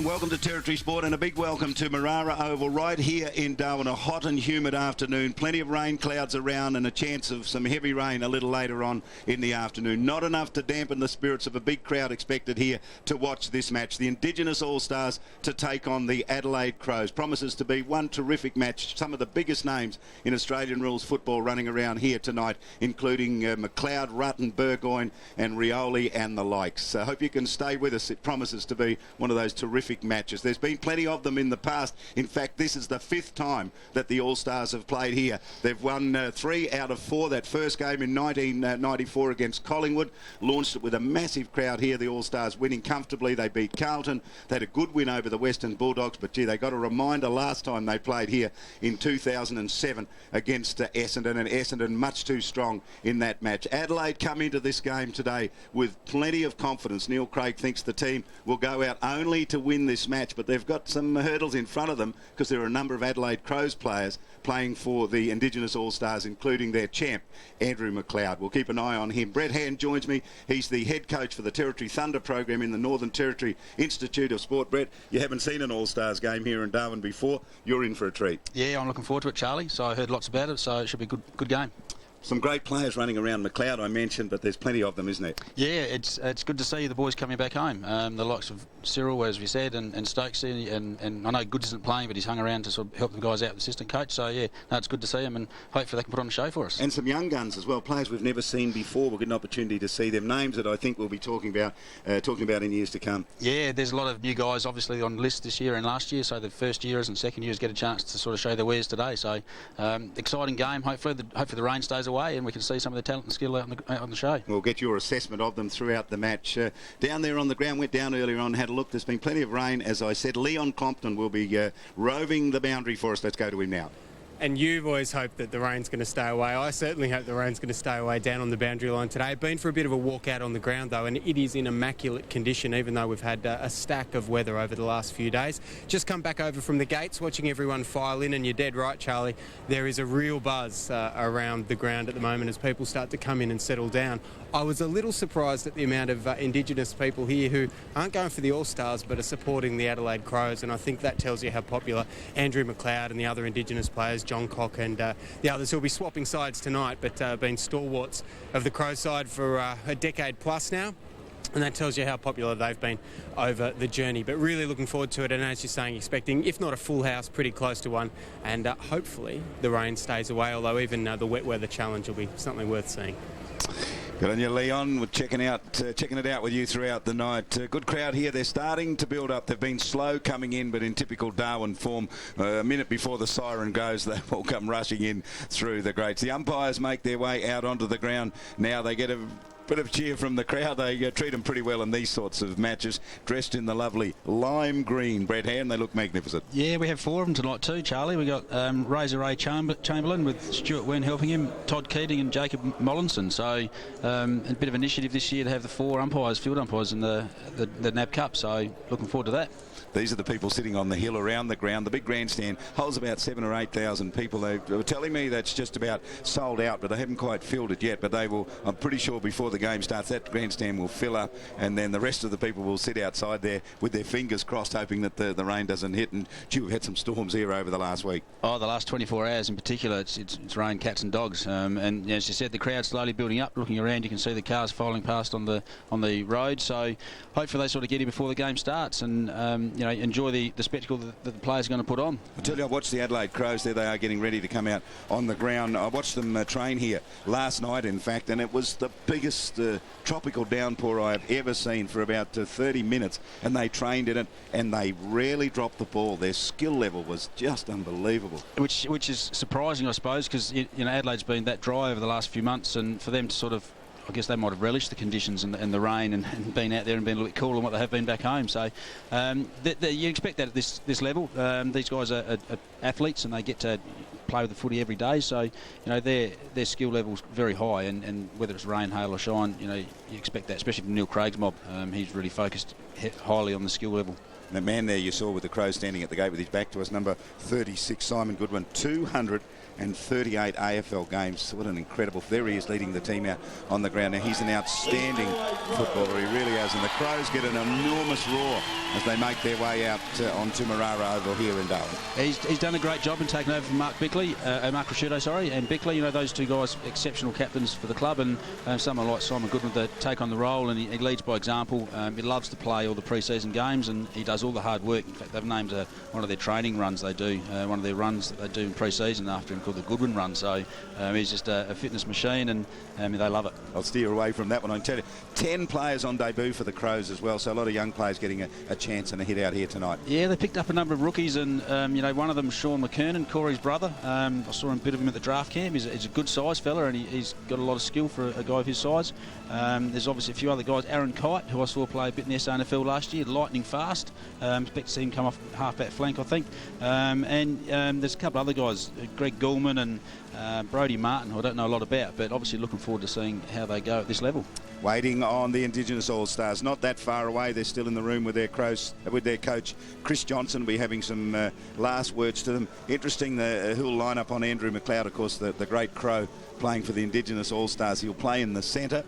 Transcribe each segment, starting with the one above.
and welcome to Territory Sport, and a big welcome to Marara Oval right here in Darwin. A hot and humid afternoon, plenty of rain clouds around and a chance of some heavy rain a little later on in the afternoon. Not enough to dampen the spirits of a big crowd expected here to watch this match. The Indigenous All-Stars to take on the Adelaide Crows. Promises to be one terrific match. Some of the biggest names in Australian rules football running around here tonight, including McLeod, Rutten, Burgoyne and Rioli and the likes. I hope you can stay with us. It promises to be one of those terrific matches. There's been plenty of them in the past. In fact, this is the 5th time that the All-Stars have played here. They've won 3 out of 4. That first game in 1994 against Collingwood launched it with a massive crowd here. The All-Stars winning comfortably. They beat Carlton. They had a good win over the Western Bulldogs, but gee, they got a reminder last time they played here in 2007 against Essendon, and Essendon much too strong in that match. Adelaide come into this game today with plenty of confidence. Neil Craig thinks the team will go out only to win this match, but they've got some hurdles in front of them because there are a number of Adelaide Crows players playing for the Indigenous All-Stars, including their champ, Andrew McLeod. We'll keep an eye on him. Brett Hand joins me. He's the head coach for the Territory Thunder program in the Northern Territory Institute of Sport. Brett, you haven't seen an All-Stars game here in Darwin before. You're in for a treat. Yeah, I'm looking forward to it, Charlie. So I heard lots about it, so it should be a good game. Some great players running around. McLeod I mentioned, but there's plenty of them, isn't it? Yeah, it's good to see the boys coming back home. The likes of Cyril, as we said, and Stokes, and I know Goods isn't playing, but he's hung around to sort of help the guys out with the assistant coach. So yeah, no, it's good to see him, and hopefully they can put on a show for us. And some young guns as well, players we've never seen before. We'll get an opportunity to see them. Names that I think we'll be talking about in years to come. Yeah, there's a lot of new guys obviously on the list this year and last year. So the first years and second years get a chance to sort of show their wares today. So exciting game. Hopefully the rain stays away and we can see some of the talent and skill out on the show. We'll get your assessment of them throughout the match. Down there on the ground, went down earlier on, had a look. There's been plenty of rain, as I said. Leon Compton will be roving the boundary for us. Let's go to him now. And you've always hoped that the rain's going to stay away. I certainly hope the rain's going to stay away down on the boundary line today. Been for a bit of a walk out on the ground though, and it is in immaculate condition, even though we've had a stack of weather over the last few days. Just come back over from the gates, watching everyone file in, and you're dead right, Charlie. There is a real buzz around the ground at the moment as people start to come in and settle down. I was a little surprised at the amount of Indigenous people here who aren't going for the All-Stars but are supporting the Adelaide Crows, and I think that tells you how popular Andrew McLeod and the other Indigenous players, Johncock and the others who will be swapping sides tonight, but been stalwarts of the Crow side for a decade plus now. And that tells you how popular they've been over the journey. But really looking forward to it, and as you're saying, expecting, if not a full house, pretty close to one. And hopefully the rain stays away, although even the wet weather challenge will be something worth seeing. Good on you, Leon. We're checking it out with you throughout the night. Good crowd here. They're starting to build up. They've been slow coming in, but in typical Darwin form, a minute before the siren goes, they all come rushing in through the grates. The umpires make their way out onto the ground. Now they get a bit of cheer from the crowd. They treat them pretty well in these sorts of matches, dressed in the lovely lime green. Brett Hand, they look magnificent. Yeah, we have 4 of them tonight too, Charlie. We got Razor Ray Chamberlain with Stuart Wen helping him, Todd Keating and Jacob Mollinson. So a bit of initiative this year to have the 4 umpires, field umpires in the NAB Cup. So looking forward to that. These are the people sitting on the hill around the ground. The big grandstand holds about 7,000 or 8,000 people. They were telling me that's just about sold out, but they haven't quite filled it yet. But they will, I'm pretty sure before the game starts, that grandstand will fill up, and then the rest of the people will sit outside there with their fingers crossed, hoping that the rain doesn't hit. And gee, we've had some storms here over the last week. Oh, the last 24 hours in particular, it's rained cats and dogs. And as you said, the crowd's slowly building up. Looking around, you can see the cars filing past on the road. So hopefully they sort of get here before the game starts, and enjoy the spectacle that the players are going to put on. I tell you, I've watched the Adelaide Crows. There they are getting ready to come out on the ground. I watched them train here last night, in fact, and it was the biggest tropical downpour I have ever seen for about 30 minutes, and they trained in it, and they rarely dropped the ball. Their skill level was just unbelievable. Which is surprising, I suppose, because Adelaide's been that dry over the last few months, and for them to sort of, I guess they might have relished the conditions and the rain and been out there and been a little bit cooler than what they have been back home. So you expect that at this level. These guys are athletes and they get to play with the footy every day. So their skill level's very high, and whether it's rain, hail or shine, you expect that, especially from Neil Craig's mob. He's really focused highly on the skill level. And the man there you saw with the Crows standing at the gate with his back to us, number 36, Simon Goodwin, 200 and 38 AFL games. What an incredible... There he is leading the team out on the ground. Now, he's an outstanding footballer. He really is. And the Crows get an enormous roar as they make their way out onto Marara Oval here in Darwin. He's done a great job in taking over from Mark Ricciuto, and Bickley. You know, those two guys, exceptional captains for the club, and someone like Simon Goodwin to take on the role, and he leads by example. He loves to play all the pre-season games, and he does all the hard work. In fact, they've named one of their training runs they do, one of their runs that they do in pre-season after him, called the Goodwin Run. So he's just a fitness machine, and they love it. I'll steer away from that one. I can tell you, 10 players on debut for the Crows as well, so a lot of young players getting a chance and a hit out here tonight. Yeah, they picked up a number of rookies, and one of them, Sean McKernan, Corey's brother. I saw a bit of him at the draft camp. He's a good size fella, and he's got a lot of skill for a guy of his size. There's obviously a few other guys. Aaron Kite, who I saw play a bit in the SANFL last year, lightning fast. Expect to see him come off half-back flank, I think. There's a couple other guys, Greg Gulman and Brodie Martin, who I don't know a lot about, but obviously looking forward to seeing how they go at this level. Waiting on the Indigenous All-Stars, not that far away. They're still in the room with their coach Chris Johnson. We'll be having some last words to them. Interesting, who'll line up on Andrew McLeod, of course, the great Crow playing for the Indigenous All-Stars. He'll play in the centre.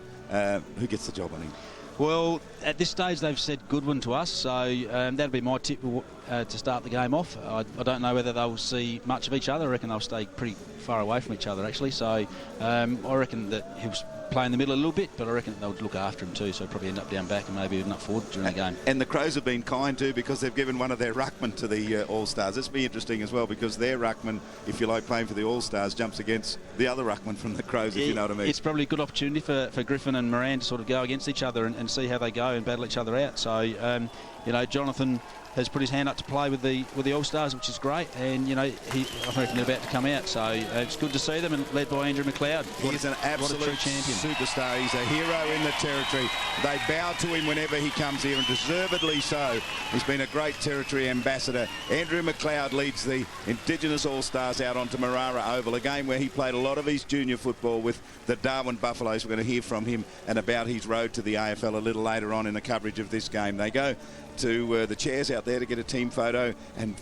Who gets the job on him? Well, at this stage they've said Goodwin to us, so that'll be my tip to start the game off. I don't know whether they'll see much of each other. I reckon they'll stay pretty far away from each other, actually. So I reckon that he'll play in the middle a little bit, but I reckon they'll look after him too, so he'll probably end up down back and maybe even up forward during the game. And the Crows have been kind too, because they've given one of their ruckmen to the All-Stars. This will be interesting as well, because their ruckman, if you like, playing for the All-Stars, jumps against the other ruckman from the Crows, if you know what I mean. It's probably a good opportunity for Griffin and Moran to sort of go against each other and see how they go and battle each other out. So, Jonathon has put his hand up to play with the All-Stars, which is great, and I reckon they're about to come out, so it's good to see them, and led by Andrew McLeod. He's an absolute champion, superstar. He's a hero in the territory. They bow to him whenever he comes here, and deservedly so. He's been a great territory ambassador. Andrew McLeod leads the Indigenous All-Stars out onto Marara Oval, a game where he played a lot of his junior football with the Darwin Buffaloes. We're going to hear from him and about his road to the AFL a little later on in the coverage of this game. They go to the chairs out there to get a team photo, and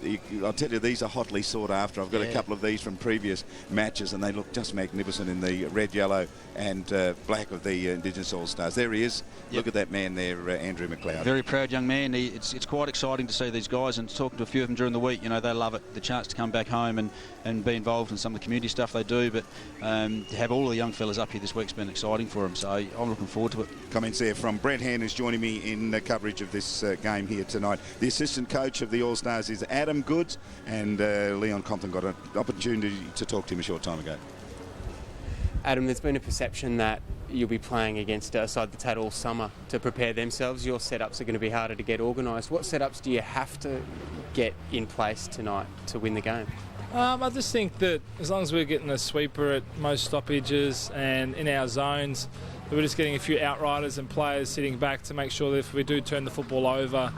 I'll tell you, these are hotly sought after. I've got a couple of these from previous matches, and they look just magnificent in the red, yellow and black of the Indigenous All-Stars. There he is. Look at that man there, Andrew McLeod. Very proud young man. It's quite exciting to see these guys, and talking to a few of them during the week, they love it, the chance to come back home and be involved in some of the community stuff they do, but to have all the young fellas up here this week's been exciting for them, so I'm looking forward to it. Comments there from Brett Hand, who's joining me in the coverage of this game here tonight. The assistant coach of the All-Stars is Adam Goods, and Leon Compton got an opportunity to talk to him a short time ago. Adam, there's been a perception that you'll be playing against a side that's had all summer to prepare themselves. Your setups are going to be harder to get organised. What setups do you have to get in place tonight to win the game? I just think that as long as we're getting a sweeper at most stoppages and in our zones, that we're just getting a few outriders and players sitting back to make sure that if we do turn the football over,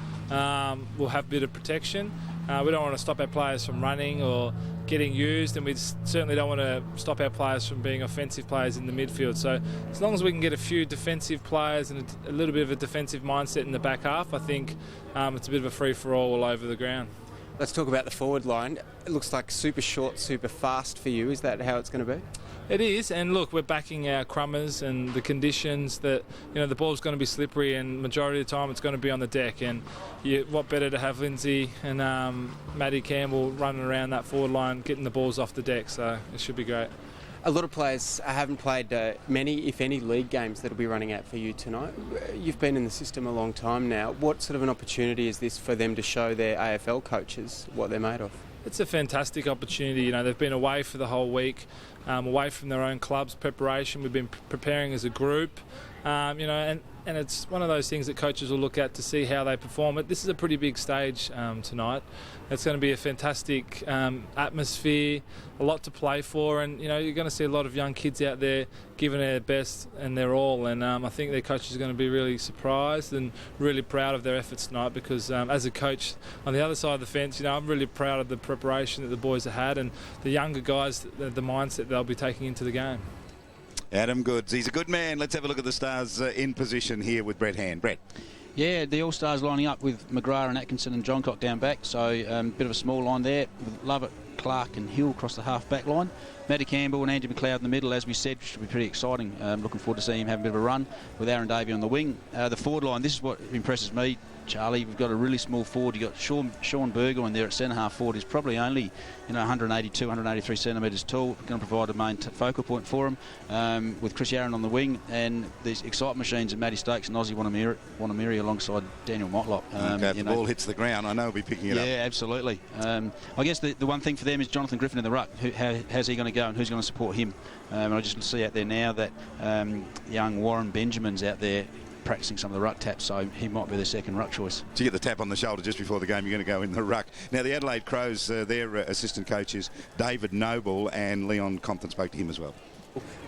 we'll have a bit of protection. We don't want to stop our players from running or getting used, and we certainly don't want to stop our players from being offensive players in the midfield. So as long as we can get a few defensive players and a little bit of a defensive mindset in the back half, I think it's a bit of a free-for-all all over the ground. Let's talk about the forward line. It looks like super short, super fast for you. Is that how it's going to be? It is, and look, we're backing our crummers and the conditions that, the ball's going to be slippery, and majority of the time it's going to be on the deck, and what better to have Lindsay and Matty Campbell running around that forward line getting the balls off the deck, so it should be great. A lot of players haven't played many, if any, league games that will be running out for you tonight. You've been in the system a long time now. What sort of an opportunity is this for them to show their AFL coaches what they're made of? It's a fantastic opportunity. They've been away for the whole week, away from their own club's preparation. We've been preparing as a group, and it's one of those things that coaches will look at to see how they perform. But this is a pretty big stage tonight. It's going to be a fantastic atmosphere, a lot to play for, and you're going to see a lot of young kids out there giving their best and their all. And I think their coaches are going to be really surprised and really proud of their efforts tonight, because as a coach on the other side of the fence, I'm really proud of the preparation that the boys have had, and the younger guys, the mindset they'll be taking into the game. Adam Goods, he's a good man. Let's have a look at the Stars in position here with Brett Hand. Brett. Yeah, the All-Stars lining up with McGrath and Atkinson and Johncock down back, so a bit of a small line there with Clark and Hill across the half-back line. Matty Campbell and Andy McLeod in the middle, as we said, should be pretty exciting. Looking forward to seeing him have a bit of a run with Aaron Davey on the wing. The forward line, this is what impresses me, Charlie. We've got a really small forward. You've got Sean Burgoyne there at centre-half forward. He's probably only 182, 183 centimetres tall. Going to provide a main focal point for him with Chris Yarran on the wing, and these excitement machines of Matty Stokes and Ozzy Wanamiri alongside Daniel Motlop. If the ball hits the ground, I know he'll be picking it up. Yeah, absolutely. I guess the one thing for them is Jonathon Griffin in the ruck. How's he going to go and who's going to support him? And I just see out there now that young Warren Benjamin's out there practicing some of the ruck taps, so he might be the second ruck choice. To get the tap on the shoulder just before the game, you're going to go in the ruck. Now, the Adelaide Crows, their assistant coaches, David Noble, and Leon Compton spoke to him as well.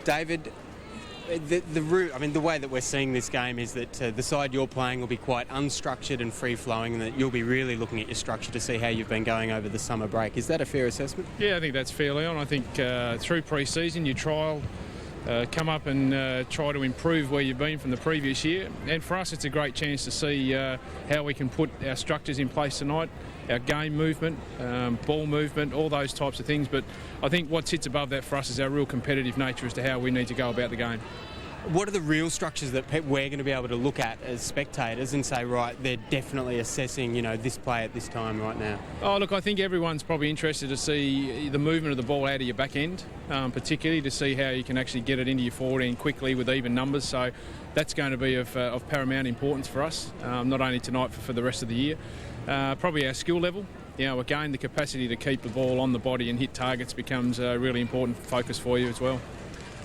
David, the way that we're seeing this game is that the side you're playing will be quite unstructured and free-flowing, and that you'll be really looking at your structure to see how you've been going over the summer break. Is that a fair assessment? Yeah, I think that's fair, Leon. I think through pre-season, you trial, come up and try to improve where you've been from the previous year. And for us, it's a great chance to see how we can put our structures in place tonight, our game movement, ball movement, all those types of things. But I think what sits above that for us is our real competitive nature as to how we need to go about the game. What are the real structures that we're going to be able to look at as spectators and say, right, they're definitely assessing, this play at this time right now? Oh, look, I think everyone's probably interested to see the movement of the ball out of your back end, particularly to see how you can actually get it into your forward end quickly with even numbers. So that's going to be of paramount importance for us, not only tonight, for the rest of the year. Probably our skill level. Again, the capacity to keep the ball on the body and hit targets becomes a really important focus for you as well.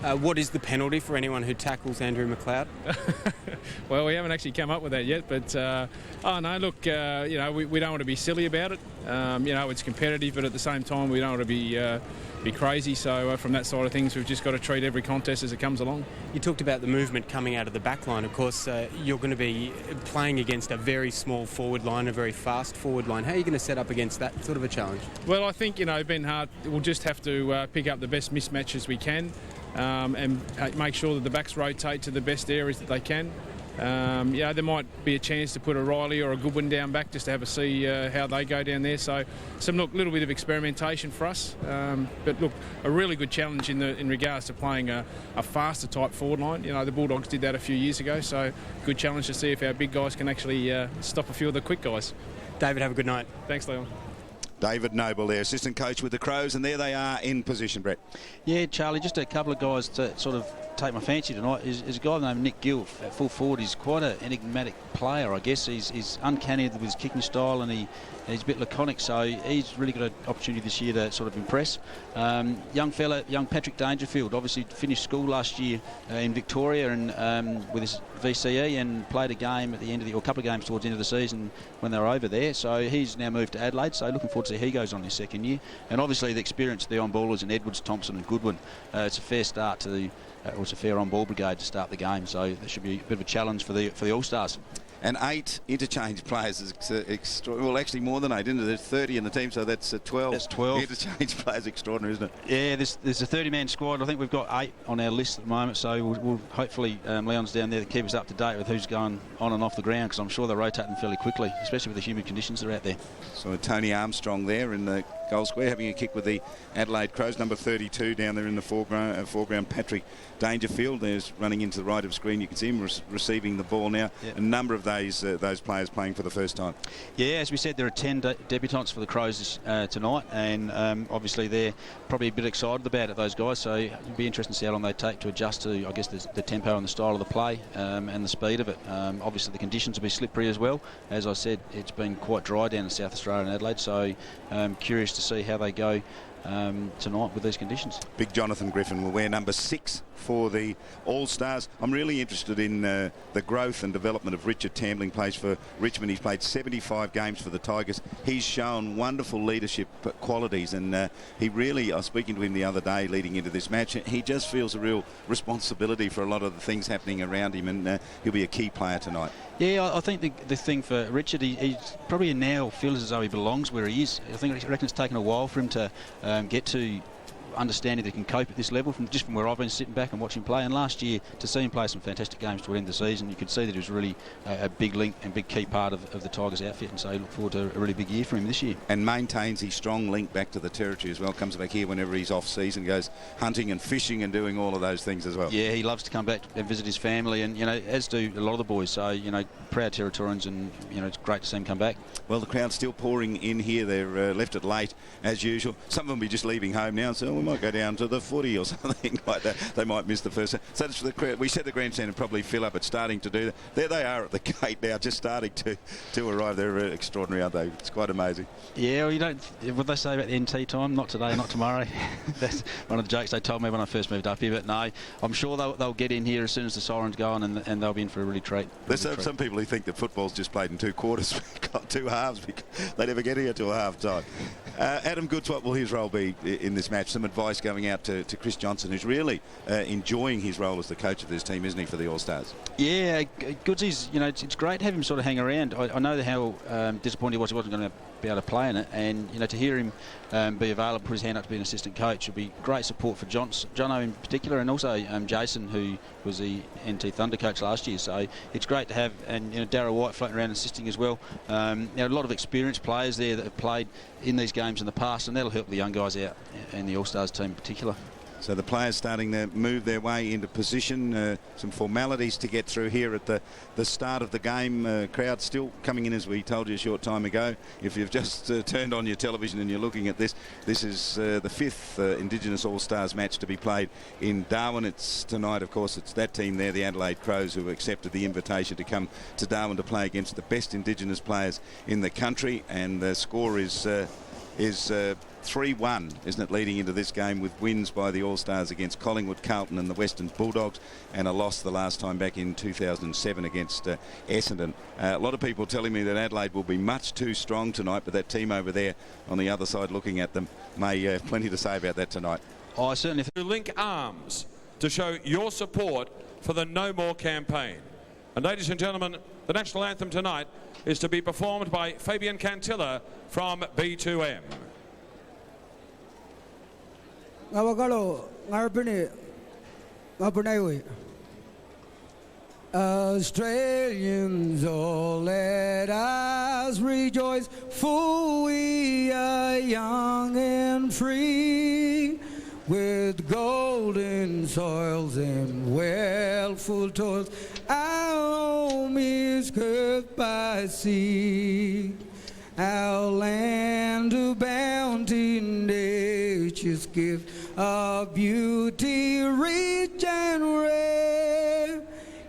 What is the penalty for anyone who tackles Andrew McLeod? Well, we haven't actually come up with that yet, but we don't want to be silly about it. It's competitive, but at the same time, we don't want to be crazy. So from that side of things, we've just got to treat every contest as it comes along. You talked about the movement coming out of the back line. Of course, you're going to be playing against a very small forward line, a very fast forward line. How are you going to set up against that sort of a challenge? Well, I think, Ben Hart will just have to pick up the best mismatches we can. And make sure that the backs rotate to the best areas that they can. There might be a chance to put a Rioli or a Goodwin down back just to have a see how they go down there. So little bit of experimentation for us. But look, a really good challenge in regards to playing a faster type forward line. The Bulldogs did that a few years ago. So good challenge to see if our big guys can actually stop a few of the quick guys. David, have a good night. Thanks, Leon. David Noble, their assistant coach with the Crows, and there they are in position, Brett. Yeah, Charlie, just a couple of guys to sort of take my fancy tonight is a guy named Nick Gill at full forward. He's quite an enigmatic player, I guess. He's uncanny with his kicking style, and he's a bit laconic, so he's really got an opportunity this year to sort of impress. Young Patrick Dangerfield, obviously finished school last year in Victoria and with his VCE, and played a game at the end of or a couple of games towards the end of the season when they were over there. So he's now moved to Adelaide, so looking forward to see how he goes on his second year. And obviously the experience of the on-ballers in Edwards, Thompson and Goodwin. It's a fair start to it's a fair on-ball brigade to start the game, so that should be a bit of a challenge for the All-Stars. And 8 interchange players is well, actually more than 8, isn't it? There's 30 in the team, so that's 12. That's 12 interchange players. Extraordinary, isn't it? Yeah, there's a 30-man squad. I think we've got 8 on our list at the moment, so we'll hopefully Leon's down there to keep us up to date with who's going on and off the ground, because I'm sure they're rotating fairly quickly, especially with the humid conditions that are out there. So Tony Armstrong there in the goal square, having a kick with the Adelaide Crows. Number 32 down there in the foreground, Patrick Dangerfield. There's running into the right of screen. You can see him receiving the ball now. Yep. A number of those players playing for the first time. Yeah, as we said, there are 10 debutants for the Crows tonight, and obviously they're probably a bit excited about it, those guys. So it'll be interesting to see how long they take to adjust to, I guess, the tempo and the style of the play and the speed of it. Obviously the conditions will be slippery as well. As I said, it's been quite dry down in South Australia and Adelaide, so curious to see how they go tonight with these conditions. Big Jonathon Griffin will wear number 6 for the All-Stars. I'm really interested in the growth and development of Richard Tambling. Plays for Richmond. He's played 75 games for the Tigers. He's shown wonderful leadership qualities, and he really, I was speaking to him the other day leading into this match, he just feels a real responsibility for a lot of the things happening around him, and he'll be a key player tonight. Yeah, I think the thing for Richard, he's probably now feels as though he belongs where he is. I reckon it's taken a while for him to get to understanding that he can cope at this level from where I've been sitting back and watching him play. And last year, to see him play some fantastic games toward the end of the season, you could see that he was really a big link and big key part of the Tigers outfit. And so I look forward to a really big year for him this year. And maintains his strong link back to the territory as well. Comes back here whenever he's off season, goes hunting and fishing and doing all of those things as well. Yeah, he loves to come back and visit his family, and as do a lot of the boys. So proud Territorians, and it's great to see him come back. Well, the crowd's still pouring in here. They're left it late as usual. Some of them will be just leaving home now, so we might go down to the footy or something like that. They might miss the first. So that's for the crowd. We said the grandstand would probably fill up. It's starting to do that. There they are at the gate now, just starting to arrive. They're extraordinary, aren't they? It's quite amazing. Yeah, well, what they say about the NT time? Not today, not tomorrow. That's one of the jokes they told me when I first moved up here. But no, I'm sure they'll get in here as soon as the sirens go on, and they'll be in for a really treat. There's some people who think that football's just played in 2 quarters. We've got 2 halves. They never get here till half time. Adam Goods, what will his role be in this match? Some advice going out to Chris Johnson, who's really enjoying his role as the coach of this team, isn't he, for the All-Stars? Yeah, Goods is, it's great to have him sort of hang around. I know how disappointed he wasn't going to be able to play in it, and to hear him be available, put his hand up to be an assistant coach, would be great support for Jono in particular, and also Jason, who was the NT Thunder coach last year. So it's great to have, and Darrah White floating around assisting as well. A lot of experienced players there that have played in these games in the past, and that'll help the young guys out in the All-Stars team in particular. So the players starting to move their way into position. Some formalities to get through here at the start of the game. Crowd still coming in, as we told you a short time ago. If you've just turned on your television and you're looking at this, this is the 5th Indigenous All-Stars match to be played in Darwin. It's tonight, of course. It's that team there, the Adelaide Crows, who accepted the invitation to come to Darwin to play against the best Indigenous players in the country. And the score is 3-1, isn't it, leading into this game, with wins by the All-Stars against Collingwood, Carlton and the Western Bulldogs, and a loss the last time back in 2007 against Essendon. A lot of people telling me that Adelaide will be much too strong tonight, but that team over there on the other side looking at them may have plenty to say about that tonight. I certainly To link arms to show your support for the No More campaign. And ladies and gentlemen, the national anthem tonight is to be performed by Fabian Cantilla from B2M. Australians, all let us rejoice, for we are young and free, with golden soils and wealthful toils. Our home is curved by sea, our land of bounty, nature's gift of beauty, rich and rare.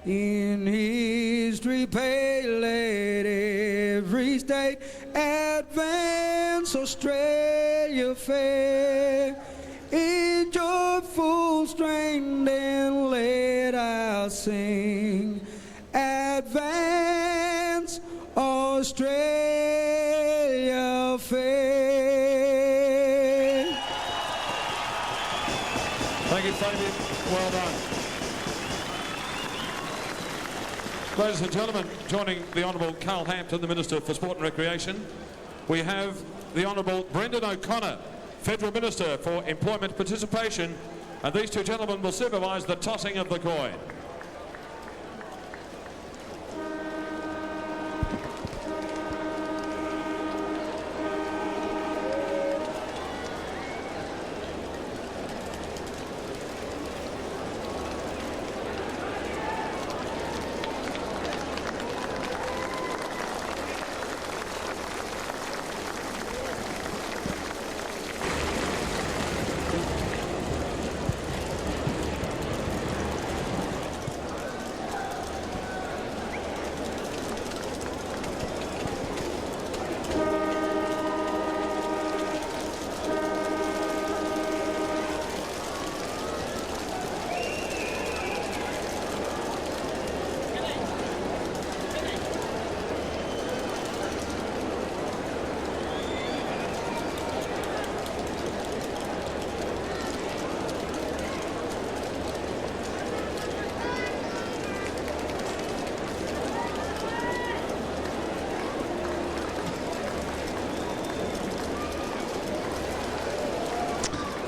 In history pale, let every state advance, Australia fair. In joyful strain, then let us sing, advance, Australia fair. Thank you, Fabian. Well done. Ladies and gentlemen, joining the Honourable Carl Hampton, the Minister for Sport and Recreation, we have the Honourable Brendan O'Connor, Federal Minister for Employment Participation, and these two gentlemen will supervise the tossing of the coin.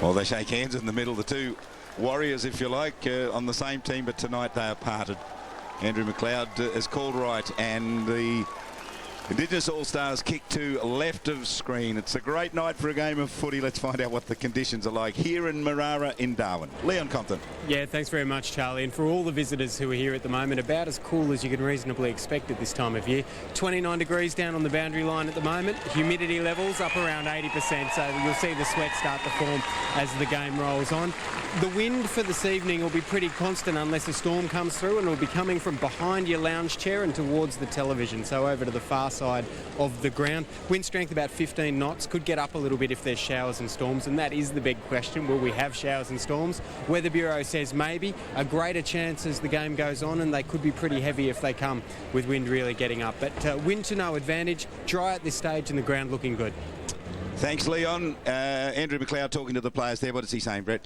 Well, they shake hands in the middle, the two warriors, if you like, on the same team, but tonight they are parted. Andrew McLeod has called right, and the Indigenous All-Stars kick to left of screen. It's a great night for a game of footy. Let's find out what the conditions are like here in Marara in Darwin. Leon Compton. Yeah, thanks very much, Charlie. And for all the visitors who are here at the moment, about as cool as you can reasonably expect at this time of year. 29 degrees down on the boundary line at the moment. Humidity levels up around 80%, so you'll see the sweat start to form as the game rolls on. The wind for this evening will be pretty constant unless a storm comes through, and it will be coming from behind your lounge chair and towards the television, so over to the far side of the ground. Wind strength about 15 knots, could get up a little bit if there's showers and storms, and that is the big question. Will we have showers and storms? Weather Bureau says maybe. A greater chance as the game goes on, and they could be pretty heavy if they come with wind really getting up. But wind to no advantage, dry at this stage and the ground looking good. Thanks, Leon. Andrew McLeod talking to the players there. What is he saying, Brett?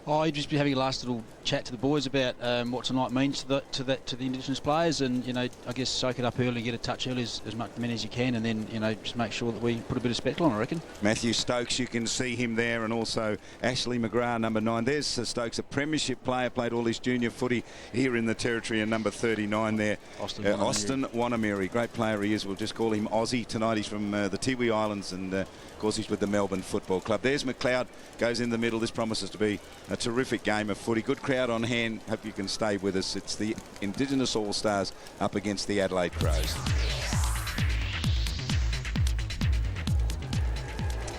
Oh, he'd just be having a last little chat to the boys about what tonight means to the Indigenous players, and I guess soak it up early, get a touch early as many as you can, and then just make sure that we put a bit of spectacle on, I reckon. Mathew Stokes, you can see him there, and also Ashley McGrath, number 9. There's Stokes, a premiership player, played all his junior footy here in the territory, and number 39 there, Austin Wanamiri. Great player he is. We'll just call him Aussie tonight. He's from the Tiwi Islands, and of course he's with the Melbourne Football Club. There's McLeod, goes in the middle. This promises to be a terrific game of footy. Good crowd on hand. Hope you can stay with us. It's the Indigenous All-Stars up against the Adelaide Crows.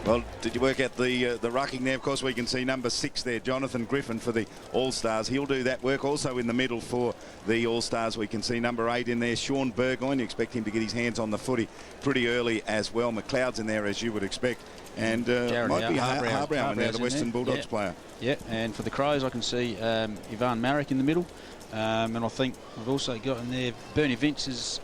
Well, did you work out the rucking there? Of course, we can see number 6 there, Jonathon Griffin for the All-Stars. He'll do that work. Also in the middle for the All-Stars, we can see number 8 in there, Sean Burgoyne. You expect him to get his hands on the footy pretty early as well. McLeod's in there, as you would expect. And might be Harbrow in there, the Western Bulldogs player. Yeah, and for the Crows, I can see Ivan Marek in the middle. And I think we've also got in there Bernie Vince is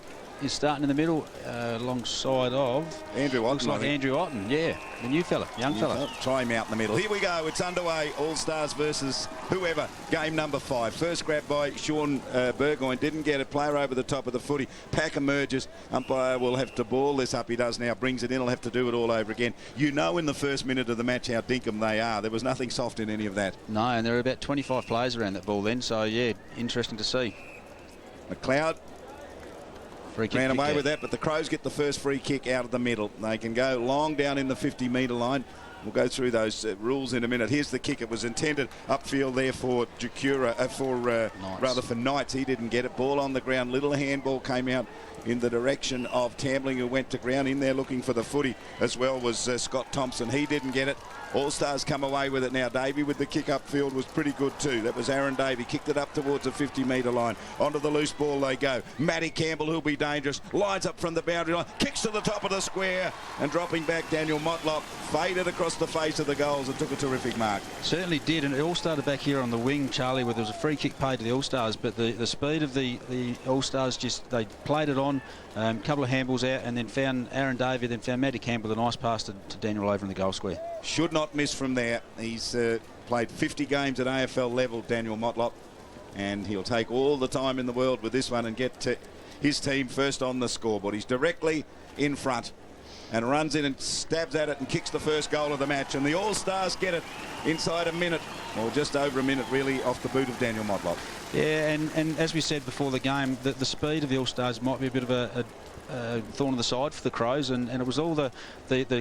starting in the middle alongside of Andrew Otten. Looks like Andrew Otten, yeah, the new fella, young fella. Try him out in the middle. Here we go. It's underway. All-Stars versus whoever. Game number 5. First grab by Sean Burgoyne. Didn't get it. Player over the top of the footy. Pack emerges. Umpire will have to ball this up. He does now. Brings it in. He'll have to do it all over again. You know in the first minute of the match how dinkum they are. There was nothing soft in any of that. No, and there were about 25 players around that ball then. So, yeah, interesting to see. McLeod ran away with that, but the Crows get the first free kick out of the middle. They can go long down in the 50-metre line. We'll go through those rules in a minute. Here's the kick. It was intended upfield there for Djerrkura, rather for Knights. He didn't get it. Ball on the ground. Little handball came out in the direction of Tambling, who went to ground. In there looking for the footy as well was Scott Thompson. He didn't get it. All-Stars come away with it now. Davey with the kick upfield was pretty good too. That was Aaron Davey. Kicked it up towards the 50-metre line. Onto the loose ball they go. Matty Campbell, who'll be dangerous, lines up from the boundary line, kicks to the top of the square, and dropping back, Daniel Motlop faded across the face of the goals and took a terrific mark. Certainly did, and it all started back here on the wing, Charlie, where there was a free kick paid to the All-Stars, but the speed of the All-Stars, they played it on, a couple of handballs out, and then found Aaron Davey, then found Matty Campbell, a nice pass to Daniel over in the goal square. Should not miss from there. He's played 50 games at AFL level, Daniel Motlop, and he'll take all the time in the world with this one and get his team first on the scoreboard. He's directly in front and runs in and stabs at it and kicks the first goal of the match, and the All-Stars get it inside a minute, or just over a minute really, off the boot of Daniel Motlop. Yeah, and as we said before the game, the speed of the All-Stars might be a bit of a thorn in the side for the Crows, and it was all the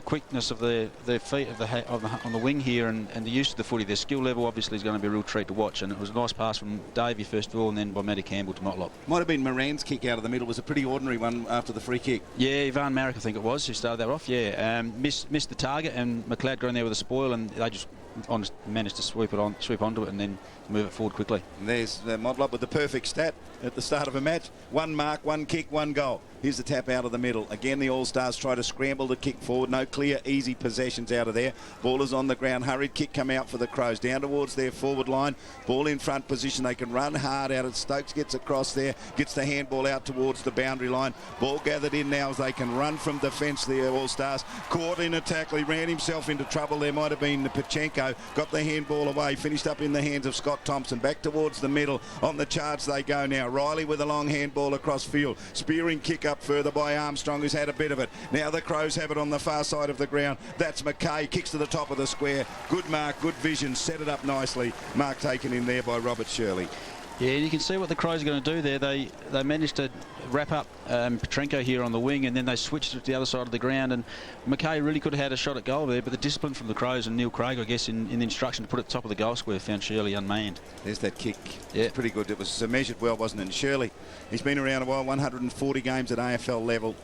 quickness of their feet on the wing here, and the use of the footy. Their skill level obviously is going to be a real treat to watch, and it was a nice pass from Davey first of all, and then by Matty Campbell to Motlop. Might have been Moran's kick out of the middle. Was a pretty ordinary one after the free kick. Yeah, Ivan Marek I think it was who started that off. Yeah, missed the target, and McLeod got in there with a spoil, and they just managed to sweep onto it and then move it forward quickly. And there's Motlop with the perfect stat at the start of a match. 1 mark, 1 kick, 1 goal. Here's the tap out of the middle. Again, the All-Stars try to scramble the kick forward. No clear, easy possessions out of there. Ball is on the ground. Hurried kick come out for the Crows. Down towards their forward line. Ball in front position. They can run hard out. Stokes gets across there. Gets the handball out towards the boundary line. Ball gathered in now as they can run from defence, the All-Stars. Caught in a tackle. He ran himself into trouble. There might have been Petrenko. Petrenko got the handball away, finished up in the hands of Scott Thompson. Back towards the middle. On the charge they go now. Rioli with a long handball across field. Spearing kick up further by Armstrong, who's had a bit of it. Now the Crows have it on the far side of the ground. That's McKay. Kicks to the top of the square. Good mark, good vision. Set it up nicely. Mark taken in there by Robert Shirley. Yeah, you can see what the Crows are going to do there. They managed to wrap up Petrenko here on the wing, and then they switched it to the other side of the ground, and McKay really could have had a shot at goal there, but the discipline from the Crows and Neil Craig, I guess, in the instruction to put it at the top of the goal square, found Shirley unmanned. There's that kick. Yeah. Pretty good. It was measured well, wasn't it? And Shirley, he's been around a while, 140 games at AFL level.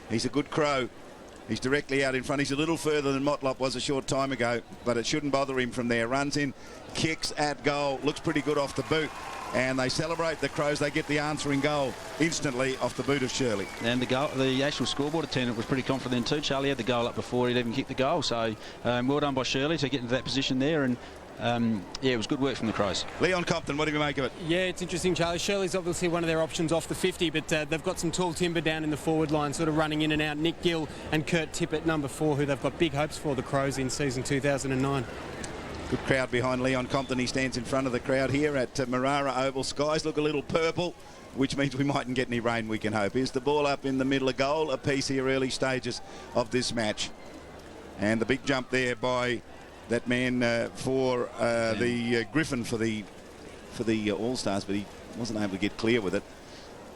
He's a good Crow. He's directly out in front. He's a little further than Motlop was a short time ago, but it shouldn't bother him from there. Runs in, kicks at goal, looks pretty good off the boot. And they celebrate the Crows. They get the answering goal instantly off the boot of Shirley. And the actual scoreboard attendant was pretty confident too. Charlie had the goal up before he'd even kicked the goal. So well done by Shirley to get into that position there. And yeah, it was good work from the Crows. Leon Compton, what do you make of it? Yeah, it's interesting, Charlie. Shirley's obviously one of their options off the 50, but they've got some tall timber down in the forward line, sort of running in and out. Nick Gill and Kurt Tippett, number 4, who they've got big hopes for, the Crows, in season 2009. Good crowd behind Leon Compton. He stands in front of the crowd here at Marara Oval. Skies look a little purple, which means we mightn't get any rain, we can hope. Here's the ball up in the middle, a goal apiece here, early stages of this match. And the big jump there by that man for the Griffin for the All-Stars, but he wasn't able to get clear with it.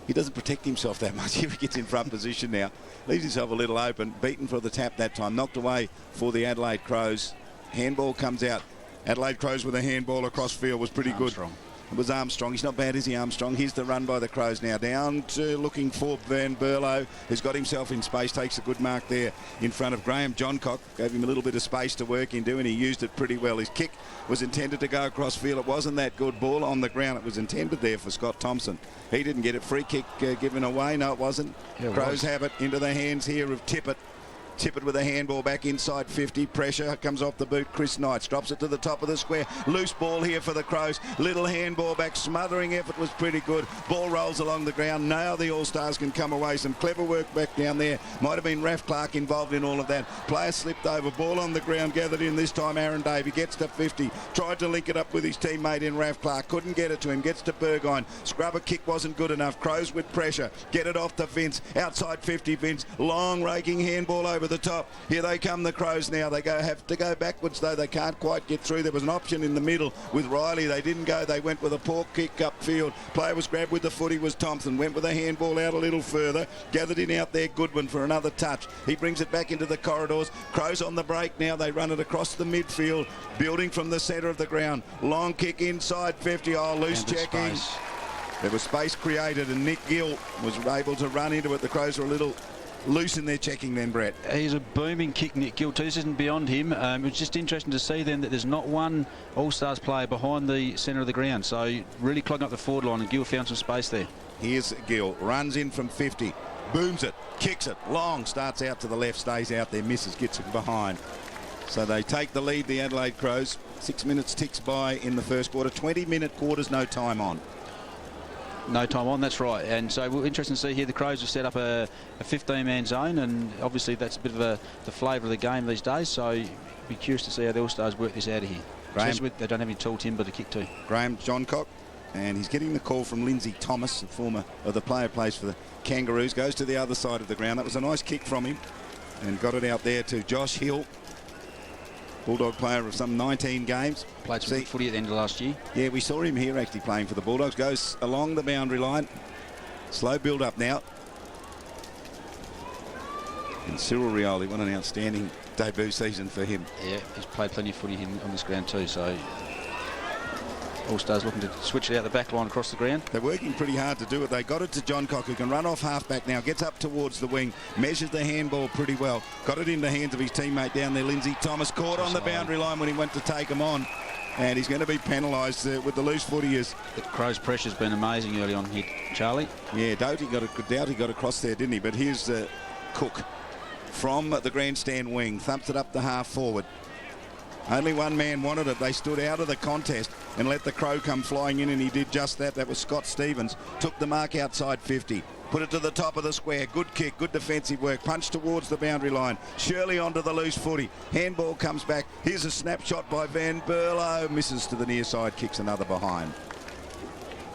He doesn't protect himself that much. Here he gets in front position now. Leaves himself a little open. Beaten for the tap that time. Knocked away for the Adelaide Crows. Handball comes out. Adelaide Crows with a handball across field was pretty Armstrong. good. It was Armstrong. He's not bad, is he, Armstrong? Here's the run by the Crows now. Down to looking for Van Berlo, who's got himself in space. Takes a good mark there in front of Graham Johncock. Gave him a little bit of space to work into, and he used it pretty well. His kick was intended to go across field. It wasn't that good. Ball on the ground. It was intended there for Scott Thompson. He didn't get it. Free kick given away. No, it wasn't. Yeah, Crows have it into the hands here of Tippett. Tippett with a handball back inside 50. Pressure comes off the boot. Chris Knights drops it to the top of the square. Loose ball here for the Crows. Little handball back. Smothering effort was pretty good. Ball rolls along the ground. Now the All-Stars can come away. Some clever work back down there. Might have been Raf Clark involved in all of that. Player slipped over. Ball on the ground. Gathered in this time. Aaron Davey gets to 50. Tried to link it up with his teammate in Raf Clark. Couldn't get it to him. Gets to Burgoyne. Scrubber kick wasn't good enough. Crows with pressure. Get it off to Vince. Outside 50 Vince. Long raking handball over the top. Here they come, the Crows now. They have to go backwards, though. They can't quite get through. There was an option in the middle with Rioli. They didn't go. They went with a poor kick upfield. Player was grabbed with the footy was Thompson. Went with a handball out a little further. Gathered in out there, Goodwin for another touch. He brings it back into the corridors. Crows on the break now. They run it across the midfield, building from the centre of the ground. Long kick inside 50. Oh, loose checking. There was space created, and Nick Gill was able to run into it. The Crows were a little loose in their checking then, Brett. He's a booming kick, Nick Gill, too. This isn't beyond him. It was just interesting to see then that there's not one All-Stars player behind the centre of the ground. So really clogging up the forward line, and Gill found some space there. Here's Gill. Runs in from 50. Booms it. Kicks it. Long. Starts out to the left. Stays out there. Misses. Gets it behind. So they take the lead, the Adelaide Crows. 6 minutes ticks by in the first quarter. 20-minute quarters, no time on. No time on, that's right. And so we're interested to see here the Crows have set up a 15-man zone, and obviously that's a bit of the flavour of the game these days. So be curious to see how the All-Stars work this out of here. Especially with, they don't have any tall timber to kick to. Graham Johncock, and he's getting the call from Lindsay Thomas, the player plays for the Kangaroos. Goes to the other side of the ground. That was a nice kick from him, and got it out there to Josh Hill. Bulldog player of some 19 games. Played some good footy at the end of last year. Yeah, we saw him here actually playing for the Bulldogs. Goes along the boundary line. Slow build up now. And Cyril Rioli, what an outstanding debut season for him. Yeah, he's played plenty of footy on this ground too. So All-Stars looking to switch it out the back line across the ground. They're working pretty hard to do it. They got it to Johncock, who can run off half-back now. Gets up towards the wing. Measures the handball pretty well. Got it in the hands of his teammate down there, Lindsay Thomas. Caught on the boundary line when he went to take him on. And he's going to be penalised with the loose foot he is. The Crows' pressure's been amazing early on here, Charlie. Yeah, Doughty got across there, didn't he? But here's Cook from the grandstand wing. Thumps it up the half forward. Only one man wanted it. They stood out of the contest and let the Crow come flying in, and he did just that. That was Scott Stevens. Took the mark outside 50. Put it to the top of the square. Good kick, good defensive work. Punch towards the boundary line. Shirley onto the loose footy. Handball comes back. Here's a snapshot by Van Berlo. Misses to the near side, kicks another behind.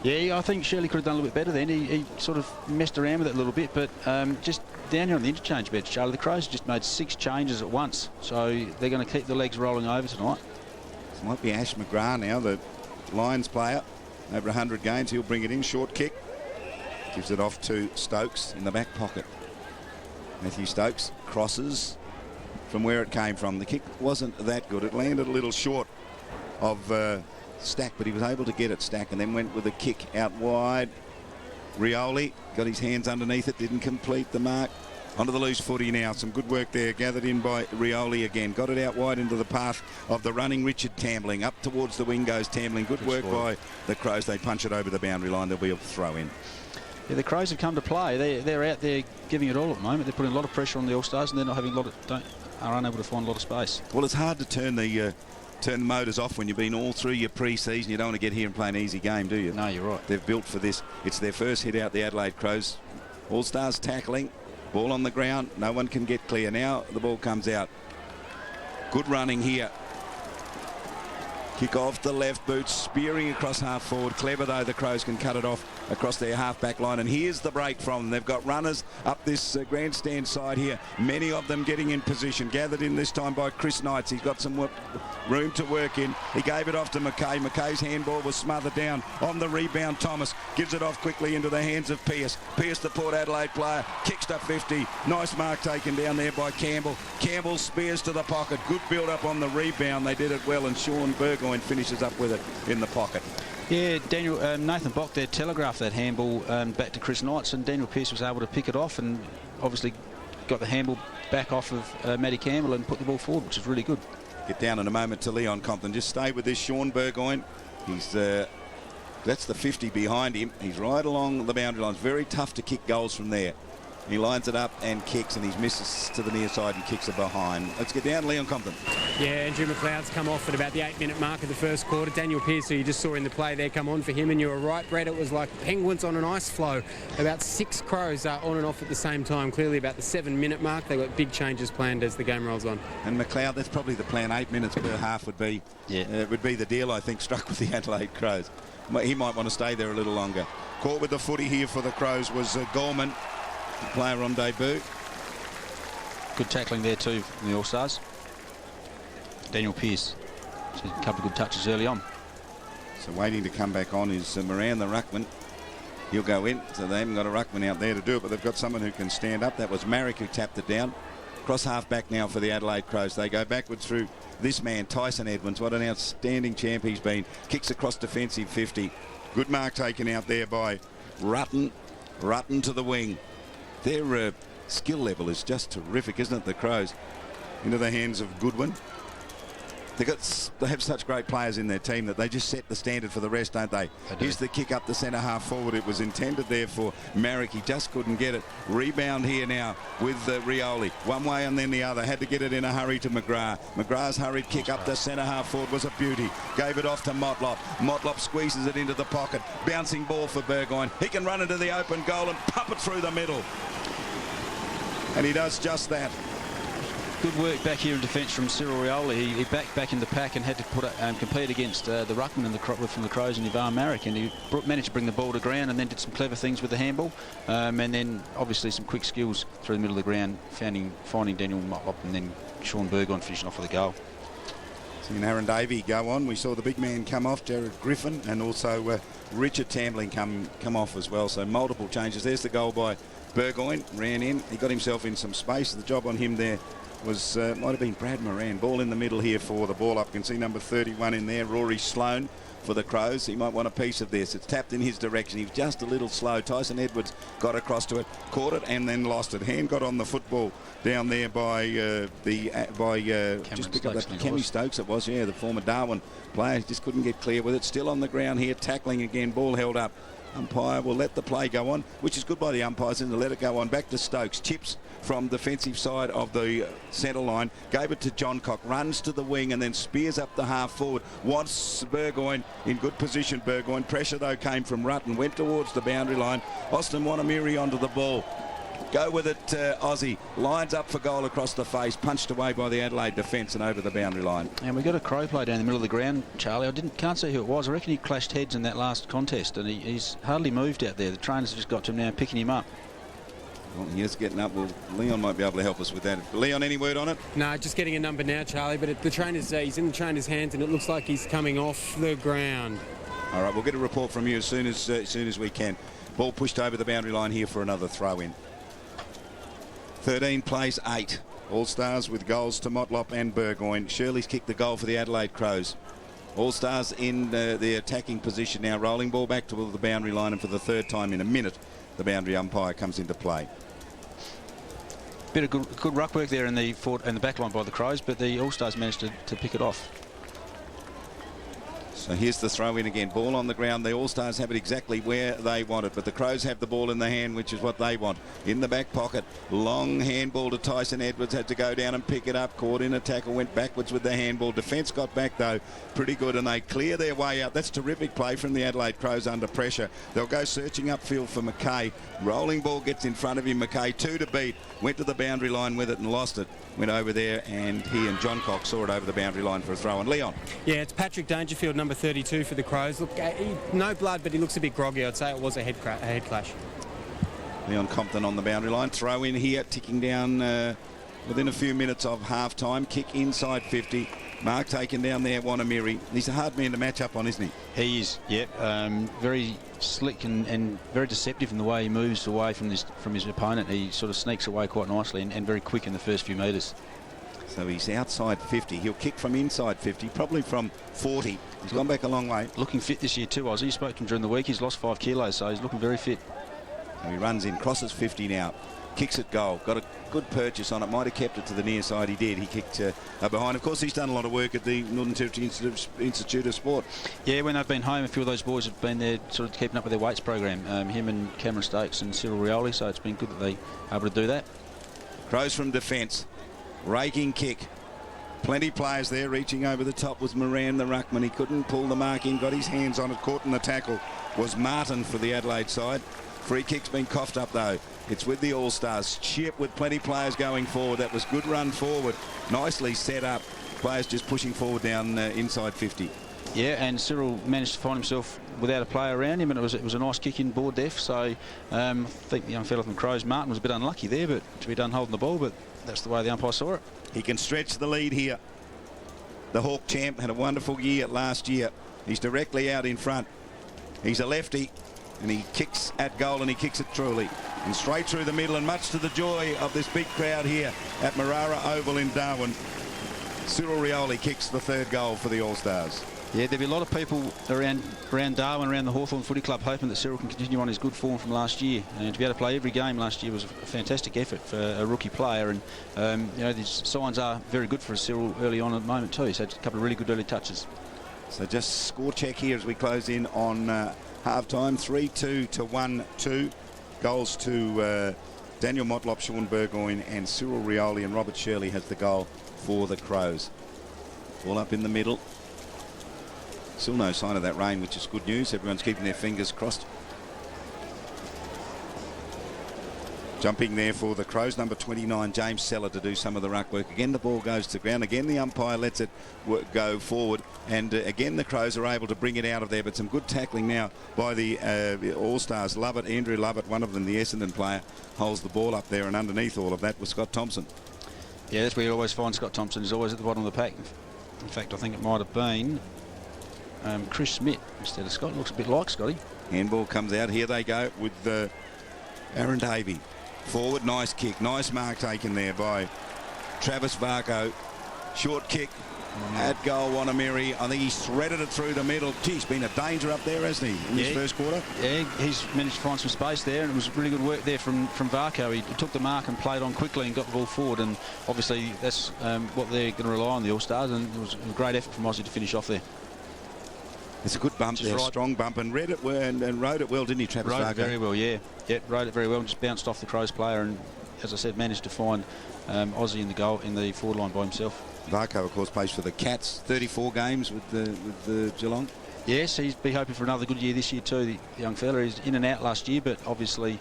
Yeah, I think Shirley could have done a little bit better then. He sort of messed around with it a little bit, but just down here on the interchange bench, Charlie, the Crows just made 6 changes at once, so they're going to keep the legs rolling over tonight. It might be Ash McGrath now, the Lions player. Over 100 games, he'll bring it in. Short kick. Gives it off to Stokes in the back pocket. Mathew Stokes crosses from where it came from. The kick wasn't that good. It landed a little short of Stack, but he was able to get it, Stack, and then went with a kick out wide. Rioli got his hands underneath it, didn't complete the mark. Onto the loose footy now. Some good work there, gathered in by Rioli again. Got it out wide into the path of the running Richard Tambling. Up towards the wing goes Tambling. Good work by the Crows. They punch it over the boundary line. There'll be a throw in. Yeah, the Crows have come to play. They're out there giving it all at the moment. They're putting a lot of pressure on the All-Stars, and they're not having are unable to find a lot of space. Well, it's hard to turn the motors off when you've been all through your pre-season. You don't want to get here and play an easy game, do you? No, you're right. They've built for this. It's their first hit out, the Adelaide Crows. All-Stars tackling. Ball on the ground. No one can get clear. Now the ball comes out. Good running here. Kick off the left boot, spearing across half forward. Clever though, the Crows can cut it off across their half back line, and here's the break from them. They've got runners up this grandstand side here, many of them getting in position, gathered in this time by Chris Knights. He's got some room to work in. He gave it off to McKay. McKay's handball was smothered down. On the rebound, Thomas gives it off quickly into the hands of Pearce. Pearce, the Port Adelaide player, kicks to 50. Nice mark taken down there by Campbell. Campbell spears to the pocket. Good build up on the rebound. They did it well, and Sean Burgoyne finishes up with it in the pocket. Yeah, Nathan Bock there telegraphed that handball back to Chris Knights, and Daniel Pearce was able to pick it off and obviously got the handball back off of Matty Campbell and put the ball forward, which is really good. Get down in a moment to Leon Compton. Just stay with this Sean Burgoyne. He's that's the 50 behind him. He's right along the boundary lines. Very tough to kick goals from there. He lines it up and kicks, and he misses to the near side and kicks it behind. Let's get down, Leon Compton. Yeah, Andrew McLeod's come off at about the 8-minute mark of the first quarter. Daniel Pearce, who you just saw in the play there, come on for him, and you were right, Brett. It was like penguins on an ice flow. About 6 Crows on and off at the same time. Clearly about the 7-minute mark. They've got big changes planned as the game rolls on. And McLeod, that's probably the plan. 8 minutes per half would be would be the deal, I think, struck with the Adelaide Crows. He might want to stay there a little longer. Caught with the footy here for the Crows was Gorman. Player on debut. Good tackling there too from the All-Stars. Daniel Pearce. A couple of good touches early on. So waiting to come back on is Moran, the ruckman. He'll go in, so they haven't got a ruckman out there to do it, but they've got someone who can stand up. That was Marrick who tapped it down. Cross half back now for the Adelaide Crows. They go backwards through this man, Tyson Edmonds. What an outstanding champ he's been. Kicks across defensive 50. Good mark taken out there by Rutten. Rutten to the wing. Their skill level is just terrific, isn't it, the Crows? Into the hands of Goodwin. They have such great players in their team that they just set the standard for the rest, don't they? Here's the kick up the centre half forward. It was intended there for Marrick. He just couldn't get it. Rebound here now with Rioli. One way and then the other. Had to get it in a hurry to McGrath. McGrath's hurried kick up the centre half forward was a beauty. Gave it off to Motlop. Motlop squeezes it into the pocket. Bouncing ball for Burgoyne. He can run into the open goal and pump it through the middle. And he does just that. Good work back here in defence from Cyril Rioli. He back in the pack and had to compete against the ruckman from the Crows and Ivan Marrick, and he managed to bring the ball to ground and then did some clever things with the handball, and then obviously some quick skills through the middle of the ground, finding Daniel Motlop and then Sean Burgoyne finishing off with a goal. Seeing Aaron Davey go on, we saw the big man come off, Griffin, and also Richard Tambling come off as well. So multiple changes. There's the goal by Burgoyne. Ran in. He got himself in some space. The job on him there was might have been Brad Moran. Ball in the middle here for the ball up. You can see number 31 in there, Rory Sloane for the Crows. He might want a piece of this. It's tapped in his direction. He was just a little slow. Tyson Edwards got across to it, caught it, and then lost it. Hand got on the football down there by just pick up that Kemi Stokes. It was, yeah, the former Darwin player. He just couldn't get clear with it. Still on the ground here, tackling again. Ball held up. Umpire will let the play go on, which is good by the umpires, and to let it go on. Back to Stokes. Chips from defensive side of the centre line. Gave it to Johncock. Runs to the wing and then spears up the half forward. Wants Burgoyne in good position. Burgoyne. Pressure, though, came from Rutten. Went towards the boundary line. Austin Wanamiri onto the ball. Go with it, Aussie. Lines up for goal across the face. Punched away by the Adelaide defence and over the boundary line. And we got a crow play down the middle of the ground, Charlie. I can't see who it was. I reckon he clashed heads in that last contest, and he's hardly moved out there. The trainers have just got to him now, picking him up. Well, he is getting up. Well, Leon might be able to help us with that. Leon, any word on it? No, just getting a number now, Charlie. But the trainer's he's in the trainer's hands, and it looks like he's coming off the ground. All right, we'll get a report from you as soon as we can. Ball pushed over the boundary line here for another throw-in. 13 plays 8. All-Stars with goals to Motlop and Burgoyne. Shirley's kicked the goal for the Adelaide Crows. All-Stars in the attacking position now. Rolling ball back to the boundary line, and for the third time in a minute, the boundary umpire comes into play. Bit of good ruck work there in the back line by the Crows, but the All-Stars managed to pick it off. So here's the throw in again. Ball on the ground. The All-Stars have it exactly where they want it, but the Crows have the ball in the hand, which is what they want. In the back pocket. Long handball to Tyson Edwards. Had to go down and pick it up. Caught in a tackle. Went backwards with the handball. Defence got back, though, pretty good, and they clear their way out. That's terrific play from the Adelaide Crows under pressure. They'll go searching upfield for McKay. Rolling ball gets in front of him. McKay, 2 to beat. Went to the boundary line with it and lost it. Went over there, and he and Johncock saw it over the boundary line for a throw. And Leon. Yeah, it's Patrick Dangerfield, number 32 for the Crows. Look, no blood, but he looks a bit groggy. I'd say it was a head clash. Leon Compton on the boundary line. Throw in here, ticking down within a few minutes of half-time. Kick inside 50. Mark taken down there, Wanamiri. He's a hard man to match up on, isn't he? He is, yep. Very slick and very deceptive in the way he moves away from his opponent. He sort of sneaks away quite nicely and very quick in the first few metres. So he's outside 50. He'll kick from inside 50, probably from 40. He's gone back a long way. Looking fit this year too, Ozzy. You spoke to him during the week. He's lost 5 kilos, so he's looking very fit. So he runs in, crosses 50 now. Kicks it goal. Got a good purchase on it. Might have kept it to the near side. He did. He kicked behind. Of course, he's done a lot of work at the Northern Territory Institute of Sport. Yeah, when they've been home, a few of those boys have been there sort of keeping up with their weights program. Him and Cameron Stokes and Cyril Rioli, so it's been good that they are able to do that. Crows from defence. Raking kick. Plenty players there. Reaching over the top was Moran, the ruckman. He couldn't pull the mark in. Got his hands on it. Caught in the tackle was Martin for the Adelaide side. Free kick's been coughed up, though. It's with the All-Stars. Chip with plenty players going forward. That was good run forward. Nicely set up. Players just pushing forward down inside 50. Yeah, and Cyril managed to find himself without a player around him, and it was a nice kick in board def. So I think the young fella from Crows, Martin, was a bit unlucky there, but to be done holding the ball, but that's the way the umpire saw it. He can stretch the lead here. The Hawk champ had a wonderful year last year. He's directly out in front. He's a lefty, and he kicks at goal, and he kicks it truly. And straight through the middle, and much to the joy of this big crowd here at Marara Oval in Darwin, Cyril Rioli kicks the 3rd goal for the All-Stars. Yeah, there'll be a lot of people around Darwin, around the Hawthorn Footy Club, hoping that Cyril can continue on his good form from last year. And to be able to play every game last year was a fantastic effort for a rookie player. And, these signs are very good for Cyril early on at the moment too. He's had a couple of really good early touches. So just score check here as we close in on half-time. 3-2 to 1-2. Goals to Daniel Motlop, Sean Burgoyne and Cyril Rioli, and Robert Shirley has the goal for the Crows. Ball up in the middle. Still no sign of that rain, which is good news. Everyone's keeping their fingers crossed. Jumping there for the Crows, number 29, James Seller, to do some of the ruck work. Again, the ball goes to the ground. Again, the umpire lets it go forward. And again, the Crows are able to bring it out of there. But some good tackling now by the All-Stars. Lovett, Andrew Lovett, one of them, the Essendon player, holds the ball up there. And underneath all of that was Scott Thompson. Yeah, that's where you always find Scott Thompson. He's always at the bottom of the pack. In fact, I think it might have been Chris Smith instead of Scott. Looks a bit like Scotty. Handball comes out. Here they go with Aaron Davey. Forward, nice kick. Nice mark taken there by Travis Varcoe. Short kick at goal, Wanamiri. I think he's threaded it through the middle. Gee, he's been a danger up there, hasn't he, in his first quarter? Yeah, he's managed to find some space there, and it was really good work there from Varcoe. He took the mark and played on quickly and got the ball forward, and obviously that's what they're going to rely on, the All-Stars, and it was a great effort from Aussie to finish off there. It's a good bump there, strong bump, and read it well and rode it well, didn't he, Travis Varcoe? Rode it very well, yeah. Rode it very well and just bounced off the Crows player and, as I said, managed to find Aussie in the goal, in the forward line by himself. Varcoe, of course, plays for the Cats, 34 games with the Geelong. Yes, he's be hoping for another good year this year too, the young fella. He's in and out last year, but obviously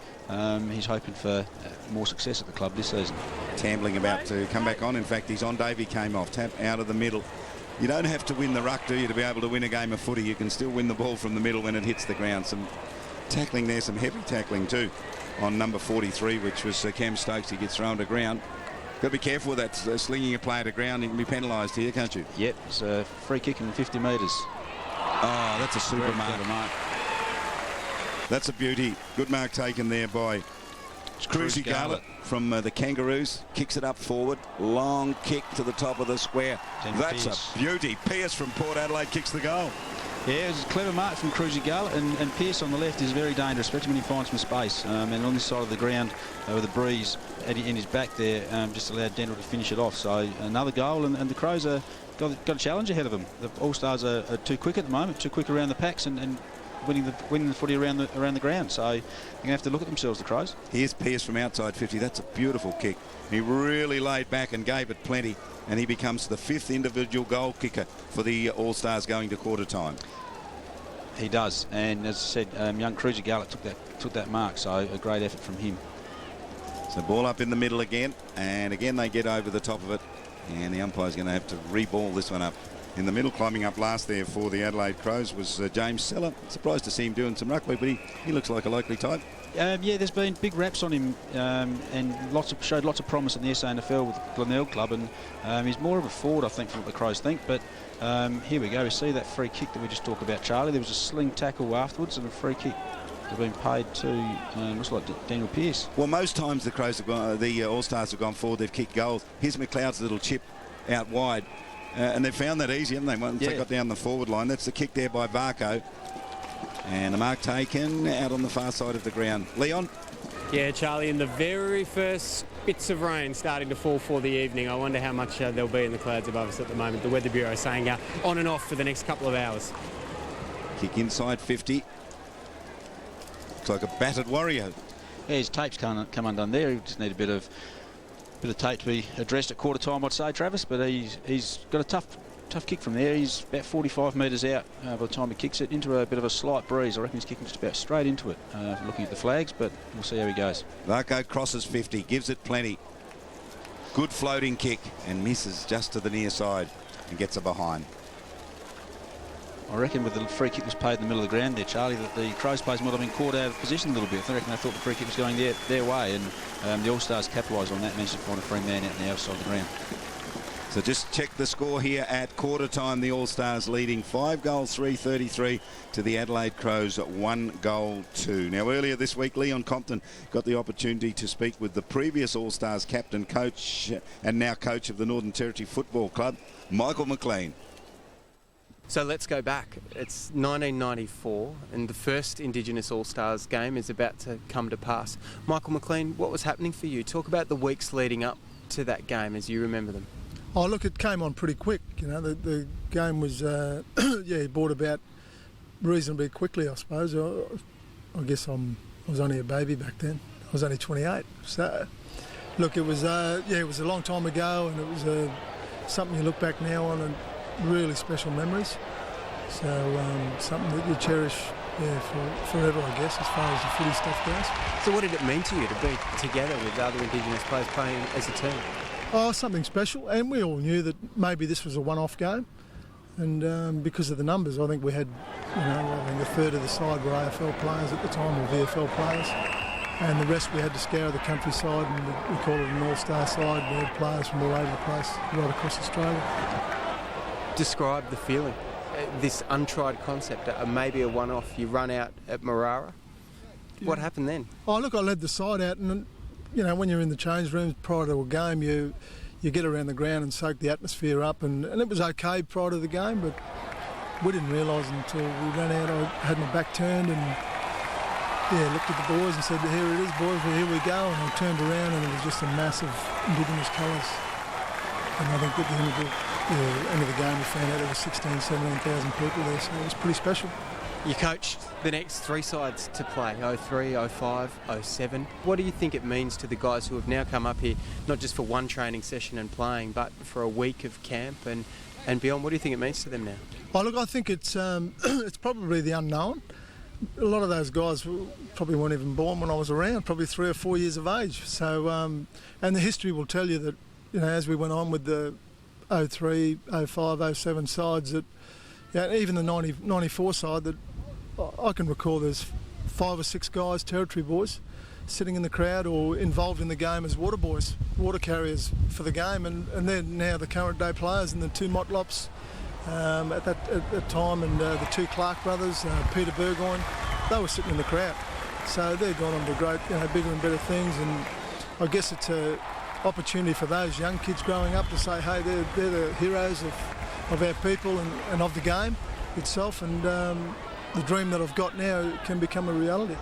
he's hoping for more success at the club this season. Tambling about to come back on. In fact, he's on. Davey came off. Tap out of the middle. You don't have to win the ruck, do you, to be able to win a game of footy? You can still win the ball from the middle when it hits the ground. Some tackling there, some heavy tackling too on number 43, which was Cam Stokes. He gets thrown to ground. Got to be careful with that, slinging a player to ground. You can be penalised here, can't you? Yep, it's a free kick in 50 metres. Oh, that's a super mark. That's a beauty. Good mark taken there by Cruzie from the Kangaroos. Kicks it up forward. Long kick to the top of the square. That's a beauty. Pearce from Port Adelaide kicks the goal. Yeah, it was a clever mark from Cruzie and Pearce on the left is very dangerous, especially when he finds some space. And on this side of the ground, with the breeze in his back there, just allowed Dendrell to finish it off. So another goal, and the Crows are got a challenge ahead of them. The All-Stars are too quick at the moment, too quick around the packs and winning the footy around the ground. So they're going to have to look at themselves, the Crows. Here's Pearce from outside 50. That's a beautiful kick. He really laid back and gave it plenty, and he becomes the 5th individual goal kicker for the All-Stars going to quarter time. He does, and as I said, young Cruzie took that mark, so a great effort from him. So ball up in the middle again, and again they get over the top of it, and the umpire's going to have to re-ball this one up. In the middle, climbing up last there for the Adelaide Crows was James Seller. Surprised to see him doing some rugby, but he looks like a likely type. Yeah, there's been big raps on him, and showed lots of promise in the SANFL with the Glenelg club, and he's more of a forward, I think, from what the Crows think. But here we go. We see that free kick that we just talked about, Charlie. There was a sling tackle afterwards, and a free kick has been paid to looks like Daniel Pearce. Well, most times the Crows have gone, the All-Stars have gone forward. They've kicked goals. Here's McLeod's little chip out wide, and they've found that easy, haven't they? Once they got down the forward line, that's the kick there by Varcoe. And the mark taken out on the far side of the ground. Leon? Yeah, Charlie, in the very first bits of rain starting to fall for the evening. I wonder how much there'll be in the clouds above us at the moment. The Weather Bureau saying on and off for the next couple of hours. Kick inside 50. Looks like a battered Warrior. Yeah, his tape's come undone there. He just need a bit of tape to be addressed at quarter time, I'd say, Travis. But he's got a tough kick from there. He's about 45 metres out by the time he kicks it into a bit of a slight breeze. I reckon he's kicking just about straight into it, looking at the flags, but we'll see how he goes. Varcoe crosses 50, gives it plenty. Good floating kick and misses just to the near side and gets it behind. I reckon with the free kick was paid in the middle of the ground there, Charlie, that the Crows players might have been caught out of position a little bit. I reckon they thought the free kick was going their way, and the All-Stars capitalised on that, managed to find a free man out on the outside of the ground. So just check the score here at quarter time. The All-Stars leading 5 goals, 3-33 to the Adelaide Crows 1 goal 2. Now earlier this week, Leon Compton got the opportunity to speak with the previous All-Stars captain, coach, and now coach of the Northern Territory Football Club, Michael McLean. So let's go back. It's 1994 and the first Indigenous All-Stars game is about to come to pass. Michael McLean, what was happening for you? Talk about the weeks leading up to that game as you remember them. Oh, look, it came on pretty quick. You know, the game was, brought about reasonably quickly, I suppose. I guess I was only a baby back then. I was only 28. So, look, it was, it was a long time ago, and it was something you look back now on and really special memories. So, something that you cherish, forever, I guess, as far as the footy stuff goes. So, what did it mean to you to be together with other Indigenous players playing as a team? Oh, something special, and we all knew that maybe this was a one-off game, and because of the numbers, I think we had, I think a third of the side were AFL players at the time, or VFL players, and the rest we had to scour the countryside, and we call it an all-star side. We had players from all over the place, right across Australia. Describe the feeling, this untried concept, maybe a one-off. You run out at Marara. What happened then? Oh, look, I led the side out, and when you're in the change rooms prior to a game, you get around the ground and soak the atmosphere up, and it was okay prior to the game, but we didn't realise until we ran out. I had my back turned and looked at the boys and said, "Here it is, boys, well, here we go." And I turned around and it was just a massive Indigenous colours. And I think at the end of end of the game we found out there was 16,000, 17,000 people there, so it was pretty special. You coached the next 3 sides to play, 03, 05, 07. What do you think it means to the guys who have now come up here, not just for one training session and playing, but for a week of camp and beyond? What do you think it means to them now? Oh, look, I think it's it's probably the unknown. A lot of those guys probably weren't even born when I was around, probably 3 or 4 years of age. So, and the history will tell you that, as we went on with the 03, 05, 07 sides, that even the 94 side, that I can recall there's 5 or 6 guys, territory boys, sitting in the crowd or involved in the game as water boys, water carriers for the game, and they're now the current day players, and the 2 Motlops at that time, and the 2 Clark brothers, Peter Burgoyne, they were sitting in the crowd. So they've gone on to great, bigger and better things, and I guess it's an opportunity for those young kids growing up to say, hey, they're the heroes of our people and of the game itself, and the dream that I've got now can become a reality.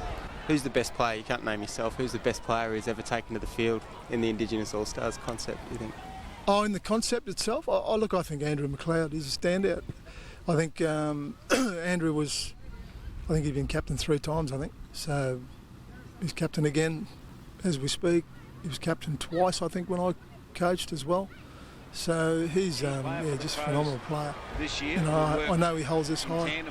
Who's the best player? You can't name yourself. Who's the best player who's ever taken to the field in the Indigenous All-Stars concept, you think? Oh, in the concept itself? I think Andrew McLeod is a standout. I think Andrew he'd been captain 3 times, I think. So he's captain again as we speak. He was captain twice, I think, when I coached as well. So he's just a phenomenal player. I know he holds this high.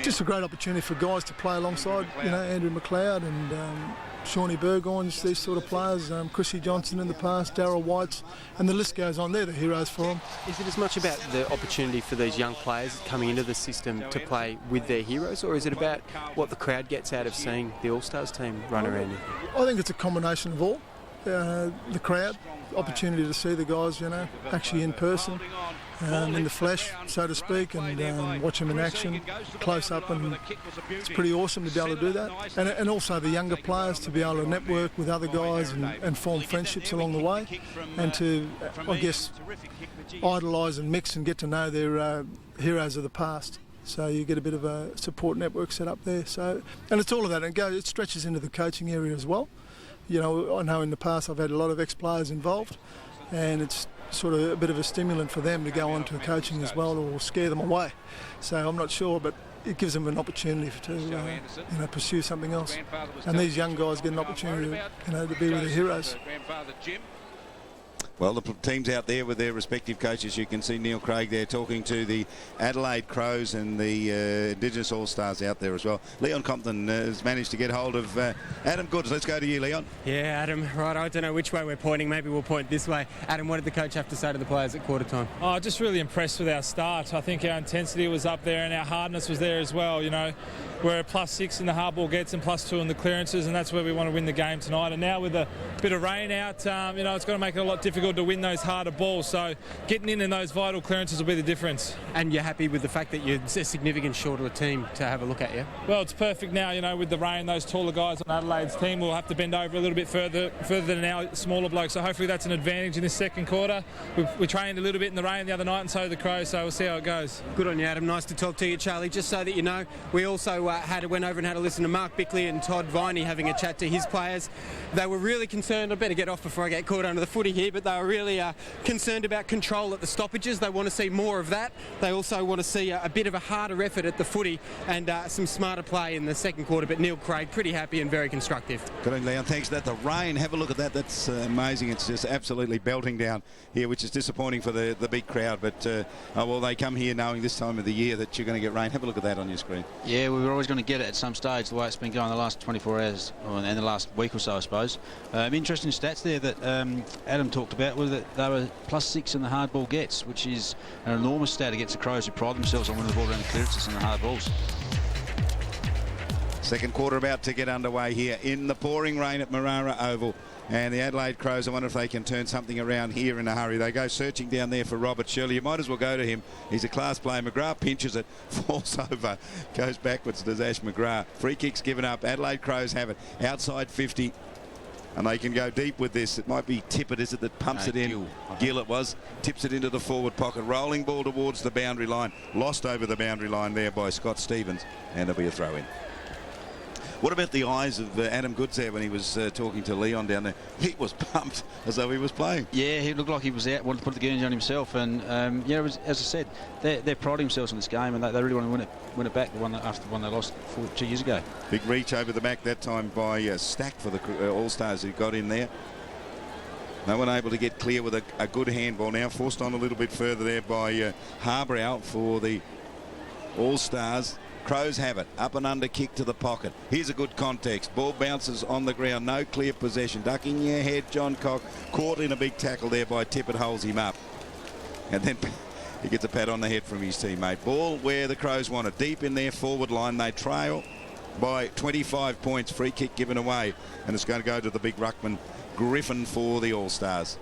Just a great opportunity for guys to play alongside, Andrew McLeod and Shawnee Burgoynes, these sort of players, Cruzie Johnson in the past, Darryl Whites, and the list goes on. They're the heroes for them. Is it as much about the opportunity for these young players coming into the system to play with their heroes, or is it about what the crowd gets out of seeing the All-Stars team run around you? I think it's a combination of all. The crowd, opportunity to see the guys, actually in person, in the flesh, so to speak, and watch them in action, close up, and it's pretty awesome to be able to do that. And also the younger players to be able to network with other guys and form friendships along the way, and to, I guess, idolise and mix and get to know their heroes of the past. So you get a bit of a support network set up there. So, and it's all of that, and it stretches into the coaching area as well. I know in the past I've had a lot of ex-players involved, and it's sort of a bit of a stimulant for them to go on to coaching as well, or scare them away. So I'm not sure, but it gives them an opportunity to pursue something else. And these young guys get an opportunity to be with their heroes. Well, the teams out there with their respective coaches, you can see Neil Craig there talking to the Adelaide Crows and the Indigenous All-Stars out there as well. Leon Compton has managed to get hold of Adam Goods. Let's go to you, Leon. Yeah, Adam, right, I don't know which way we're pointing. Maybe we'll point this way. Adam, what did the coach have to say to the players at quarter time? Oh, just really impressed with our start. I think our intensity was up there and our hardness was there as well. We're a +6 in the hardball gets and +2 in the clearances, and that's where we want to win the game tonight. And now with a bit of rain out, it's going to make it a lot difficult to win those harder balls. So getting in those vital clearances will be the difference. And you're happy with the fact that you're a significant shorter team to have a look at, yeah? Well, it's perfect now, with the rain, those taller guys on Adelaide's team will have to bend over a little bit further than our smaller blokes. So hopefully that's an advantage in this second quarter. We trained a little bit in the rain the other night, and so did the Crows, so we'll see how it goes. Good on you, Adam. Nice to talk to you, Charlie. Just so that you know, we also went over and had a listen to Mark Bickley and Todd Viney having a chat to his players. They were really concerned. I better get off before I get caught under the footy here, but they were really concerned about control at the stoppages. They want to see more of that. They also want to see a bit of a harder effort at the footy and some smarter play in the second quarter. But Neil Craig, pretty happy and very constructive. Good on Leon. Thanks for that. The rain, have a look at that. That's amazing. It's just absolutely belting down here, which is disappointing for the big crowd. But, they come here knowing this time of the year that you're going to get rain. Have a look at that on your screen. Yeah, we were always going to get it at some stage, the way it's been going the last 24 hours and the last week or so, I suppose. Interesting stats there that Adam talked about was that they were +6 in the hardball gets, which is an enormous stat against the Crows, who pride themselves on winning the ball around the clearances and the hard balls. Second quarter about to get underway here in the pouring rain at Marara Oval. And the Adelaide Crows, I wonder if they can turn something around here in a hurry. They go searching down there for Robert Shirley. You might as well go to him. He's a class player. McGrath pinches it, falls over, goes backwards to Ash McGrath. Free kick's given up. Adelaide Crows have it. Outside 50. And they can go deep with this. It might be Tippett, is it, that pumps it in? Gill it was. Tips it into the forward pocket. Rolling ball towards the boundary line. Lost over the boundary line there by Scott Stevens. And there'll be a throw in. What about the eyes of Adam Goods there when he was talking to Leon down there? He was pumped as though he was playing. Yeah, he looked like he was out, wanted to put the Guernsey on himself, and it was, as I said, they're priding themselves on this game, and they really want to win it back. After the one they lost 2 years ago. Big reach over the back that time by Stack for the All-Stars who got in there. No one able to get clear with a good handball. Now forced on a little bit further there by Harbrow for the All-Stars. Crows have it. Up and under kick to the pocket. Here's a good context. Ball bounces on the ground. No clear possession. Ducking your head. Johncock caught in a big tackle there by Tippett. Holds him up. And then he gets a pat on the head from his teammate. Ball where the Crows want it. Deep in their forward line. They trail by 25 points. Free kick given away. And it's going to go to the big ruckman Griffin for the All-Stars.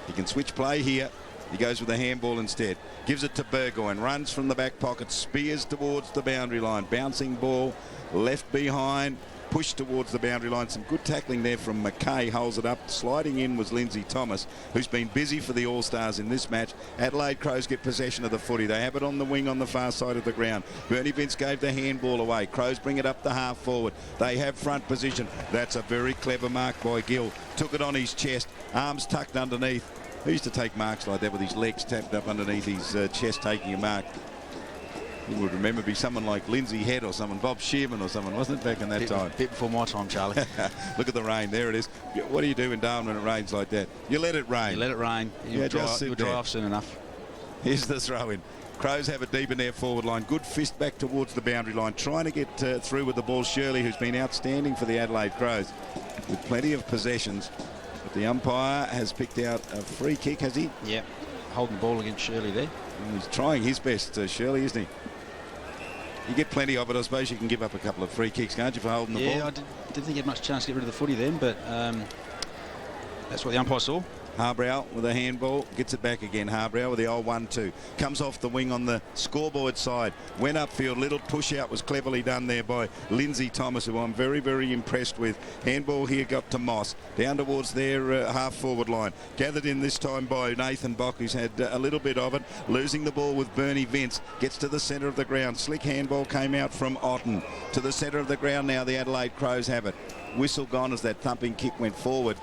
He can switch play here. He goes with a handball instead. Gives it to Burgoyne. Runs from the back pocket. Spears towards the boundary line. Bouncing ball. Left behind. Pushed towards the boundary line. Some good tackling there from McKay. Holds it up. Sliding in was Lindsay Thomas, who's been busy for the All-Stars in this match. Adelaide Crows get possession of the footy. They have it on the wing on the far side of the ground. Bernie Vince gave the handball away. Crows bring it up the half forward. They have front position. That's a very clever mark by Gill. Took it on his chest. Arms tucked underneath. He used to take marks like that with his legs tapped up underneath his chest taking a mark. You would remember be someone like Lindsay Head or someone, Bob Shearman or someone, wasn't it, back in that time? A bit before my time, Charlie. Look at the rain. There it is. What do you do in Darwin when it rains like that? You let it rain. You let it rain. You'll dry off soon enough. Here's the throw-in. Crows have it deep in their forward line. Good fist back towards the boundary line. Trying to get through with the ball. Shirley, who's been outstanding for the Adelaide Crows with plenty of possessions. But the umpire has picked out a free kick, has he? Yeah, holding the ball against Shirley there. And he's trying his best, Shirley, isn't he? You get plenty of it. I suppose you can give up a couple of free kicks, can't you, for holding the ball? Yeah, I didn't think he had much chance to get rid of the footy then, but that's what the umpire saw. Harbrow with a handball, gets it back again. Harbrow with the old 1-2. Comes off the wing on the scoreboard side. Went upfield. Little push out was cleverly done there by Lindsay Thomas, who I'm very, very impressed with. Handball here got to Moss. Down towards their half forward line. Gathered in this time by Nathan Bock, who's had a little bit of it. Losing the ball with Bernie Vince. Gets to the centre of the ground. Slick handball came out from Otten. To the centre of the ground now. The Adelaide Crows have it. Whistle gone as that thumping kick went forward.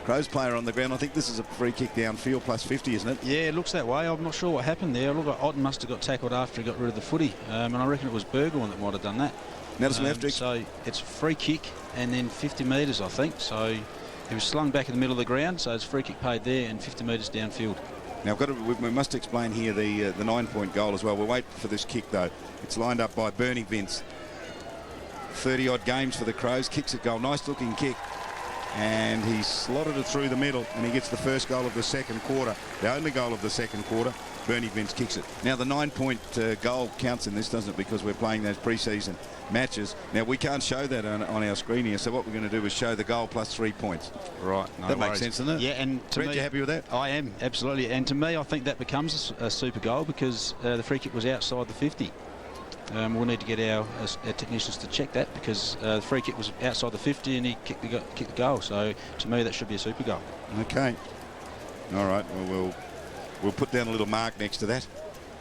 Crows player on the ground. I think this is a free kick downfield plus 50, isn't it? Yeah, it looks that way. I'm not sure what happened there. Look like Otten must have got tackled after he got rid of the footy. And I reckon it was Burgoyne that might have done that. Now so it's a free kick and then 50 metres, I think. So he was slung back in the middle of the ground. So it's free kick paid there and 50 metres downfield. Now we must explain here the 9-point goal as well. We'll wait for this kick though. It's lined up by Bernie Vince. 30-odd games for the Crows. Kicks at goal. Nice looking kick. And he slotted it through the middle, and he gets the first goal of the second quarter. The only goal of the second quarter. Bernie Vince kicks it. Now the 9-point goal counts in this, doesn't it? Because we're playing those pre-season matches. Now we can't show that on our screen here. So what we're going to do is show the goal plus 3 points. Right. No that worries. makes sense, doesn't it? Yeah. And to me, you happy with that? I am absolutely. And to me, I think that becomes a super goal because the free kick was outside the 50. We'll need to get our technicians to check that because the free kick was outside the 50 and he kicked the goal. So to me, that should be a super goal. Okay. All right. Well, we'll put down a little mark next to that.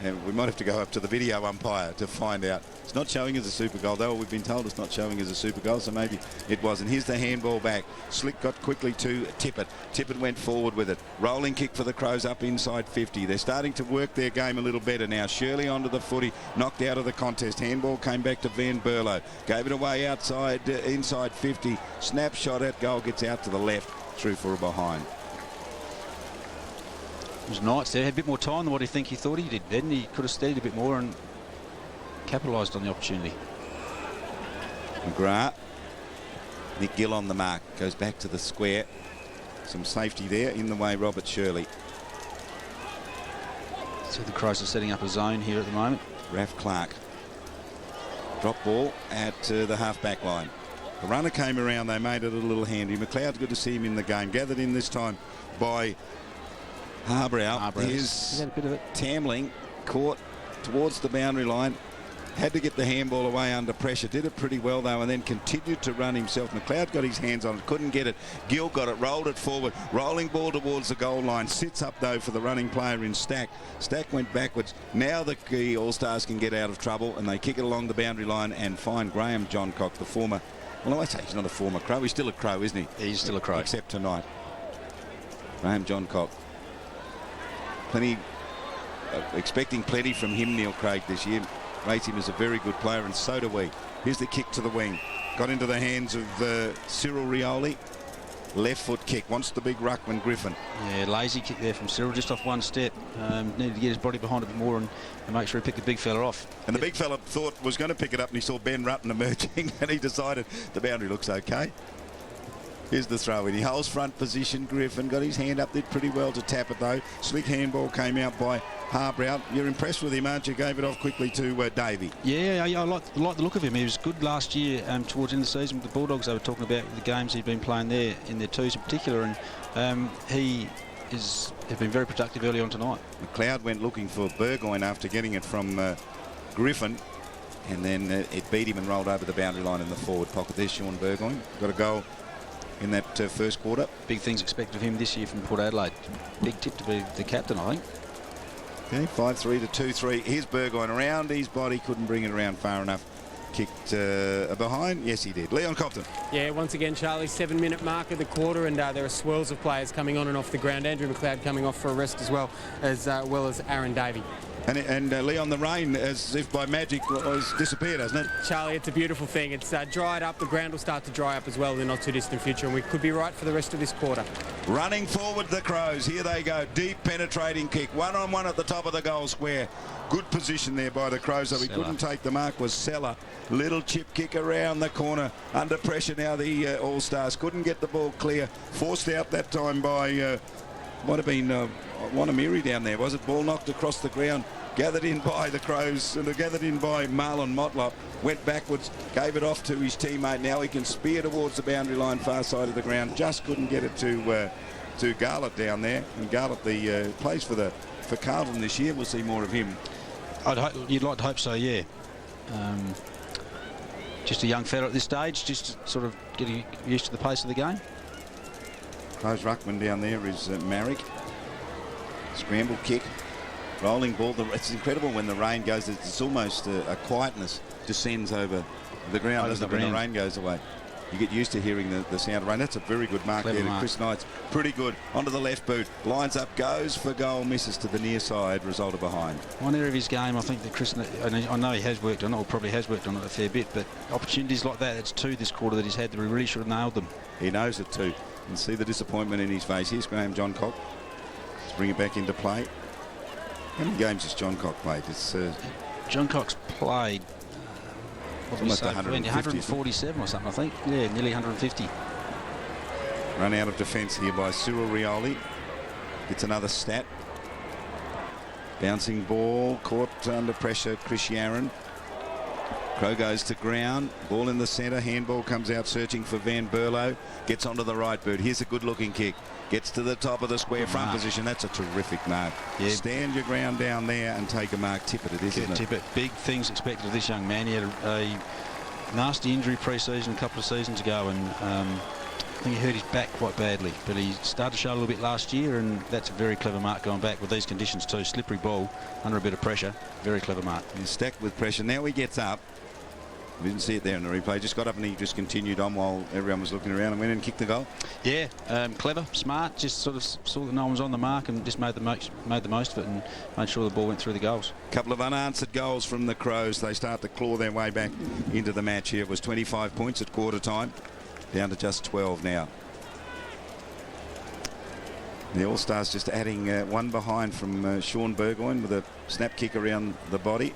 And we might have to go up to the video umpire to find out. It's not showing as a super goal, though. We've been told it's not showing as a super goal, so maybe it wasn't. Here's the handball back. Slick got quickly to Tippett. Tippett went forward with it. Rolling kick for the Crows up inside 50. They're starting to work their game a little better now. Shirley onto the footy, knocked out of the contest. Handball came back to Van Berlo. Gave it away outside, inside 50. Snapshot at goal, gets out to the left, through for a behind. It was Knights there. Had a bit more time than what he thought he did, didn't he? Could have steadied a bit more and capitalised on the opportunity. McGrath. Nick Gill on the mark. Goes back to the square. Some safety there. In the way, Robert Shirley. So the Crows are setting up a zone here at the moment. Raph Clark. Drop ball at the half-back line. The runner came around. They made it a little handy. McLeod's good to see him in the game. Gathered in this time by Harbrow. Here's a bit of it. Tamling caught towards the boundary line. Had to get the handball away under pressure. Did it pretty well, though, and then continued to run himself. McLeod got his hands on it, couldn't get it. Gill got it, rolled it forward. Rolling ball towards the goal line. Sits up, though, for the running player in Stack. Stack went backwards. Now the All-Stars can get out of trouble, and they kick it along the boundary line and find Graham Johncock, the former... Well, I say he's not a former Crow. He's still a Crow, isn't he? He's still a Crow. Except tonight. Graham Johncock. Plenty... expecting plenty from him, Neil Craig, this year. Rates him as a very good player, and so do we. Here's the kick to the wing. Got into the hands of Cyril Rioli. Left foot kick. Wants the big ruckman, Griffin. Yeah, lazy kick there from Cyril, just off one step. Needed to get his body behind it a bit more and make sure he picked the big fella off. And the big fella thought was going to pick it up, and he saw Ben Rutten emerging, and he decided the boundary looks okay. Here's the throw in. He holds front position. Griffin got his hand up, did pretty well to tap it though. Slick handball came out by Harbrow. You're impressed with him, aren't you? Gave it off quickly to Davey. Yeah, I like the look of him. He was good last year towards the end of the season with the Bulldogs. They were talking about the games he'd been playing there in their twos in particular, and he has been very productive early on tonight. McLeod went looking for Burgoyne after getting it from Griffin, and then it beat him and rolled over the boundary line in the forward pocket. There's Sean Burgoyne. Got a goal in that first quarter. Big things expected of him this year from Port Adelaide. Big tip to be the captain, I think. Okay, 5-3 to 2-3. Here's Burgoyne around his body, couldn't bring it around far enough. Kicked behind. Yes, he did. Leon Compton. Yeah, once again, Charlie, 7-minute mark of the quarter, and there are swirls of players coming on and off the ground. Andrew McLeod coming off for a rest as well as Aaron Davey. And Leon, the rain, as if by magic, has disappeared, hasn't it? Charlie, it's a beautiful thing. It's dried up. The ground will start to dry up as well in the not-too-distant future, and we could be right for the rest of this quarter. Running forward, the Crows. Here they go. Deep penetrating kick. One-on-one at the top of the goal square. Good position there by the Crows, so he couldn't take the mark. Was Seller. Little chip kick around the corner. Under pressure now, the All-Stars. Couldn't get the ball clear. Forced out that time by... might have been Wanamiri down there, was it? Ball knocked across the ground, gathered in by the Crows, and gathered in by Marlon Motlop, went backwards, gave it off to his teammate. Now he can spear towards the boundary line, far side of the ground. Just couldn't get it to Garlett down there, and Garlett plays for Carlton this year. We'll see more of him. You'd like to hope so, yeah. Just a young fella at this stage, just sort of getting used to the pace of the game. Crows ruckman down there is Marrick. Scramble kick, rolling ball. It's incredible when the rain goes. It's almost a quietness descends over the ground, doesn't it, when the rain goes away. You get used to hearing the sound of rain. That's a very good mark there to Chris Knight's. Pretty good. Onto the left boot. Lines up, goes for goal, misses to the near side, result of behind. One area of his game, I think that Chris, I know he has worked on it, or probably has worked on it a fair bit, but opportunities like that, it's two this quarter that he's had that he really should have nailed them. He knows it too. And see the disappointment in his face. Here's Graham Johncock. Let's bring it back into play. How many games has Johncock played? It's Johncock's played almost 147 or something, I think. Yeah, nearly 150. Run out of defence here by Cyril Rioli. Gets another stat. Bouncing ball, caught under pressure, Chris Yarran. Crow goes to ground. Ball in the centre. Handball comes out searching for Van Berlo. Gets onto the right boot. Here's a good looking kick. Gets to the top of the square front position. That's a terrific mark. Yeah. Stand your ground down there and take a mark. Tip it, isn't it? Tip it. Big things expected of this young man. He had a nasty injury pre-season a couple of seasons ago, and I think he hurt his back quite badly. But he started to show a little bit last year, and that's a very clever mark going back with these conditions too. Slippery ball under a bit of pressure. Very clever mark. He's stacked with pressure. Now he gets up. We didn't see it there in the replay. Just got up and he just continued on while everyone was looking around and went and kicked the goal. Yeah, clever, smart. Just sort of saw that no one was on the mark and just made the most of it and made sure the ball went through the goals. Couple of unanswered goals from the Crows. They start to claw their way back into the match here. It was 25 points at quarter time, down to just 12 now. The All-Stars just adding one behind from Sean Burgoyne with a snap kick around the body.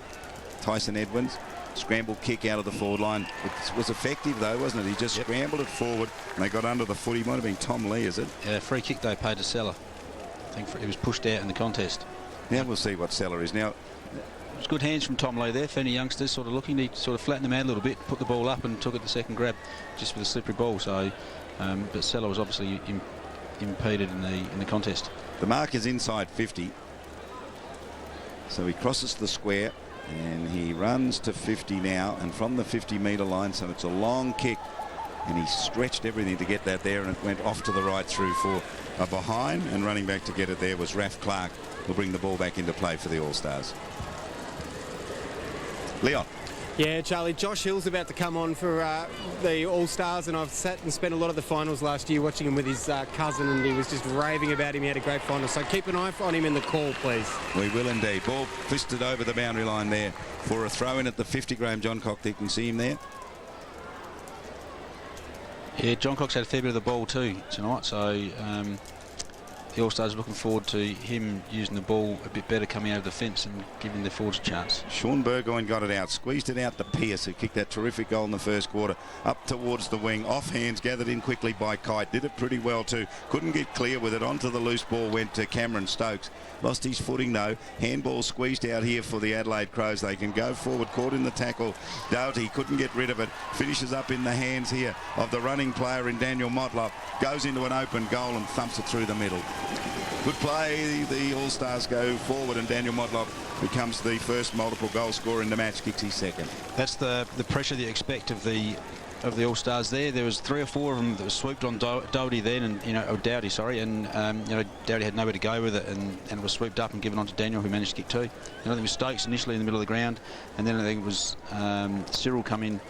Tyson Edwards. Scramble kick out of the forward line. It was effective though, wasn't it? He just scrambled it forward and they got under the foot. He might have been Tom Lee, is it? Yeah, free kick they paid to Seller. I think he was pushed out in the contest. Now we'll see what Seller is. Now, it was good hands from Tom Lee there. Any youngsters sort of looking, he sort of flattened them out a little bit, put the ball up and took it the second grab just with a slippery ball. So, but Seller was obviously impeded in the contest. The mark is inside 50. So he crosses the square. And he runs to 50 now, and from the 50-metre line, so it's a long kick, and he stretched everything to get that there, and it went off to the right through for a behind, and running back to get it there was Raph Clark, who'll bring the ball back into play for the All-Stars. Leon. Yeah, Charlie, Josh Hill's about to come on for the All-Stars, and I've sat and spent a lot of the finals last year watching him with his cousin, and he was just raving about him. He had a great final, so keep an eye on him in the call, please. We will indeed. Ball fisted over the boundary line there for a throw-in at the 50. Graham Johncock, you can see him there. Yeah, Johncock's had a fair bit of the ball too tonight, so the All-Stars are looking forward to him using the ball a bit better coming over the fence and giving the forwards a chance. Sean Burgoyne got it out, squeezed it out to Pearce, who kicked that terrific goal in the first quarter, up towards the wing, off hands, gathered in quickly by Kite, did it pretty well too, couldn't get clear with it, onto the loose ball went to Cameron Stokes, lost his footing though, handball squeezed out here for the Adelaide Crows. They can go forward, caught in the tackle, Doughty couldn't get rid of it, finishes up in the hands here of the running player in Daniel Motlop, goes into an open goal and thumps it through the middle. Good play. The All-Stars go forward, and Daniel Motlop becomes the first multiple goal scorer in the match, kicks his second. That's the pressure that you expect of the All-Stars there. There was 3 or 4 of them that were swooped on Doughty then, and Doughty, sorry, and Doughty had nowhere to go with it, and it was swooped up and given on to Daniel, who managed to kick 2. I think it was Stokes initially in the middle of the ground, and then I think it was Cyril come in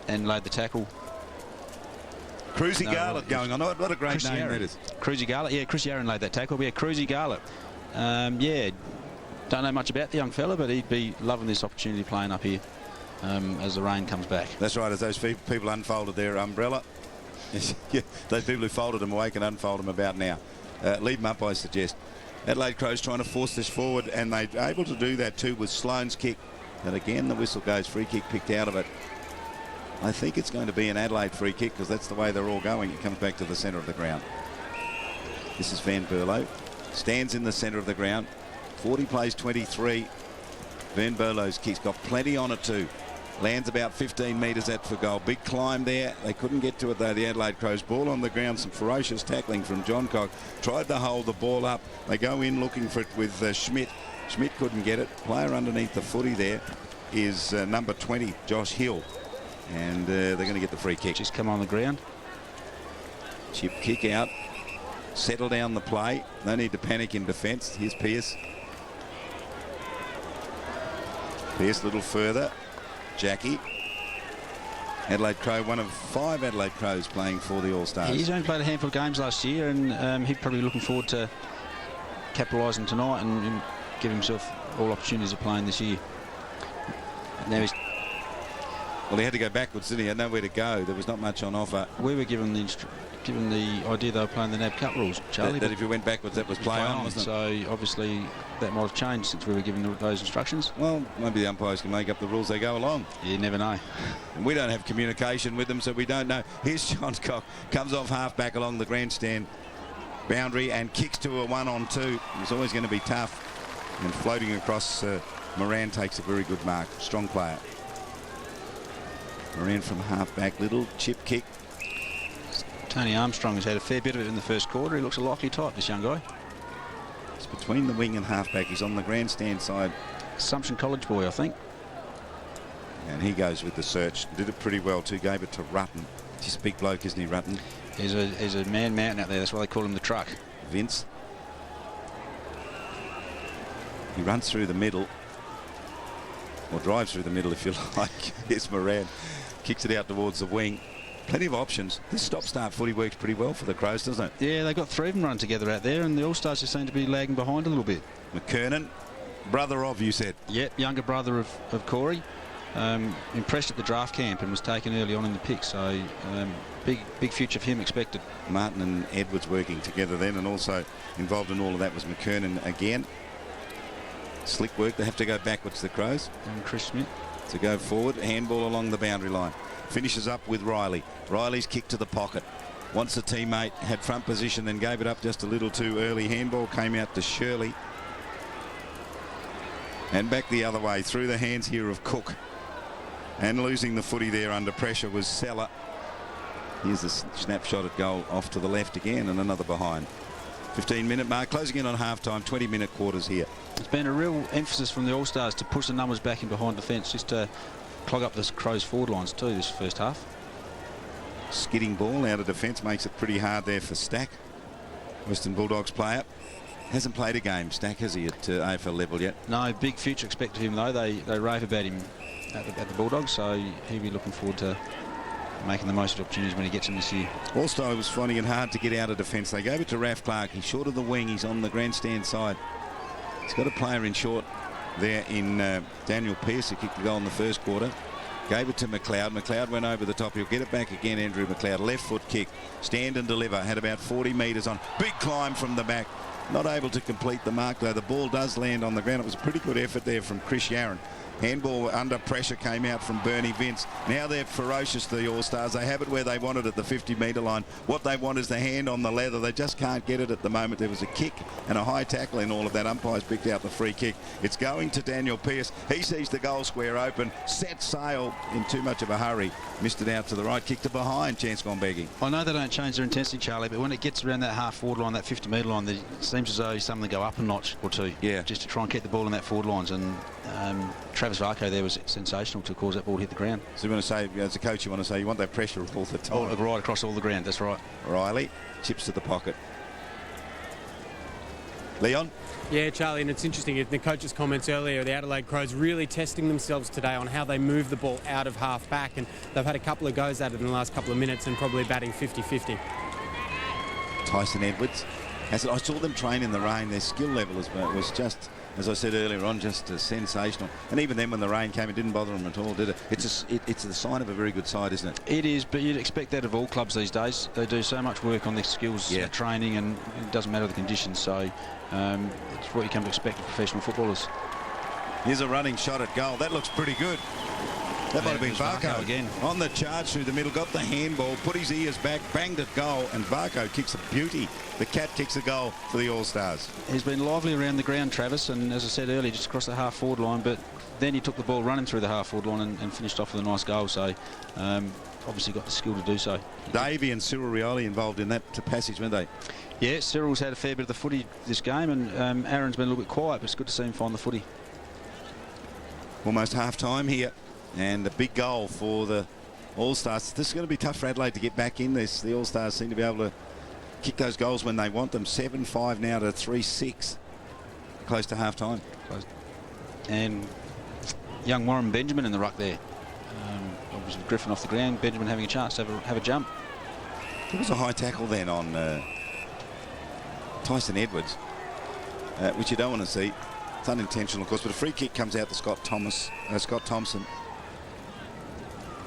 and laid the tackle. Cruzie Garlett going on. What a great name that is. Cruzie Garlett, yeah, Chris Yarran laid that tackle. But yeah, Cruzie Garlett. Yeah, don't know much about the young fella, but he'd be loving this opportunity playing up here as the rain comes back. That's right, as those people unfolded their umbrella. Yeah, those people who folded them away can unfold them about now. Leave them up, I suggest. Adelaide Crows trying to force this forward, and they're able to do that too with Sloane's kick. And again, the whistle goes, free kick picked out of it. I think it's going to be an Adelaide free kick because that's the way they're all going. It comes back to the centre of the ground. This is Van Berlo. Stands in the centre of the ground. 40 plays 23. Van Berlo's kick's got plenty on it too. Lands about 15 metres out for goal. Big climb there. They couldn't get to it though, the Adelaide Crows. Ball on the ground. Some ferocious tackling from Johncock. Tried to hold the ball up. They go in looking for it with Schmidt. Schmidt couldn't get it. Player underneath the footy there is number 20, Josh Hill. And they're going to get the free kick. Just come on the ground. Chip kick out. Settle down the play. No need to panic in defence. Here's Pearce. Pearce a little further. Jacky. Adelaide Crow, one of 5 Adelaide Crows playing for the All-Stars. He's only played a handful of games last year, and he's probably looking forward to capitalising tonight and give himself all opportunities of playing this year. Now he's... Well, he had to go backwards, didn't he? He had nowhere to go. There was not much on offer. We were given the idea they were playing the NAB Cup rules, Charlie. That if you went backwards, that was play on, wasn't it? So obviously that might have changed since we were given those instructions. Well, maybe the umpires can make up the rules they go along. You never know. And we don't have communication with them, so we don't know. Here's Johncock, comes off half-back along the grandstand boundary and kicks to a 1-on-2. It's always going to be tough. And floating across, Moran takes a very good mark. Strong player. Moran from half-back, little chip kick. Tony Armstrong has had a fair bit of it in the first quarter. He looks a likely type, this young guy. It's between the wing and half-back. He's on the grandstand side. Assumption College boy, I think. And he goes with the search. Did it pretty well too. Gave it to Rutten. He's a big bloke, isn't he, Rutten? He's a man mountain out there. That's why they call him the truck. Vince. He runs through the middle. Or drives through the middle, if you like. Here's Moran. Kicks it out towards the wing. Plenty of options. This stop-start footy works pretty well for the Crows, doesn't it? Yeah, they got 3 of them run together out there, and the All-Stars just seem to be lagging behind a little bit. McKernan, brother of, you said? Yep, younger brother of Corey. Impressed at the draft camp and was taken early on in the pick, so big future for him expected. Martin and Edwards working together then, and also involved in all of that was McKernan again. Slick work. They have to go backwards, the Crows. And Chris Smith. To go forward. Handball along the boundary line. Finishes up with Rioli. Rioli's kick to the pocket. Once a teammate had front position, then gave it up just a little too early. Handball came out to Shirley. And back the other way through the hands here of Cook. And losing the footy there under pressure was Seller. Here's a snapshot at goal off to the left again, and another behind. 15-minute mark, closing in on half-time, 20-minute quarters here. It's been a real emphasis from the All-Stars to push the numbers back in behind defence, just to clog up the Crows' forward lines too this first half. Skidding ball out of defence makes it pretty hard there for Stack. Western Bulldogs player. Hasn't played a game, Stack, has he, at AFL level yet? No, big future expected of him though. They rave about him at the Bulldogs, so he'll be looking forward to making the most of opportunities when he gets them this year. All-Star was finding it hard to get out of defence. They gave it to Raf Clark. He's short of the wing. He's on the grandstand side. He's got a player in short there in Daniel Pearce, who kicked the goal in the first quarter. Gave it to McLeod. McLeod went over the top. He'll get it back again, Andrew McLeod. Left foot kick. Stand and deliver. Had about 40 metres on. Big climb from the back. Not able to complete the mark, though. The ball does land on the ground. It was a pretty good effort there from Chris Yarran. Handball under pressure came out from Bernie Vince. Now they're ferocious, the All-Stars. They have it where they want it at the 50-metre line. What they want is the hand on the leather. They just can't get it at the moment. There was a kick and a high tackle in all of that. Umpires picked out the free kick. It's going to Daniel Pearce. He sees the goal square open. Set sail in too much of a hurry. Missed it out to the right. Kick to behind. Chance gone begging. I know they don't change their intensity, Charlie, but when it gets around that half-forward line, that 50-metre line, it seems as though something go up a notch or two. Yeah. Just to try and keep the ball in that forward lines. And Travis Varcoe there was sensational to cause that ball to hit the ground. So you want to say, as a coach, you want to say you want that pressure all the time. Right across all the ground, that's right. Rioli chips to the pocket. Leon? Yeah, Charlie, and it's interesting, in the coach's comments earlier, the Adelaide Crows really testing themselves today on how they move the ball out of half-back, and they've had a couple of goes at it in the last couple of minutes and probably batting 50-50. Tyson Edwards. I saw them train in the rain. Their skill level was just, as I said earlier on, just sensational. And even then when the rain came, it didn't bother them at all, did it? It's the sign of a very good side, isn't it? It is, but you'd expect that of all clubs these days. They do so much work on their skills, training, and it doesn't matter the conditions. So it's what you come to expect of professional footballers. Here's a running shot at goal. That looks pretty good. That might have been Varcoe again. On the charge through the middle, got the handball, put his ears back, banged at goal, and Varcoe kicks a beauty. The Cat kicks a goal for the All-Stars. He's been lively around the ground, Travis, and as I said earlier, just across the half-forward line, but then he took the ball running through the half-forward line and finished off with a nice goal, so obviously got the skill to do so. Davey and Cyril Rioli involved in that passage, weren't they? Yeah, Cyril's had a fair bit of the footy this game, and Aaron's been a little bit quiet, but it's good to see him find the footy. Almost half-time here. And a big goal for the All-Stars. This is going to be tough for Adelaide to get back in this. The All-Stars seem to be able to kick those goals when they want them. 7-5 now to 3-6. Close to half-time. And young Warren Benjamin in the ruck there. Obviously Griffin off the ground. Benjamin having a chance to have a jump. There was a high tackle then on Tyson Edwards, which you don't want to see. It's unintentional, of course, but a free kick comes out to Scott Thompson.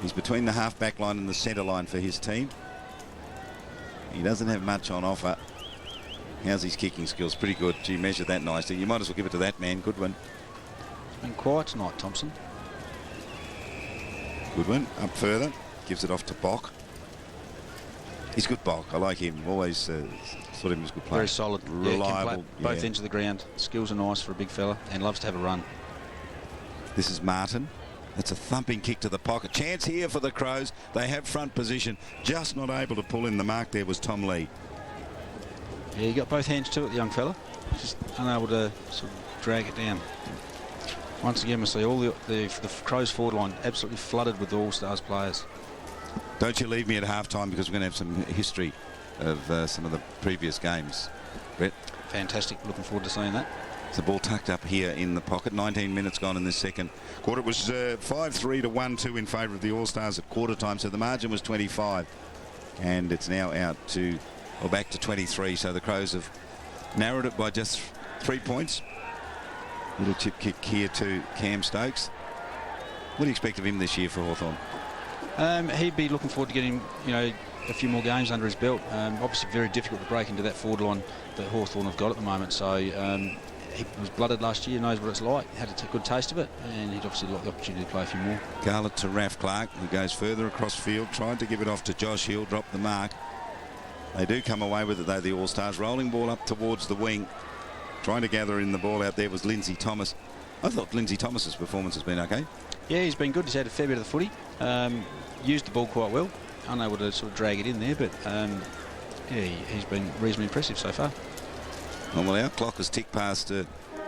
He's between the half-back line and the centre line for his team. He doesn't have much on offer. How's his kicking skills? Pretty good. Gee, measured that nicely. You might as well give it to that man. Good one. Been quiet tonight, Thompson. Good one. Up further. Gives it off to Bock. He's good, Bock. I like him. Always thought him was a good player. Very solid. Reliable. Both ends of the ground. Skills are nice for a big fella and loves to have a run. This is Martin. That's a thumping kick to the pocket. Chance here for the Crows. They have front position. Just not able to pull in the mark there was Tom Lee. Yeah, he got both hands to it, the young fella. Just unable to sort of drag it down. Once again, we see all the Crows forward line absolutely flooded with All-Stars players. Don't you leave me at half-time because we're going to have some history of some of the previous games. Brett? Fantastic. Looking forward to seeing that. The ball tucked up here in the pocket. 19 minutes gone in this second quarter. It was 5-3 to 1-2 in favour of the All-Stars at quarter time, so the margin was 25. And it's now out to, or back to 23, so the Crows have narrowed it by just 3 points. Little chip kick here to Cam Stokes. What do you expect of him this year for Hawthorn? He'd be looking forward to getting, a few more games under his belt. Obviously very difficult to break into that forward line that Hawthorn have got at the moment, so he was blooded last year, knows what it's like, had a good taste of it, and he'd obviously like the opportunity to play a few more. Garlett to Raf Clark, who goes further across field, tried to give it off to Josh Hill, dropped the mark. They do come away with it though, the All-Stars. Rolling ball up towards the wing. Trying to gather in the ball out there was Lindsay Thomas. I thought Lindsay Thomas's performance has been okay. Yeah, he's been good. He's had a fair bit of the footy. Used the ball quite well. Unable to sort of drag it in there, but he's been reasonably impressive so far. Well, our clock has ticked past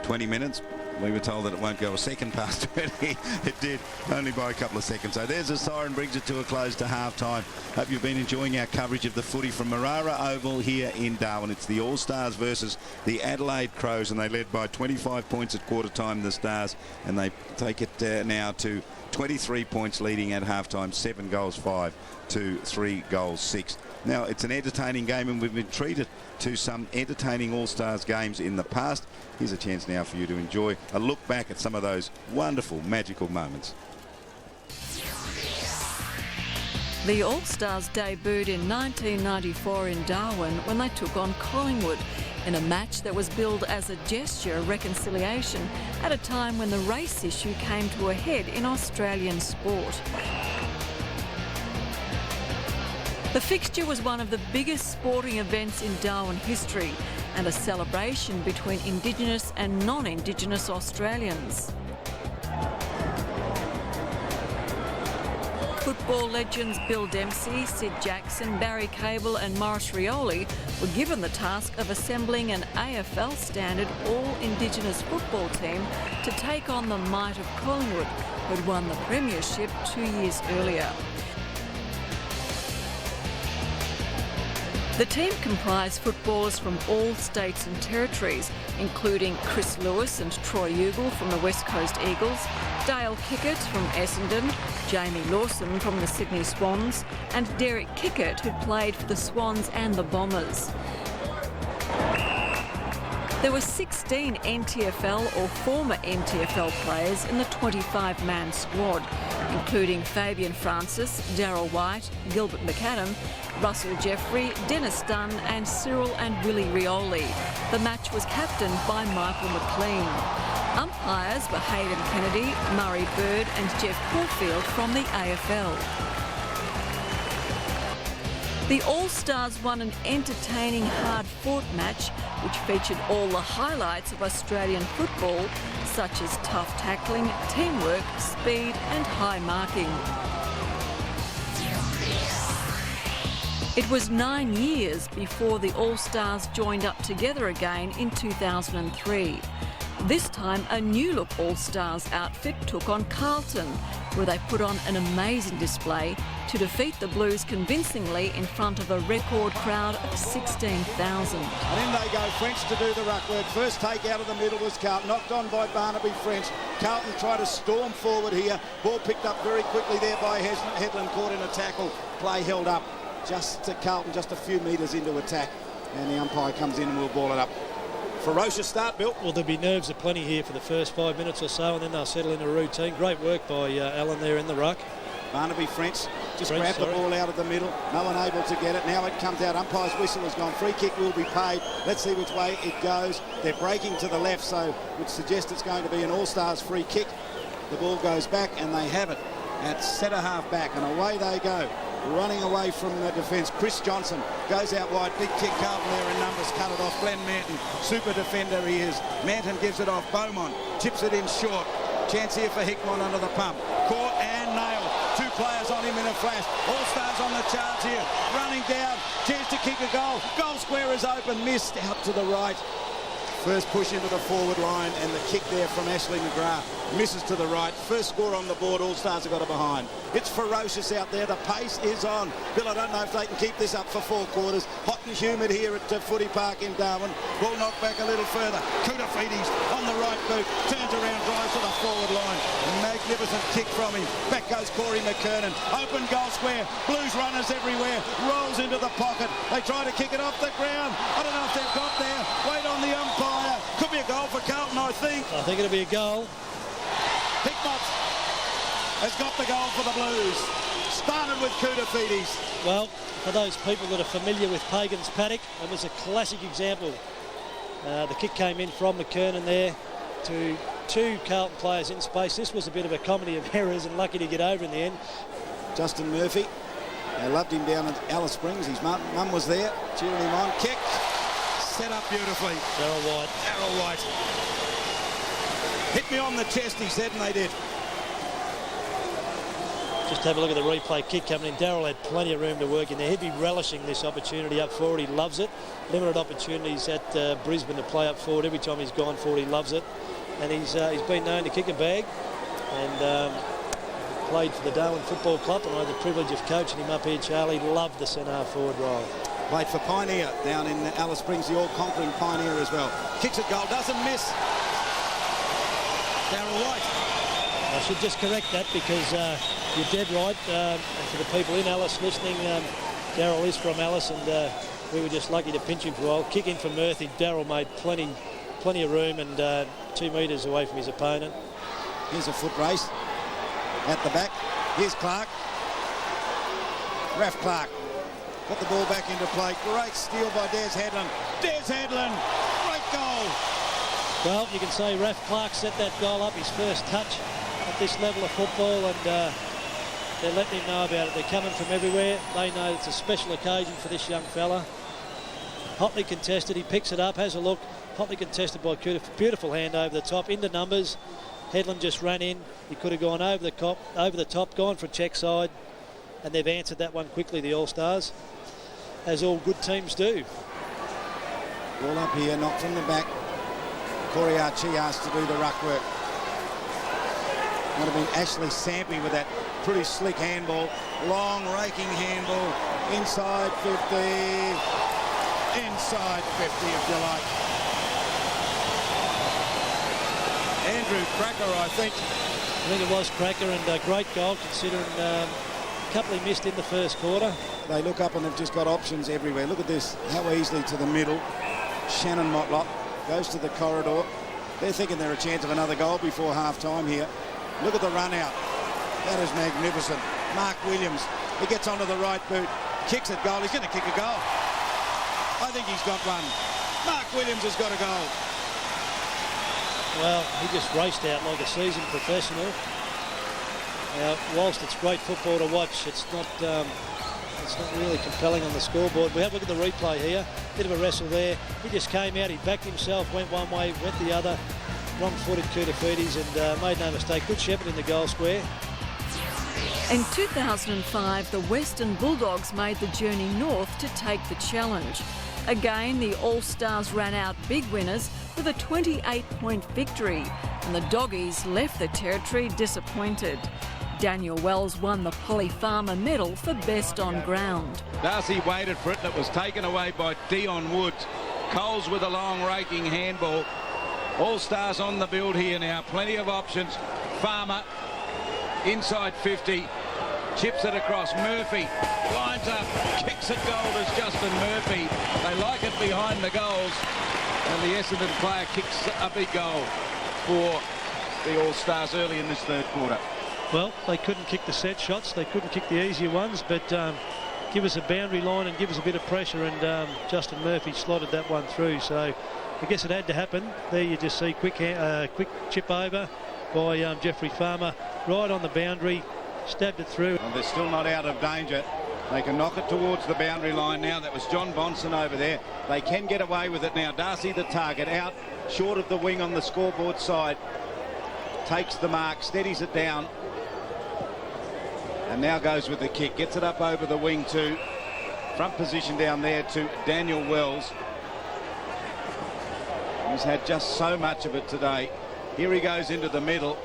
20 minutes. We were told that it won't go a second past 20. It did, only by a couple of seconds. So there's a siren, brings it to a close to half-time. Hope you've been enjoying our coverage of the footy from Marara Oval here in Darwin. It's the All-Stars versus the Adelaide Crows, and they led by 25 points at quarter-time, the Stars, and they take it now to 23 points leading at half-time, 7 goals 5 to 3 goals 6. Now, it's an entertaining game, and we've been treated to some entertaining All-Stars games in the past. Here's a chance now for you to enjoy a look back at some of those wonderful, magical moments. The All-Stars debuted in 1994 in Darwin when they took on Collingwood in a match that was billed as a gesture of reconciliation at a time when the race issue came to a head in Australian sport. The fixture was one of the biggest sporting events in Darwin history and a celebration between Indigenous and non-Indigenous Australians. Football legends Bill Dempsey, Sid Jackson, Barry Cable and Maurice Rioli were given the task of assembling an AFL standard all-Indigenous football team to take on the might of Collingwood, who had won the premiership 2 years earlier. The team comprised footballers from all states and territories, including Chris Lewis and Troy Ugle from the West Coast Eagles, Dale Kickett from Essendon, Jamie Lawson from the Sydney Swans, and Derek Kickett, who played for the Swans and the Bombers. There were 16 NTFL or former NTFL players in the 25-man squad, including Fabian Francis, Darryl White, Gilbert McAdam, Russell Jeffrey, Dennis Dunn and Cyril and Willie Rioli. The match was captained by Michael McLean. Umpires were Hayden Kennedy, Murray Bird and Jeff Caulfield from the AFL. The All-Stars won an entertaining hard-fought match which featured all the highlights of Australian football, such as tough tackling, teamwork, speed and high marking. It was 9 years before the All-Stars joined up together again in 2003. This time, a new-look All-Stars outfit took on Carlton, where they put on an amazing display to defeat the Blues convincingly in front of a record crowd of 16,000. And in they go, French to do the ruck work. First take out of the middle was Carlton, knocked on by Barnaby French. Carlton tried to storm forward here. Ball picked up very quickly there by Headland, caught in a tackle. Play held up just to Carlton, just a few metres into attack. And the umpire comes in and will ball it up. Ferocious start, Bill. Well, there'll be nerves aplenty here for the first 5 minutes or so, and then they'll settle into a routine. Great work by Allen there in the ruck. Barnaby French just grabbed the ball out of the middle. No one able to get it. Now it comes out. Umpire's whistle has gone. Free kick will be paid. Let's see which way it goes. They're breaking to the left, so which suggests it's going to be an All-Stars free kick. The ball goes back, and they have it at centre-half back, and away they go. Running away from the defence, Chris Johnson goes out wide, big kick, Carlton there in numbers, cut it off. Glenn Manton, super defender he is. Manton gives it off, Beaumont chips it in short. Chance here for Hickmont under the pump. Caught and nailed. Two players on him in a flash. All-Stars on the charge here, running down, chance to kick a goal. Goal square is open, missed out to the right. First push into the forward line and the kick there from Ashley McGrath. Misses to the right. First score on the board. All-Stars have got it behind. It's ferocious out there. The pace is on. Bill, I don't know if they can keep this up for 4 quarters. Hot and humid here at Footy Park in Darwin. Ball knocked back a little further. Kudafidis on the right boot. Turns around, drives to the forward line. Magnificent kick from him. Back goes Corey McKernan. Open goal square. Blues runners everywhere. Rolls into the pocket. They try to kick it off the ground. I don't know if they've got there. Wait on the umpire. Could be a goal for Carlton, I think. I think it'll be a goal. Hickmott has got the goal for the Blues. Started with Kudafidis. Well, for those people that are familiar with Pagan's paddock, it was a classic example. The kick came in from McKernan there to 2 Carlton players in space. This was a bit of a comedy of errors and lucky to get over in the end. Justin Murphy. They loved him down at Alice Springs. His mum was there, cheering him on. Kick. Set up beautifully. Darryl White. Hit me on the chest, he said, and they did. Just have a look at the replay kick coming in. Darryl had plenty of room to work in there. He'd be relishing this opportunity up forward. He loves it. Limited opportunities at Brisbane to play up forward. Every time he's gone forward, he loves it. And he's been known to kick a bag. And played for the Darwin Football Club, and I had the privilege of coaching him up here. Charlie loved the centre forward role. Played for Pioneer down in Alice Springs, the all-conquering Pioneer as well. Kicks at goal, doesn't miss. Darryl White. I should just correct that because you're dead right. And for the people in Alice listening, Darryl is from Alice, and we were just lucky to pinch him for a while. Kick in for Murphy. Darryl made plenty of room and 2 metres away from his opponent. Here's a foot race at the back. Here's Clark. Raph Clark got the ball back into play. Great steal by Des Headland. Des Headland, great goal. Well, you can say Raph Clark set that goal up, his first touch at this level of football, and they're letting him know about it. They're coming from everywhere. They know it's a special occasion for this young fella. Hotly contested. He picks it up, has a look. Hotly contested by Kuta. Beautiful hand over the top, into numbers. Headland just ran in. He could have gone over the top, gone for a check side, and they've answered that one quickly, the All-Stars, as all good teams do. Ball up here, not from the back. Corey Archie asked to do the ruck work. Might have been Ashley Sampi with that pretty slick handball. Long raking handball. Inside 50. Inside 50 if you like. Andrew Cracker, I think it was Cracker, and a great goal considering a couple he missed in the first quarter. They look up and they've just got options everywhere. Look at this, how easily to the middle. Shannon Motlop goes to the corridor. They're thinking they're a chance of another goal before half-time here. Look at the run out. That is magnificent. Mark Williams, he gets onto the right boot, kicks at goal. He's going to kick a goal. I think he's got one. Mark Williams has got a goal. Well, he just raced out like a seasoned professional. Now, whilst it's great football to watch, it's not really compelling on the scoreboard. We have a look at the replay here. Bit of a wrestle there. He just came out, he backed himself, went one way, went the other. Wrong-footed Koutafidis and made no mistake. Good shepherd in the goal square. In 2005, the Western Bulldogs made the journey north to take the challenge. Again, the All-Stars ran out big winners with a 28-point victory, and the Doggies left the territory disappointed. Daniel Wells won the Polly Farmer medal for best on ground. Darcy waited for it, and it was taken away by Dion Woods. Coles with a long raking handball. All-Stars on the build here now. Plenty of options. Farmer inside 50. Chips it across. Murphy lines up. Kicks it goal as Justin Murphy. They like it behind the goals. And the Essendon player kicks a big goal for the All-Stars early in this third quarter. Well, they couldn't kick the set shots. They couldn't kick the easier ones, but give us a boundary line and give us a bit of pressure, and Justin Murphy slotted that one through. So I guess it had to happen. There you just see quick chip over by Jeffrey Farmer, right on the boundary, stabbed it through. Well, they're still not out of danger. They can knock it towards the boundary line now. That was John Bonson over there. They can get away with it now. Darcy, the target, out short of the wing on the scoreboard side. Takes the mark, steadies it down. And now goes with the kick. Gets it up over the wing to front position down there to Daniel Wells. He's had just so much of it today. Here he goes into the middle.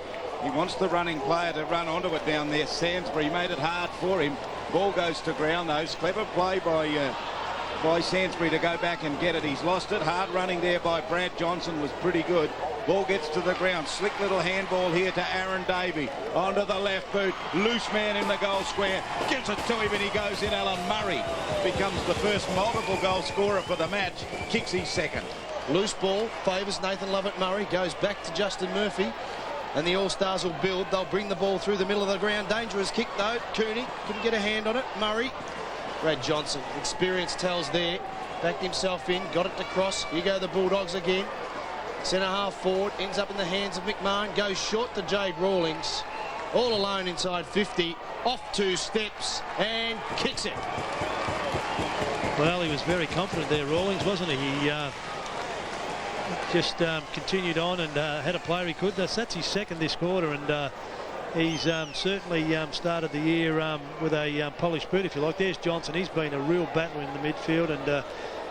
He wants the running player to run onto it down there. Sansbury made it hard for him. Ball goes to ground though. Clever play by Sansbury to go back and get it. He's lost it. Hard running there by Brad Johnson was pretty good. Ball gets to the ground. Slick little handball here to Aaron Davey. Onto the left boot. Loose man in the goal square. Gives it to him and he goes in. Alan Murray becomes the first multiple goal scorer for the match. Kicks his second. Loose ball favours Nathan Lovett-Murray. Goes back to Justin Murphy. And the All-Stars will build. They'll bring the ball through the middle of the ground. Dangerous kick though. Cooney couldn't get a hand on it. Murray. Brad Johnson. Experience tells there. Backed himself in. Got it to cross. Here go the Bulldogs again. Centre half forward. Ends up in the hands of McMahon. Goes short to Jade Rawlings. All alone inside 50. Off 2 steps. And kicks it. Well, he was very confident there, Rawlings, wasn't he? He just continued on and had a player he could. That's his second this quarter, and He's certainly started the year with a polished boot, if you like. There's Johnson. He's been a real battler in the midfield, and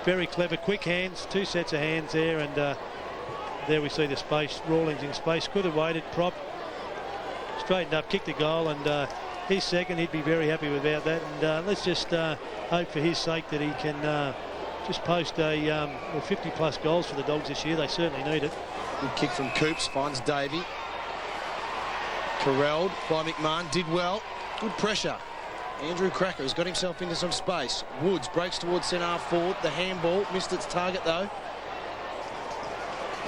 very clever, quick hands, 2 sets of hands there, and there we see the space. Rawlings in space, could have waited, prop, straightened up, kicked the goal, and he's second. He'd be very happy about that, and let's just hope for his sake that he can just post a 50-plus goals for the Dogs this year. They certainly need it. Good kick from Coops, finds Davey. Corralled by McMahon, did well. Good pressure. Andrew Cracker has got himself into some space. Woods breaks towards centre half forward. The handball missed its target though.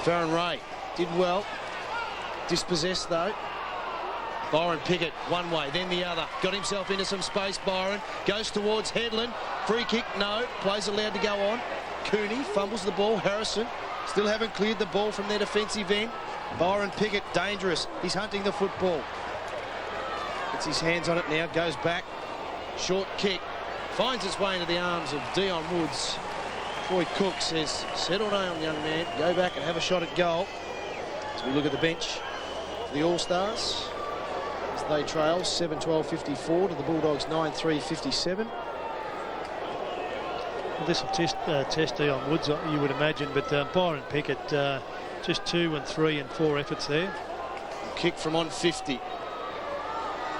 Farron Ray did well. Dispossessed though. Byron Pickett one way, then the other. Got himself into some space. Byron goes towards Headland. Free kick, no. Play's allowed to go on. Cooney fumbles the ball. Harrison still haven't cleared the ball from their defensive end. Byron Pickett, dangerous. He's hunting the football. Gets his hands on it now, goes back. Short kick. Finds its way into the arms of Dion Woods. Troy Cook says, settle down, young man. Go back and have a shot at goal. As we look at the bench for the All-Stars, as they trail 7-12-54 to the Bulldogs 9-3-57. Well, this will test Dion Woods, you would imagine, but Byron Pickett, just 2 and 3 and 4 efforts there. Kick from on 50.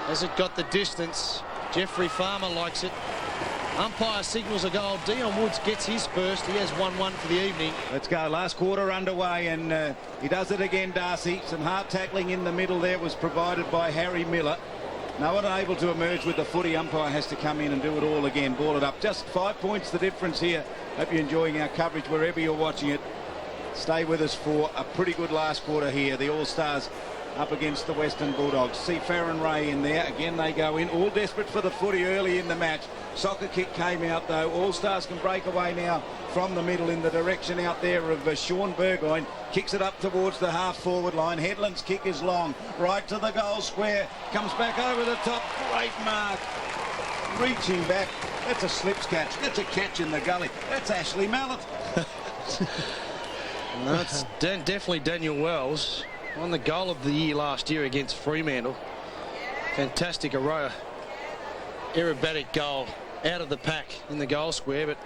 Hasn't got the distance. Jeffrey Farmer likes it. Umpire signals a goal. Dion Woods gets his first. He has 1-1 for the evening. Let's go. Last quarter underway, and he does it again, Darcy. Some hard tackling in the middle there was provided by Harry Miller. No one able to emerge with the footy. Umpire has to come in and do it all again. Ball it up. Just 5 points the difference here. Hope you're enjoying our coverage wherever you're watching it. Stay with us for a pretty good last quarter here. The All-Stars up against the Western Bulldogs. See Farron Ray in there. Again, they go in. All desperate for the footy early in the match. Soccer kick came out, though. All-Stars can break away now from the middle in the direction out there of Sean Burgoyne. Kicks it up towards the half-forward line. Headland's kick is long. Right to the goal square. Comes back over the top. Great mark. Reaching back. That's a slips catch. That's a catch in the gully. That's Ashley Mallett. That's definitely Daniel Wells on the goal of the year last year against Fremantle. Fantastic aerobatic goal out of the pack in the goal square, but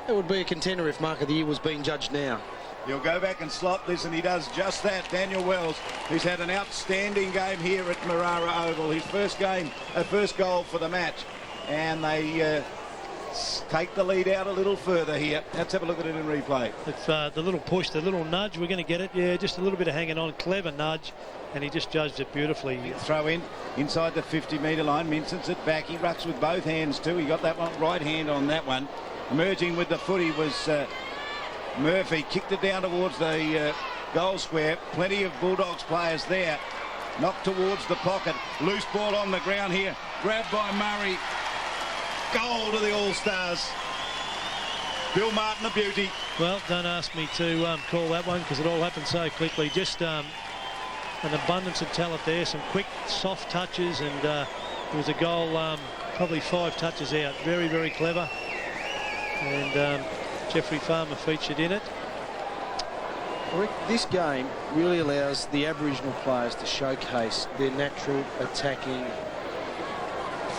it would be a contender if Mark of the Year was being judged now. He'll go back and slot this, and he does just that. Daniel Wells, who's had an outstanding game here at Marara Oval. His first goal for the match, and they take the lead out a little further here. Let's have a look at it in replay. It's the little push, the little nudge. We're going to get it. Yeah, just a little bit of hanging on. Clever nudge, and he just judged it beautifully. Throw in inside the 50-metre line. Minson's it back. He rucks with both hands too. He got that one right hand on that one. Emerging with the footy was Murphy. Kicked it down towards the goal square. Plenty of Bulldogs players there. Knocked towards the pocket. Loose ball on the ground here. Grabbed by Murray. Goal to the All-Stars. Bill Martin, a beauty. Well, don't ask me to call that one because it all happened so quickly. Just an abundance of talent there. Some quick, soft touches, and it was a goal probably 5 touches out. Very, very clever. And Jeffrey Farmer featured in it. Rick, this game really allows the Aboriginal players to showcase their natural attacking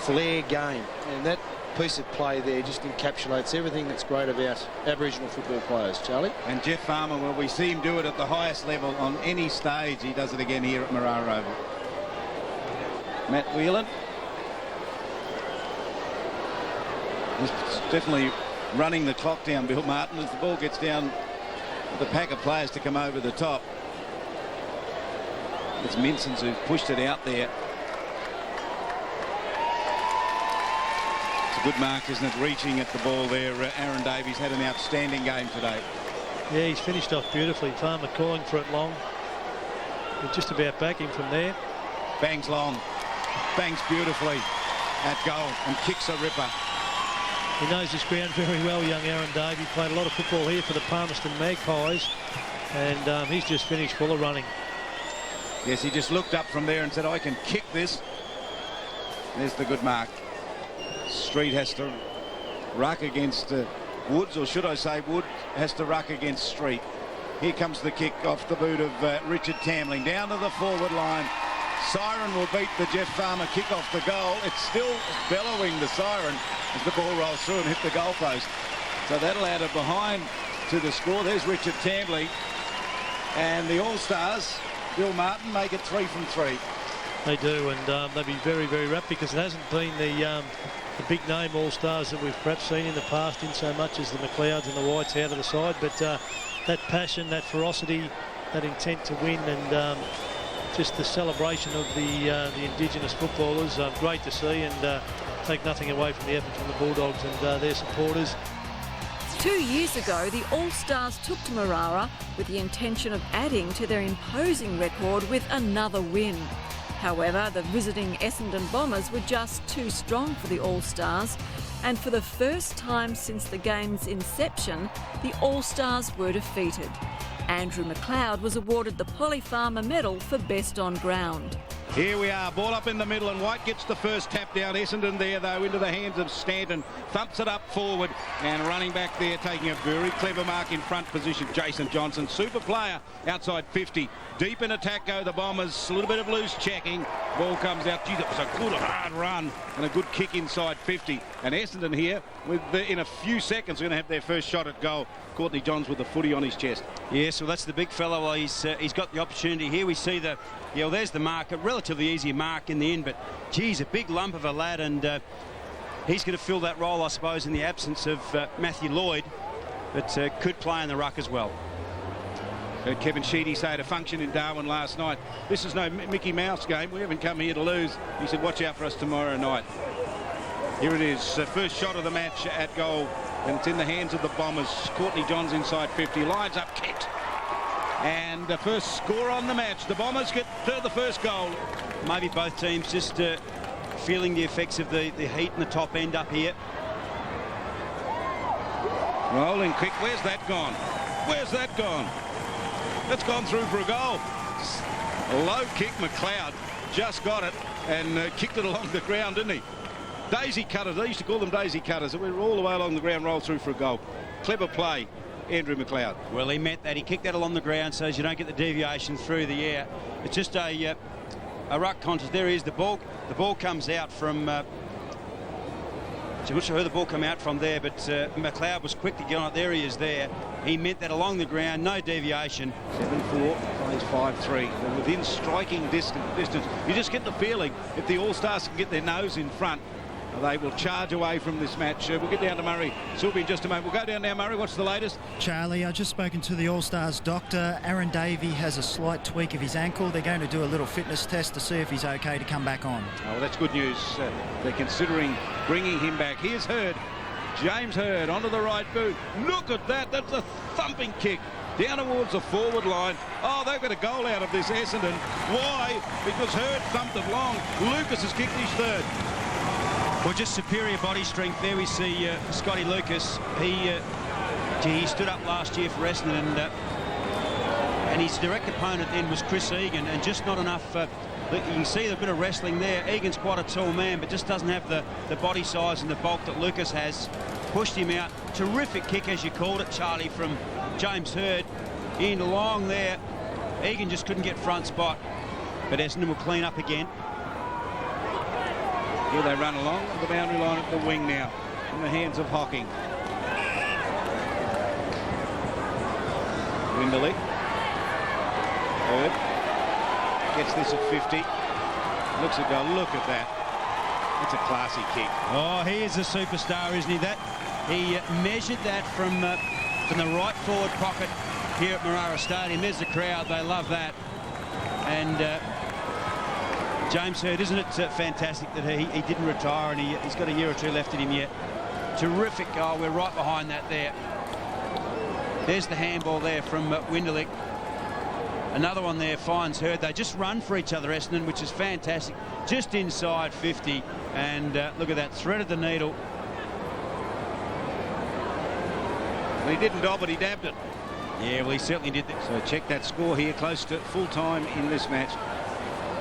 flair game, and that piece of play there just encapsulates everything that's great about Aboriginal football players. Charlie? And Jeff Farmer, well, we see him do it at the highest level on any stage. He does it again here at Marara Oval. Matt Whelan. He's definitely running the clock down, Bill Martin, as the ball gets down the pack of players to come over the top. It's Minson's who's pushed it out there. Good mark, isn't it? Reaching at the ball there. Aaron Davies had an outstanding game today. Yeah, he's finished off beautifully. Farmer calling for it long. We're just about backing from there. Bangs long. Bangs beautifully at goal and kicks a ripper. He knows his ground very well, young Aaron Davey. Played a lot of football here for the Palmerston Magpies, and he's just finished full of running. Yes, he just looked up from there and said, I can kick this. There's the good mark. Street has to ruck against Woods, or should I say Wood has to ruck against Street. Here comes the kick off the boot of Richard Tamling. Down to the forward line. Siren will beat the Jeff Farmer kick off the goal. It's still bellowing, the siren, as the ball rolls through and hit the goalpost. So that'll add a behind to the score. There's Richard Tambling. And the All-Stars, Bill Martin, make it 3 from 3. They do, and they'll be very, very rapt because it hasn't been the big name All-Stars that we've perhaps seen in the past, in so much as the McLeods and the Whites out of the side. But that passion, that ferocity, that intent to win, and just the celebration of the Indigenous footballers, great to see, and take nothing away from the effort from the Bulldogs and their supporters. 2 years ago, the All-Stars took to Marara with the intention of adding to their imposing record with another win. However, the visiting Essendon Bombers were just too strong for the All-Stars, and for the first time since the game's inception, the All-Stars were defeated. Andrew McLeod was awarded the Polly Farmer Medal for best on ground. Here we are, ball up in the middle, and White gets the first tap down. Essendon there, though, into the hands of Stanton. Thumps it up forward, and running back there, taking a very clever mark in front position, Jason Johnson. Super player outside 50. Deep in attack go the Bombers. A little bit of loose checking. Ball comes out. Gee, that was a good hard run and a good kick inside 50. And Essendon here, in a few seconds, are going to have their first shot at goal. Courtney Johns with the footy on his chest. Yes, well, that's the big fella. Well, he's got the opportunity here. We see the, well, there's the mark, a relatively easy mark in the end, but geez, a big lump of a lad, and he's going to fill that role, I suppose, in the absence of Mathew Lloyd, but could play in the ruck as well. Heard Kevin Sheedy say at a function in Darwin last night, this is no Mickey Mouse game. We haven't come here to lose. He said, watch out for us tomorrow night. Here it is, first shot of the match at goal, and it's in the hands of the Bombers. Courtney Johns inside 50, lines up, kicked. And the first score on the match. The Bombers get the first goal. Maybe both teams just feeling the effects of the heat in the top end up here. Rolling quick. Where's that gone? Where's that gone? That's gone through for a goal. A low kick, McLeod just got it and kicked it along the ground, didn't he? Daisy cutters. They used to call them daisy cutters. We were all the way along the ground, rolled through for a goal. Clever play, Andrew McLeod. Well, he meant that. He kicked that along the ground so as you don't get the deviation through the air. It's just a ruck contest. There is the ball. The ball comes out from... I'm not sure who the ball came out from there, but McLeod was quick to get on it. There he is there. He meant that along the ground, no deviation. 7-4, plays 5-3. They're within striking distance. You just get the feeling if the All-Stars can get their nose in front, they will charge away from this match. We'll get down to Murray. Sylvie in just a moment. We'll go down now, Murray. What's the latest? Charlie, I've just spoken to the All-Stars doctor. Aaron Davey has a slight tweak of his ankle. They're going to do a little fitness test to see if he's okay to come back on. Oh, well, that's good news. They're considering bringing him back. Here's Hurd. James Hurd onto the right boot. Look at that. That's a thumping kick down towards the forward line. Oh, they've got a goal out of this, Essendon. Why? Because Hurd thumped it long. Lucas has kicked his third. Well, just superior body strength there. We see Scotty Lucas. He stood up last year for Essendon, and his direct opponent then was Chris Egan, and just not enough. You can see a bit of wrestling there. Egan's quite a tall man, but just doesn't have the body size and the bulk that Lucas has. Pushed him out. Terrific kick, as you called it, Charlie, from James Hurd. In long there. Egan just couldn't get front spot, but Essendon will clean up again. Here they run along the boundary line at the wing now, in the hands of Hocking. Winderley. Hurd gets this at 50. Looks at goal. Look at that. That's a classy kick. Oh, he is a superstar, isn't he? That he measured that from the right forward pocket here at Marara Stadium. There's the crowd. They love that. And James Hurd, isn't it fantastic that he didn't retire, and he's got a year or two left in him yet. Terrific goal. We're right behind that there. There's the handball there from Winderlich. Another one there finds Hurd. They just run for each other, Essendon, which is fantastic. Just inside 50, and look at that, threaded the needle. He didn't dob it, he dabbed it. Yeah, well, he certainly did that. So check that score here, close to full time in this match.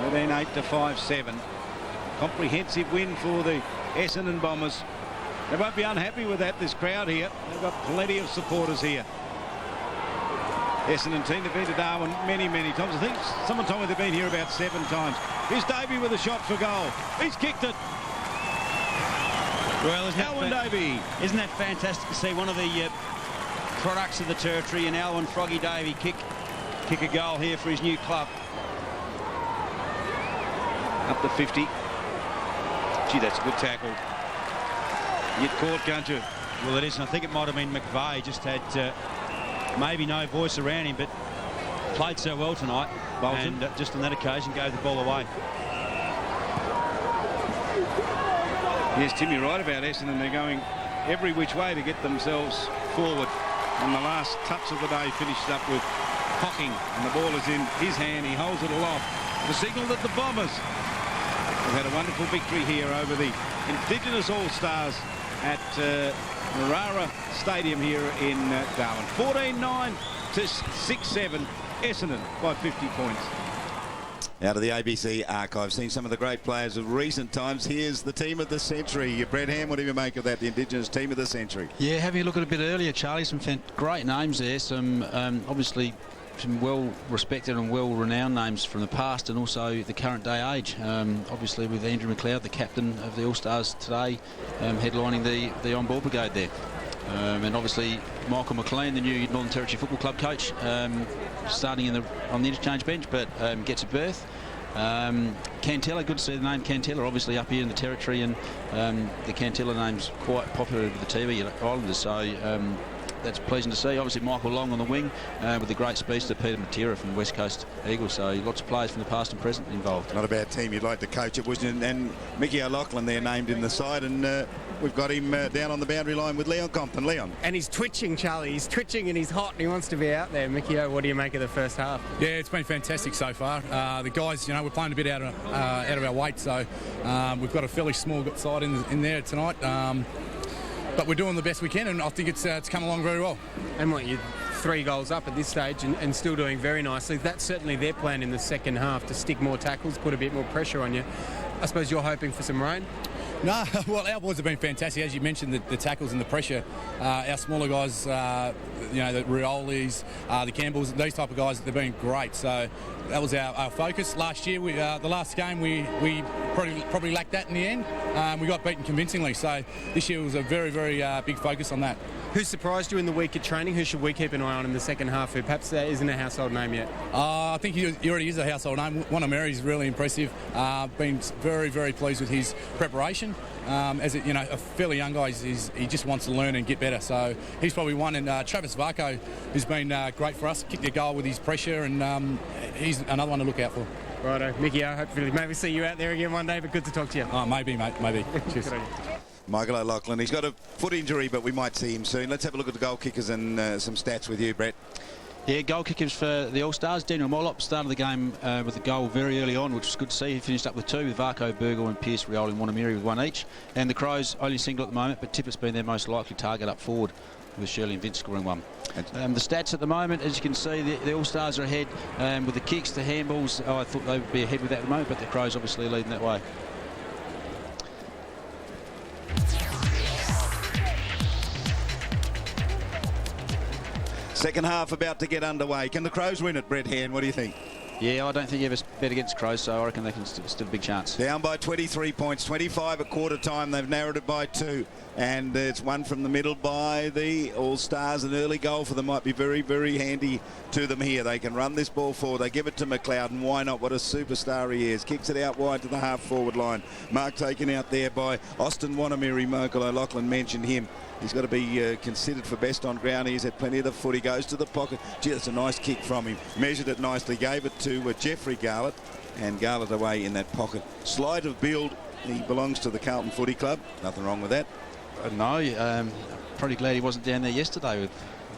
13-8 to 5-7. Comprehensive win for the Essendon Bombers. They won't be unhappy with that, this crowd here. They've got plenty of supporters here. Essendon team. They've been to Darwin many, many times. I think someone told me they've been here about 7 times. Here's Davey with a shot for goal. He's kicked it. Well, Davey. Isn't that fantastic to see one of the products of the territory, and Alwyn Froggy Davey kick a goal here for his new club. Up to 50. Gee, that's a good tackle. You'd caught, can't you? Well, it is, and I think it might have been McVeigh. Just had maybe no voice around him, but played so well tonight. Bolton. And just on that occasion gave the ball away. Yes, Tim, you're right about Essendon. They're going every which way to get themselves forward. And the last touch of the day finished up with Hocking, and the ball is in his hand. He holds it aloft. The signal that the Bombers have had a wonderful victory here over the Indigenous All-Stars at Marara Stadium here in Darwin. 14-9 to 6-7. Essendon by 50 points. Out of the ABC archive, seen some of the great players of recent times. Here's the team of the century. Brett Ham, what do you make of that, the Indigenous team of the century? Yeah, having a look at a bit earlier, Charlie, some great names there. Some obviously some well-respected and well-renowned names from the past and also the current day age. Obviously with Andrew McLeod, the captain of the All-Stars today, headlining the on-board brigade there. And obviously Michael McLean, the new Northern Territory Football Club coach, starting on the interchange bench, but gets a berth. Cantella, good to see the name Cantella, obviously up here in the territory, and the Cantella name's quite popular with the TV Islanders, so that's pleasing to see. Obviously Michael Long on the wing with the great speedster Peter Matera from West Coast Eagles, so lots of players from the past and present involved. Not a bad team you'd like to coach at Wisden, and Mickey O'Loughlin there named in the side, and we've got him down on the boundary line with Leon Compton. Leon. And he's twitching, Charlie. He's twitching and he's hot and he wants to be out there. Mickey O, what do you make of the first half? Yeah, it's been fantastic so far. The guys, you know, we're playing a bit out of our weight, so we've got a fairly small side in there tonight. But we're doing the best we can, and I think it's come along very well. And what, you're 3 goals up at this stage and still doing very nicely. That's certainly their plan in the second half, to stick more tackles, put a bit more pressure on you. I suppose you're hoping for some rain? No, well, our boys have been fantastic. As you mentioned, the tackles and the pressure. Our smaller guys, you know, the Riolis, the Campbells, these type of guys, they've been great. So that was our focus. Last year, the last game, we probably lacked that in the end. We got beaten convincingly. So this year was a very, very big focus on that. Who surprised you in the week at training? Who should we keep an eye on in the second half, who perhaps isn't a household name yet? I think he already is a household name. Jonathon really impressive. Been very, very pleased with his preparation. As a fairly young guy, he just wants to learn and get better. So he's probably one. And Travis Varcoe has been great for us. Kicked a goal with his pressure, and he's another one to look out for. Righto, Mickey, hopefully maybe see you out there again one day, but good to talk to you. Oh, maybe, mate, maybe. Cheers. Michael O'Loughlin, he's got a foot injury, but we might see him soon. Let's have a look at the goal kickers and some stats with you, Brett. Yeah, goal kickers for the All-Stars. Daniel Mollop started the game with a goal very early on, which was good to see. He finished up with 2, with Varcoe, Burgle and Pearce, Rioli and Wonaeamirri with 1 each. And the Crows only single at the moment, but Tippett's been their most likely target up forward, with Shirley and Vince scoring 1. The stats at the moment, as you can see, the All-Stars are ahead with the kicks, the handballs. I thought they would be ahead with that at the moment, but the Crows obviously leading that way. Second half about to get underway. Can the Crows win it, Brett Hand? What do you think? Yeah, I don't think you ever bet against Crows, so I reckon they can still a big chance. Down by 23 points, 25 at quarter time. They've narrowed it by 2. And it's one from the middle by the All-Stars. An early goal for them might be very, very handy to them here. They can run this ball forward. They give it to McLeod, and why not? What a superstar he is. Kicks it out wide to the half-forward line. Mark taken out there by Austin Wonaeamirri. Michael O'Loughlin mentioned him. He's got to be considered for best on ground. He's had plenty of the foot. He goes to the pocket. Gee, that's a nice kick from him. Measured it nicely. Gave it to Jeffrey Garlett. And Garlett away in that pocket. Sleight of build. He belongs to the Carlton Footy Club. Nothing wrong with that. No, pretty glad he wasn't down there yesterday with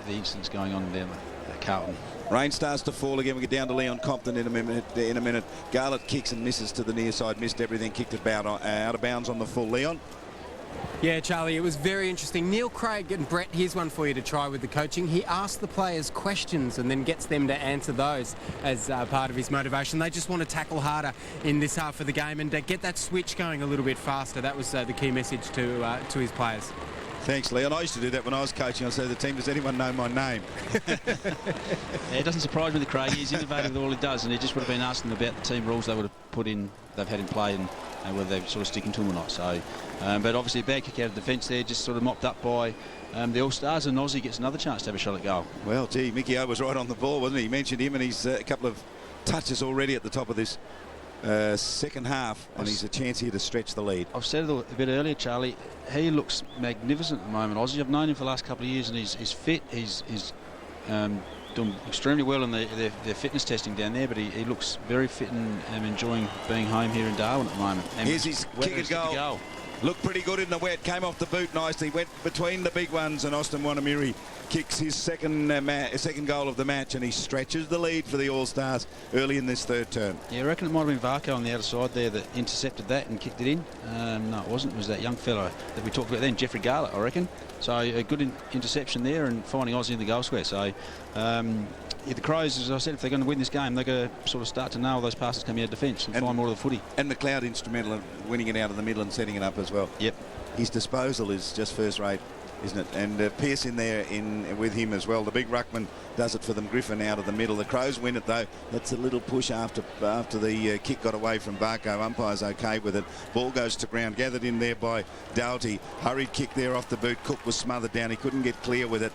the incidents going on down at Carlton. Rain starts to fall again. We get down to Leon Compton in a minute. Garlett kicks and misses to the near side. Missed everything. Kicked it out of bounds on the full. Leon. Yeah, Charlie, it was very interesting. Neil Craig and Brett, here's one for you to try with the coaching. He asks the players questions and then gets them to answer those as part of his motivation. They just want to tackle harder in this half of the game and get that switch going a little bit faster. That was the key message to his players. Thanks, Leon. I used to do that when I was coaching. I'd say to the team, does anyone know my name? Yeah, it doesn't surprise me that Craig is innovative with all he does, and he just would have been asking about the team rules they would have put in, they've had in play, and whether they're sort of sticking to them or not. So, but obviously a bad kick out of defence there, just sort of mopped up by the All-Stars, and Aussie gets another chance to have a shot at goal. Well, gee, McLeod was right on the ball, wasn't he? He mentioned him, and he's a couple of touches already at the top of this second half, and he's a chance here to stretch the lead. I've said it a bit earlier, Charlie, he looks magnificent at the moment, Aussie. I've known him for the last couple of years, and he's fit. He's doing extremely well in their fitness testing down there, but he looks very fit and enjoying being home here in Darwin at the moment. And here's his kick and goal. Looked pretty good in the wet, came off the boot nicely, went between the big ones, and Austin Wanamiri kicks his second goal of the match, and he stretches the lead for the All-Stars early in this third term. Yeah, I reckon it might have been Varcoe on the outer side there that intercepted that and kicked it in. No, it wasn't. It was that young fellow that we talked about then, Jeffrey Garlett, I reckon. So a good interception there and finding Aussie in the goal square. So yeah, the Crows, as I said, if they're going to win this game, they've got to sort of start to nail those passes coming out of defence and find more of the footy. And McLeod instrumental in winning it out of the middle and setting it up as well. Yep. His disposal is just first rate, isn't it? And Pearce in there with him as well. The big ruckman does it for them. Griffin out of the middle. The Crows win it though. That's a little push after the kick got away from Varcoe. Umpire's okay with it. Ball goes to ground. Gathered in there by Doughty. Hurried kick there off the boot. Cook was smothered down. He couldn't get clear with it.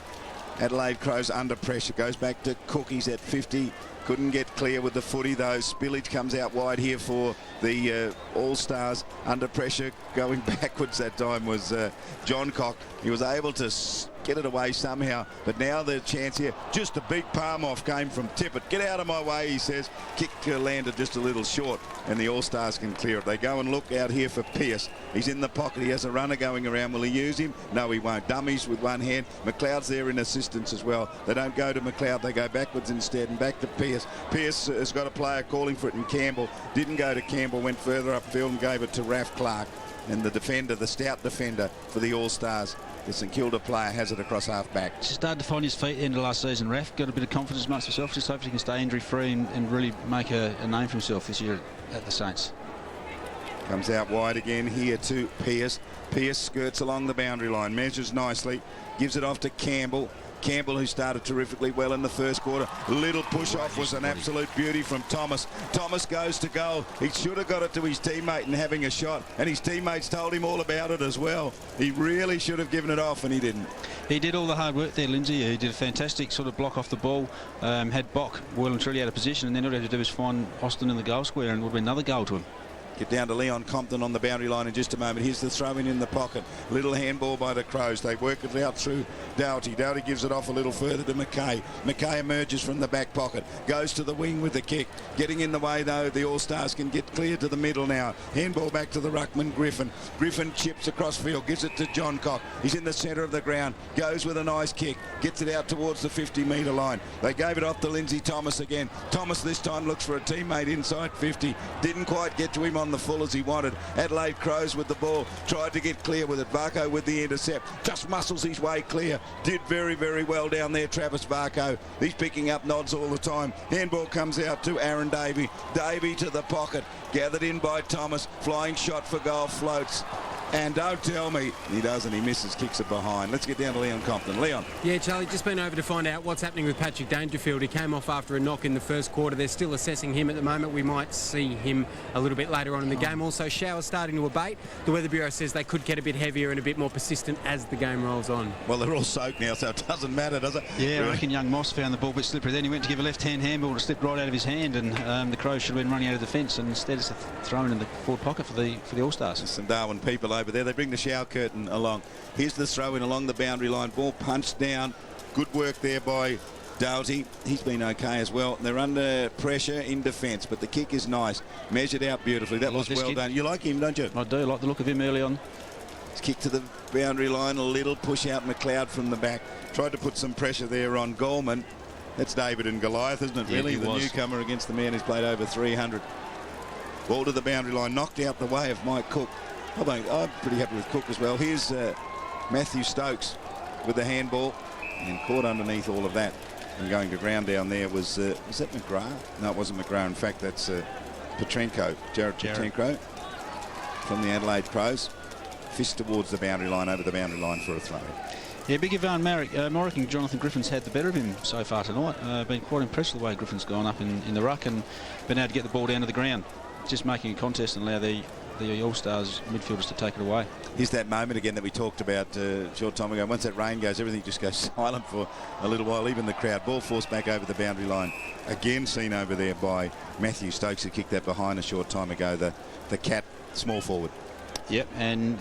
Adelaide Crows under pressure. Goes back to Cook. He's at 50. Couldn't get clear with the footy though. Spillage comes out wide here for the All-Stars. Under pressure going backwards that time was Johncock. He was able to get it away somehow, but now the chance here. Just a big palm off came from Tippett. Get out of my way, he says. Kick landed just a little short, and the All-Stars can clear it. They go and look out here for Pearce. He's in the pocket. He has a runner going around. Will he use him? No, he won't. Dummies with one hand. McLeod's there in assistance as well. They don't go to McLeod. They go backwards instead and back to Pearce. Pearce has got a player calling for it, and Campbell didn't go to Campbell, went further upfield and gave it to Raf Clark. And the defender, the stout defender for the All-Stars, the St Kilda player, has it across half-back. Just started to find his feet at the end of last season, Raf. Got a bit of confidence amongst himself. Just hopefully he can stay injury-free and really make a name for himself this year at the Saints. Comes out wide again here to Pearce. Pearce skirts along the boundary line, measures nicely, gives it off to Campbell. Campbell, who started terrifically well in the first quarter. Little push-off was an absolute beauty from Thomas. Thomas goes to goal. He should have got it to his teammate and having a shot, and his teammates told him all about it as well. He really should have given it off, and he didn't. He did all the hard work there, Lindsay. He did a fantastic sort of block off the ball, had Bock well and truly out of position, and then all he had to do was find Austin in the goal square, and it would be another goal to him. Get down to Leon Compton on the boundary line in just a moment. Here's the throw in the pocket. Little handball by the Crows. They work it out through Doughty. Doughty gives it off a little further to McKay. McKay emerges from the back pocket. Goes to the wing with the kick. Getting in the way though, the All-Stars can get clear to the middle now. Handball back to the ruckman, Griffin. Griffin chips across field. Gives it to Johncock. He's in the centre of the ground. Goes with a nice kick. Gets it out towards the 50-metre line. They gave it off to Lindsay Thomas again. Thomas this time looks for a teammate inside 50. Didn't quite get to him on the full as he wanted. Adelaide Crows with the ball, tried to get clear with it. Varcoe with the intercept, just muscles his way clear. Did very, very well down there, Travis Varcoe. He's picking up nods all the time. Handball comes out to Aaron Davey. Davey to the pocket, gathered in by Thomas. Flying shot for goal, floats. And don't tell me he doesn't. He misses, kicks it behind. Let's get down to Leon Compton. Leon. Yeah, Charlie, just been over to find out what's happening with Patrick Dangerfield. He came off after a knock in the first quarter. They're still assessing him at the moment. We might see him a little bit later on in the game. Also, showers starting to abate. The Weather Bureau says they could get a bit heavier and a bit more persistent as the game rolls on. Well, they're all soaked now, so it doesn't matter, does it? Yeah, I reckon young Moss found the ball a bit slippery. Then he went to give a left-hand handball and it slipped right out of his hand, and the Crows should have been running out of defence, and instead it's thrown in the forward pocket for the All-Stars. There's some Darwin people over there. They bring the shower curtain along. Here's the throw in along the boundary line. Ball punched down. Good work there by Doughty. He's been okay as well. They're under pressure in defence, but the kick is nice. Measured out beautifully. That was well done. You like him, don't you? I do like the look of him early on. It's kicked to the boundary line. A little push out McLeod from the back. Tried to put some pressure there on Gorman. That's David and Goliath, isn't it? Yeah, really? The newcomer against the man who's played over 300. Ball to the boundary line. Knocked out the way of Mike Cook. I'm pretty happy with Cook as well. Here's Mathew Stokes with the handball and caught underneath all of that. And going to ground down there was that McGrath? No, it wasn't McGrath. In fact, that's Petrenko, Jarrahn Petrenko from the Adelaide Crows. fist towards the boundary line, over the boundary line for a throw. Yeah, big Ivan Marek. I reckon Jonathon Griffin's had the better of him so far tonight. Been quite impressed with the way Griffin's gone up in the ruck and been able to get the ball down to the ground. Just making a contest and allow the All-Stars midfielders to take it away. Here's that moment again that we talked about a short time ago. Once that rain goes, everything just goes silent for a little while, even the crowd. Ball forced back over the boundary line. Again seen over there by Mathew. Stokes, who kicked that behind a short time ago. The cat, small forward. Yep, and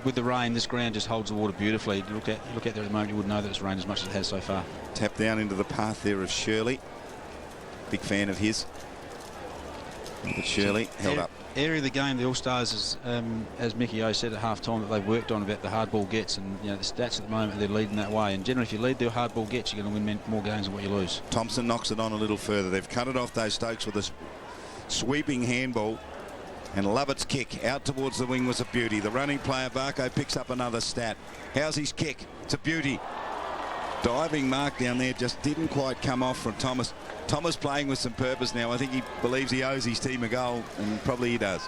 with the rain, this ground just holds the water beautifully. You look out there at the moment, you wouldn't know that it's rained as much as it has so far. Tap down into the path there of Shirley. Big fan of his. But Shirley held up. Area of the game, the All-Stars, as Mickey O said at half-time, that they've worked on about the hard ball gets, and the stats at the moment, they're leading that way. And generally, if you lead the hard ball gets, you're going to win more games than what you lose. Thompson knocks it on a little further. They've cut it off, those Stokes, with a sweeping handball. And Lovett's kick out towards the wing was a beauty. The running player, Varcoe, picks up another stat. How's his kick? It's a beauty. Diving mark down there, just didn't quite come off from Thomas. Thomas playing with some purpose now. I think he believes he owes his team a goal, and probably he does.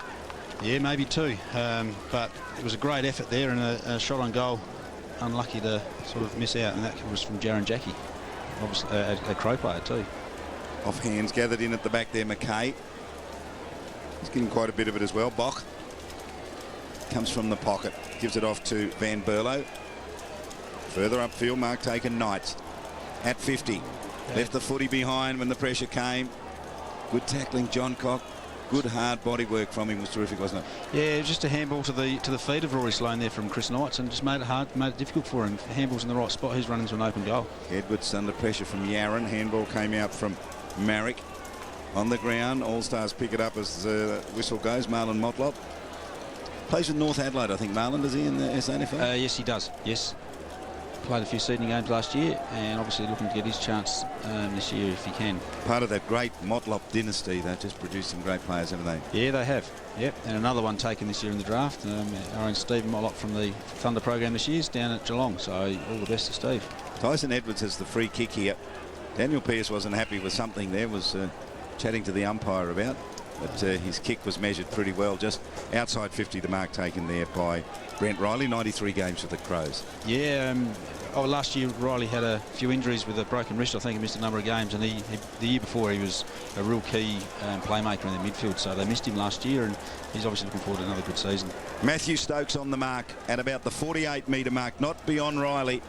Yeah, maybe two. But it was a great effort there, and a shot on goal. Unlucky to sort of miss out, and that was from Jarrahn Jacky. Obviously, a Crow player too. Off hands, gathered in at the back there, McKay. He's getting quite a bit of it as well. Bok comes from the pocket, gives it off to Van Berlo. Further upfield, mark taken, Knights at 50. Yeah. Left the footy behind when the pressure came. Good tackling, Johncock. Good hard body work from him was terrific, wasn't it? Yeah, just a handball to the feet of Rory Sloane there from Chris Knights, and just made it difficult for him. Handball's in the right spot. He's running to an open goal. Edwards under pressure from Yarran. Handball came out from Marek. On the ground, All-Stars pick it up as the whistle goes. Marlon Motlop plays with North Adelaide, I think. Marlon, does he, in the SANFL? Yes, he does. Yes. Played a few Sydney games last year, and obviously looking to get his chance this year if he can. Part of that great Motlop dynasty. They've just produced some great players, haven't they? Yeah, they have. Yep, and another one taken this year in the draft. Our own Steve Motlop from the Thunder program this year is down at Geelong, so all the best to Steve. Tyson Edwards has the free kick here. Daniel Pearce wasn't happy with something there, was chatting to the umpire about, but his kick was measured pretty well, just outside 50. The mark taken there by Brent Rioli. 93 games for the Crows. Yeah, last year Rioli had a few injuries with a broken wrist. I think he missed a number of games, and the year before he was a real key playmaker in the midfield, so they missed him last year, and he's obviously looking forward to another good season. Mathew Stokes on the mark at about the 48-metre mark, not beyond Rioli,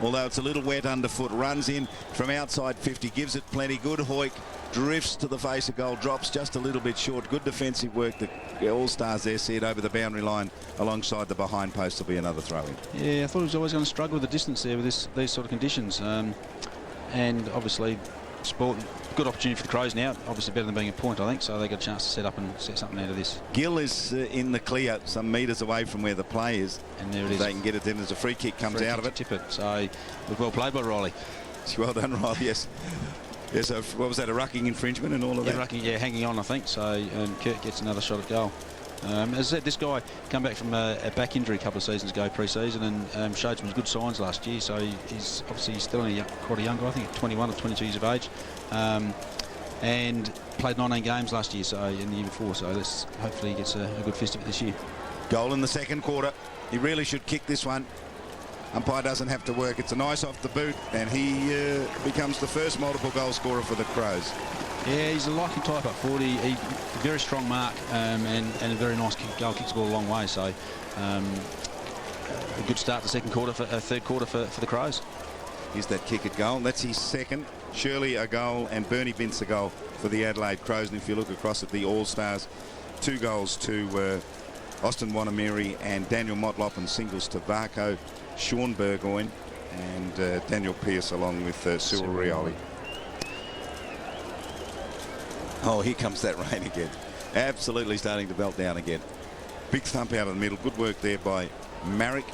although it's a little wet underfoot. Runs in from outside 50, gives it plenty. Good hoik, drifts to the face of goal, drops just a little bit short. Good defensive work. The All-Stars there see it over the boundary line alongside the behind post. Will be another throw-in. Yeah, I thought he was always going to struggle with the distance there with these sort of conditions. And obviously, good opportunity for the Crows now. Obviously better than being a point, I think, so they got a chance to set up and set something out of this. Gill is in the clear, some metres away from where the play is. And there it is. They can get it then as a free kick comes out of it. Tip it. So, well played by Rioli. Well done, Rioli, yes. Yeah, so what was that, a rucking infringement and all of that? Rucking, yeah, hanging on, I think. So Kurt gets another shot at goal. As I said, this guy come back from a back injury a couple of seasons ago, pre-season, and showed some good signs last year. So he's obviously still only quite a young guy, I think 21 or 22 years of age, and played 19 games last year, so in the year before. So hopefully he gets a good fist of it this year. Goal in the second quarter. He really should kick this one. Umpire doesn't have to work. It's a nice off the boot, and he becomes the first multiple goal scorer for the Crows. Yeah, he's a likely type up forward. He very strong mark and a very nice goal. Kicks the ball a long way. So a good start to second quarter, third quarter for the Crows. Here's that kick at goal. That's his second. Shirley a goal and Bernie Vince a goal for the Adelaide Crows. And if you look across at the All-Stars, 2 goals to Austin Wanamiri and Daniel Motlop, and singles to Varcoe, Sean Burgoyne and Daniel Pearce, along with Cyril Rioli. Oh, here comes that rain again. Absolutely starting to belt down again. Big thump out of the middle. Good work there by Marek.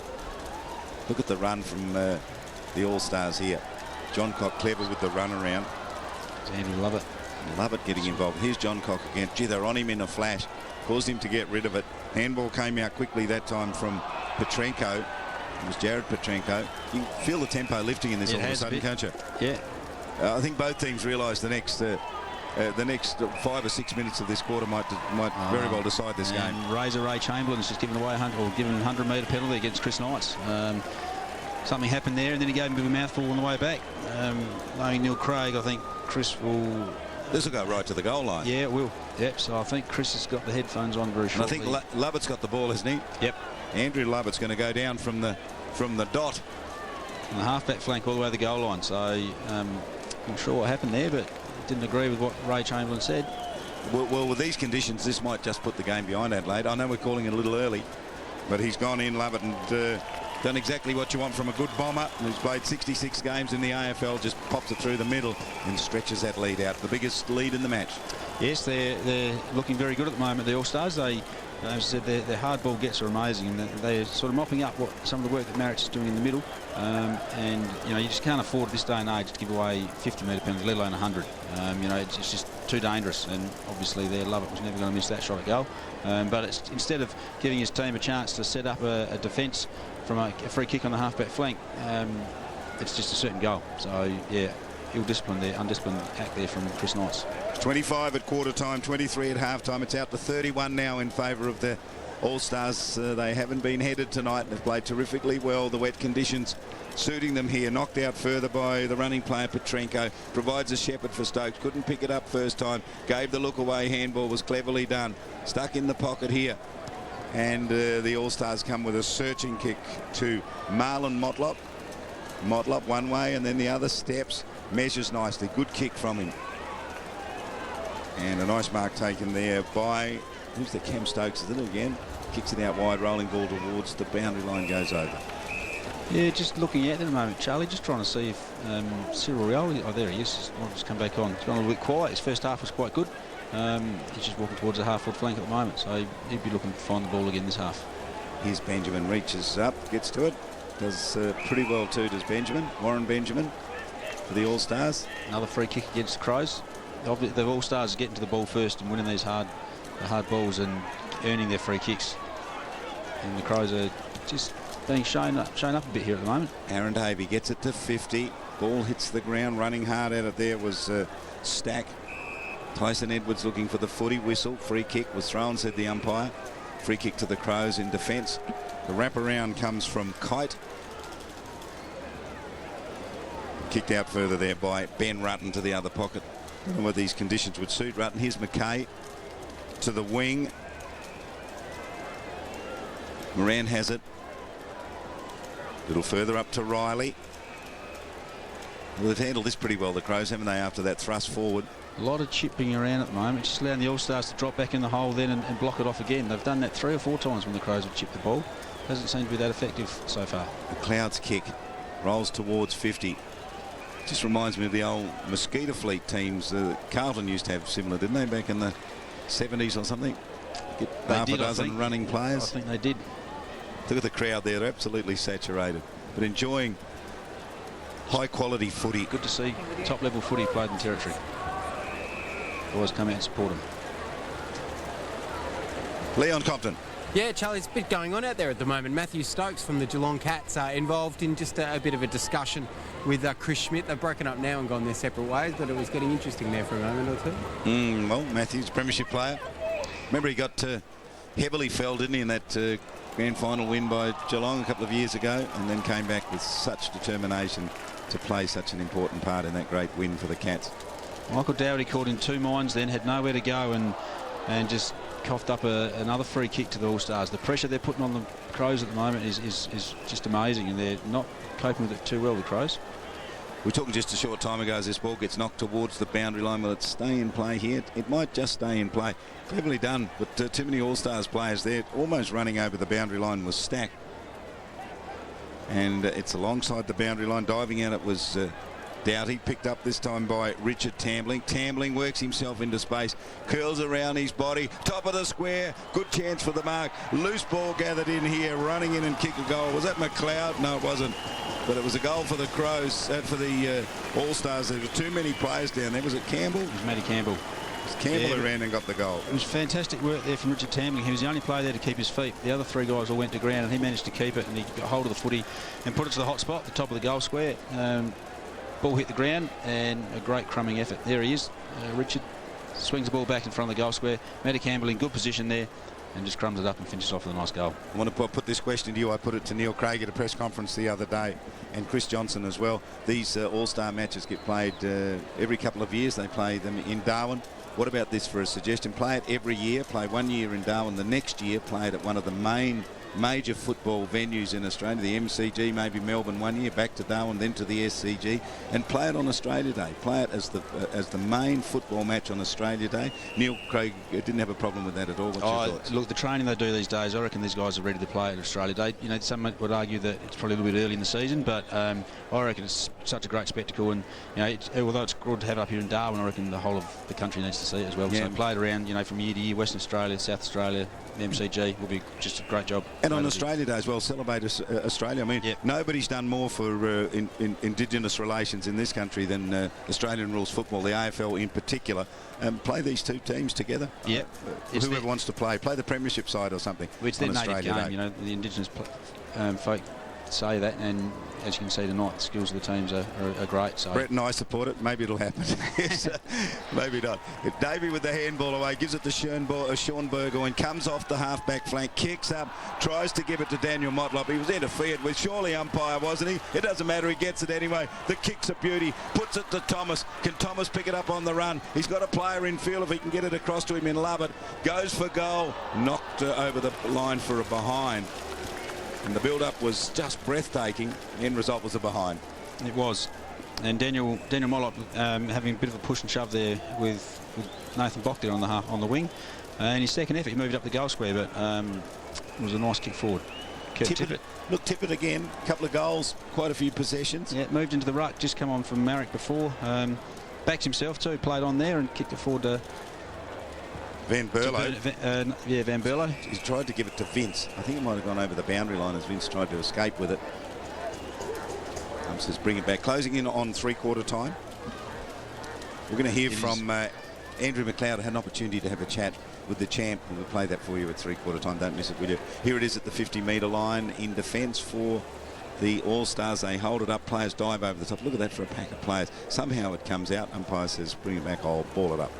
Look at the run from the All-Stars here. Johncock clever with the run around. And Lovett getting involved. Here's Johncock again. Gee, they're on him in a flash. Caused him to get rid of it. Handball came out quickly that time from Petrenko. It was Jared Petrenko. You can feel the tempo lifting in this all of a sudden, can't you? Yeah. I think both teams realised the next the next 5 or 6 minutes of this quarter might very well decide this game. Razor Ray Chamberlain's just given away a 100-metre penalty against Chris Knights. Something happened there, and then he gave him a bit of a mouthful on the way back. Knowing Neil Craig, I think Chris will... This will go right to the goal line. Yeah, it will. Yep, so I think Chris has got the headphones on very shortly. And I think Lovett's got the ball, hasn't he? Yep. Andrew Lovett's going to go down from the dot. And the half-back flank all the way to the goal line. So not sure what happened there, but didn't agree with what Ray Chamberlain said. Well, with these conditions, this might just put the game behind Adelaide. I know we're calling it a little early, but he's gone in, Lovett, and done exactly what you want from a good bomber who's played 66 games in the AFL. Just pops it through the middle and stretches that lead out. The biggest lead in the match. Yes, they're looking very good at the moment, the All-Stars. They, as I said, their hard ball gets are amazing, and they're sort of mopping up some of the work that Marriott is doing in the middle. And you just can't afford at this day and age to give away 50-metre penalties, let alone 100. It's just too dangerous, and obviously their Lovett was never going to miss that shot at goal. But it's, instead of giving his team a chance to set up a defence from a free kick on the half-back flank, it's just a certain goal. So yeah, undisciplined act there from Chris Knights. 25 at quarter time, 23 at half time. It's out to 31 now in favour of the All-Stars. They haven't been headed tonight. They've played terrifically well. The wet conditions suiting them here. Knocked out further by the running player Petrenko. Provides a shepherd for Stokes. Couldn't pick it up first time. Gave the look away. Handball was cleverly done. Stuck in the pocket here. And the All-Stars come with a searching kick to Marlon Motlop. Motlop one way and then the other, steps. Measures nicely. Good kick from him. And a nice mark taken there by, who's the Cam Stokes, is it again? Kicks it out wide, rolling ball towards the boundary line, goes over. Yeah, just looking at it at the moment, Charlie, just trying to see if Cyril Rioli, oh there he is, I'll just come back on. He's gone a little bit quiet. His first half was quite good. He's just walking towards the half-foot flank at the moment, so he'd be looking to find the ball again this half. Here's Benjamin, reaches up, gets to it, does pretty well too, does Benjamin, Warren Benjamin, for the All-Stars. Another free kick against the Crows. The All-Stars getting to the ball first and winning these hard balls and earning their free kicks. And the Crows are just being shown up a bit here at the moment. Aaron Davey gets it to 50. Ball hits the ground, running hard at it there was Stack. Tyson Edwards looking for the footy whistle. Free kick was thrown, said the umpire. Free kick to the Crows in defence. The wraparound comes from Kite. Kicked out further there by Ben Rutten to the other pocket. I don't know whether these conditions would suit Rutten. Here's McKay to the wing. Moran has it. A little further up to Rioli. Well, they've handled this pretty well, the Crows, haven't they, after that thrust forward? A lot of chipping around at the moment, just allowing the All-Stars to drop back in the hole then and block it off again. They've done that 3 or 4 times when the Crows have chipped the ball. Doesn't seem to be that effective so far. McLeod's kick rolls towards 50. Just reminds me of the old Mosquito Fleet teams. Carlton used to have similar, didn't they, back in the 70s or something? Get half a dozen running players. I think they did. Look at the crowd there. They're absolutely saturated, but enjoying high-quality footy. Good to see top-level footy played in territory. Boys come out and support them. Leon Compton. Yeah, Charlie, it's a bit going on out there at the moment. Mathew Stokes from the Geelong Cats are involved in just a bit of a discussion with Chris Schmidt. They've broken up now and gone their separate ways, but it was getting interesting there for a moment or two. Well, Mathew's a premiership player. Remember, he got heavily felled, didn't he, in that grand final win by Geelong a couple of years ago, and then came back with such determination to play such an important part in that great win for the Cats. Michael Dowdy caught in 2 minds then, had nowhere to go, and just coughed up another free kick to the All-Stars. The pressure they're putting on the Crows at the moment is just amazing, and they're not coping with it too well, the Crows. We were talking just a short time ago as this ball gets knocked towards the boundary line. Will it stay in play here? It might just stay in play. Cleverly done, but too many All-Stars players there. Almost running over the boundary line was Stack. And it's alongside the boundary line. Diving out it was Doughty, picked up this time by Richard Tambling. Tambling works himself into space, curls around his body, top of the square, good chance for the mark. Loose ball gathered in here, running in and kick a goal. Was that McLeod? No, it wasn't. But it was a goal for the Crows, for the All-Stars. There were too many players down there. Was it Campbell? It was Matty Campbell. It was Campbell who ran and got the goal. It was fantastic work there from Richard Tambling. He was the only player there to keep his feet. The other 3 guys all went to ground, and he managed to keep it, and he got hold of the footy and put it to the hot spot, the top of the goal square. Ball hit the ground, and a great crumbing effort. There he is, Richard swings the ball back in front of the goal square. Matty Campbell in good position there, and just crumbs it up and finishes off with a nice goal. I want to put this question to you. I put it to Neil Craig at a press conference the other day, and Chris Johnson as well. These All-Star matches get played every couple of years. They play them in Darwin. What about this for a suggestion? Play it every year. Play 1 year in Darwin. The next year, play it at one of the major football venues in Australia, the MCG, maybe Melbourne 1 year, back to Darwin, then to the SCG, and play it on Australia Day. Play it as the main football match on Australia Day. Neil Craig didn't have a problem with that at all. What's your thoughts? Look, the training they do these days, I reckon these guys are ready to play at Australia Day. You know, some would argue that it's probably a little bit early in the season, but I reckon it's such a great spectacle, and you know, although it's good to have it up here in Darwin, I reckon the whole of the country needs to see it as well. So play it around, you know, from year to year, Western Australia, South Australia, the MCG will be just a great job. And on Australia Day as well, celebrate Australia. I mean, nobody's done more for Indigenous relations in this country than Australian rules football, the AFL in particular. Play these two teams together. Yep. Whoever wants to play the premiership side or something. It's their native game, you know, the Indigenous folk say that, and as you can see tonight, the skills of the teams are great. So Brett and I support it. Maybe it'll happen. Maybe not. Davey with the handball away, gives it to Sean Burgoyne, comes off the half-back flank, kicks up, tries to give it to Daniel Motlop. He was interfered with, surely umpire, wasn't he? It doesn't matter, he gets it anyway. The kick's a beauty, puts it to Thomas. Can Thomas pick it up on the run? He's got a player in field if he can get it across to him in Lovett. Goes for goal, knocked over the line for a behind. And the build-up was just breathtaking. The end result was a behind. It was. And Daniel Motlop having a bit of a push and shove there with Nathan Bock there on the wing. In his second effort, he moved up the goal square, but it was a nice kick forward. Tippett. Look, Tippett again. A couple of goals, quite a few possessions. Yeah, moved into the ruck, just come on from Marek before. Backed himself too, played on there and kicked it forward to Van Berlo. Van Berlo. He's tried to give it to Vince. I think it might have gone over the boundary line as Vince tried to escape with it. Says bring it back. Closing in on three-quarter time. We're going to hear from Andrew McLeod. Had an opportunity to have a chat with the champ. We'll play that for you at three-quarter time. Don't miss it, will you? Here it is at the 50-metre line in defence for the All-Stars. They hold it up. Players dive over the top. Look at that for a pack of players. Somehow it comes out. Umpire says bring it back. I'll ball it up.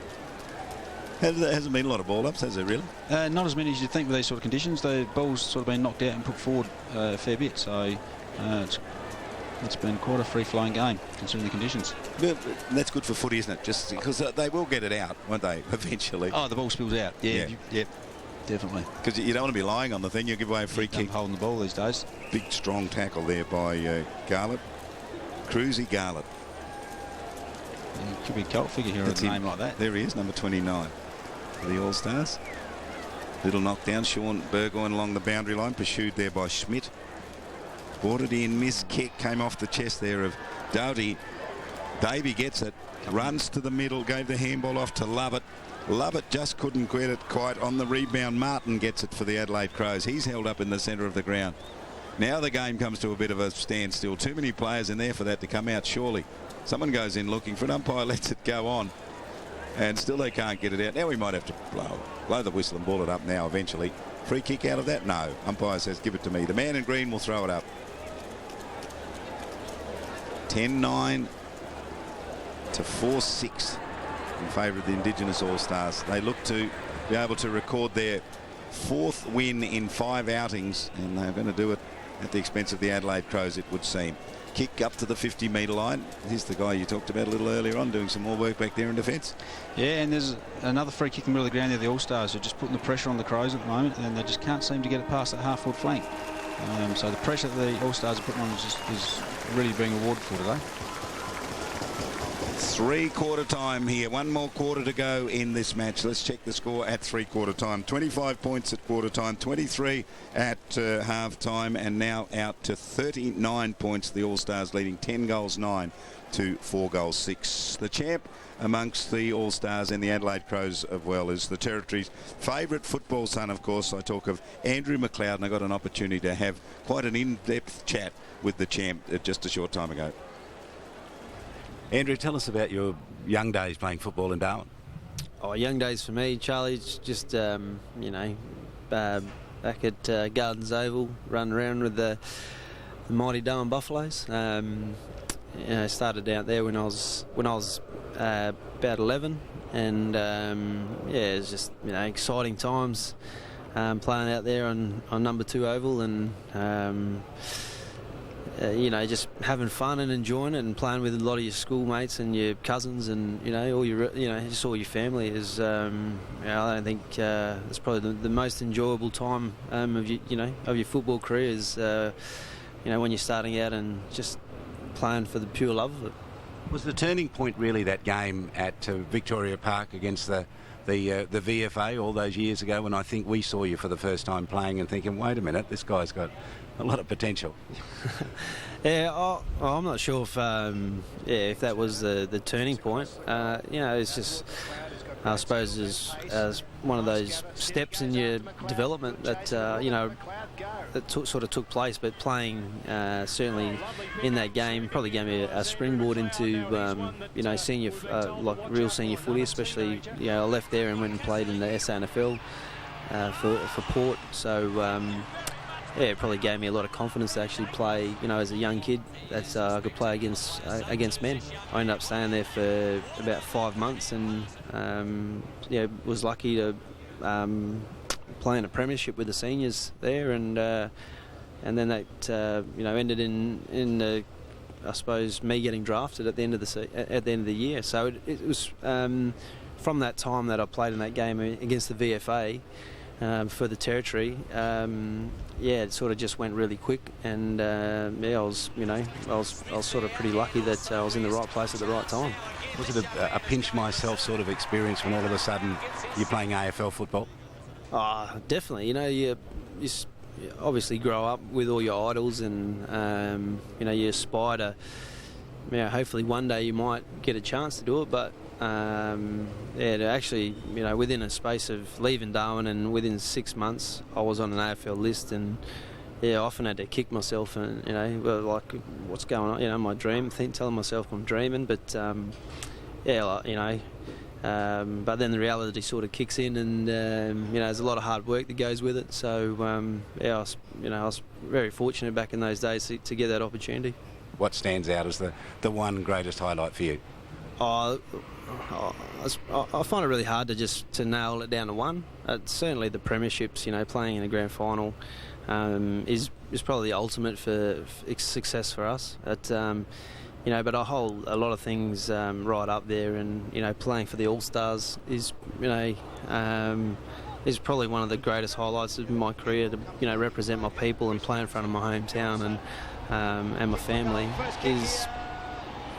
Hasn't been a lot of ball-ups, has there, really? Not as many as you'd think with these sort of conditions. The ball's sort of been knocked out and put forward a fair bit, so it's been quite a free-flowing game, considering the conditions. But that's good for footy, isn't it? Just because they will get it out, won't they, eventually? Oh, the ball spills out. Yeah. Definitely. Because you don't want to be lying on the thing. You'll give away a free kick. Holding the ball these days. Big, strong tackle there by Garlett. Cruzie Garlett. He could be a cult figure here with a name like that. There he is, number 29. For the All-Stars. Little knockdown. Sean Burgoyne along the boundary line, pursued there by Schmidt. Brought it in, missed kick, came off the chest there of Doughty. Davey gets it, runs to the middle, gave the handball off to Lovett. Lovett just couldn't get it quite on the rebound. Martin gets it for the Adelaide Crows. He's held up in the centre of the ground. Now the game comes to a bit of a standstill. Too many players in there for that to come out, surely. Someone goes in looking for an umpire, lets it go on. And still they can't get it out. Now we might have to blow the whistle and ball it up now eventually. Free kick out of that? No. Umpire says give it to me. The man in green will throw it up. 10-9 to 4-6 in favour of the Indigenous All-Stars. They look to be able to record their fourth win in 5 outings, and they're going to do it at the expense of the Adelaide Crows, it would seem. Kick up to the 50-metre line. Here's the guy you talked about a little earlier on, doing some more work back there in defence. Yeah, and there's another free kick in the middle of the ground there. The All-Stars are just putting the pressure on the Crows at the moment, and they just can't seem to get it past that half-forward flank. So the pressure that the All-Stars are putting on is really being rewarded for today. Three-quarter time here. One more quarter to go in this match. Let's check the score at three-quarter time. 25 points at quarter time, 23 at half time, and now out to 39 points. The All-Stars leading 10 goals 9 to 4 goals 6. The champ amongst the All-Stars and the Adelaide Crows as well is the Territory's favourite football son, of course. I talk of Andrew McLeod, and I got an opportunity to have quite an in-depth chat with the champ just a short time ago. Andrew, tell us about your young days playing football in Darwin. Oh, young days for me, Charlie. It's just, back at Gardens Oval, running around with the mighty Darwin Buffaloes. Started out there when I was about 11, and yeah, it's just exciting times playing out there on number 2 oval, and just having fun and enjoying it, and playing with a lot of your schoolmates and your cousins, and all your just all your family is. I don't think it's probably the most enjoyable time of your football career is when you're starting out and just playing for the pure love of it. Was the turning point really that game at Victoria Park against the VFA all those years ago, when I think we saw you for the first time playing and thinking, wait a minute, this guy's got a lot of potential? Yeah, I'm not sure if that was the turning point. It's just, I suppose, as one of those steps in your development that sort of took place. But playing certainly in that game probably gave me a springboard into senior, like real senior footy. Especially, I left there and went and played in the SANFL for Port. So. Yeah, it probably gave me a lot of confidence to actually play, as a young kid, that I could play against men. I ended up staying there for about 5 months, and was lucky to play in a premiership with the seniors there, and then that ended in I suppose me getting drafted at the end of the year. So it was from that time that I played in that game against the VFA. For the territory, it sort of just went really quick, and I was sort of pretty lucky that I was in the right place at the right time. Was it a pinch myself sort of experience when all of a sudden you're playing AFL football? Definitely. You obviously grow up with all your idols, and you aspire to. Hopefully one day you might get a chance to do it, but. Actually, within a space of leaving Darwin, and within 6 months, I was on an AFL list, and I often had to kick myself, and like what's going on, my dream, telling myself I'm dreaming, but but then the reality sort of kicks in, and there's a lot of hard work that goes with it. So I was very fortunate back in those days to get that opportunity. What stands out as the one greatest highlight for you? I find it really hard to nail it down to one. Certainly the premierships, playing in a grand final is probably the ultimate for success for us. But I hold a lot of things right up there, and playing for the All-Stars is probably one of the greatest highlights of my career. To represent my people and play in front of my hometown and my family is.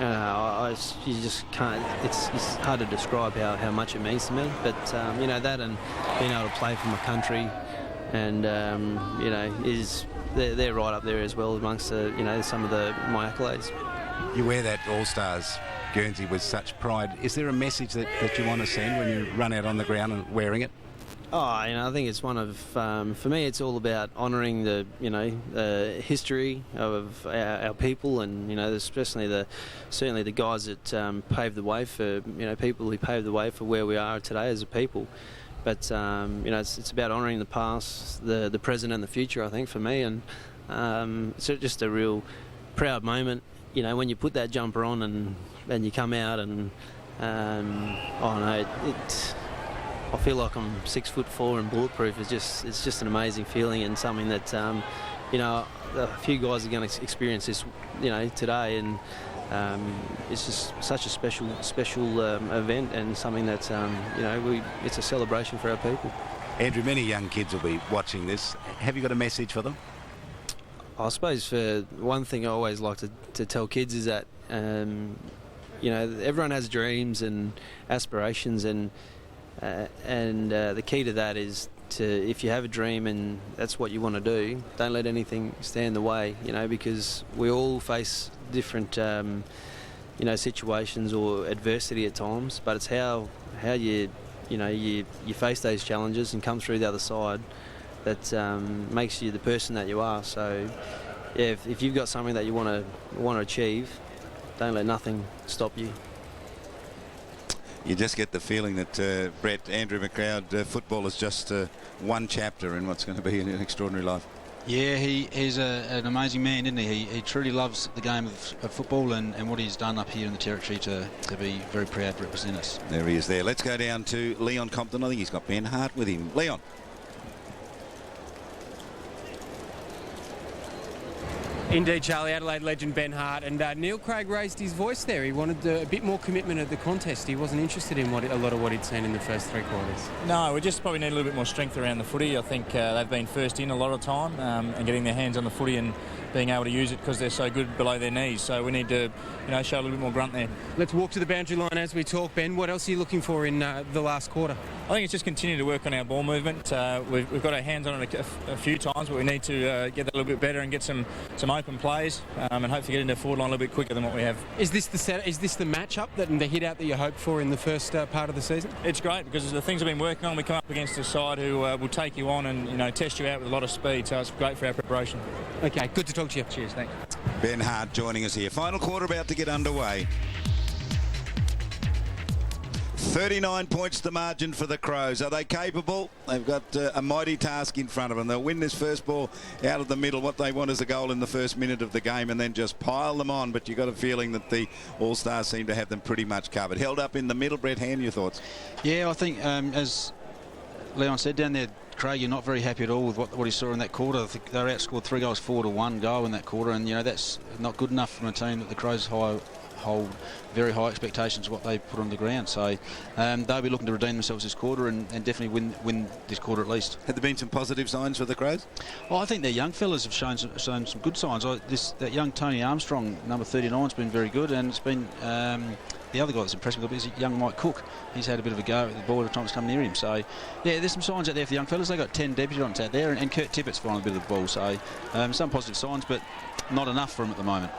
You just can't. It's hard to describe how much it means to me. But that, and being able to play for my country, and is they're right up there as well amongst some of my accolades. You wear that All-Stars Guernsey with such pride. Is there a message that you want to send when you run out on the ground and wearing it? I think it's one of, for me, it's all about honouring the history of our people, and especially certainly the guys that paved the way for people who paved the way for where we are today as a people. But it's about honouring the past, the present, and the future. I think for me, and it's just a real proud moment. When you put that jumper on and you come out, and I feel like I'm 6'4" and bulletproof. It's just an amazing feeling, and something that a few guys are going to experience this today, and it's just such a special event, and something that it's a celebration for our people. Andrew, many young kids will be watching this. Have you got a message for them? I suppose for one thing I always like to tell kids is that everyone has dreams and aspirations, and the key to that is if you have a dream and that's what you want to do, don't let anything stand in the way, because we all face different situations or adversity at times, but it's how you face those challenges and come through the other side that makes you the person that you are. So if you've got something that you want to achieve, don't let nothing stop you. You just get the feeling that, Brett, Andrew McLeod, football is just one chapter in what's going to be an extraordinary life. Yeah, he's an amazing man, isn't he? He truly loves the game of football and what he's done up here in the Territory to be very proud to represent us. There he is there. Let's go down to Leon Compton. I think he's got Ben Hart with him. Leon. Indeed, Charlie. Adelaide legend Ben Hart. And Neil Craig raised his voice there. He wanted a bit more commitment at the contest. He wasn't interested in a lot of what he'd seen in the first 3 quarters. No, we just probably need a little bit more strength around the footy. I think they've been first in a lot of time and getting their hands on the footy and being able to use it because they're so good below their knees. So we need to, show a little bit more grunt there. Let's walk to the boundary line as we talk, Ben. What else are you looking for in the last quarter? I think it's just continue to work on our ball movement. We've got our hands on it a few times, but we need to get that a little bit better and get some open plays and hopefully get into the forward line a little bit quicker than what we have. Is this the match-up and the hit-out that you hoped for in the first part of the season? It's great because the things we've been working on, we come up against a side who will take you on and test you out with a lot of speed, so it's great for our preparation. Okay, good to talk to you. Cheers, thanks. Ben Hart joining us here. Final quarter about to get underway. 39 points the margin for the Crows. Are they capable? They've got a mighty task in front of them. They'll win this first ball out of the middle. What they want is a goal in the first minute of the game and then just pile them on. But you've got a feeling that the All-Stars seem to have them pretty much covered. Held up in the middle. Brett Hand, your thoughts? Yeah, I think as Leon said down there, Craig, you're not very happy at all with what he saw in that quarter. I think they were outscored 3 goals 4-1 goal in that quarter, and that's not good enough from a team that the Crows hold very high expectations of what they put on the ground. So they'll be looking to redeem themselves this quarter and definitely win this quarter at least. Had there been some positive signs for the Crows? I think their young fellas have shown some good signs. That young Tony Armstrong, number 39, has been very good, and it's been the other guy that's impressed me a little bit is young Mike Cook. He's had a bit of a go at the ball every time it's come near him. So, yeah, there's some signs out there for the young fellas. They've got 10 debutants out there, and Kurt Tippett's finding a bit of the ball. So, some positive signs, but not enough for him at the moment.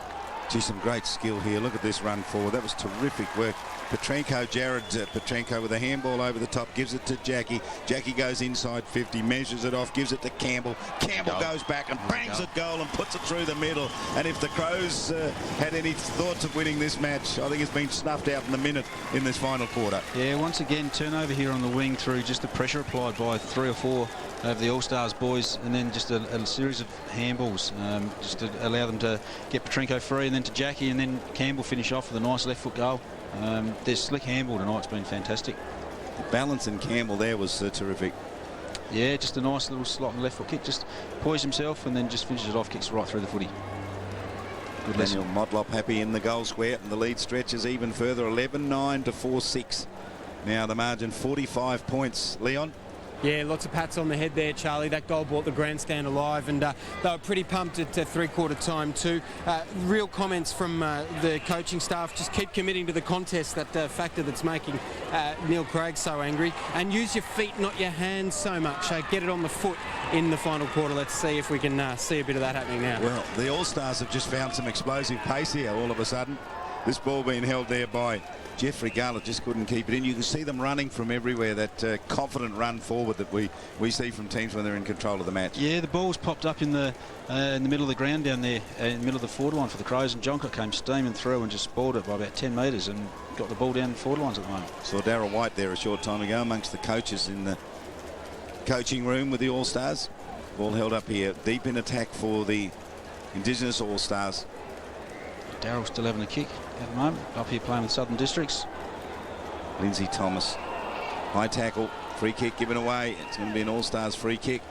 Gee, some great skill here. Look at this run forward. That was terrific work. Petrenko, Petrenko with a handball over the top, gives it to Jacky. Jacky goes inside 50, measures it off, gives it to Campbell. Campbell goes back and bangs a goal and puts it through the middle. And if the Crows had any thoughts of winning this match, I think it's been snuffed out in a minute in this final quarter. Yeah, once again, turnover here on the wing through just the pressure applied by 3 or 4 of the All-Stars boys, and then just a series of handballs just to allow them to get Petrenko free, and then to Jacky, and then Campbell finish off with a nice left foot goal. Their slick handball tonight's been fantastic. The balance in Campbell there was terrific. Yeah, just a nice little slot and left foot kick, just poised himself and then just finishes it off, kicks right through the footy. Good lesson. Daniel Modlop happy in the goal square, and the lead stretches even further, 11-9 to 4-6. Now the margin 45 points. Leon? Yeah, lots of pats on the head there, Charlie. That goal brought the grandstand alive, and they were pretty pumped at 3-quarter time too. Real comments from the coaching staff. Just keep committing to the contest, that factor that's making Neil Craig so angry. And use your feet, not your hands so much. Get it on the foot in the final quarter. Let's see if we can see a bit of that happening now. Well, the All-Stars have just found some explosive pace here all of a sudden. This ball being held there by Jeffrey Garlett, just couldn't keep it in. You can see them running from everywhere, that confident run forward that we see from teams when they're in control of the match. Yeah, the ball's popped up in the middle of the ground down there, in the middle of the forward line for the Crows, and Johncock came steaming through and just spoiled it by about 10 metres and got the ball down the forward lines at the moment. Saw Darrell White there a short time ago amongst the coaches in the coaching room with the All-Stars. Ball held up here, deep in attack for the Indigenous All-Stars. Darrell's still having a kick at the moment, up here playing with Southern Districts. Lindsay Thomas, high tackle, free kick given away. It's going to be an All-Stars free kick.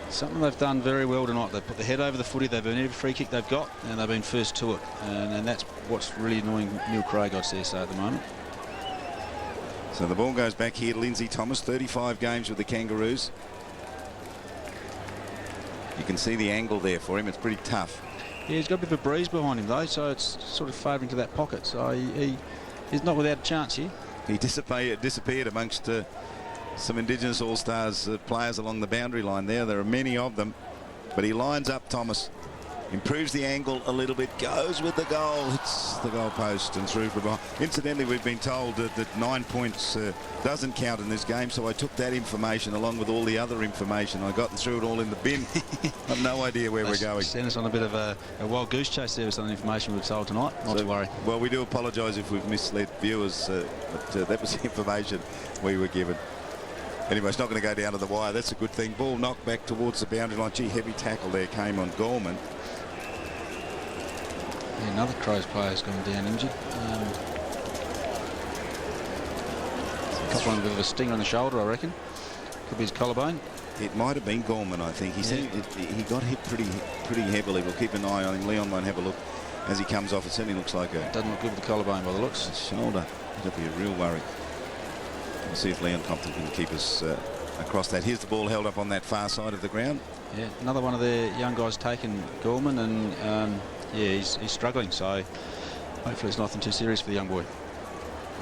Something they've done very well tonight. They've put the head over the footy, they've earned every free kick they've got, and they've been first to it. And that's what's really annoying Neil Craig, I'd say, at the moment. So the ball goes back here to Lindsay Thomas, 35 games with the Kangaroos. You can see the angle there for him, it's pretty tough. Yeah, he's got a bit of a breeze behind him though, so it's sort of favouring to that pocket. So he's not without a chance here. He disappeared amongst some Indigenous All-Stars players along the boundary line there. There are many of them, but he lines up Thomas, improves the angle a little bit, goes with the goal, hits the goal post and through from behind. Incidentally, we've been told that 9 points doesn't count in this game, so I took that information along with all the other information I got and threw it all in the bin. I've no idea where we're going. Sent us on a bit of a wild goose chase there with some information we were told tonight. Not to worry. Well, we do apologise if we've misled viewers, but that was the information we were given. Anyway, it's not going to go down to the wire. That's a good thing. Ball knocked back towards the boundary line. Gee, heavy tackle there came on Gorman. Yeah, another Crows player's gone down injured. A couple of a bit of a stinger on the shoulder, I reckon. Could be his collarbone. It might have been Gorman, I think. He said he got hit pretty heavily. We'll keep an eye on him. Leon won't have a look as he comes off. It certainly looks like a... Doesn't look good with the collarbone by the looks. Shoulder. It'll be a real worry. We'll see if Leon Compton can keep us across that. Here's the ball held up on that far side of the ground. Yeah, another one of their young guys taken, Gorman, and yeah, he's struggling. So hopefully it's nothing too serious for the young boy.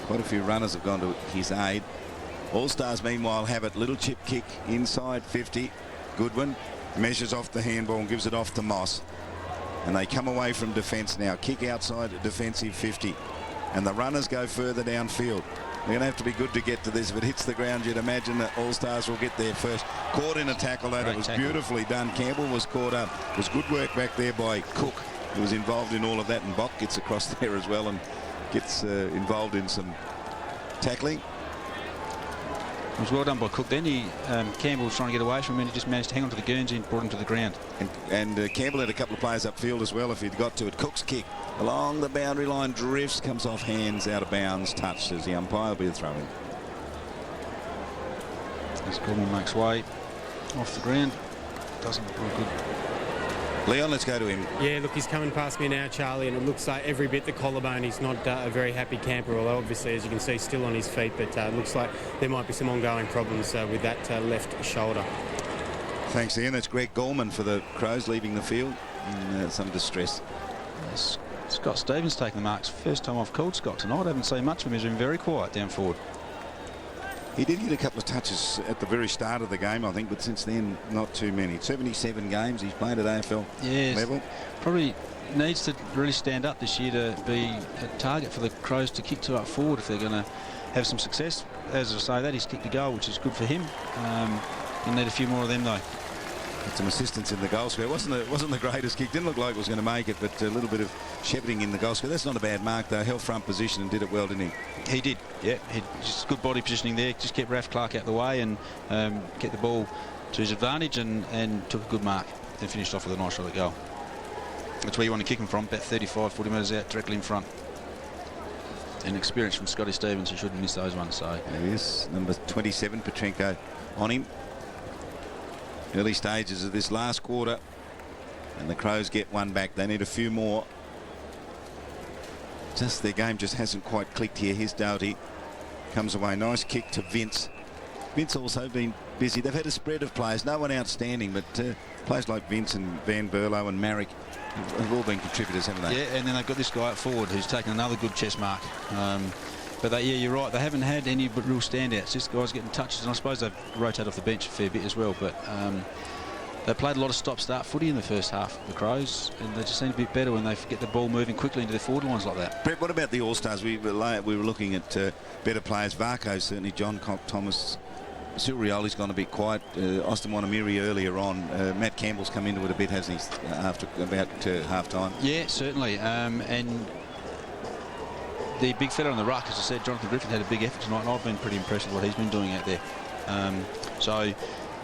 Quite a few runners have gone to his aid. All-Stars, meanwhile, have it. Little chip kick inside 50. Goodwin measures off the handball and gives it off to Moss. And they come away from defence now. Kick outside defensive 50. And the runners go further downfield. They're going to have to be good to get to this. If it hits the ground, you'd imagine that All-Stars will get there first. Caught in a tackle, though. It was beautifully done. Campbell was caught up. It was good work back there by Cook, who was involved in all of that. And Bock gets across there as well and gets involved in some tackling. It was well done by Cook. Then Campbell was trying to get away from him and he just managed to hang on to the Guernsey and brought him to the ground. And Campbell had a couple of players upfield as well if he'd got to it. Cook's kick along the boundary line, drifts, comes off hands, out of bounds, touched as the umpire will be a throw-in. As Gorman makes way off the ground. Doesn't look real good. Leon, let's go to him. Yeah, look, he's coming past me now, Charlie, and it looks like every bit the collarbone. He's not a very happy camper, although obviously, as you can see, still on his feet, but it looks like there might be some ongoing problems with that left shoulder. Thanks, Ian. That's Greg Gorman for the Crows leaving the field in some distress. Yes. Scott Stevens taking the marks. First time I've called Scott tonight. I haven't seen much of him. He's been very quiet down forward. He did get a couple of touches at the very start of the game, I think, but since then, not too many. 77 games he's played at AFL level. Probably needs to really stand up this year to be a target for the Crows to kick to up forward if they're going to have some success. As I say that, he's kicked a goal, which is good for him. He'll need a few more of them, though. Got some assistance in the goal square. Wasn't the greatest kick. Didn't look like it was going to make it, but a little bit of shepherding in the goal square. That's not a bad mark, though. Held front position and did it well, didn't he? He did, yeah. He just good body positioning there. Just kept Ralph Clark out the way and get the ball to his advantage and took a good mark. Then finished off with a nice shot at goal. That's where you want to kick him from, about 35, 40 metres out, directly in front. And experience from Scotty Stevens, who shouldn't miss those ones. So there he is, number 27, Petrenko on him. Early stages of this last quarter, and the Crows get one back. They need a few more. Just their game just hasn't quite clicked here. Here's Doughty, comes away. Nice kick to Vince. Vince also been busy. They've had a spread of players, no one outstanding, but players like Vince and Van Berlo and Marrick have all been contributors, haven't they? Yeah, and then they've got this guy up forward who's taken another good chest mark. But yeah, you're right. They haven't had any but real standouts. This guy's getting touches, and I suppose they've rotated off the bench a fair bit as well. But they played a lot of stop-start footy in the first half, the Crows, and they just seem a bit better when they get the ball moving quickly into their forward lines like that. Brett, what about the All-Stars? We were looking at better players. Varcoe, certainly. Johncock, Thomas. Cyril Rioli's gone a bit quiet. Austin Wanamiri earlier on. Matt Campbell's come into it a bit, hasn't he, after about half-time? Yeah, certainly. And the big fella on the ruck, as I said, Jonathon Griffin had a big effort tonight, and I've been pretty impressed with what he's been doing out there.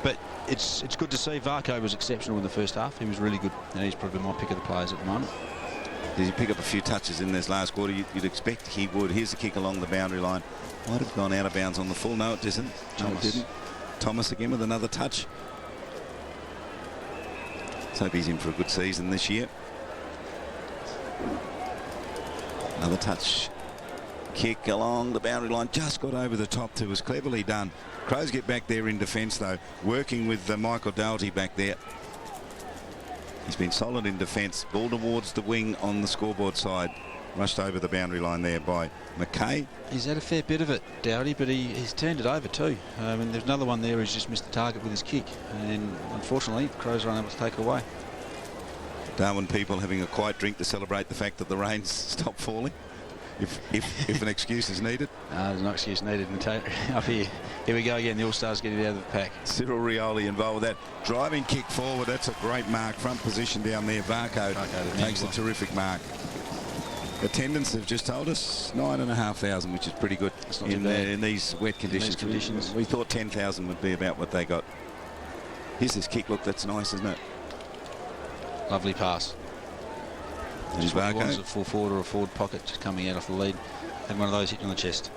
But it's good to see. Varcoe was exceptional in the first half. He was really good, and he's probably my pick of the players at the moment. Did he pick up a few touches in this last quarter? You'd expect he would. Here's the kick along the boundary line. Might have gone out of bounds on the full. No, it didn't. Thomas. No, it didn't. Thomas again with another touch. Let's hope he's in for a good season this year. Another touch. Kick along the boundary line, just got over the top too. Was cleverly done. Crows get back there in defence though, working with Michael Doughty back there. He's been solid in defence. Ball towards the wing on the scoreboard side. Rushed over the boundary line there by McKay. He's had a fair bit of it, Doughty, but he's turned it over too. And there's another one there who's just missed the target with his kick, and unfortunately Crows are unable to take it away. Darwin people having a quiet drink to celebrate the fact that the rain's stopped falling. If an excuse is needed. There's no excuse needed. Up here. Here we go again. The All-Stars getting it out of the pack. Cyril Rioli involved with that. Driving kick forward. That's a great mark. Front position down there. Varcoe takes a terrific mark. Attendance have just told us 9,500, which is pretty good in these wet conditions. We thought 10,000 would be about what they got. Here's this kick. Look, that's nice, isn't it? Lovely pass. Just was a full forward or a forward pocket just coming out off the lead. Had one of those hit on the chest.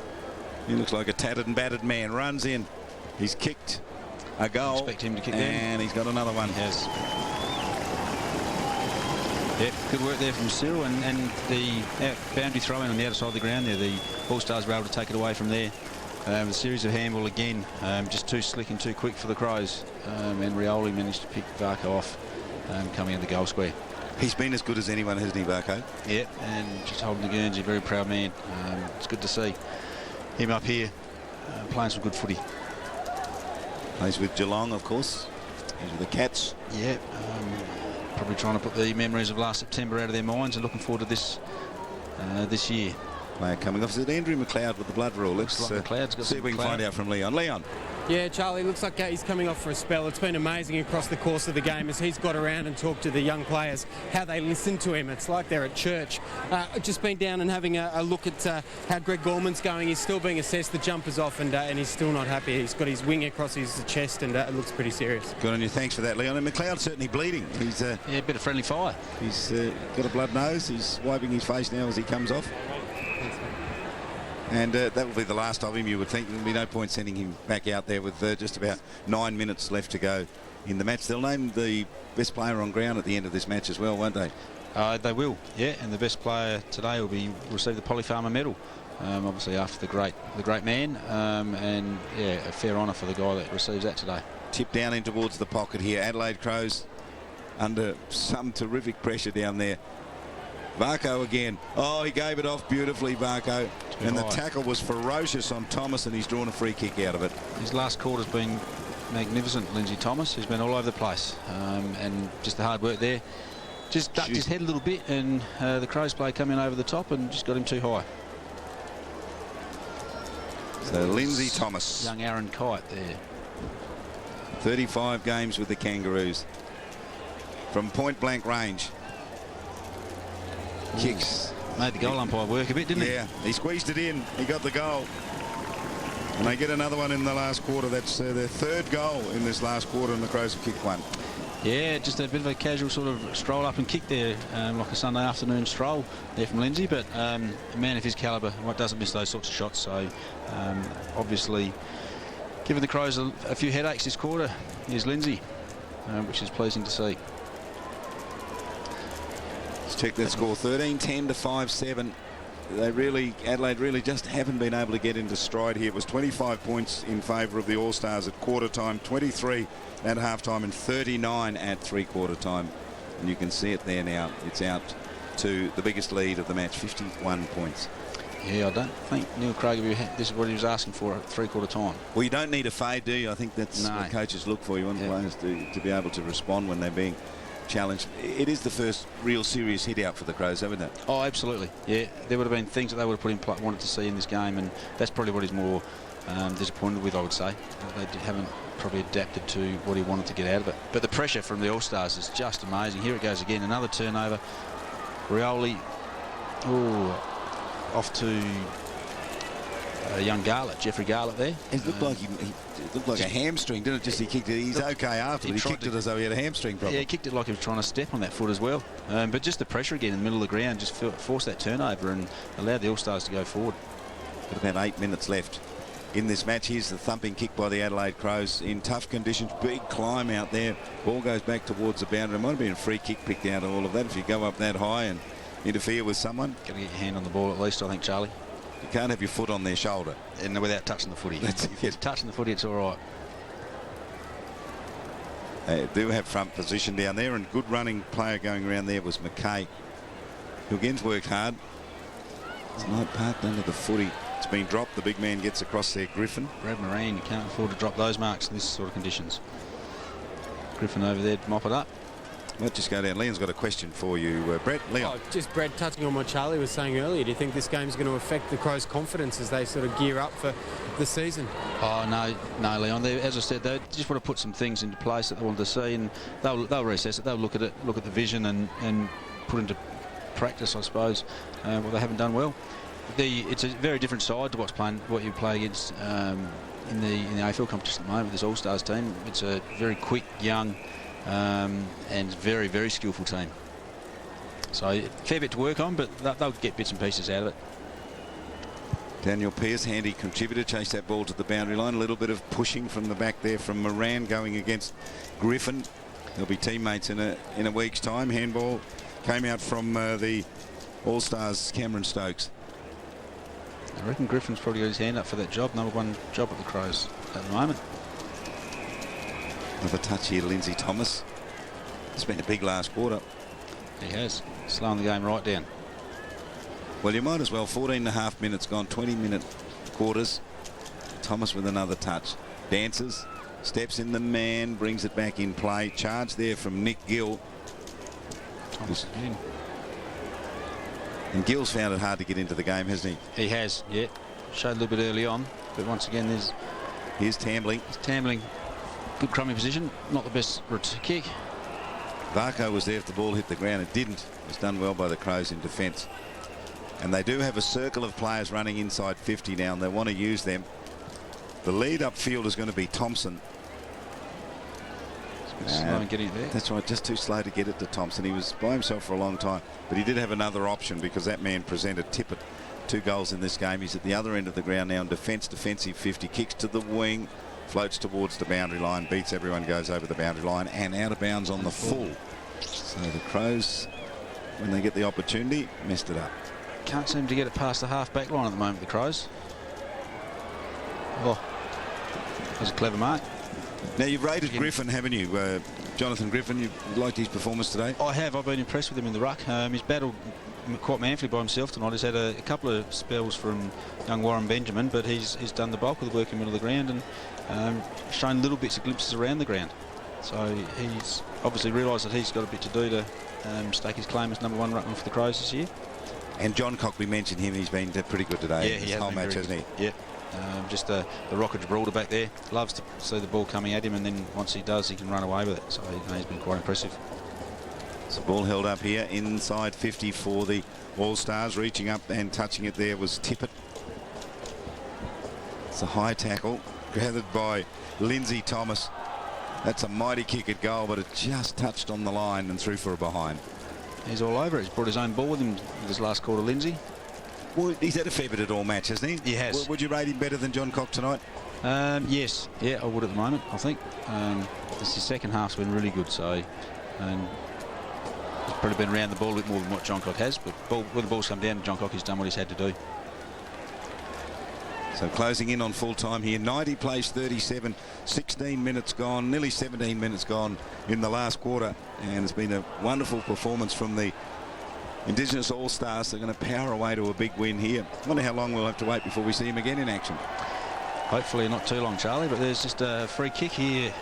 He looks like a tattered and battered man. Runs in. He's kicked a goal. Expect him to kick and he's got another one. He has. Yep, good work there from Cyril, and the boundary throw in on the outer side of the ground there. The All-Stars were able to take it away from there. A series of handball again, just too slick and too quick for the Crows, and Rioli managed to pick Varcoe off coming in the goal square. He's been as good as anyone, hasn't he, Varcoe? Yeah, and just holding the Guernsey, very proud man. It's good to see him up here playing some good footy. Plays with Geelong, of course. He's with the Cats. Yeah, probably trying to put the memories of last September out of their minds and looking forward to this this year. Player coming off. Is it Andrew McLeod with the blood rule? Let's see if we can find out from Leon. Leon. Yeah, Charlie, looks like he's coming off for a spell. It's been amazing across the course of the game as he's got around and talked to the young players, how they listen to him. It's like they're at church. Just been down and having a look at how Greg Gorman's going. He's still being assessed. The jumper's off and he's still not happy. He's got his wing across his chest and it looks pretty serious. Good on you. Thanks for that, Leon. And McLeod's certainly bleeding. He's yeah, a bit of friendly fire. He's got a blood nose. He's wiping his face now as he comes off. And that will be the last of him, you would think. There'll be no point sending him back out there with just about 9 minutes left to go in the match. They'll name the best player on ground at the end of this match as well, won't they? They will, yeah. And the best player today will receive the Polly Farmer medal, obviously after the great man, and yeah, a fair honour for the guy that receives that today. Tip down in towards the pocket here. Adelaide Crows under some terrific pressure down there. Varcoe again. Oh, he gave it off beautifully, Varcoe. And the tackle was ferocious on Thomas, and he's drawn a free kick out of it. His last quarter's been magnificent, Lindsay Thomas. He's been all over the place. And just the hard work there. Just ducked his head a little bit, and the Crows play come in over the top and just got him too high. So Lindsay Thomas. Young Aaron Kite there. 35 games with the Kangaroos. From point blank range. Kicks. Made the goal umpire work a bit, didn't he? Yeah, he squeezed it in. He got the goal. And they get another one in the last quarter. That's their third goal in this last quarter, and the Crows have kicked one. Yeah, just a bit of a casual sort of stroll up and kick there, like a Sunday afternoon stroll there from Lindsay. But a man of his calibre doesn't miss those sorts of shots. So obviously giving the Crows a few headaches this quarter is Lindsay, which is pleasing to see. Let's check that score. 13-10 to 5-7. Adelaide really just haven't been able to get into stride here. It was 25 points in favour of the All-Stars at quarter time, 23 at half time, and 39 at three-quarter time. And you can see it there now. It's out to the biggest lead of the match, 51 points. Yeah, I don't think Neil Craig, this is what he was asking for at three-quarter time. Well, you don't need a fade, do you? I think that's what coaches look for. You want players to be able to respond when they're being challenged. It is the first real serious hit out for the Crows, haven't it? Oh, absolutely. Yeah, there would have been things that they would have put in play, wanted to see in this game, and that's probably what he's more disappointed with, I would say. They haven't probably adapted to what he wanted to get out of it. But the pressure from the All-Stars is just amazing. Here it goes again, another turnover. Rioli, off to young Garlett, Jeffrey Garlett there. It looked like he looked like a hamstring, didn't it? Just he kicked it. He's okay after. He kicked it as though he had a hamstring problem. Yeah, he kicked it like he was trying to step on that foot as well. But just the pressure again in the middle of the ground just forced that turnover and allowed the All-Stars to go forward. Got about 8 minutes left in this match. Here's the thumping kick by the Adelaide Crows in tough conditions. Big climb out there. Ball goes back towards the boundary. It might have been a free kick picked out of all of that if you go up that high and interfere with someone. Got to get your hand on the ball at least, I think, Charlie. You can't have your foot on their shoulder. And without touching the footy. If it's touching the footy, it's all right. They do have front position down there, and good running player going around there was McKay, who again's worked hard. It's not parked under the footy. It's been dropped. The big man gets across there, Griffin. Brad Moran, you can't afford to drop those marks in this sort of conditions. Griffin over there to mop it up. Let's just go down. Leon's got a question for you, Brett. Leon. Just Brett, touching on what Charlie was saying earlier, do you think this game's going to affect the Crows' confidence as they sort of gear up for the season? Oh, no, Leon. As I said, they just want to put some things into place that they want to see, and they'll reassess it. They'll look at it, look at the vision, and put into practice, I suppose, what they haven't done well. It's a very different side to what you play against in the AFL competition at the moment. This All-Stars team, it's a very quick, young, and very, very skillful team. So a fair bit to work on, but they'll get bits and pieces out of it. Daniel Pearce, handy contributor, chased that ball to the boundary line. A little bit of pushing from the back there from Moran going against Griffin. They'll be teammates in a week's time. Handball came out from the All-Stars, Cameron Stokes. I reckon Griffin's probably got his hand up for that job, #1 job at the Crows at the moment. Another touch here, Lindsay Thomas. It's been a big last quarter. He has, slowing the game right down. Well, you might as well. 14.5 minutes gone, 20-minute quarters. Thomas with another touch. Dances, steps in the man, brings it back in play. Charge there from Nick Gill. Thomas again. And Gill's found it hard to get into the game, hasn't he? He has, yeah. Showed a little bit early on, but once again, here's Tambling. Good crummy position, not the best for a kick. Varcoe was there if the ball hit the ground. It didn't. It was done well by the Crows in defence. And they do have a circle of players running inside 50 now, and they want to use them. The lead upfield is going to be Thompson. Slow in getting there. That's right, just too slow to get it to Thompson. He was by himself for a long time, but he did have another option because that man presented Tippett 2 goals in this game. He's at the other end of the ground now in defensive 50, kicks to the wing, floats towards the boundary line, beats everyone, goes over the boundary line and out of bounds on the full. So the Crows, when they get the opportunity, messed it up. Can't seem to get it past the half-back line at the moment, the Crows. Oh, that was a clever mark. Now, you've rated Griffin, haven't you? Jonathon Griffin, you liked his performance today? I have. I've been impressed with him in the ruck. He's battled quite manfully by himself tonight. He's had a couple of spells from young Warren Benjamin, but he's done the bulk of the work in the middle of the ground and shown little bits of glimpses around the ground. So he's obviously realised that he's got a bit to do to stake his claim as #1 ruckman for the Crows this year. And Johncock, we mentioned him, he's been pretty good today. Yeah, he has whole been match, very hasn't good. he? Yeah. Just the Rocket Gibraltar back there. Loves to see the ball coming at him, and then once he does, he can run away with it. So he's been quite impressive. So ball held up here inside 50 for the All-Stars. Reaching up and touching it there was Tippett. It's a high tackle gathered by Lindsay Thomas. That's a mighty kick at goal, but it just touched on the line and through for a behind. He's all over it. He's brought his own ball with him this last quarter, Lindsay. Well, he's had a fair bit at all match, hasn't he? He has. Would you rate him better than Johncock tonight? Yes. Yeah, I would at the moment, I think. His second half's been really good, so he's probably been around the ball a bit more than what Johncock has, but when the ball's come down, Johncock has done what he's had to do. So closing in on full time here. 90 plays 37, 16 minutes gone, nearly 17 minutes gone in the last quarter. And it's been a wonderful performance from the Indigenous All-Stars. They're going to power away to a big win here. I wonder how long we'll have to wait before we see him again in action. Hopefully not too long, Charlie, but there's just a free kick here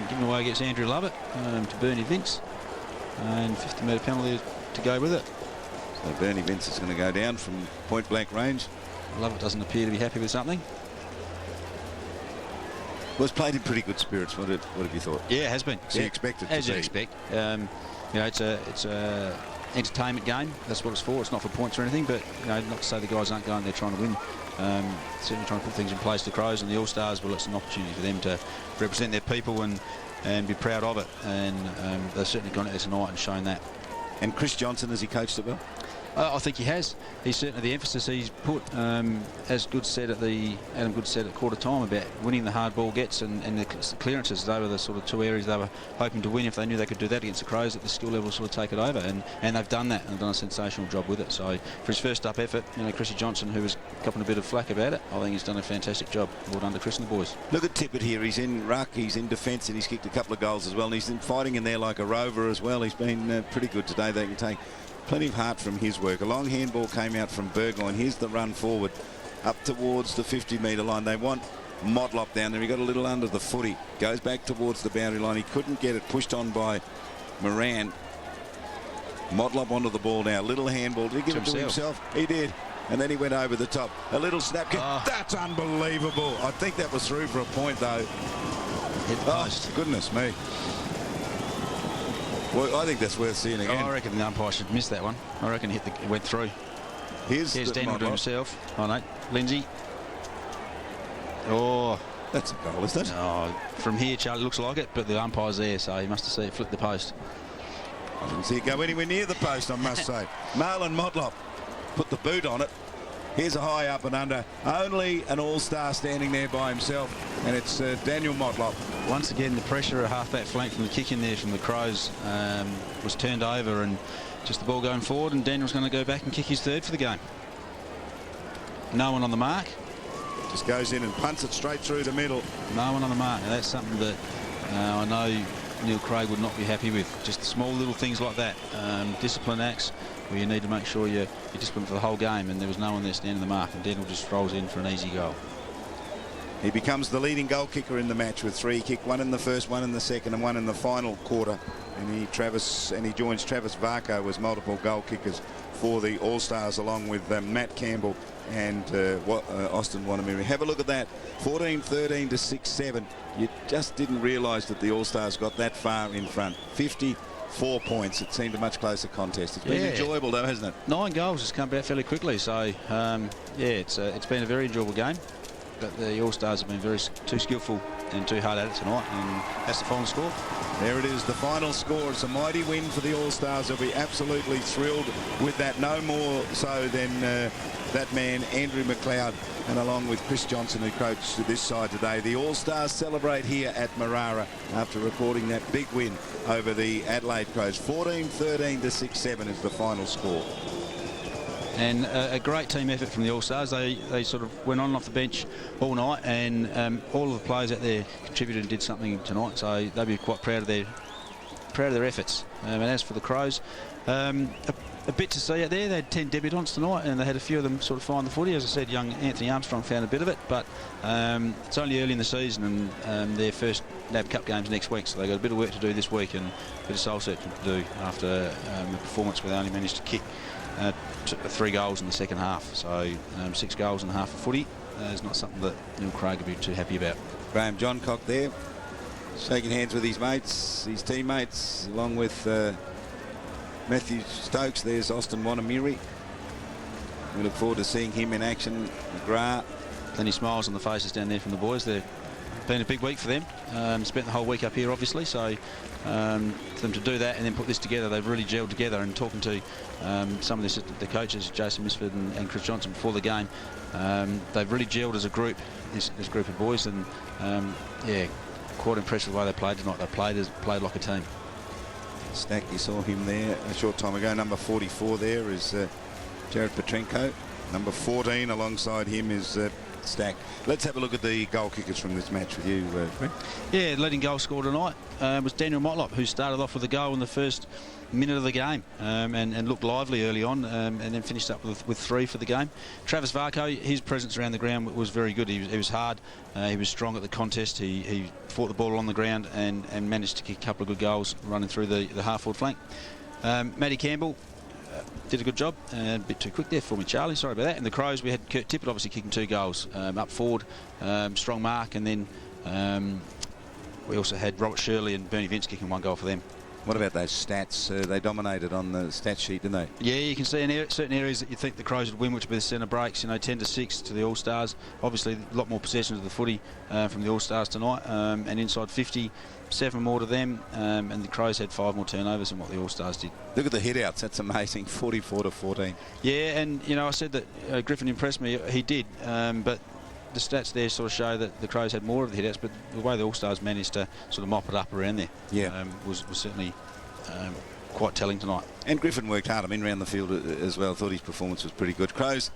given away against Andrew Lovett to Bernie Vince, and 50-metre penalty to go with it. So Bernie Vince is going to go down from point-blank range. Lovett doesn't appear to be happy with something. Well, it's played in pretty good spirits. What have you thought? Yeah, it has been. So you expect it to As you be. expect. It's a entertainment game. That's what it's for. It's not for points or anything, but not to say the guys aren't going there trying to win. Certainly trying to put things in place. The Crows and the All-Stars, well, it's an opportunity for them to represent their people and be proud of it. And they've certainly gone out there tonight and shown that. And Chris Johnson, has he coached it well? I think he has. He's certainly the emphasis he's put, as Good said Adam Good said at quarter time, about winning the hard ball gets and the clearances. They were the sort of two areas they were hoping to win. If they knew they could do that against the Crows, at the skill level sort of take it over, and they've done that and they've done a sensational job with it. So for his first up effort, Chrissy Johnson, who was copping a bit of flack about it, I think he's done a fantastic job. Well done to Chris and the boys. Look at Tippett here. He's in ruck, he's in defence, and he's kicked a couple of goals as well. And he's fighting in there like a rover as well. He's been pretty good today. They can take plenty of heart from his work. A long handball came out from Burgoyne. Here's the run forward up towards the 50-metre line. They want Modlop down there. He got a little under the footy. Goes back towards the boundary line. He couldn't get it. Pushed on by Moran. Modlop onto the ball now. Little handball. Did he give it to himself? He did. And then he went over the top. A little snap kick. That's unbelievable. I think that was through for a point, though. Hit post. Goodness me. Well, I think that's worth seeing again. I reckon the umpire should miss that one. I reckon it went through. Here's Daniel to himself. Oh, no. Lindsay. Oh. That's a goal, isn't it? Oh, from here, Charlie, looks like it, but the umpire's there, so he must have seen it flip the post. I didn't see it go anywhere near the post, I must say. Marlon Motlop put the boot on it. Here's a high up and under. Only an all-star standing there by himself, and it's Daniel Motlop. Once again, the pressure of half-back flank from the kick in there from the Crows was turned over, and just the ball going forward, and Daniel's going to go back and kick his third for the game. No one on the mark. Just goes in and punts it straight through the middle. No one on the mark. Now, that's something that I know Neil Craig would not be happy with. Just small little things like that. Discipline acts where you need to make sure you're disciplined for the whole game, and there was no one there standing the mark, and Daniel just rolls in for an easy goal. He becomes the leading goal kicker in the match with 3. He kicked 1 in the first, 1 in the second, and 1 in the final quarter. And he joins Travis Varcoe as multiple goal kickers for the All-Stars, along with Matt Campbell and Austin Wanamiri. Have a look at that. 14-13 to 6-7. You just didn't realise that the All-Stars got that far in front. 54 points. It seemed a much closer contest. It's been enjoyable, though, hasn't it? 9 goals has come out fairly quickly. So, it's been a very enjoyable game. But the All-Stars have been too skillful and too hard at it tonight, and that's the final score. There it is, the final score. It's a mighty win for the All-Stars. They'll be absolutely thrilled with that. No more so than that man, Andrew McLeod, and along with Chris Johnson, who coached this side today. The All-Stars celebrate here at Marara after recording that big win over the Adelaide Crows. 14-13 to 6-7 is the final score. And a great team effort from the All-Stars. They sort of went on and off the bench all night, and all of the players out there contributed and did something tonight, so they'll be quite proud of their efforts. And as for the Crows, a bit to see out there. They had 10 debutants tonight, and they had a few of them sort of find the footy. As I said, young Anthony Armstrong found a bit of it, but it's only early in the season, and their first NAB Cup games next week, so they've got a bit of work to do this week and a bit of soul searching to do after a performance where they only managed to kick 3 goals in the second half. So 6 goals and a half of footy is not something that Neil Craig would be too happy about. Graham Johncock there, shaking hands with his mates, his teammates, along with Mathew Stokes. There's Austin Wanamiri. We look forward to seeing him in action. McGrath. Plenty of smiles on the faces down there from the boys. They've been a big week for them. Spent the whole week up here, obviously, so for them to do that and then put this together, they've really gelled together. And talking to some of the coaches, Jason Misford and Chris Johnson, before the game, they've really gelled as a group, this group of boys, and quite impressed with the way they played tonight. They played like a team. Stack, you saw him there a short time ago. Number 44 there is Jared Petrenko. Number 14 alongside him is Stack. Let's have a look at the goal kickers from this match with you, Greg. Yeah, leading goal scorer tonight was Daniel Motlop, who started off with a goal in the first minute of the game and looked lively early on, and then finished up with 3 for the game. Travis Varcoe, his presence around the ground was very good. He was hard. He was strong at the contest. He fought the ball on the ground and managed to kick a couple of good goals running through the half-forward flank. Matty Campbell did a good job. A bit too quick there for me, Charlie. Sorry about that. And the Crows, we had Kurt Tippett obviously kicking 2 goals up forward. Strong mark, and then we also had Robert Shirley and Bernie Vince kicking 1 goal for them. What about those stats? They dominated on the stat sheet, didn't they? Yeah, you can see in certain areas that you think the Crows would win, which would be the centre breaks, 10-6 to the All-Stars. Obviously, a lot more possessions of the footy from the All-Stars tonight, and inside 50, 7 more to them, and the Crows had 5 more turnovers than what the All-Stars did. Look at the hit-outs. That's amazing, 44-14. Yeah, and, I said that Griffin impressed me. He did, but the stats there sort of show that the Crows had more of the hit-outs, but the way the All-Stars managed to sort of mop it up around there was certainly quite telling tonight. And Griffin worked hard. Around the field as well. Thought his performance was pretty good. Crows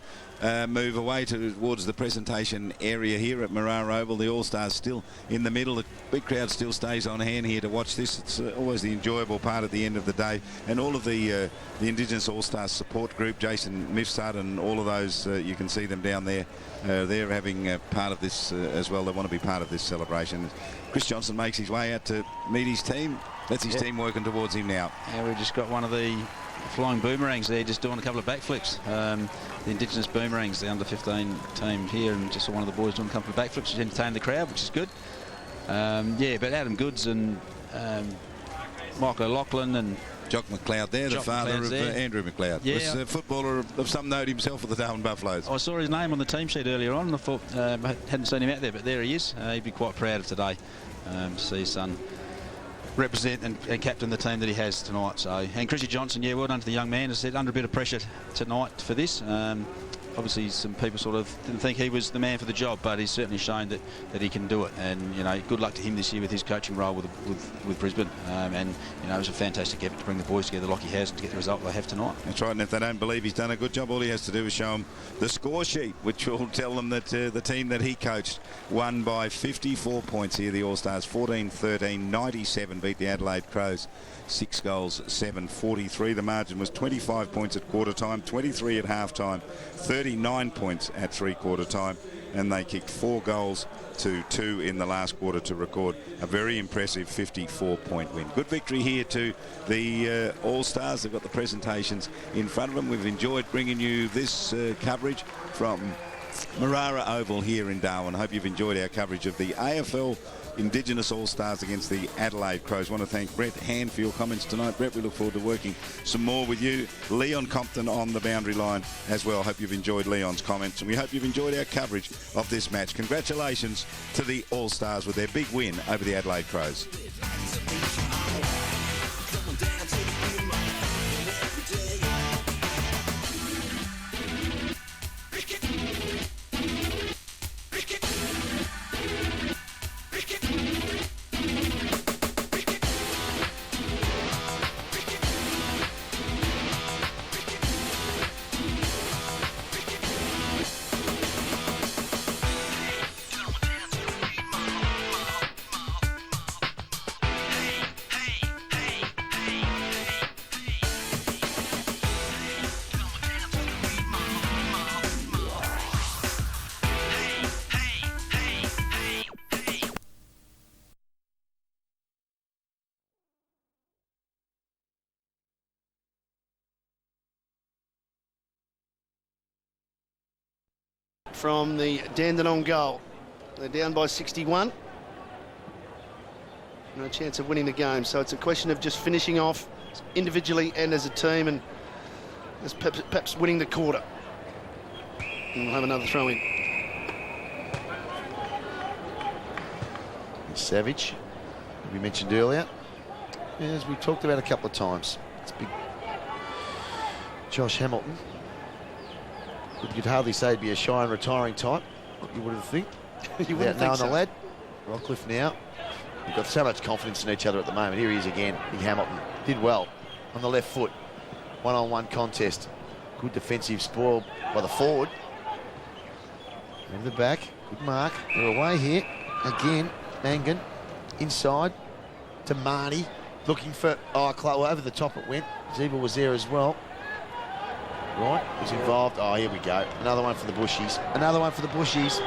move away towards the presentation area here at Marara Oval. The All-Stars still in the middle. The big crowd still stays on hand here to watch this. It's always the enjoyable part at the end of the day. And all of the Indigenous All-Stars support group, Jason Mifsud and all of those, you can see them down there. They're having part of this as well. They want to be part of this celebration. Chris Johnson makes his way out to meet his team. That's his team working towards him now. Yeah, we've just got one of the flying boomerangs there, just doing a couple of backflips. The Indigenous boomerangs, the under-15 team here, and just saw one of the boys doing a couple of backflips, which entertained the crowd, which is good. But Adam Goods and Michael O'Loughlin and Jock McLeod there, the father of Andrew McLeod. Yeah. Was a footballer of some note himself for the Darwin Buffaloes. I saw his name on the team sheet earlier on, and I thought hadn't seen him out there, but there he is. He'd be quite proud of today to see his son represent and captain the team that he has tonight. So, and Cruzie Johnson, yeah, well done to the young man. As I said, under a bit of pressure tonight for this. Obviously, some people sort of didn't think he was the man for the job, but he's certainly shown that he can do it. And you know, good luck to him this year with his coaching role with Brisbane. And you know, it was a fantastic effort to bring the boys together like he has and to get the result they have tonight. That's right. And if they don't believe he's done a good job, all he has to do is show them the score sheet, which will tell them that the team that he coached won by 54 points here. The All Stars 14-13, 97 beat the Adelaide Crows. 6 goals, 7-43. The margin was 25 points at quarter time, 23 at half time, 39 points at three-quarter time, and they kicked 4 goals to 2 in the last quarter to record a very impressive 54-point win. Good victory here to the All-Stars. They've got the presentations in front of them. We've enjoyed bringing you this coverage from Marara Oval here in Darwin. I hope you've enjoyed our coverage of the AFL Indigenous All-Stars against the Adelaide Crows. I want to thank Brett Hand for your comments tonight. Brett, we look forward to working some more with you. Leon Compton on the boundary line as well. Hope you've enjoyed Leon's comments, and we hope you've enjoyed our coverage of this match. Congratulations to the All-Stars with their big win over the Adelaide Crows. From the Dandenong goal. They're down by 61. No chance of winning the game, so it's a question of just finishing off individually and as a team, and as perhaps winning the quarter. And we'll have another throw in. Savage, we mentioned earlier, as we talked about a couple of times. It's big Josh Hamilton. You'd hardly say he'd be a shy and retiring type. You wouldn't think. You wouldn't think so. The lad. Rockcliffe now. We've got so much confidence in each other at the moment. Here he is again. Big Hamilton did well on the left foot. One-on-one contest. Good defensive spoil by the forward. Over the back. Good mark. They're away here. Again, Mangan inside to Marnie. Looking for over the top it went. Zebel was there as well. Right, was involved. Oh, here we go. Another one for the Bushies. Another one for the Bushies.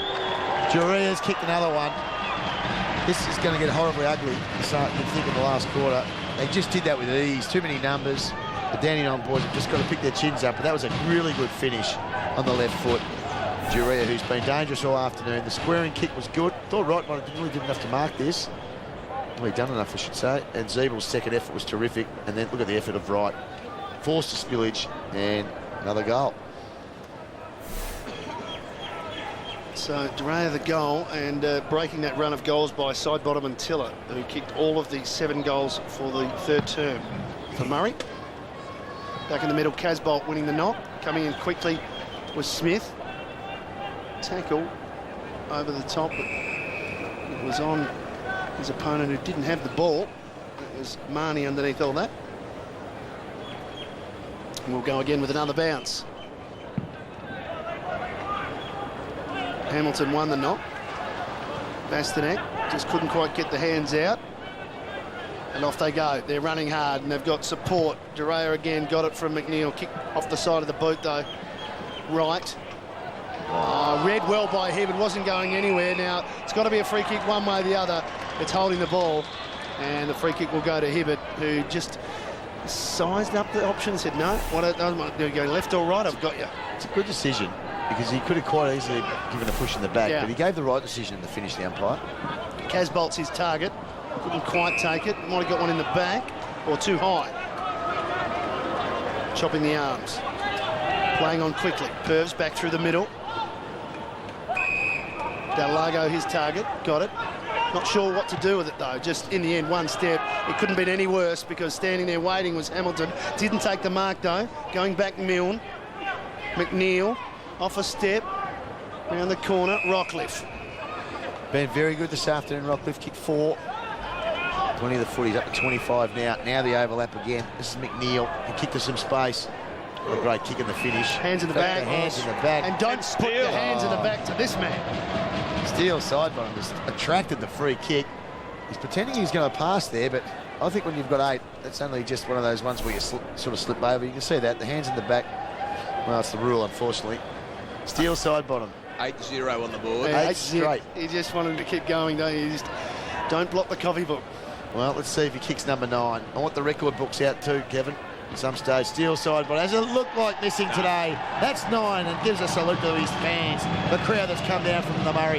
Jurrah's kicked another one. This is going to get horribly ugly. So you think in the last quarter. They just did that with ease. Too many numbers. The Dandenong boys have just got to pick their chins up. But that was a really good finish on the left foot. Jurrah, who's been dangerous all afternoon. The squaring kick was good. Thought Wright might have really did enough to mark this. Well, he done enough, I should say. And Zebel's second effort was terrific. And then look at the effort of Wright. Forced a spillage and another goal. So Jurrah the goal, and breaking that run of goals by Sidebottom and Tiller, who kicked all of the 7 goals for the third term. For Murray. Back in the middle, Casbolt winning the knock. Coming in quickly was Smith. Tackle over the top, but it was on his opponent who didn't have the ball. It was Marnie underneath all that. And we'll go again with another bounce. Hamilton won the knock. Bastanek just couldn't quite get the hands out. And off they go. They're running hard and they've got support. Jurrah again got it from McNeil. Kick off the side of the boot though. Right. Read well by him. It wasn't going anywhere. Now it's got to be a free kick one way or the other. It's holding the ball. And the free kick will go to Hibbert, who just sized up the option and said, no, do you go left or right? I've got you. It's a good decision, because he could have quite easily given a push in the back, but he gave the right decision to finish the umpire. Casbolt's his target. Couldn't quite take it. Might have got one in the back. or too high. Chopping the arms. Playing on quickly. Purves back through the middle. Delago his target. Got it. Not sure what to do with it though. Just in the end, one step. It couldn't have been any worse because standing there waiting was Hamilton. Didn't take the mark though. Going back Milne. McNeil off a step. Around the corner. Rockcliffe. Been very good this afternoon. Rockcliffe kicked 4. 20 of the footies up to 25 now. Now the overlap again. This is McNeil. He kicked to some space. What a great kick in the finish. Hands in the back. Hands in the back. And don't put your hands in the back to this man. Steele sidebottom has attracted the free kick. He's pretending he's going to pass there, but I think when you've got 8, that's only just one of those ones where you sort of slip over. You can see that. The hands in the back. Well, it's the rule, unfortunately. Steele sidebottom. 8-0 on the board. Yeah, 8 straight. You just want him to keep going, don't you? You just don't block the coffee book. Well, let's see if he kicks number 9. I want the record books out too, Kevin. At some stage, Steele side, but has it looked like missing today? That's 9 and gives a salute to his fans, the crowd that's come down from the Murray.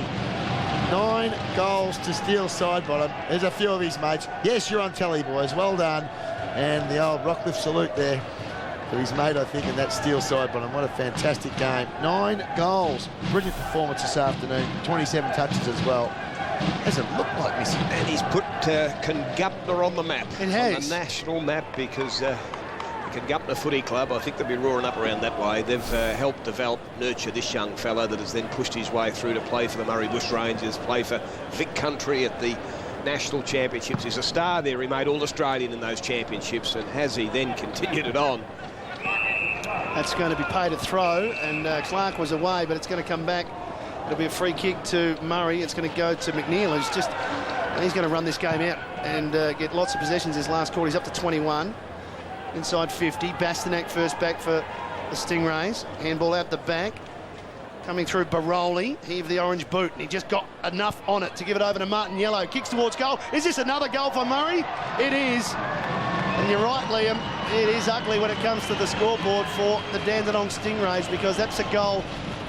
9 goals to Steele side bottom. There's a few of his mates. Yes, you're on telly, boys. Well done. And the old Rockcliffe salute there to his mate, I think, and that Steele side bottom. What a fantastic game. 9 goals. Brilliant performance this afternoon. 27 touches as well. Doesn't look like missing. And he's put Congupna on the map. It has. On the national map because Congupna Footy Club, I think they'll be roaring up around that way. They've helped develop, nurture this young fella that has then pushed his way through to play for the Murray Bushrangers, play for Vic Country at the National Championships. He's a star there. He made All-Australian in those championships, and has he then continued it on? That's going to be paid a throw, and Clark was away, but it's going to come back. It'll be a free kick to Murray. It's going to go to McNeil, who's just... He's going to run this game out and get lots of possessions this last quarter. He's up to 21. Inside 50. Bastanak first back for the Stingrays. Handball out the back. Coming through Baroli. He of the orange boot. And he just got enough on it to give it over to Martin Yellow. Kicks towards goal. Is this another goal for Murray? It is. And you're right, Liam. It is ugly when it comes to the scoreboard for the Dandenong Stingrays, because that's a goal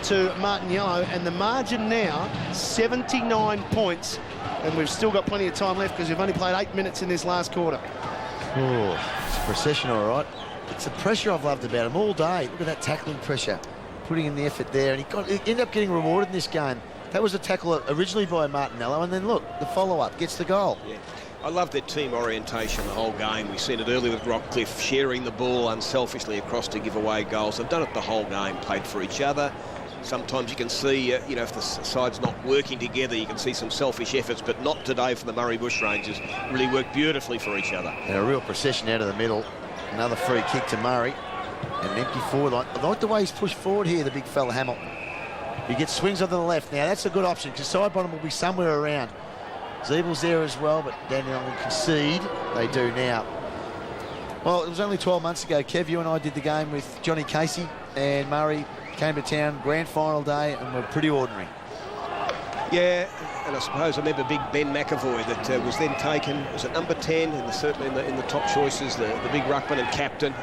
to Martin Yellow. And the margin now, 79 points. And we've still got plenty of time left because we've only played 8 minutes in this last quarter. Oh, it's a procession, all right. It's the pressure I've loved about him all day. Look at that tackling pressure, putting in the effort there, and he ended up getting rewarded in this game. That was a tackle originally by Martinello, and then look, the follow-up gets the goal. Yeah. I love their team orientation the whole game. We've seen it earlier with Rockcliffe, sharing the ball unselfishly across to give away goals. They've done it the whole game, played for each other. Sometimes you can see, if the side's not working together, you can see some selfish efforts, but not today for the Murray Bushrangers. Really worked beautifully for each other. And a real procession out of the middle. Another free kick to Murray. And an empty forward line. I like the way he's pushed forward here, the big fella Hamilton. He gets swings on the left. Now, that's a good option because side bottom will be somewhere around. Zeebel's there as well, but Dandenong will concede. They do now. Well, it was only 12 months ago, Kev, you and I did the game with Johnny Casey, and Murray came to town, grand final day, and were pretty ordinary. Yeah, and I suppose I remember big Ben McAvoy that was then taken as at number 10, and certainly in the top choices, the big ruckman and captain.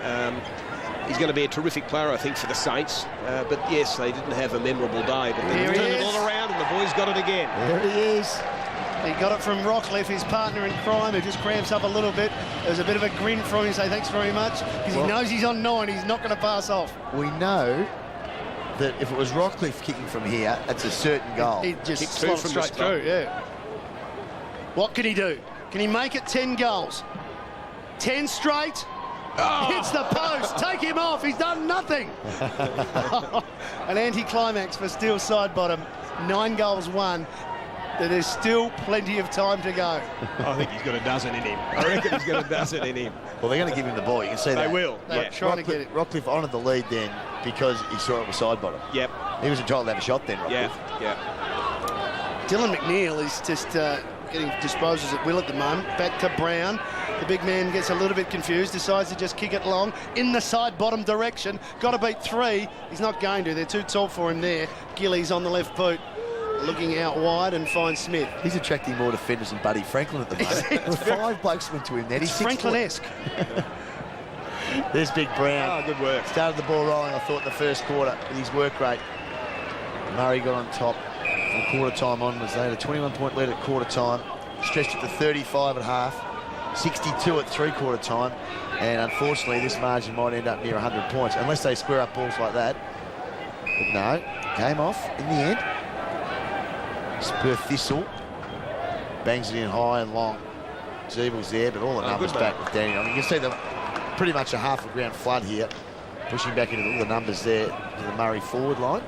He's going to be a terrific player, I think, for the Saints. But yes, they didn't have a memorable day, but they turned it all around, and the boys got it again. There he is. He got it from Rockcliffe, his partner in crime, who just cramps up a little bit. There's a bit of a grin from him, say thanks very much, because he knows he's on 9, he's not going to pass off. We know that if it was Rockcliffe kicking from here, that's a certain goal. He just slid straight through, yeah. What can he do? Can he make it 10 goals? 10 straight? Oh. Hits the post. Take him off. He's done nothing. An anticlimax for Steele side bottom. 9 goals won. There's still plenty of time to go. I think he's got a dozen in him. I reckon he's got a dozen in him. Well, they're going to give him the ball. You can see that. They will. They're trying to get it. Rockcliffe honoured the lead then because he saw it was side bottom. Yep. He was entitled to have a shot then, Rockcliffe. Yeah. Dylan McNeil is just getting disposals at will at the moment. Back to Brown. The big man gets a little bit confused, decides to just kick it long in the side bottom direction. Got to beat 3. He's not going to. They're too tall for him there. Gillies on the left boot. Looking out wide and finds Smith. He's attracting more defenders than Buddy Franklin at the moment. 5 blokes went to him then. He's Franklin-esque. There's Big Brown. Oh, good work. Started the ball rolling, I thought, in the first quarter with his work rate. Murray got on top from quarter time onwards. They had a 21-point lead at quarter time. Stretched it to 35 at half. 62 at three-quarter time, and unfortunately this margin might end up near 100 points unless they square up balls like that. But no, game off in the end. Spur Thistle bangs it in high and long. Zeebel's there, but all the numbers back with Danny. I mean, you can see pretty much a half a ground flood here, pushing back into all the numbers there to the Murray forward line.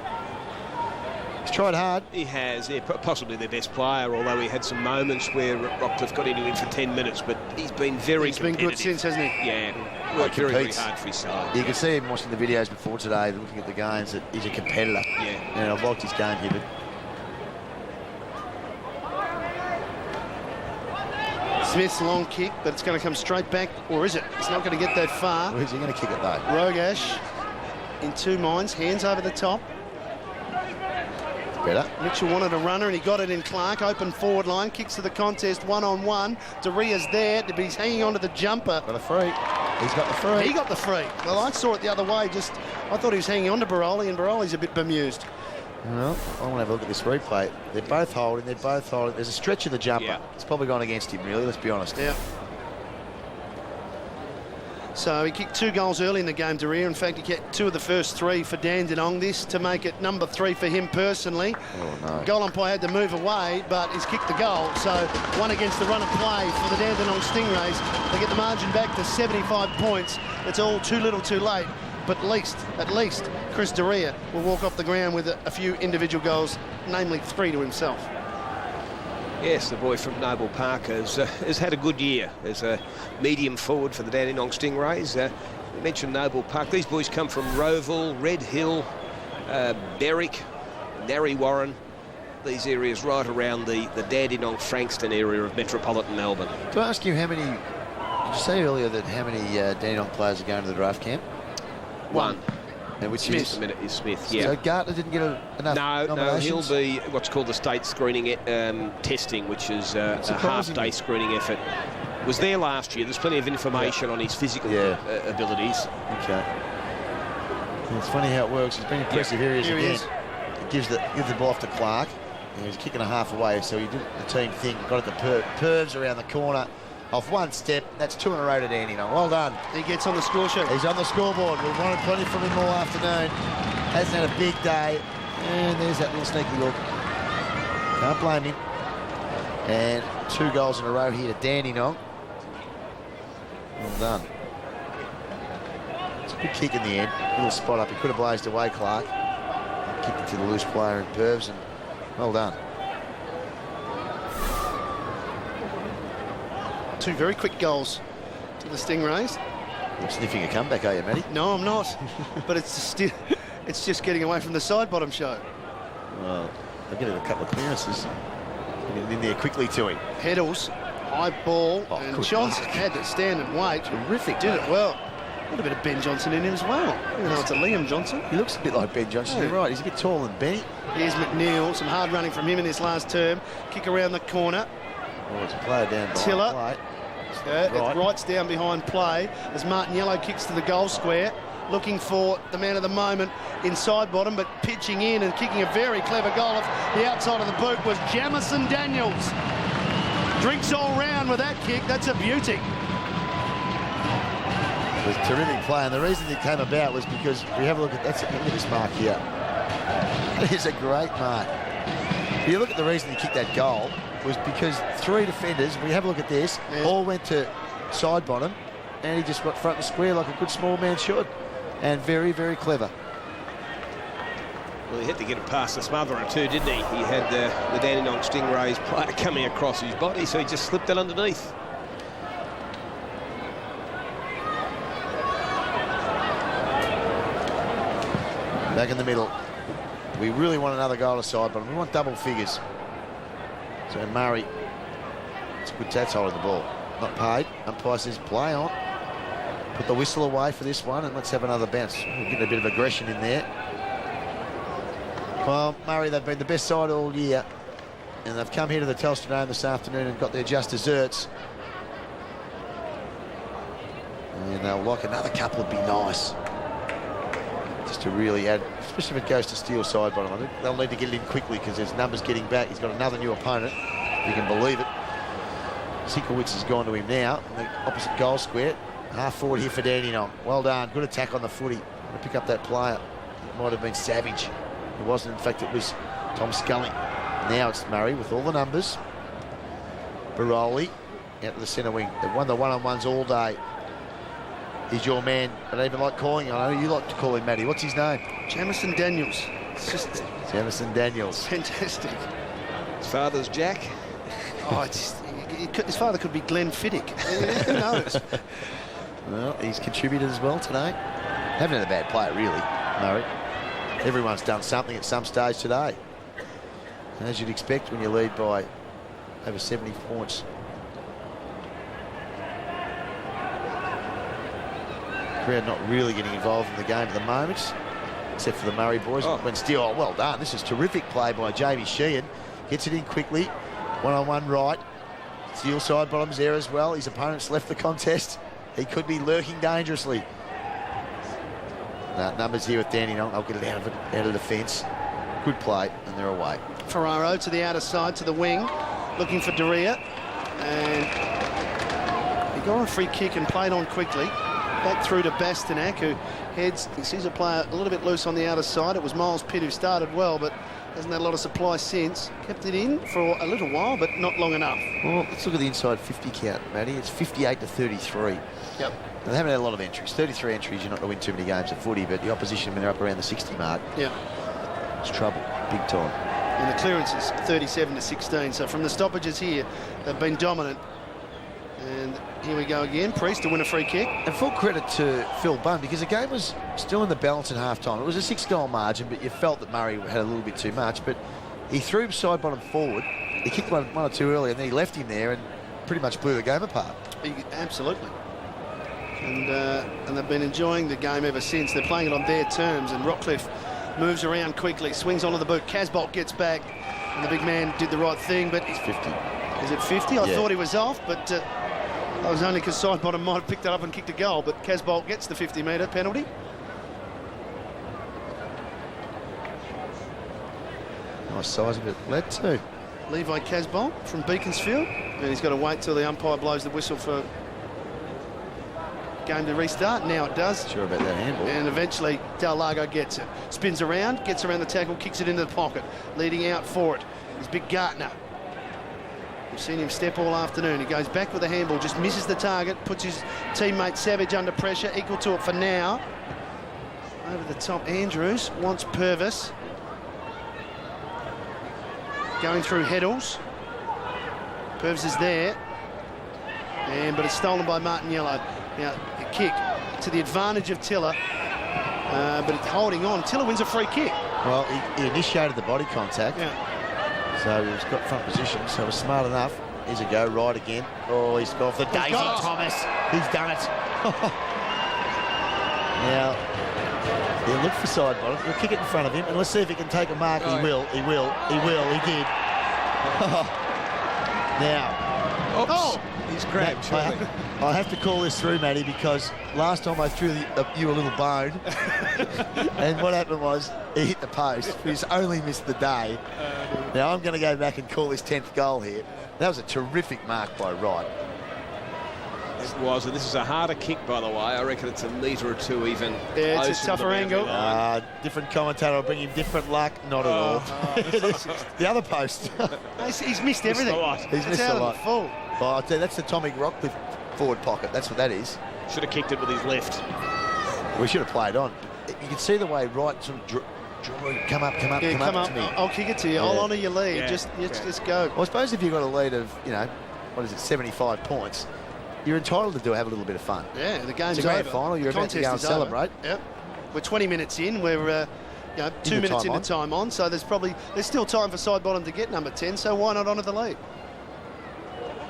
He's tried hard. He has, yeah, possibly their best player, although he had some moments where Rockcliffe got into him for 10 minutes, but he's been very He's been good since, hasn't he? Yeah, worked very, very hard for his side. You can see him watching the videos before today, looking at the games, that he's a competitor. Yeah. And I've liked his game here, but Smith's long kick, but it's going to come straight back, or is it? It's not going to get that far. Where's he going to kick it though? Rogash in two minds, hands over the top. Better. Mitchell wanted a runner and he got it in Clark. Open forward line, kicks to the contest, one-on-one. Djerrah's there, but he's hanging on to the jumper. Got a free. He's got the free. He got the free. Well, I saw it the other way. I thought he was hanging on to Rioli, and Rioli's a bit bemused. Well, I want to have a look at this replay. They're both holding. There's a stretch of the jumper. Yeah. It's probably gone against him, really, let's be honest. Yeah. So he kicked 2 goals early in the game, Jurrah. In fact, he kicked 2 of the first 3 for Dandenong. This to make it number 3 for him personally. Oh, no. Goal umpire had to move away, but he's kicked the goal. So 1 against the run of play for the Dandenong Stingrays. They get the margin back to 75 points. It's all too little too late. But at least, Chris Jurrah will walk off the ground with a few individual goals, namely 3 to himself. Yes, the boy from Noble Park has had a good year as a medium forward for the Dandenong Stingrays. We mentioned Noble Park. These boys come from Roval, Red Hill, Berwick, Narre Warren, these areas right around the Dandenong Frankston area of metropolitan Melbourne. Do I ask you how many, did you say earlier that how many Dandenong players are going to the draft camp? 1. And which Smith. is? A minute is Smith, yeah. So Gartner didn't get enough nominations? No, he'll be what's called the state screening testing, which is a half-day screening effort. Was there last year. There's plenty of information on his physical abilities. Okay. It's funny how it works. He's been impressive. Here he is again. He gives the ball off to Clark. He was kicking a half away, so he did the team thing. Got it to Pervs around the corner. Off 1 step, that's 2 in a row to Dandenong. Well done. He gets on the score sheet. He's on the scoreboard. We've wanted plenty from him all afternoon. Hasn't had a big day. And there's that little sneaky look. Can't blame him. And 2 goals in a row here to Dandenong. Well done. It's a good kick in the end. Little spot up. He could have blazed away, Clark. Kicked it to the loose player in Pervs, and well done. 2 very quick goals to the Stingrays. You're sniffing a comeback, are you, Matty? No, I'm not. But it's just getting away from the side bottom show. Well, they're getting a couple of clearances. Getting in there quickly to him. Heddles, high ball, and Johnson had to stand and wait. Terrific. Did it well. A little bit of Ben Johnson in him as well. Even though it's a Liam Johnson. He looks a bit like Ben Johnson. You're right. He's a bit taller than Benny. Here's McNeil. Some hard running from him in his last term. Kick around the corner. Oh, it's a player down behind Tiller. play. It rights down behind play as Martin Yellow kicks to the goal square, looking for the man of the moment inside bottom, but pitching in and kicking a very clever goal off the outside of the boot was Jamison Daniels. Drinks all round with that kick. That's a beauty. It was a terrific play, and the reason it came about was because we have a look at look at this mark here. It is a great mark. If you look at the reason he kicked that goal was because 3 defenders, we have a look at this, all went to side bottom, and he just got front and square like a good small man should, and very, very clever. Well, he had to get it past the smotherer too, didn't he? He had the Dandenong Stingrays player coming across his body, so he just slipped it underneath. Back in the middle. We really want another goal aside, but we want double figures. So Murray, it's a good tats holding the ball. Not paid. Umpire says play on. Put the whistle away for this one, and let's have another bounce. We're getting a bit of aggression in there. Well, Murray, they've been the best side all year, and they've come here to the Telstra Dome this afternoon and got their just desserts. And they'll like another couple would be nice. Just to really add, especially if it goes to Steele side bottom. I think they'll need to get it in quickly because there's numbers getting back. He's got another new opponent, if you can believe it. Sikowicz has gone to him now. In the opposite goal square. Half forward here for Dandenong. Well done. Good attack on the footy. To pick up that player. It might have been Savage. It wasn't. In fact, it was Tom Scully. Now it's Murray with all the numbers. Rioli out to the centre wing. They've won the one-on-ones all day. He's your man. I don't even like calling him. I know you like to call him, Matty. What's his name? Jamison Daniels. It's just Jamison Daniels. fantastic. His father's Jack. Oh, his father could be Glenn Fiddick. Who knows? Well, he's contributed as well today. Haven't had a bad player, really, Murray. Everyone's done something at some stage today. As you'd expect when you lead by over 70 points. Crowd not really getting involved in the game at the moment, except for the Murray boys. When Steele, oh, well done. This is terrific play by Jamie Sheehan. Gets it in quickly. One-on-one right. Steele side bottoms there as well. His opponent's left the contest. He could be lurking dangerously. Numbers here with Dandenong. I'll get it out of defence. Good play, and they're away. Ferraro to the outer side, to the wing, looking for Jurrah. And he got on a free kick and played on quickly. Back through to Bastanak, who heads. He sees a player a little bit loose on the outer side. It was Miles Pitt who started well, but hasn't had a lot of supply since. Kept it in for a little while, but not long enough. Well, let's look at the inside 50 count, Matty. It's 58 to 33. Yep. They haven't had a lot of entries. 33 entries, you're not going to win too many games of footy, but the opposition, when they're up around the 60 mark, yeah, it's trouble, big time. And the clearances, 37 to 16. So from the stoppages here, they've been dominant. And here we go again. Priest to win a free kick. And full credit to Phil Bunn, because the game was still in the balance at half-time. It was a 6-goal margin, but you felt that Murray had a little bit too much. But he threw him side-bottom forward. He kicked one or two early, and then he left him there and pretty much blew the game apart. Absolutely. And they've been enjoying the game ever since. They're playing it on their terms, and Rockcliffe moves around quickly, swings onto the boot. Casbolt gets back, and the big man did the right thing, but... It's 50. Is it 50? I thought he was off, but that was only because Sidebottom might have picked it up and kicked a goal, but Casbolt gets the 50-metre penalty. Nice size of it, led to. Levi Casbolt from Beaconsfield, and he's got to wait till the umpire blows the whistle for game to restart. Now it does. Sure about that handball. And eventually Del Lago gets it. Spins around, gets around the tackle, kicks it into the pocket. Leading out for it is Big Gartner. We've seen him step all afternoon. He goes back with the handball, just misses the target, puts his teammate Savage under pressure, equal to it for now. Over the top, Andrews wants Purvis. Going through Heddles. Purvis is there. But it's stolen by Martin Yellow. Now, a kick to the advantage of Tiller, but it's holding on. Tiller wins a free kick. Well, he initiated the body contact. Yeah. So he's got front position, so he was smart enough. Here's a go, right again. Oh, he's gone for Daisy Thomas. He's done it. Now, he'll look for side bottom. He'll kick it in front of him, and let's see if he can take a mark. He will. He did. Now. Oops. Oh! He's grabbed. I have to call this through, Matty, because last time I threw you a little bone, and what happened was he hit the post. He's only missed the day. Now I'm going to go back and call his 10th goal here. That was a terrific mark by Wright. It was, and this is a harder kick, by the way. I reckon it's a metre or two even. Yeah, it's a tougher angle. Different commentator will bring him different luck. Not at all. The other post. He's missed everything. He's missed a lot. Full. Well, I'll tell you, that's the Tommy Rockcliffe forward pocket. That's what that is. Should have kicked it with his left. We should have played on. You can see the way Wright sort of come up to me. I'll kick it to you. Yeah. I'll honour your lead. Yeah. Just go. Well, I suppose if you've got a lead of, 75 points, you're entitled to have a little bit of fun. Yeah, the game's it's a grand over. final. You're about to go and celebrate. Yep. We're 20 minutes in. We're 2 minutes into time on. So there's still time for Sidebottom to get number 10. So why not honour the lead?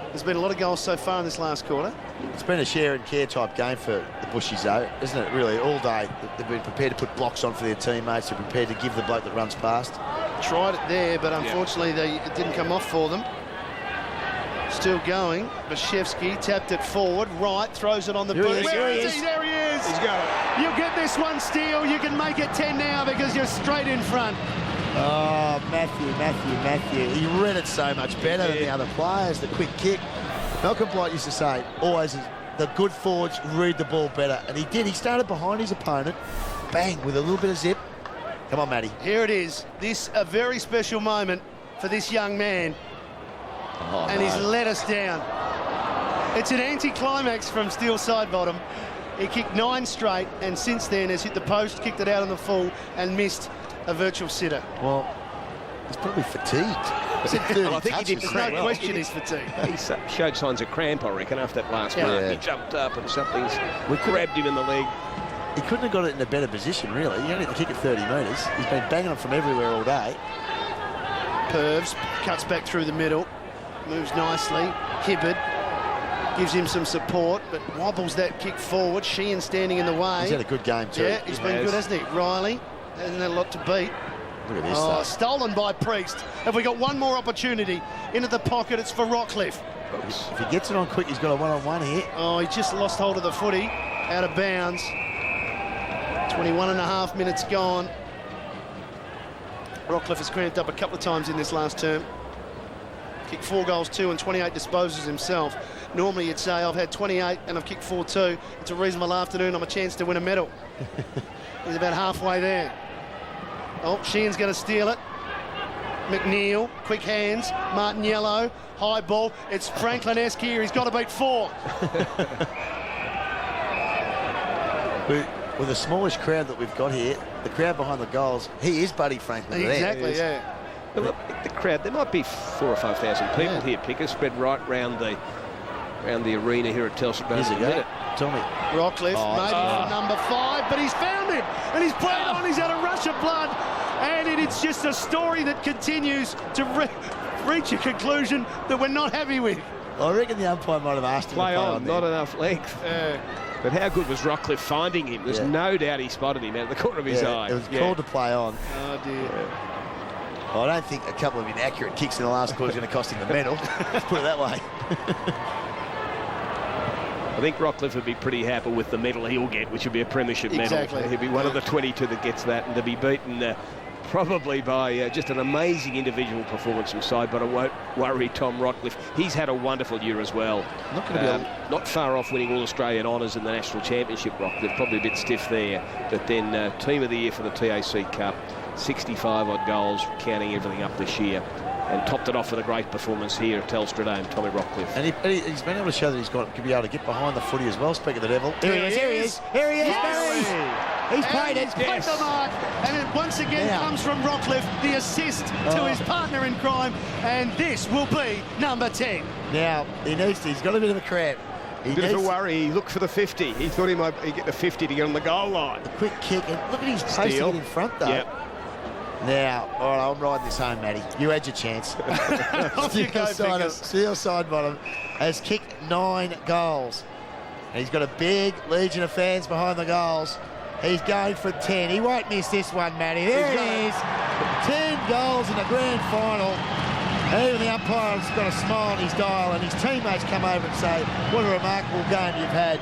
There's been a lot of goals so far in this last quarter. It's been a share and care type game for the Bushies, though, isn't it? Really, all day they've been prepared to put blocks on for their teammates. They're prepared to give the bloke that runs past. Tried it there, but unfortunately it didn't come off for them. Still going. Bashevsky tapped it forward. Right, throws it on the boot. There he is. There he is. He's got it. You get this one, Steele. You can make it 10 now because you're straight in front. Oh, Mathew. He read it so much better than the other players. The quick kick. Malcolm Blight used to say, always, the good forwards read the ball better. And he did. He started behind his opponent, bang, with a little bit of zip. Come on, Matty. Here it is. This a very special moment for this young man. And he's let us down. It's an anti-climax from Steele side bottom. He kicked 9 straight, and since then has hit the post, kicked it out on the full, and missed a virtual sitter. Well, he's probably fatigued. He's had 30 I think he did There's cramp. no question he's fatigued. He showed signs of cramp, I reckon, after that last mark. He jumped up and something's grabbed him in the leg. He couldn't have got it in a better position, really. He only had to kick it 30 metres. He's been banging it from everywhere all day. Purves cuts back through the middle, moves nicely. Hibbard gives him some support, but wobbles that kick forward. Sheehan standing in the way. He's had a good game too. Yeah, he's been good, hasn't he? Riley hasn't had a lot to beat. Look at this Oh, stuff. stolen by Priest. Have we got one more opportunity into the pocket? It's for Rockcliffe. If he gets it on quick, he's got a one-on-one here. Oh, he just lost hold of the footy, out of bounds. 21.5 minutes gone. Rockcliffe has cramped up a couple of times in this last term. Kicked 4 goals, 2 and 28 disposals himself. Normally you'd say, I've had 28 and I've kicked 4-2. It's a reasonable afternoon. I'm a chance to win a medal. He's about halfway there. Oh, Sheehan's going to steal it. McNeil, quick hands. Martin Yellow, high ball. It's Franklin-esque here. He's got to beat 4. With the smallish crowd that we've got here, the crowd behind the goals, he is Buddy Franklin. Exactly, yeah. Well, the crowd, there might be 4,000 or 5,000 people here, Picker, spread right round the arena here at Telstra. Here's a go. Tell me. Rockcliffe, maybe for number 5, but he's found him, and he's played on. He's had a rush of blood, and it's just a story that continues to reach a conclusion that we're not happy with. I reckon the umpire might have asked him Play to play on, not enough length. But how good was Rockcliffe finding him? There's no doubt he spotted him out of the corner of his eye. It was called to play on. Oh, dear. I don't think a couple of inaccurate kicks in the last quarter is going to cost him the medal. Let's put it that way. I think Rockcliffe would be pretty happy with the medal he'll get, which would be a premiership medal. He'll be one of the 22 that gets that, and to be beaten probably by just an amazing individual performance from side, but I won't worry Tom Rockcliffe. He's had a wonderful year as well. Not far off winning All-Australian honours in the National Championship, Rockcliffe. Probably a bit stiff there, but then Team of the Year for the TAC Cup. 65-odd goals, counting everything up this year, and topped it off with a great performance here at Telstra Dome, Tommy Rockcliffe. And he's been able to show that he's got to be able to get behind the footy as well. Speaking of the devil, here he is. Here he is. He's played it. Played the mark, and it once again comes from Rockcliffe, the assist to his partner in crime, and this will be number 10. Now he's got a bit of a cramp. Bit of a worry. He looked for the 50. He thought he might get the 50 to get on the goal line. A quick kick, and look at his placing it in front though. Yep. Now, all right, I'm riding this home, Matty. You had your chance. Steele side bottom has kicked 9 goals. And he's got a big legion of fans behind the goals. He's going for 10. He won't miss this one, Matty. There it is. 10 goals in the grand final. And even the umpire's got a smile on his dial, and his teammates come over and say, what a remarkable game you've had.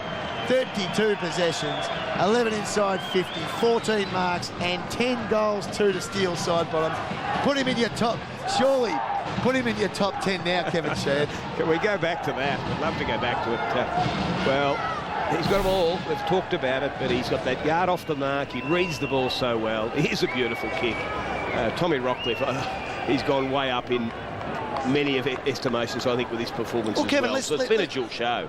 32 possessions, 11 inside 50, 14 marks, and 10 goals, 2 to Steele side bottom. Put him in your top, surely, put him in your top 10 now, Kevin Sherd. Can we go back to that? I'd love to go back to it. Well, he's got them all. We've talked about it, but he's got that yard off the mark. He reads the ball so well. Here's a beautiful kick. Tommy Rockcliffe, he's gone way up in many of estimations, I think, with his performance as Kevin, well. So it's been a dual show.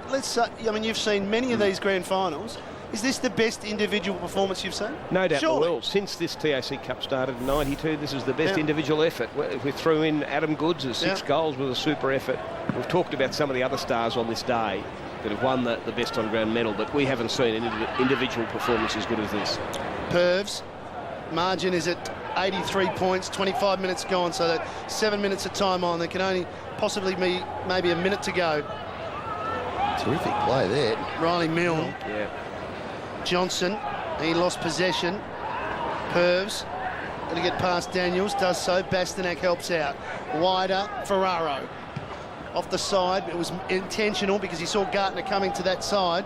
I mean, you've seen many of these grand finals. Is this the best individual performance you've seen? No doubt in Surely. the world. Since this TAC Cup started in '92, this is the best individual effort. We threw in Adam Goods as 6 goals with a super effort. We've talked about some of the other stars on this day that have won the best on ground medal, but we haven't seen an individual performance as good as this. Purves, margin is at 83 points, 25 minutes gone, so that 7 minutes of time on. There can only possibly be maybe a minute to go. Terrific play there. Riley Milne. Yeah. Johnson, he lost possession. Purves, going to get past Daniels, does so. Bastanak helps out. Wider, Ferraro. Off the side, it was intentional because he saw Gartner coming to that side.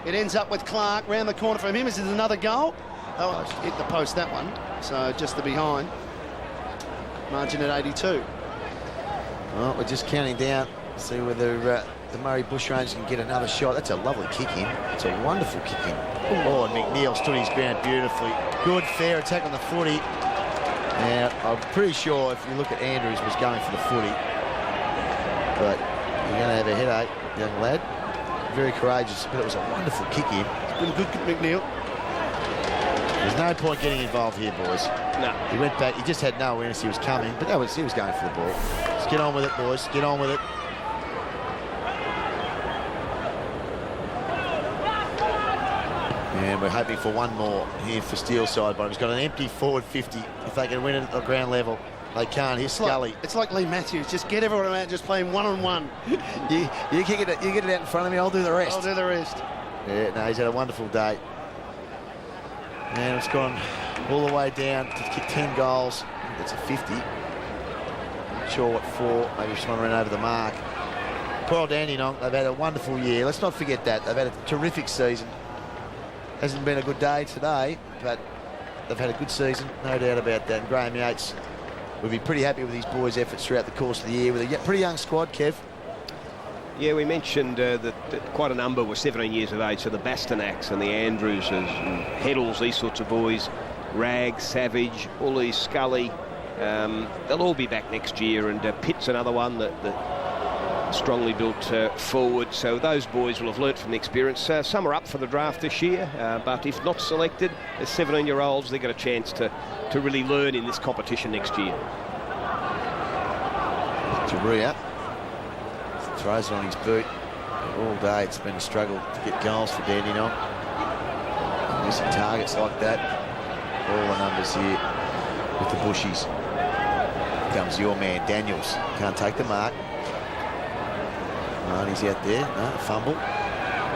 It ends up with Clark, round the corner from him. Is it another goal? Oh, hit the post, that one. So just the behind. Margin at 82. Well, we're just counting down See whether the Murray Bushrangers can get another shot. That's a lovely kick in. It's a wonderful kick in. Oh, and McNeil stood his ground beautifully. Good, fair attack on the footy. Now, I'm pretty sure if you look at Andrews was going for the footy. But you're going to have a headache, young lad. Very courageous, but it was a wonderful kick in. It's been a good McNeil. There's no point getting involved here, boys. No. He went back. He just had no awareness he was coming, but he was going for the ball. Let's get on with it, boys. Get on with it. And we're hoping for one more here for Steele side, but he's got an empty forward 50. If they can win it at the ground level, they can't. Here's Scully. It's like Lee Matthews. Just get everyone out, just playing one-on-one. You kick it, you get it out in front of me, I'll do the rest. I'll do the rest. Yeah, no, he's had a wonderful day. And it's gone all the way down to kick 10 goals. I think that's a 50. Not sure what for. Maybe someone ran over the mark. Poor old Dandenong, they've had a wonderful year. Let's not forget that. They've had a terrific season. Hasn't been a good day today, but they've had a good season, no doubt about that. And Graham Yates would be pretty happy with his boys' efforts throughout the course of the year with a pretty young squad, Kev. Yeah, we mentioned that quite a number were 17 years of age, so the Bastonacks and the Andrewses and Heddles, these sorts of boys, Rag, Savage, Ully, Scully, they'll all be back next year, and Pitt's another one that strongly built forward, so those boys will have learnt from the experience. Some are up for the draft this year, but if not selected as 17-year-olds, they've got a chance to really learn in this competition next year. Jurrah throws it on his boot. All day it's been a struggle to get goals for Dandenong. Missing targets like that. All the numbers here with the Bushies. Here comes your man, Daniels. Can't take the mark. And he's out there. No, fumble.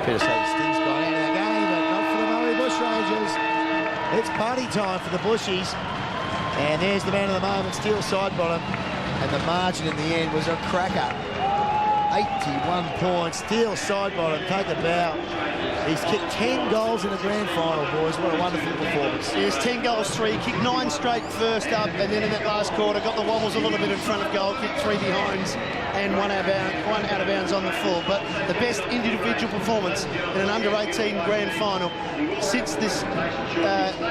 Peter says Sting's gone out of the game, but not for the Murray Bushrangers. It's party time for the Bushies. And there's the man of the moment, Steele side bottom. And the margin in the end was a cracker. 81 points. Steele side bottom, take a bow. He's kicked 10 goals in a grand final, boys. What a wonderful performance. Yes, 10 goals, 3. Kicked 9 straight first up, and then in that last quarter, got the wobbles a little bit in front of goal, kicked 3 behinds, and one out of bounds on the full. But the best individual performance in an under-18 grand final since this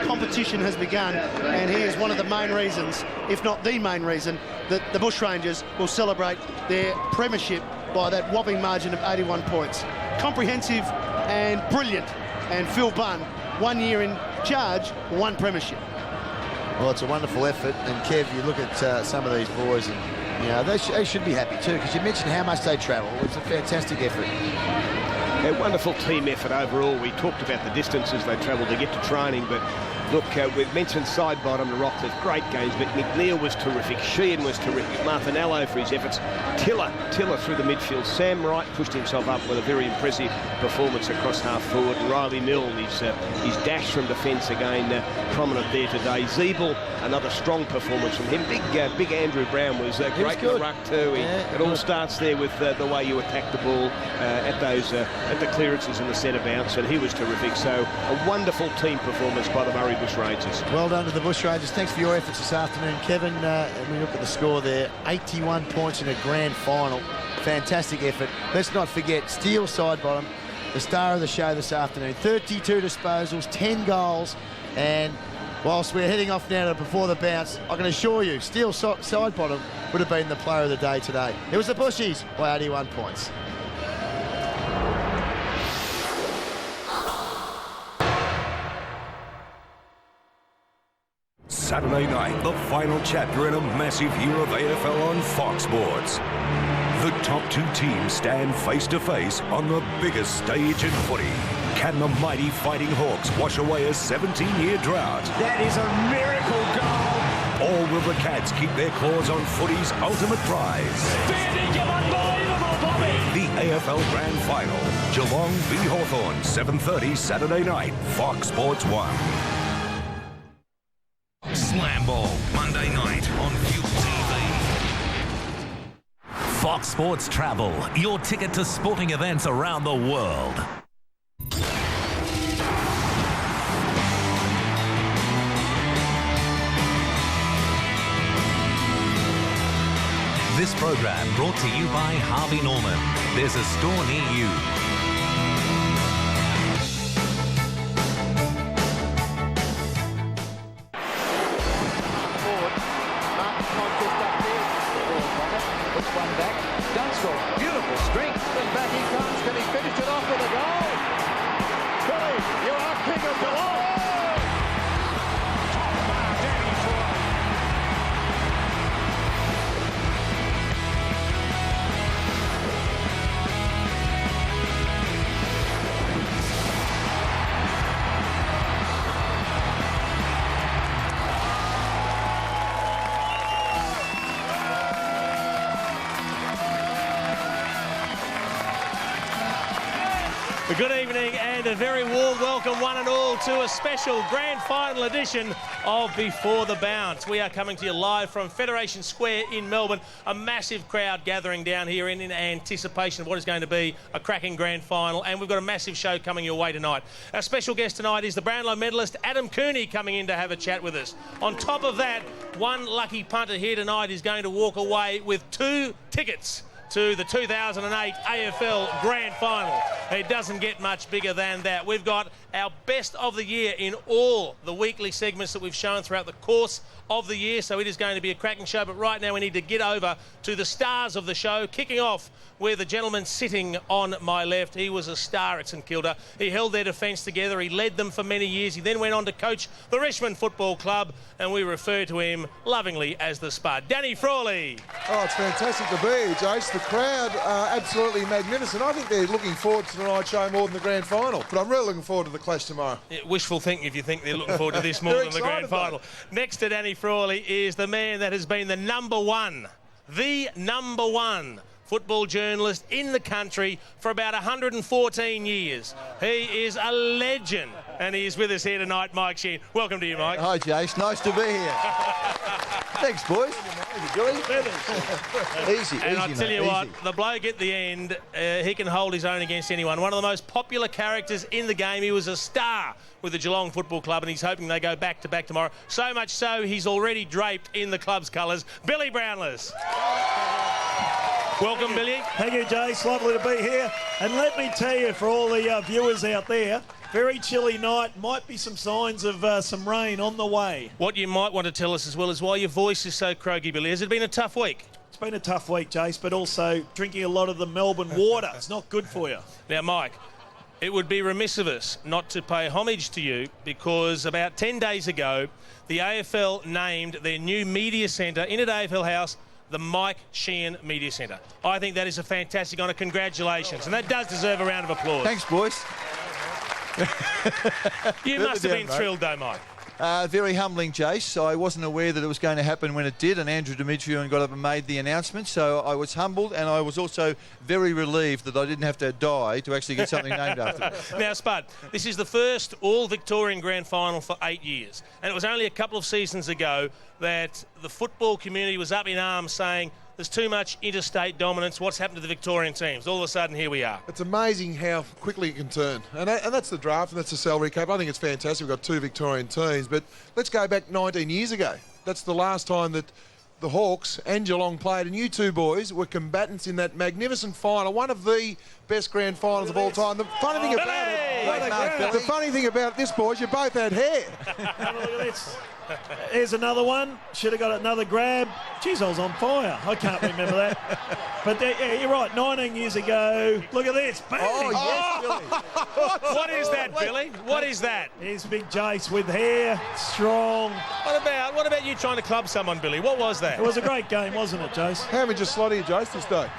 competition has begun, and he is one of the main reasons, if not the main reason, that the Bushrangers will celebrate their premiership by that whopping margin of 81 points. Comprehensive and brilliant, and Phil Bunn, 1 year in charge, 1 premiership. Well, it's a wonderful effort, and Kev, you look at some of these boys, and you know they should be happy too, because you mentioned how much they travel. It's a fantastic effort. A wonderful team effort overall. We talked about the distances they travelled to get to training, but look, we've mentioned side bottom, the Rockcliffe, great games, but McNeil was terrific, Sheehan was terrific, Marfinello for his efforts, Tiller through the midfield, Sam Wright pushed himself up with a very impressive performance across half forward, and Riley Milne, his dash from defence again prominent there today. Zeeble, another strong performance from him. Big Andrew Brown was great in the ruck too. It all starts there with the way you attack the ball at the clearances in the centre bounce, and he was terrific. So a wonderful team performance by the Murray Bushrangers. Well done to the Bushrangers. Thanks for your efforts this afternoon, Kevin. And we look at the score there, 81 points in a grand final. Fantastic effort. Let's not forget Steele side bottom, the star of the show this afternoon. 32 disposals, 10 goals, and whilst we're heading off now to before the bounce, I can assure you Steele side bottom would have been the player of the day today. It was the Bushies by 81 points. Saturday night, the final chapter in a massive year of AFL on Fox Sports. The top 2 teams stand face to face on the biggest stage in footy. Can the mighty Fighting Hawks wash away a 17-year drought? That is a miracle goal! Or will the Cats keep their claws on footy's ultimate prize? Unbelievable, Bobby! The AFL Grand Final. Geelong v Hawthorn, 7:30 Saturday night, Fox Sports 1. Slam Ball, Monday night on Fuel TV. Fox Sports Travel, your ticket to sporting events around the world. This program brought to you by Harvey Norman. There's a store near you. Beautiful strength, and back he comes. Can he finish it off with a goal? Billy, you are king of Geelong. Good evening and a very warm welcome one and all to a special grand final edition of Before the Bounce. We are coming to you live from Federation Square in Melbourne. A massive crowd gathering down here in anticipation of what is going to be a cracking grand final, and we've got a massive show coming your way tonight. Our special guest tonight is the Brownlow medalist Adam Cooney coming in to have a chat with us. On top of that, one lucky punter here tonight is going to walk away with 2 tickets to the 2008 AFL Grand Final. It doesn't get much bigger than that. We've got our best of the year in all the weekly segments that we've shown throughout the course of the year, so it is going to be a cracking show. But right now we need to get over to the stars of the show, kicking off with the gentleman sitting on my left. He was a star at St Kilda. He held their defence together. He led them for many years. He then went on to coach the Richmond Football Club, and we refer to him lovingly as the Spud. Danny Frawley. Oh, it's fantastic to be here, Jace. The crowd are absolutely magnificent. I think they're looking forward to tonight's show more than the grand final, but I'm really looking forward to the clash tomorrow. Yeah, wishful thinking if you think they're looking forward to this more than the grand final. Next to Danny Frawley is the man that has been the number one football journalist in the country for about 114 years. He is a legend, and he is with us here tonight, Mike Sheehan. Welcome to you, Mike. Hi, Jace. Nice to be here. Thanks, boys. Easy, and I tell you what, easy. the bloke at the end, he can hold his own against anyone. One of the most popular characters in the game. He was a star with the Geelong Football Club, and he's hoping they go back to back tomorrow. So much so, he's already draped in the club's colours. Billy Brownless. Welcome, Billy. Thank you, Jace. Lovely to be here. And let me tell you, for all the viewers out there, very chilly night. Might be some signs of some rain on the way. What you might want to tell us as well is why your voice is so croaky, Billy. Has it been a tough week? It's been a tough week, Jace, but also drinking a lot of the Melbourne water. It's not good for you. Now, Mike, it would be remiss of us not to pay homage to you, because about 10 days ago, the AFL named their new media centre in at AFL House the Mike Sheehan Media Centre. I think that is a fantastic honour. Congratulations. And that does deserve a round of applause. Thanks, boys. You must have been thrilled, though, Mike. Very humbling, Jace. I wasn't aware that it was going to happen when it did, and Andrew Demetriou got up and made the announcement, so I was humbled, and I was also very relieved that I didn't have to die to actually get something named after me. Now, Spud, this is the first all-Victorian grand final for 8 years, and it was only a couple of seasons ago that the football community was up in arms saying there's too much interstate dominance. What's happened to the Victorian teams? All of a sudden, here we are. It's amazing how quickly it can turn. And that's the draft, and that's the salary cap. I think it's fantastic. We've got 2 Victorian teams. But let's go back 19 years ago. That's the last time that the Hawks and Geelong played, and you two boys were combatants in that magnificent final, one of the best grand finals of all time. The funny thing about this, boys, you both had hair. Have a look at this. Here's another one. Should have got another grab. Jeez, I was on fire. I can't remember that. But yeah, you're right. 19 years ago. Look at this. Bang. Oh, yes, Billy. What is that, Billy? What is that? Here's Big Jace with hair, strong. What about you trying to club someone, Billy? What was that? It was a great game, wasn't it, Jace? How many just slotted you, Jace, this day?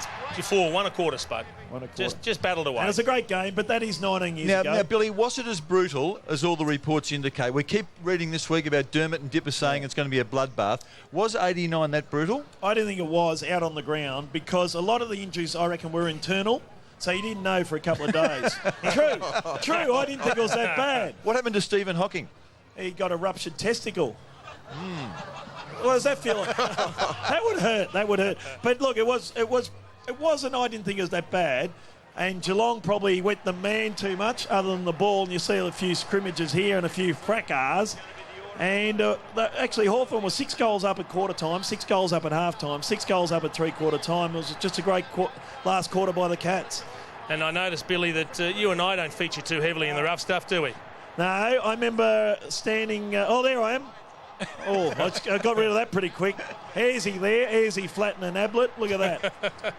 4, 1 1/4, Spud. 1 1/4. Just battled away. And it was a great game, but that is 19 years ago. Now, Billy, was it as brutal as all the reports indicate? We keep reading this week about Dermott and Dipper saying it's going to be a bloodbath. Was 89 that brutal? I don't think it was out on the ground, because a lot of the injuries, I reckon, were internal. So you didn't know for a couple of days. True. I didn't think it was that bad. What happened to Stephen Hawking? He got a ruptured testicle. What does that feel like? That would hurt. But look, it wasn't. I didn't think it was that bad. And Geelong probably went the man too much, other than the ball. And you see a few scrimmages here and a few fracas. And actually, Hawthorn was 6 goals up at quarter time, 6 goals up at half time, 6 goals up at three-quarter time. It was just a great last quarter by the Cats. And I noticed, Billy, that you and I don't feature too heavily in the rough stuff, do we? No, I remember standing... oh, there I am. Oh, I got rid of that pretty quick. Here's he there. Here's he flattening Ablett. Look at that.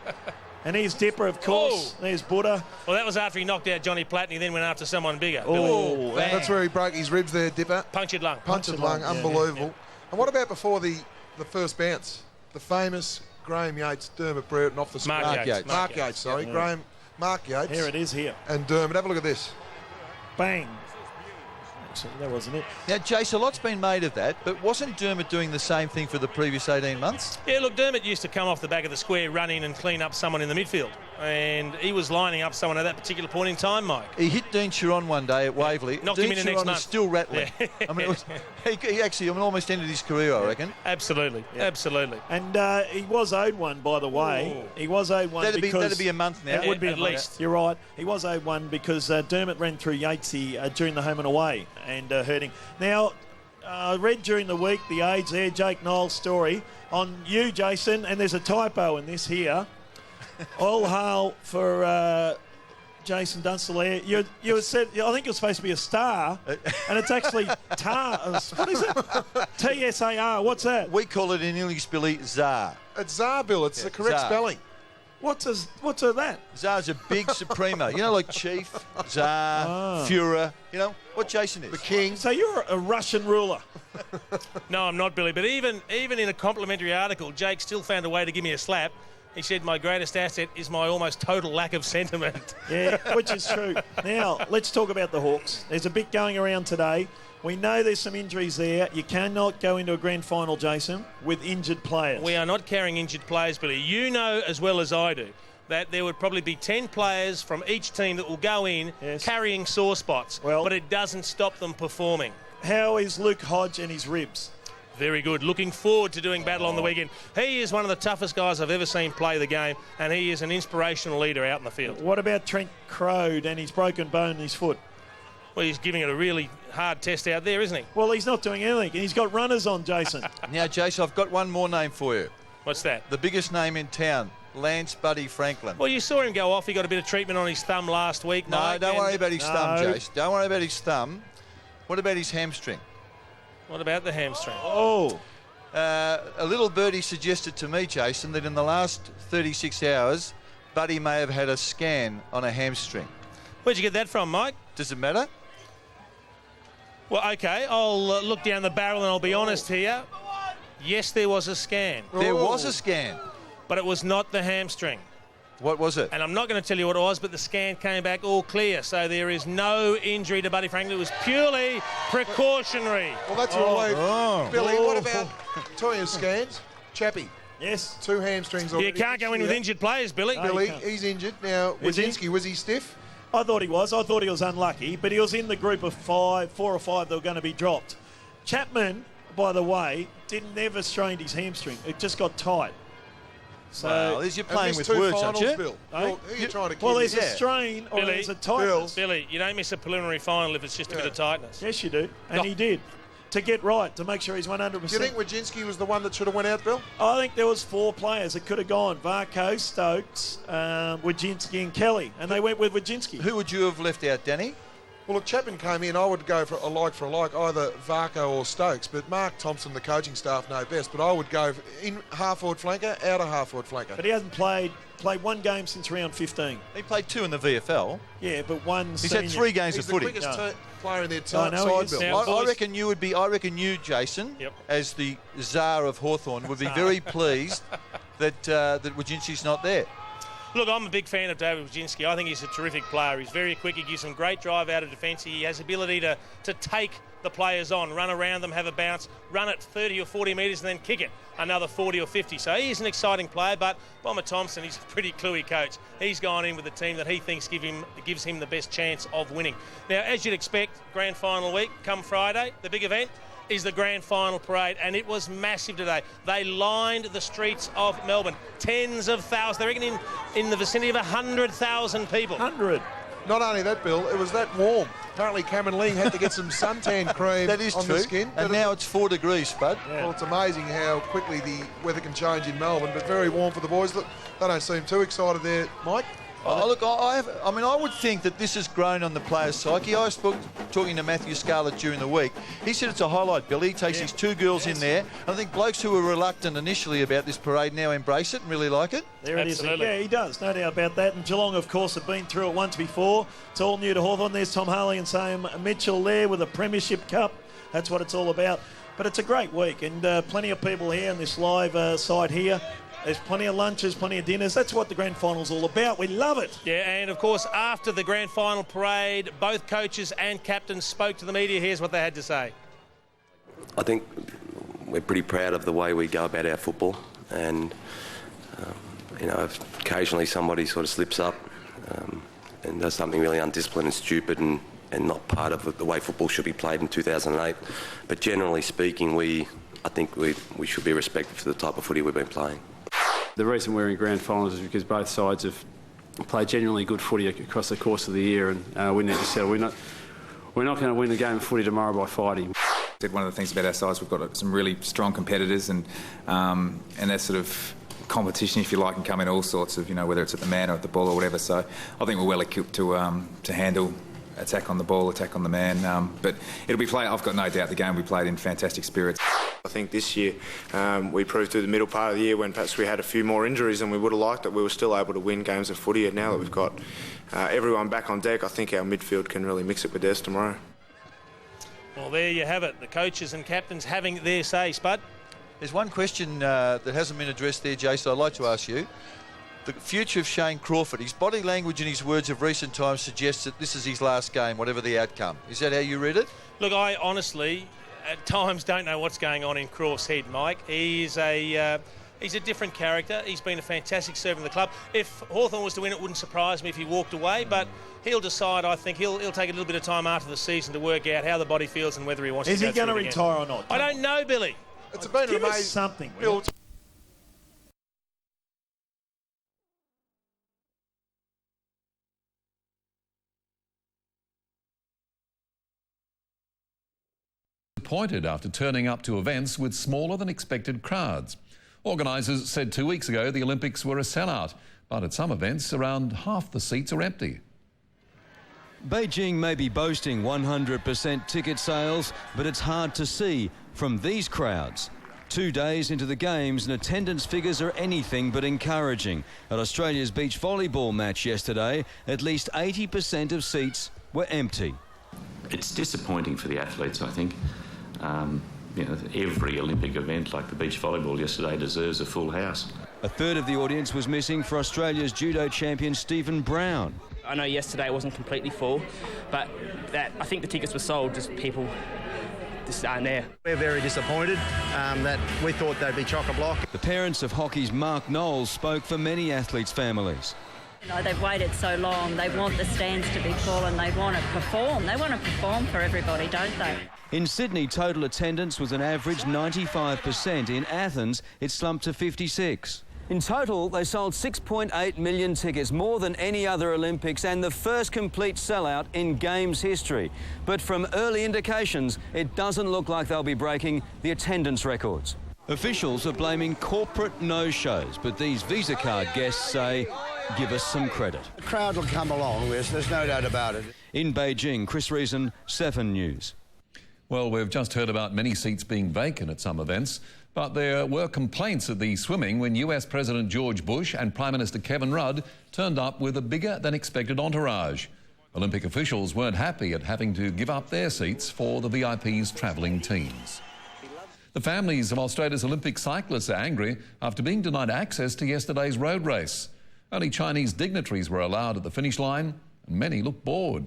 And here's Dipper, of course. Oh. There's Buddha. Well, that was after he knocked out Johnny Platt and he then went after someone bigger. Oh, that's where he broke his ribs there, Dipper. Punctured lung. Punctured lung, unbelievable. Yeah. And what about before the first bounce? The famous Graham Yates, Dermot Brereton off the screen. Mark Yates, sorry. Yeah. Mark Yates. Here it is here. And Dermot, have a look at this. Bang. Actually, that wasn't it. Now, Jace, a lot's been made of that, but wasn't Dermot doing the same thing for the previous 18 months? Yeah, look, Dermot used to come off the back of the square, run in and clean up someone in the midfield. And he was lining up someone at that particular point in time, Mike. He hit Dean Jarrahn one day at Waverley. Knocked him in the next month. Is still rattling. Yeah. I mean, he actually almost ended his career, I reckon. Absolutely, absolutely. And he was owed one, by the way. He was owed one that'd because... That'd be a month now. It would be at least. You're right. He was owed one because Dermot ran through Yatesy during the home and away and hurting. Now, I read during the week the age there, Jake Niles' story on you, Jason, and there's a typo in this here. All hail for Jason Dunstall. You said, I think you're supposed to be a star, and it's actually tar. What is it? T-S-A-R. What's that? We call it in English, Billy, Tsar. It's Tsar, Bill. It's the correct spelling. What's that? Tsar's a big supremo. You know, like Chief, Tsar, Führer. You know what Jason is? The king. So you're a Russian ruler. No, I'm not, Billy. But even in a complimentary article, Jake still found a way to give me a slap. He said my greatest asset is my almost total lack of sentiment. Yeah, which is true. Now, let's talk about the Hawks. There's a bit going around today. We know there's some injuries there. You cannot go into a grand final, Jason, with injured players. We are not carrying injured players, Billy. You know as well as I do that there would probably be 10 players from each team that will go in carrying sore spots, but it doesn't stop them performing. How is Luke Hodge and his ribs? Very good. Looking forward to doing battle on the weekend. He is one of the toughest guys I've ever seen play the game, and he is an inspirational leader out in the field. What about Trent Crode and his broken bone in his foot? Well, he's giving it a really hard test out there, isn't he? Well, he's not doing anything, and he's got runners on, Jason. Now, Jason, I've got one more name for you. What's that? The biggest name in town, Lance Buddy Franklin. Well, you saw him go off. He got a bit of treatment on his thumb last week. No, don't worry about his thumb, Jace. Don't worry about his thumb. What about his hamstring? What about the hamstring? Oh. A little birdie suggested to me, Jason, that in the last 36 hours, Buddy may have had a scan on a hamstring. Where'd you get that from, Mike? Does it matter? Well, OK, I'll look down the barrel and I'll be honest here. Yes, there was a scan. There was a scan. But it was not the hamstring. What was it? And I'm not going to tell you what it was, but the scan came back all clear. So there is no injury to Buddy Franklin. It was purely precautionary. Well, that's relief. Billy, what about Toya's scans? Chappie. Yes. 2 hamstrings. You can't go in with injured players, Billy. No, Billy, he's injured. Now, Wazinski, was he stiff? I thought he was. I thought he was unlucky, but he was in the group of 4 or 5 that were going to be dropped. Chapman, by the way, never strained his hamstring. It just got tight. So well, you're playing with words, aren't you? Bill. Well, you're trying to well, there's a strain or Billy, there's a tightness. Billy, you don't miss a preliminary final if it's just a bit of tightness. Yes, you do. And he did. To get right, to make sure he's 100%. Do you think Wazinski was the one that should have went out, Bill? I think there was 4 players that could have gone. Varcoe, Stokes, Wazinski and Kelly. And they went with Wazinski. Who would you have left out, Danny? Well, if Chapman came in, I would go for a like, either Varcoe or Stokes. But Mark Thompson, the coaching staff, know best. But I would go in half-forward flanker, out of half-forward flanker. But he hasn't played 1 game since round 15. He played 2 in the VFL. Yeah, but 1 He's had 3 games of footy. He's the quickest player in their I know side, Bill. I reckon you would be. I reckon you, Jason, as the Tsar of Hawthorn, would be very pleased that Wazinski's not there. Look, I'm a big fan of David Wazinski. I think he's a terrific player. He's very quick. He gives some great drive out of defence. He has the ability to take the players on, run around them, have a bounce, run it 30 or 40 metres and then kick it another 40 or 50. So he's an exciting player, but Bomber Thompson, he's a pretty cluey coach. He's gone in with the team that he thinks gives him the best chance of winning. Now, as you'd expect, grand final week, come Friday, the big event is the grand final parade, and it was massive today. They lined the streets of Melbourne. Tens of thousands. They reckon in the vicinity of 100,000 people. 100. Not only that, Bill, it was that warm. Apparently Cameron Ling had to get some suntan cream That is on true. the skin. And now it's 4 degrees, Spud. Yeah. Well, it's amazing how quickly the weather can change in Melbourne, but very warm for the boys. Look, they don't seem too excited there, Mike. Look, I would think that this has grown on the player's psyche. I was talking to Mathew Scarlett during the week. He said it's a highlight, Billy. He takes his 2 girls in there. I think blokes who were reluctant initially about this parade now embrace it and really like it. There it is. Yeah, he does, no doubt about that. And Geelong, of course, have been through it once before. It's all new to Hawthorn. There's Tom Harley and Sam Mitchell there with a premiership cup. That's what it's all about. But it's a great week, and plenty of people here on this live side here. There's plenty of lunches, plenty of dinners. That's what the grand final's all about. We love it. Yeah, and of course, after the grand final parade, both coaches and captains spoke to the media. Here's what they had to say. I think we're pretty proud of the way we go about our football, and occasionally somebody sort of slips up and does something really undisciplined and stupid and not part of the way football should be played in 2008. But generally speaking, I think we should be respected for the type of footy we've been playing. The reason we're in grand finals is because both sides have played genuinely good footy across the course of the year, and we need to settle. We're not going to win the game of footy tomorrow by fighting. One of the things about our sides, we've got some really strong competitors, and that sort of competition, if you like, can come in all sorts of, whether it's at the man or at the ball or whatever. So I think we're well equipped to handle attack on the ball, attack on the man. But it'll be played. I've got no doubt the game will be played in fantastic spirits. I think this year we proved through the middle part of the year when perhaps we had a few more injuries than we would have liked, that we were still able to win games of footy. And now that we've got everyone back on deck, I think our midfield can really mix it with theirs tomorrow. Well, there you have it. The coaches and captains having their say, Spud. There's one question that hasn't been addressed there, Jason, I'd like to ask you. The future of Shane Crawford, his body language and his words of recent times suggests that this is his last game, whatever the outcome. Is that how you read it? Look, I honestly, at times, don't know what's going on in Crawford's head, Mike. He's a different character. He's been a fantastic servant of the club. If Hawthorn was to win, it wouldn't surprise me if he walked away, but he'll decide. I think he'll take a little bit of time after the season to work out how the body feels and whether he wants to go through it again. Is he going to retire or not? I don't know, Billy. It's been Give us something. Disappointed after turning up to events with smaller than expected crowds. Organisers said 2 weeks ago the Olympics were a sellout, but at some events around half the seats are empty. Beijing may be boasting 100% ticket sales, but it's hard to see from these crowds. 2 days into the games and attendance figures are anything but encouraging. At Australia's beach volleyball match yesterday, at least 80% of seats were empty. It's disappointing for the athletes, I think. Every Olympic event like the beach volleyball yesterday deserves a full house. A third of the audience was missing for Australia's judo champion Stephen Brown. I know yesterday it wasn't completely full, but I think the tickets were sold, just people just aren't there. We're very disappointed that we thought they'd be chock-a-block. The parents of hockey's Mark Knowles spoke for many athletes' families. They've waited so long. They want the stands to be full and they want to perform. They want to perform for everybody, don't they? In Sydney, total attendance was an average 95%. In Athens, it slumped to 56%. In total, they sold 6.8 million tickets, more than any other Olympics, and the first complete sellout in Games history. But from early indications, it doesn't look like they'll be breaking the attendance records. Officials are blaming corporate no-shows, but these Visa card guests say, give us some credit. The crowd will come along with us, there's no doubt about it. In Beijing, Chris Reason, 7 News. Well, we've just heard about many seats being vacant at some events, but there were complaints at the swimming when US President George Bush and Prime Minister Kevin Rudd turned up with a bigger than expected entourage. Olympic officials weren't happy at having to give up their seats for the VIP's travelling teams. The families of Australia's Olympic cyclists are angry after being denied access to yesterday's road race. Only Chinese dignitaries were allowed at the finish line, and many looked bored.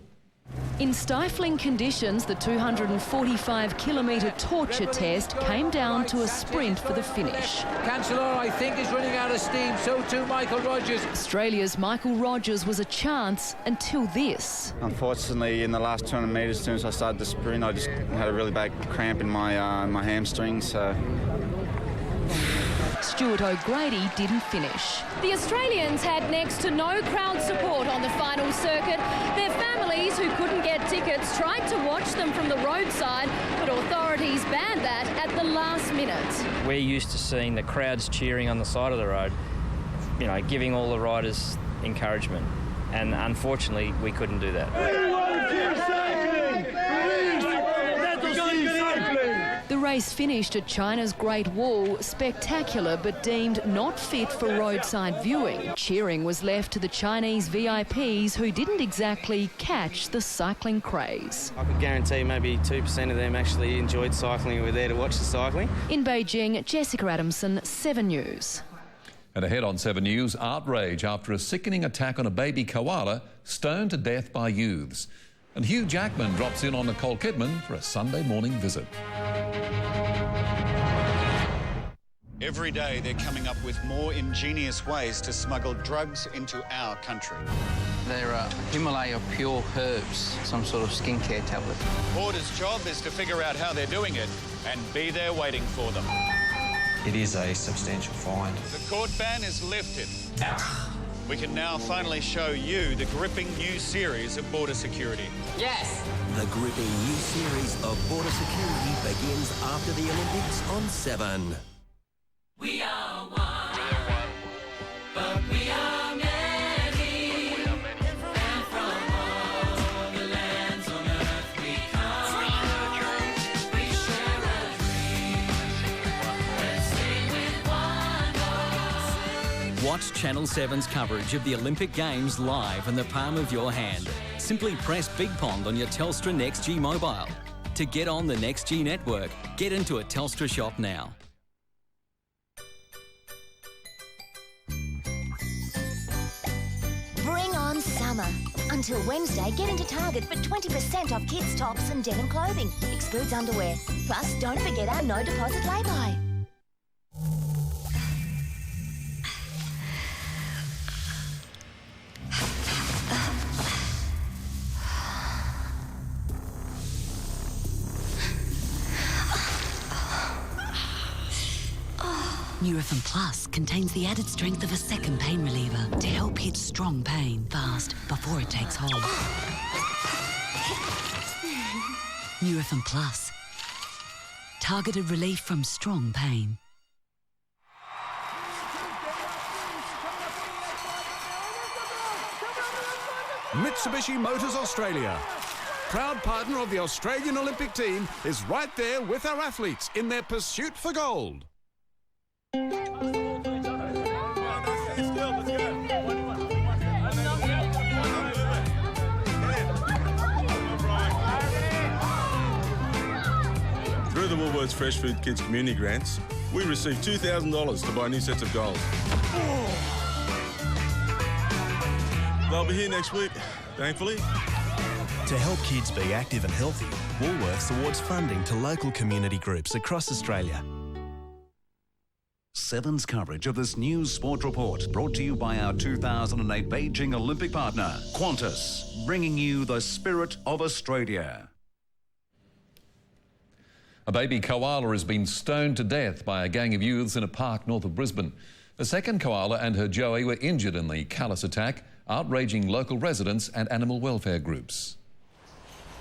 In stifling conditions, the 245-kilometre torture test came down to a sprint for the finish. Chancellor, I think, is running out of steam. So too Michael Rogers. Australia's Michael Rogers was a chance until this. Unfortunately, in the last 200 metres, as soon as I started the sprint, I just had a really bad cramp in my hamstring. So Stuart O'Grady didn't finish. The Australians had next to no crowd support on the final circuit. Their families who couldn't get tickets tried to watch them from the roadside, but authorities banned that at the last minute. We're used to seeing the crowds cheering on the side of the road, you know, giving all the riders encouragement. And unfortunately, we couldn't do that. The race finished at China's Great Wall, spectacular but deemed not fit for roadside viewing. Cheering was left to the Chinese VIPs who didn't exactly catch the cycling craze. I could guarantee maybe 2% of them actually enjoyed cycling and were there to watch the cycling. In Beijing, Jessica Adamson, 7 News. And ahead on 7 News, outrage after a sickening attack on a baby koala stoned to death by youths. And Hugh Jackman drops in on Nicole Kidman for a Sunday morning visit. Every day they're coming up with more ingenious ways to smuggle drugs into our country. They're Himalaya pure herbs, some sort of skincare tablet. Border's job is to figure out how they're doing it and be there waiting for them. It is a substantial find. The court ban is lifted. We can now finally show you the gripping new series of border security. Yes! The gripping new series of border security begins after the Olympics on 7. We are one, but we are many, and from all the lands on earth we come. We share a dream, let's sing with one voice. Watch Channel 7's coverage of the Olympic Games live in the palm of your hand. Simply press Big Pond on your Telstra NextG mobile. To get on the NextG network, get into a Telstra shop now. Bring on summer. Until Wednesday, get into Target for 20% off kids' tops and denim clothing. Excludes underwear. Plus, don't forget our no deposit lay-by. Nurofen Plus contains the added strength of a second pain reliever to help hit strong pain fast before it takes hold. Nurofen Plus. Targeted relief from strong pain. Mitsubishi Motors Australia, proud partner of the Australian Olympic team, is right there with our athletes in their pursuit for gold. Through the Woolworths Fresh Food Kids Community Grants, we received $2,000 to buy new sets of goals. They'll be here next week, thankfully. To help kids be active and healthy, Woolworths awards funding to local community groups across Australia. 7's coverage of this news sport report brought to you by our 2008 Beijing Olympic partner, Qantas, bringing you the spirit of Australia. A baby koala has been stoned to death by a gang of youths in a park north of Brisbane. The second koala and her joey were injured in the callous attack, outraging local residents and animal welfare groups.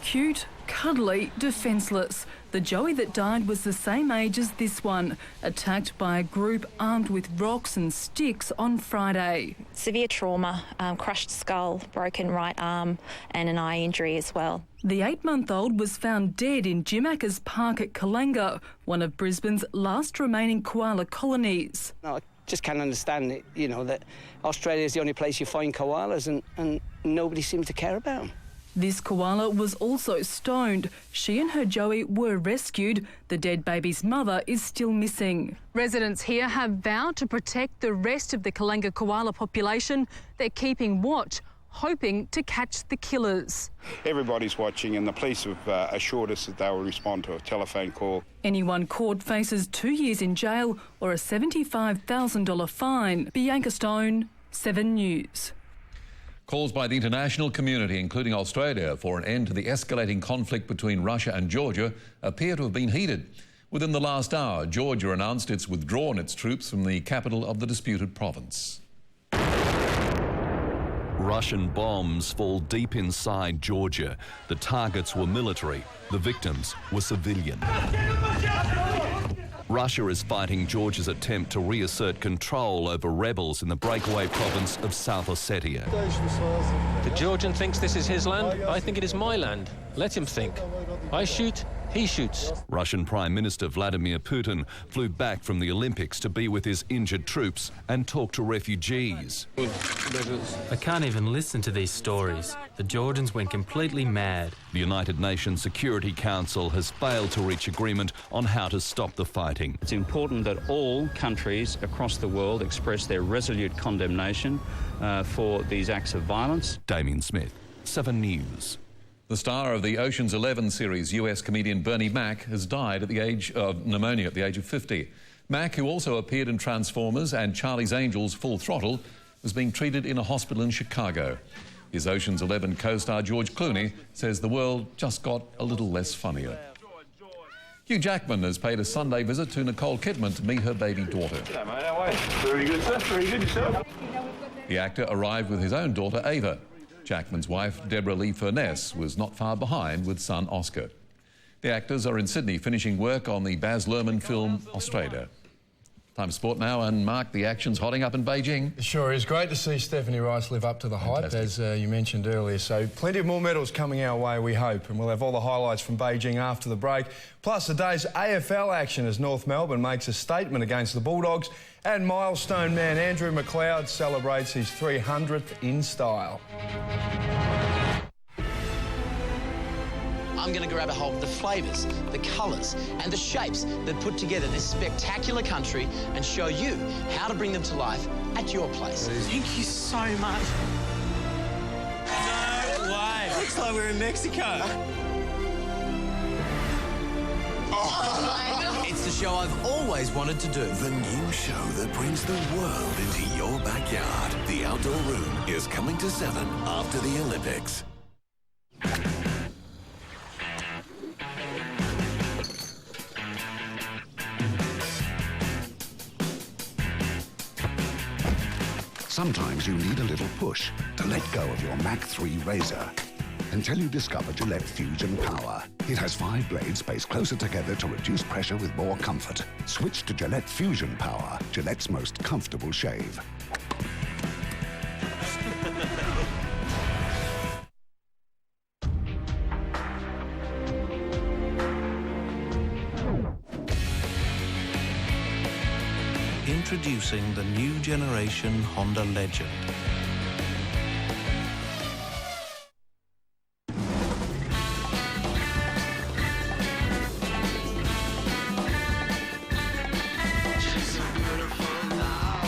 Cute, cuddly, defenceless. The joey that died was the same age as this one, attacked by a group armed with rocks and sticks on Friday. Severe trauma, crushed skull, broken right arm and an eye injury as well. The 8-month-old was found dead in Jimacca's Park at Kalanga, one of Brisbane's last remaining koala colonies. No, I just can't understand it, you know, that Australia is the only place you find koalas and nobody seems to care about them. This koala was also stoned. She and her joey were rescued. The dead baby's mother is still missing. Residents here have vowed to protect the rest of the Kalanga koala population. They're keeping watch, hoping to catch the killers. Everybody's watching and the police have assured us that they will respond to a telephone call. Anyone caught faces 2 years in jail or a $75,000 fine. Bianca Stone, 7 News. Calls by the international community, including Australia, for an end to the escalating conflict between Russia and Georgia appear to have been heeded. Within the last hour, Georgia announced it's withdrawn its troops from the capital of the disputed province. Russian bombs fall deep inside Georgia. The targets were military. The victims were civilian. Russia is fighting Georgia's attempt to reassert control over rebels in the breakaway province of South Ossetia. The Georgian thinks this is his land. I think it is my land. Let him think. I shoot, he shoots. Russian Prime Minister Vladimir Putin flew back from the Olympics to be with his injured troops and talk to refugees. I can't even listen to these stories. The Georgians went completely mad. The United Nations Security Council has failed to reach agreement on how to stop the fighting. It's important that all countries across the world express their resolute condemnation for these acts of violence. Damien Smith, 7 News. The star of the Ocean's 11 series, US comedian Bernie Mac, has died at the age of pneumonia at the age of 50. Mac, who also appeared in Transformers and Charlie's Angels Full Throttle, was being treated in a hospital in Chicago. His Ocean's 11 co-star George Clooney says the world just got a little less funnier. Hugh Jackman has paid a Sunday visit to Nicole Kidman to meet her baby daughter. Hello, mate. How are you? Very good, sir. Very good. Yourself? The actor arrived with his own daughter, Ava. Jackman's wife, Deborah Lee Furness, was not far behind with son Oscar. The actors are in Sydney finishing work on the Baz Luhrmann film Australia. Time for sport now, and Mark, the action's hotting up in Beijing. It sure is. Great to see Stephanie Rice live up to the hype, as you mentioned earlier. So plenty of more medals coming our way, we hope, and we'll have all the highlights from Beijing after the break. Plus the day's AFL action as North Melbourne makes a statement against the Bulldogs, and milestone man Andrew McLeod celebrates his 300th in style. I'm going to grab a hold of the flavours, the colours and the shapes that put together this spectacular country and show you how to bring them to life at your place. Thank you so much. No way. Looks like we're in Mexico. It's the show I've always wanted to do. The new show that brings the world into your backyard. The Outdoor Room is coming to 7 after the Olympics. Sometimes you need a little push to let go of your Mach 3 razor. Until you discover Gillette Fusion Power. It has 5 blades placed closer together to reduce pressure with more comfort. Switch to Gillette Fusion Power, Gillette's most comfortable shave. Introducing the new generation Honda Legend. She's so beautiful now.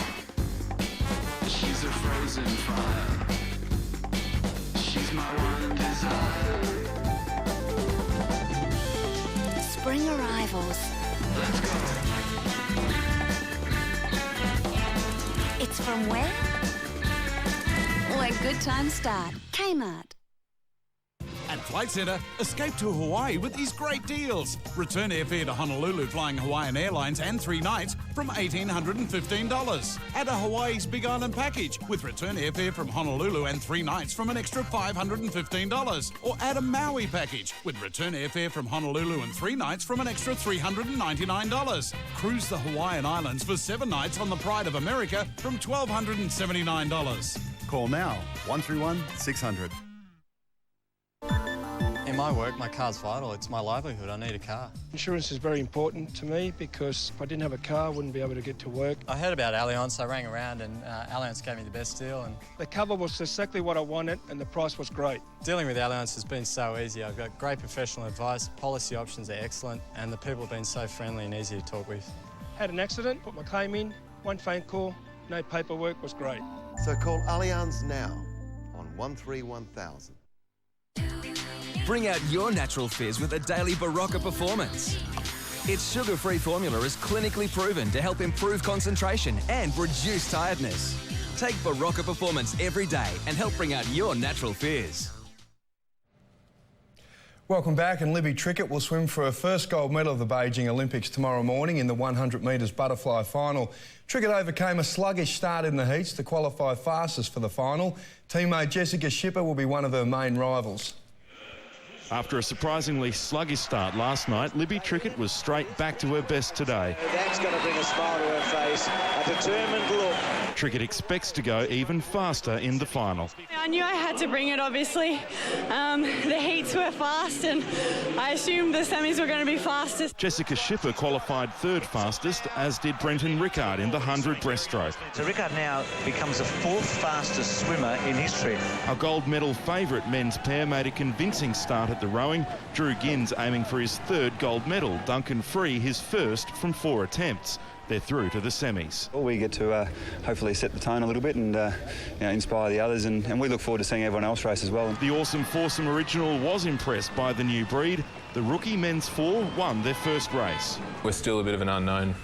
She's a frozen fire. She's my one desire. Spring arrivals. Let's go. It's from where? Where good times start. Kmart. At Flight Centre, escape to Hawaii with these great deals. Return airfare to Honolulu flying Hawaiian Airlines and 3 nights from $1,815. Add a Hawaii's Big Island package with return airfare from Honolulu and 3 nights from an extra $515. Or add a Maui package with return airfare from Honolulu and 3 nights from an extra $399. Cruise the Hawaiian Islands for 7 nights on the Pride of America from $1,279. Call now, 131 600. In my work, my car's vital. It's my livelihood. I need a car. Insurance is very important to me because if I didn't have a car, I wouldn't be able to get to work. I heard about Allianz. I rang around and Allianz gave me the best deal. And the cover was exactly what I wanted and the price was great. Dealing with Allianz has been so easy. I've got great professional advice, policy options are excellent, and the people have been so friendly and easy to talk with. Had an accident, put my claim in, 1 phone call, no paperwork, was great. So call Allianz now on 131,000. Bring out your natural fizz with a daily Barocca Performance. Its sugar-free formula is clinically proven to help improve concentration and reduce tiredness. Take Barocca Performance every day and help bring out your natural fizz. Welcome back, and Libby Trickett will swim for her first gold medal of the Beijing Olympics tomorrow morning in the 100 metres butterfly final. Trickett overcame a sluggish start in the heats to qualify fastest for the final. Teammate Jessica Schipper will be one of her main rivals. After a surprisingly sluggish start last night, Libby Trickett was straight back to her best today. That's going to bring a smile to her face, a determined look. Trickett expects to go even faster in the final. I knew I had to bring it, obviously. The heats were fast and I assumed the semis were going to be fastest. Jessica Schipper qualified third fastest, as did Brenton Rickard in the 100 breaststroke. So Rickard now becomes the fourth fastest swimmer in history. Our gold medal favourite men's pair made a convincing start at the rowing. Drew Gins aiming for his third gold medal, Duncan Free his first from 4 attempts. They're through to the semis. Well, we get to hopefully set the tone a little bit and inspire the others, and we look forward to seeing everyone else race as well. The Awesome Foursome Original was impressed by the new breed. The rookie men's 4 won their first race. We're still a bit of an unknown.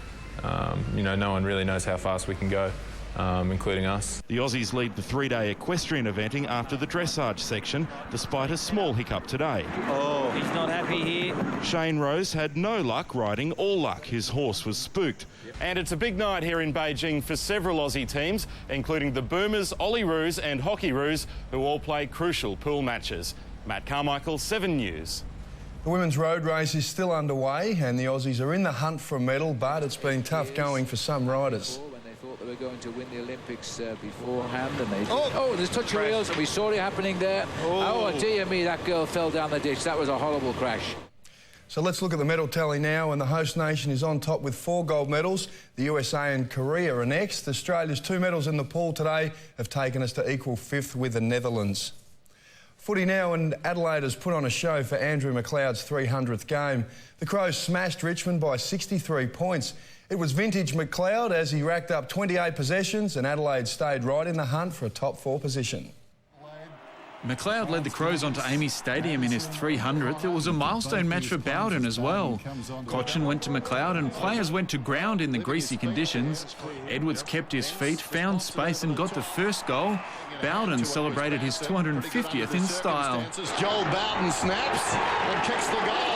No one really knows how fast we can go, including us. The Aussies lead the 3-day equestrian eventing after the dressage section, despite a small hiccup today. Oh, he's not happy here. Shane Rose had no luck riding All Luck. His horse was spooked. And it's a big night here in Beijing for several Aussie teams, including the Boomers, Olyroos and Hockeyroos, who all play crucial pool matches. Matt Carmichael, 7 News. The women's road race is still underway and the Aussies are in the hunt for a medal, but it's been tough going for some riders. They were going to win the Olympics beforehand, and they there's touch of wheels, and we saw it happening there. Oh dear me, that girl fell down the ditch. That was a horrible crash. So let's look at the medal tally now, and the host nation is on top with 4 gold medals. The USA and Korea are next. Australia's 2 medals in the pool today have taken us to equal 5th with the Netherlands. Footy now, and Adelaide has put on a show for Andrew McLeod's 300th game. The Crows smashed Richmond by 63 points. It was vintage McLeod as he racked up 28 possessions, and Adelaide stayed right in the hunt for a top 4 position. McLeod led the Crows onto Amy's Stadium in his 300th. It was a milestone match for Bowden as well. Cochin went to McLeod and players went to ground in the greasy conditions. Edwards kept his feet, found space and got the first goal. Bowden celebrated his 250th in style. Joel Bowden snaps and kicks the goal.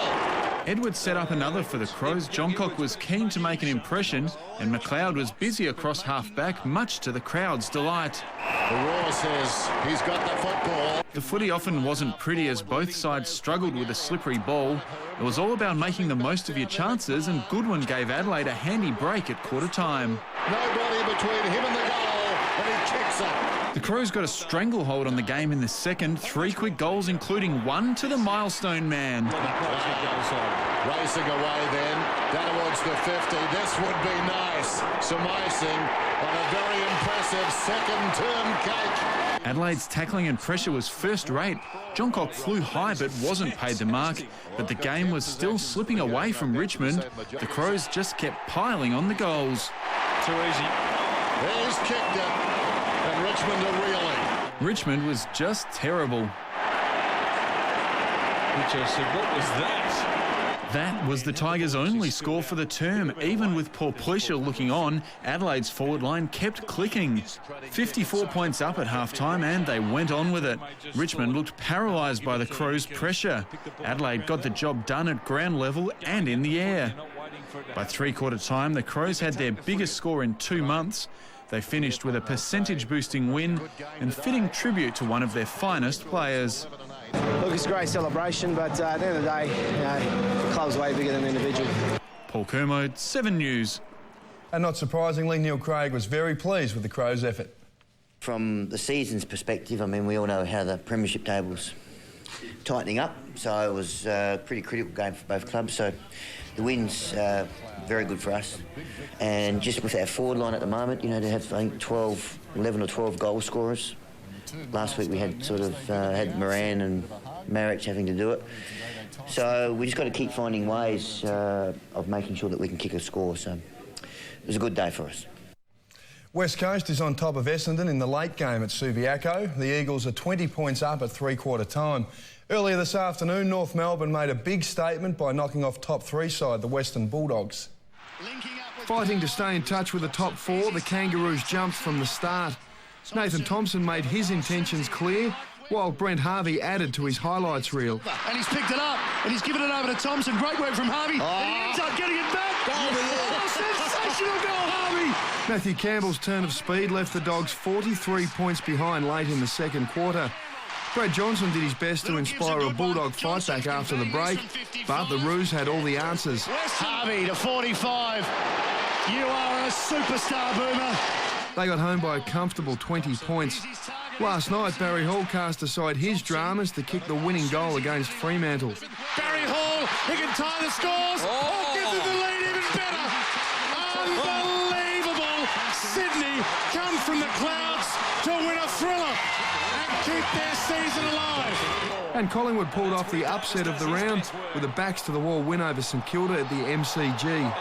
Edwards set up another for the Crows. Johncock was keen to make an impression and McLeod was busy across half-back, much to the crowd's delight. The Roar says he's got the football. The footy often wasn't pretty as both sides struggled with a slippery ball. It was all about making the most of your chances, and Goodwin gave Adelaide a handy break at quarter time. Nobody between him and the goal, and he kicks it. The Crows got a stranglehold on the game in the second. 3 quick goals, including one to the milestone man. Racing away then, down towards the 50. This would be nice. Some icing on a very impressive second-term cake. Adelaide's tackling and pressure was first-rate. Johncock flew high but wasn't paid the mark. But the game was still slipping away from Richmond. The Crows just kept piling on the goals. Too easy. He's kicked it. And Richmond are reeling. Richmond was just terrible. Richard said, what was that? That was the Tigers' only score for the term. Even with Paul Pleasure looking on, Adelaide's forward line kept clicking. 54 points up at half-time and they went on with it. Richmond looked paralysed by the Crows' pressure. Adelaide got the job done at ground level and in the air. By three-quarter time, the Crows had their biggest score in 2 months. They finished with a percentage-boosting win and fitting tribute to one of their finest players. Look, it's a great celebration, but at the end of the day, the club's way bigger than an individual. Paul Kermode, 7 News. And not surprisingly, Neil Craig was very pleased with the Crows' effort. From the season's perspective, I mean, we all know how the premiership table's tightening up, so it was a pretty critical game for both clubs. So the win's very good for us. And just with our forward line at the moment, to have, I think, 11 or 12 goal scorers. Last week we had had Moran and Marich having to do it. So we just got to keep finding ways of making sure that we can kick a score. So it was a good day for us. West Coast is on top of Essendon in the late game at Subiaco. The Eagles are 20 points up at three-quarter time. Earlier this afternoon, North Melbourne made a big statement by knocking off top 3 side, the Western Bulldogs. Fighting to stay in touch with the top 4, the Kangaroos jumped from the start. Nathan Thompson made his intentions clear. while Brent Harvey added to his highlights reel. And he's picked it up, and he's given it over to Thompson. Great work from Harvey, and he ends up getting it back. Sensational goal, Harvey! Mathew Campbell's turn of speed left the Dogs 43 points behind late in the second quarter. Brad Johnson did his best to inspire a Bulldog fight back after the break, but the Roos had all the answers. Harvey to 45. You are a superstar, Boomer. They got home by a comfortable 20 points. Last night, Barry Hall cast aside his dramas to kick the winning goal against Fremantle. Barry Hall, he can tie the scores. Oh, gives them the lead even better. Unbelievable. Sydney come from the clouds to win a thriller and keep their season alive. And Collingwood pulled off the upset of the round with a backs-to-the-wall win over St Kilda at the MCG.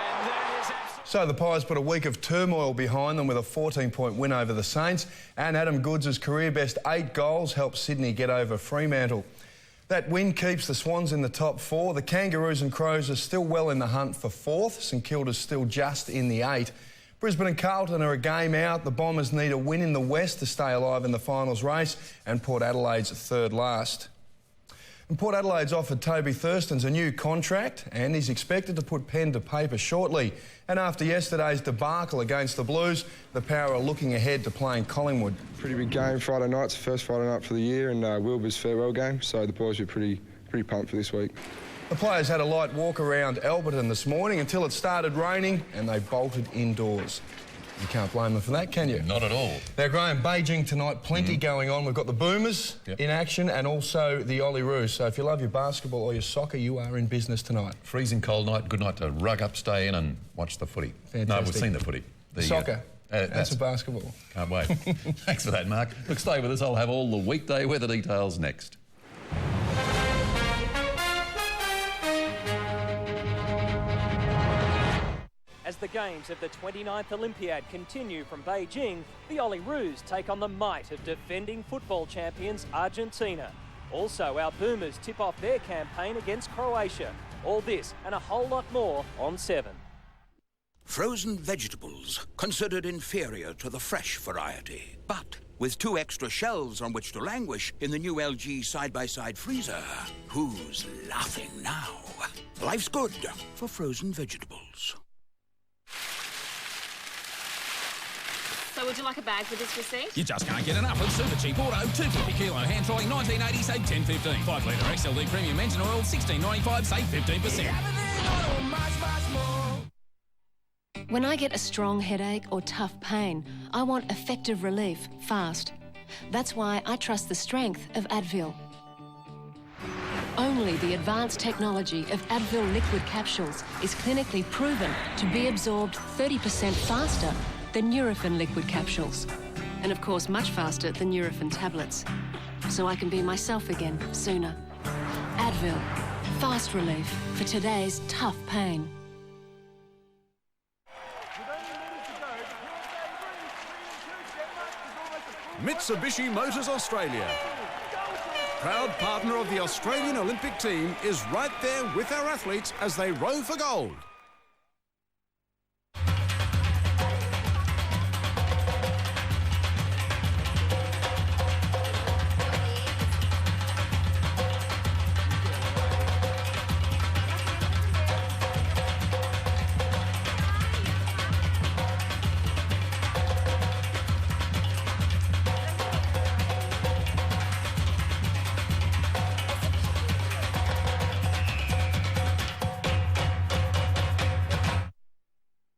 So the Pies put a week of turmoil behind them with a 14-point win over the Saints, and Adam Goods' career-best 8 goals helped Sydney get over Fremantle. That win keeps the Swans in the top 4. The Kangaroos and Crows are still well in the hunt for 4th. St Kilda's still just in the 8. Brisbane and Carlton are a game out. The Bombers need a win in the West to stay alive in the finals race, and Port Adelaide's third last. And Port Adelaide's offered Toby Thurston's a new contract, and he's expected to put pen to paper shortly. And after yesterday's debacle against the Blues, the Power are looking ahead to playing Collingwood. Pretty big game Friday night. It's the first Friday night for the year, and Wilbur's farewell game, so the boys were pretty pumped for this week. The players had a light walk around Alberton this morning until it started raining, and they bolted indoors. You can't blame them for that, can you? Not at all. Now, Graham, Beijing tonight, plenty going on. We've got the Boomers in action and also the Olyroos. So if you love your basketball or your soccer, you are in business tonight. Freezing cold night, good night to rug up, stay in and watch the footy. Fantastic. No, we've seen the footy. The soccer. That's a basketball. Can't wait. Thanks for that, Mark. Look, stay with us. I'll have all the weekday weather details next. As the games of the 29th Olympiad continue from Beijing, the Olyroos take on the might of defending football champions Argentina. Also, our Boomers tip off their campaign against Croatia. All this and a whole lot more on 7. Frozen vegetables, considered inferior to the fresh variety. But with 2 extra shelves on which to languish in the new LG side-by-side freezer, who's laughing now? Life's good for frozen vegetables. So would you like a bag with this receipt? You just can't get enough of Super Cheap Auto. $2.50 kilo hand trolling, 1980, save 10.15. 5 litre XLD premium engine oil, 16.95, save 15%. When I get a strong headache or tough pain, I want effective relief fast. That's why I trust the strength of Advil. Only the advanced technology of Advil liquid capsules is clinically proven to be absorbed 30% faster than Nurofen liquid capsules. And of course, much faster than Nurofen tablets. So I can be myself again sooner. Advil, fast relief for today's tough pain. Mitsubishi Motors Australia, proud partner of the Australian Olympic team, is right there with our athletes as they row for gold.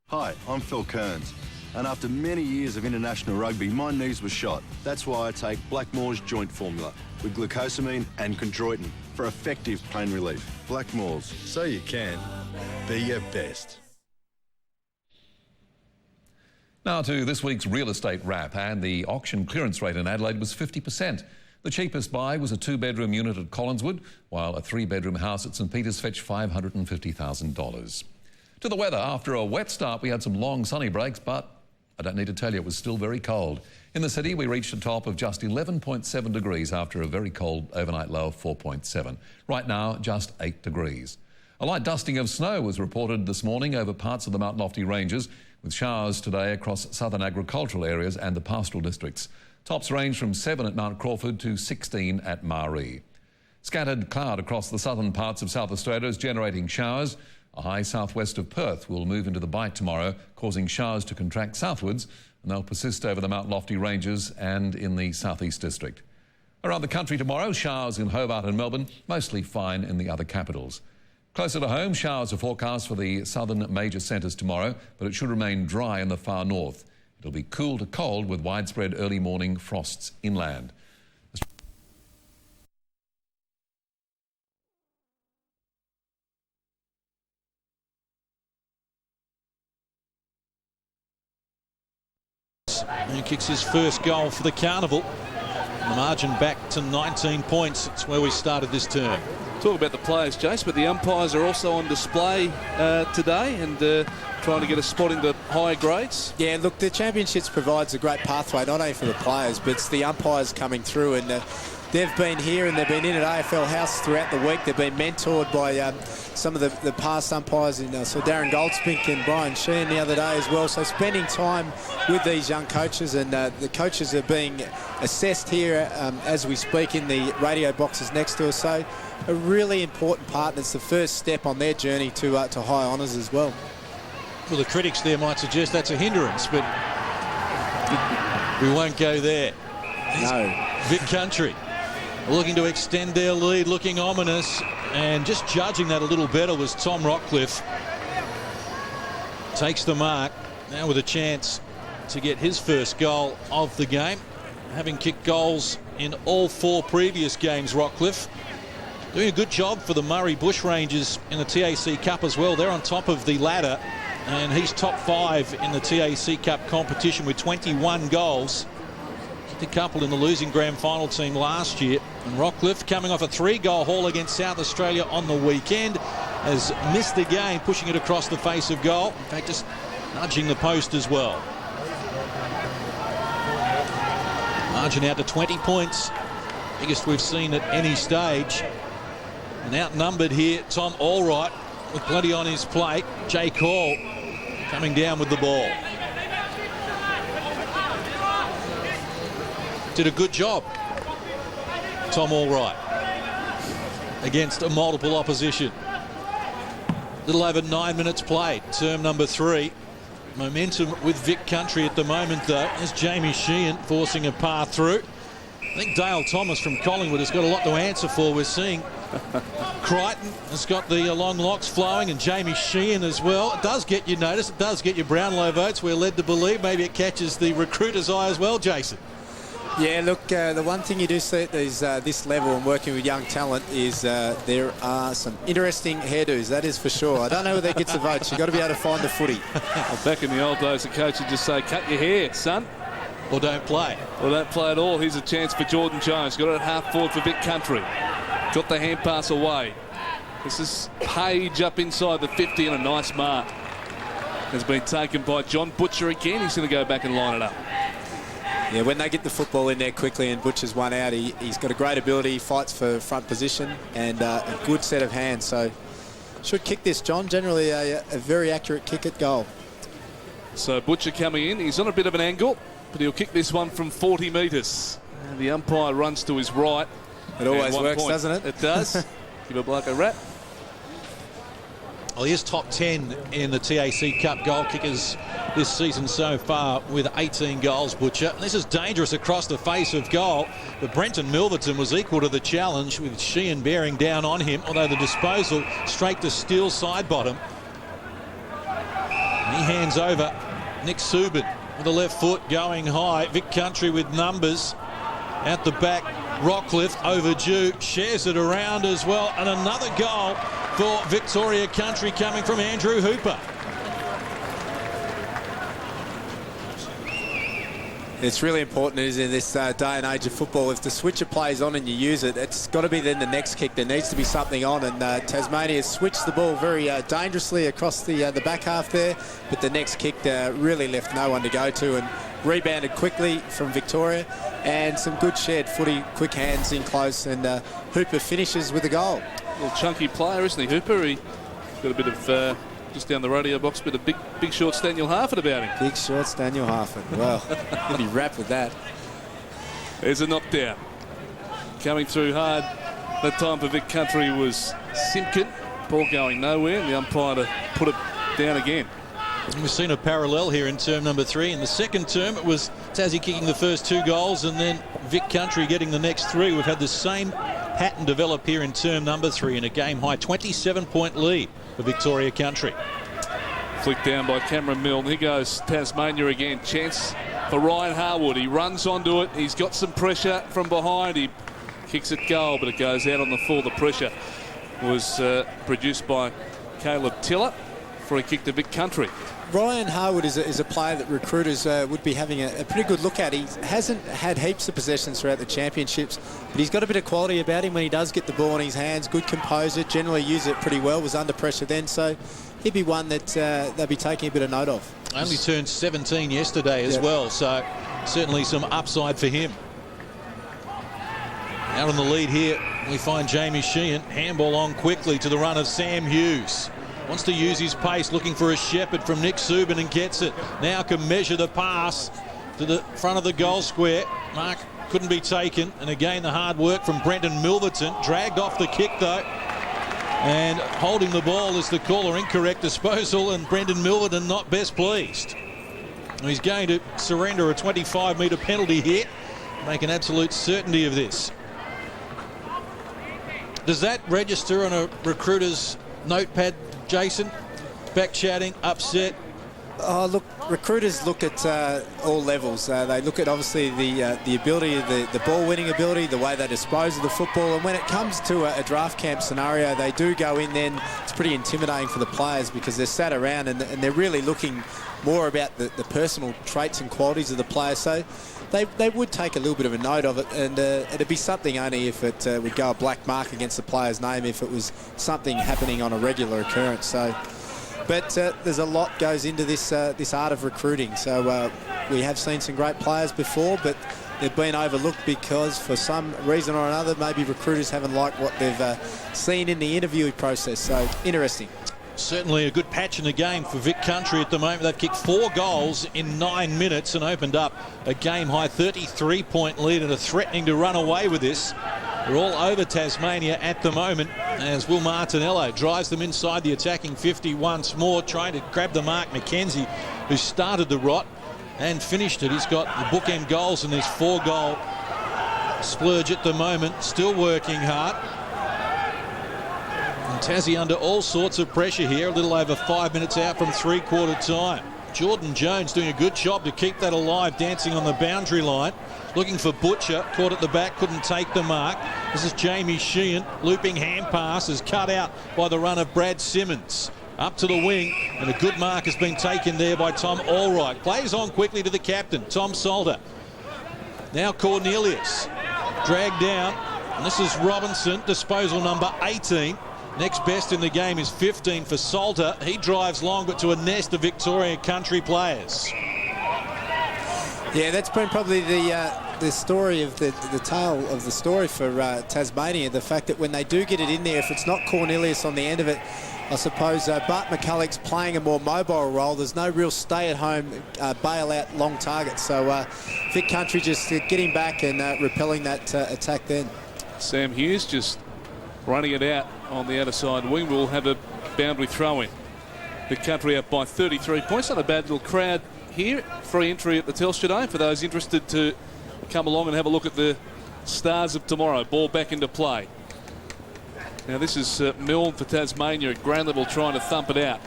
Hi, I'm Phil Kearns, and after many years of international rugby, my knees were shot. That's why I take Blackmore's joint formula with glucosamine and chondroitin for effective pain relief. Blackmore's, so you can be your best. Now to this week's real estate wrap, and the auction clearance rate in Adelaide was 50%. The cheapest buy was a 2-bedroom unit at Collinswood, while a 3-bedroom house at St Peters fetched $550,000. To the weather, after a wet start, we had some long sunny breaks, but I don't need to tell you, it was still very cold. In the city, we reached a top of just 11.7 degrees after a very cold overnight low of 4.7. Right now, just 8 degrees. A light dusting of snow was reported this morning over parts of the Mount Lofty Ranges, with showers today across southern agricultural areas and the pastoral districts. Tops range from 7 at Mount Crawford to 16 at Maree. Scattered cloud across the southern parts of South Australia is generating showers. A high southwest of Perth will move into the Bight tomorrow, causing showers to contract southwards, and they'll persist over the Mount Lofty ranges and in the southeast district. Around the country tomorrow, showers in Hobart and Melbourne, mostly fine in the other capitals. Closer to home, showers are forecast for the southern major centres tomorrow, but it should remain dry in the far north. It'll be cool to cold with widespread early morning frosts inland. He kicks his first goal for the Carnival. And the margin back to 19 points. It's where we started this term. Talk about the players, Jace, but the umpires are also on display today and trying to get a spot into higher grades. Yeah, look, the Championships provides a great pathway, not only for the players, but it's the umpires coming through. And they've been here and they've been in at AFL House throughout the week. They've been mentored by some of the past umpires, so Darren Goldspink and Brian Sheehan the other day as well. So spending time with these young coaches, and the coaches are being assessed here as we speak in the radio boxes next to us. So a really important part, and it's the first step on their journey to high honours as well. Well, the critics there might suggest that's a hindrance, but we won't go there. No. Vic Country looking to extend their lead, looking ominous, and just judging that a little better was Tom Rockcliffe. Takes the mark, now with a chance to get his first goal of the game. Having kicked goals in all 4 previous games, Rockcliffe. Doing a good job for the Murray Bushrangers in the TAC Cup as well. They're on top of the ladder, and he's top 5 in the TAC Cup competition with 21 goals. A couple in the losing grand final team last year, and Rockcliffe, coming off a 3-goal haul against South Australia on the weekend, has missed the game, pushing it across the face of goal. In fact, just nudging the post as well. Margin out to 20 points, biggest we've seen at any stage. And outnumbered here, Tom Allwright with plenty on his plate. Jake Hall coming down with the ball. Did a good job, Tom Allwright, against a multiple opposition. Little over 9 minutes played, term number 3. Momentum with Vic Country at the moment, though, as Jamie Sheehan forcing a path through. I think Dale Thomas from Collingwood has got a lot to answer for. We're seeing Crichton has got the long locks flowing, and Jamie Sheehan as well. It does get you noticed. It does get you Brownlow votes. We're led to believe maybe it catches the recruiter's eye as well, Jason. Yeah, look, the one thing you do see at this level and working with young talent is there are some interesting hairdos, that is for sure. I don't know who that gets the votes. You've got to be able to find the footy. Well, back in the old days, the coach would just say, cut your hair, son. Or don't play. Or don't play at all. Here's a chance for Jordan Jones. Got it at half forward for Vic Country. Got the hand pass away. This is Page up inside the 50 and a nice mark. Has been taken by John Butcher again. He's going to go back and line it up. Yeah, when they get the football in there quickly and Butcher's one out, he's got a great ability, he fights for front position and a good set of hands. So should kick this, John. Generally a very accurate kick at goal. So Butcher coming in. He's on a bit of an angle, but he'll kick this one from 40 metres. And the umpire runs to his right. It always works, doesn't it? It does. Give a bloke a rap. Well, he is top 10 in the TAC Cup goal kickers this season so far with 18 goals, Butcher. This is dangerous across the face of goal, but Brenton Milverton was equal to the challenge with Sheehan bearing down on him, although the disposal straight to Steele's side bottom. He hands over Nick Subin with the left foot going high. Vic Country with numbers at the back. Rockcliffe overdue, shares it around as well, and another goal for Victoria Country coming from Andrew Hooper. It's really important in this day and age of football. If the switcher plays on and you use it, it's got to be then the next kick. There needs to be something on, and Tasmania switched the ball very dangerously across the back half there, but the next kick really left no one to go to and rebounded quickly from Victoria, and some good shared footy, quick hands in close, and Hooper finishes with a goal. Little chunky player, isn't he, Hooper? He got a bit of just down the radio box, but a big short Staniel Harford about him. Big short Staniel Harford. Well, he'll be wrapped with that. There's a knockdown. Coming through hard that time for Vic Country was Simpkin. Ball going nowhere, and the umpire to put it down again. And we've seen a parallel here in term number 3. In the second term, it was Tassie kicking the first 2 goals and then Vic Country getting the next 3. We've had the same pattern develop here in term number 3 in a game-high 27-point lead for Victoria Country. Flicked down by Cameron Milne. Here goes Tasmania again. Chance for Ryan Harwood. He runs onto it. He's got some pressure from behind. He kicks it goal, but it goes out on the full. The pressure was produced by Caleb Tiller for a kick to Vic Country. Ryan Harwood is a player that recruiters would be having a pretty good look at. He hasn't had heaps of possessions throughout the championships, but he's got a bit of quality about him when he does get the ball in his hands. Good composure, generally uses it pretty well, was under pressure then, so he'd be one that they'll be taking a bit of note of. Only turned 17 yesterday as well, so certainly some upside for him. Out on the lead here, we find Jamie Sheehan. Handball on quickly to the run of Sam Hughes. Wants to use his pace, looking for a shepherd from Nick Subin and gets it. Now can measure the pass to the front of the goal square. Mark couldn't be taken. And again, the hard work from Brendan Milverton. Dragged off the kick, though. And holding the ball is the caller. Incorrect disposal, and Brendan Milverton not best pleased. He's going to surrender a 25-metre penalty here. Make an absolute certainty of this. Does that register on a recruiter's notepad, Jason? Back chatting, upset. Oh, look, recruiters look at all levels. They look at obviously the ability, the ball-winning ability, the way they dispose of the football. And when it comes to a draft camp scenario, they do go in. Then it's pretty intimidating for the players because they're sat around and they're really looking more about the personal traits and qualities of the players. So they would take a little bit of a note of it, and it'd be something only if it would go a black mark against the player's name if it was something happening on a regular occurrence. So, but there's a lot goes into this art of recruiting. So we have seen some great players before, but they've been overlooked because for some reason or another, maybe recruiters haven't liked what they've seen in the interview process. So interesting. Certainly a good patch in the game for Vic Country at the moment. They've kicked 4 goals in 9 minutes and opened up a game-high 33-point lead and are threatening to run away with this. They're all over Tasmania at the moment as Will Martinello drives them inside the attacking 50 once more, trying to grab the mark. McKenzie, who started the rot and finished it. He's got the bookend goals in this 4-goal splurge at the moment, still working hard. And Tassie under all sorts of pressure here, a little over 5 minutes out from three-quarter time. Jordan Jones doing a good job to keep that alive, dancing on the boundary line. Looking for Butcher, caught at the back, couldn't take the mark. This is Jamie Sheehan, looping hand pass, is cut out by the run of Brad Simmons. Up to the wing, and a good mark has been taken there by Tom Allright. Plays on quickly to the captain, Tom Salter. Now Cornelius, dragged down, and this is Robinson, disposal number 18. Next best in the game is 15 for Salter. He drives long, but to a nest of Victoria Country players. Yeah, that's been probably the story of the tale of the story for Tasmania. The fact that when they do get it in there, if it's not Cornelius on the end of it, I suppose Bart McCulloch's playing a more mobile role. There's no real stay-at-home, bail-out long target. So Vic Country just getting back and repelling that attack then. Sam Hughes just running it out on the outer side wing. We'll have a boundary throw-in. Vic Country up by 33 points. Not a bad little crowd here. Free entry at the Telstra Dome for those interested to come along and have a look at the stars of tomorrow. Ball back into play. Now this is Milne for Tasmania at ground level trying to thump it out.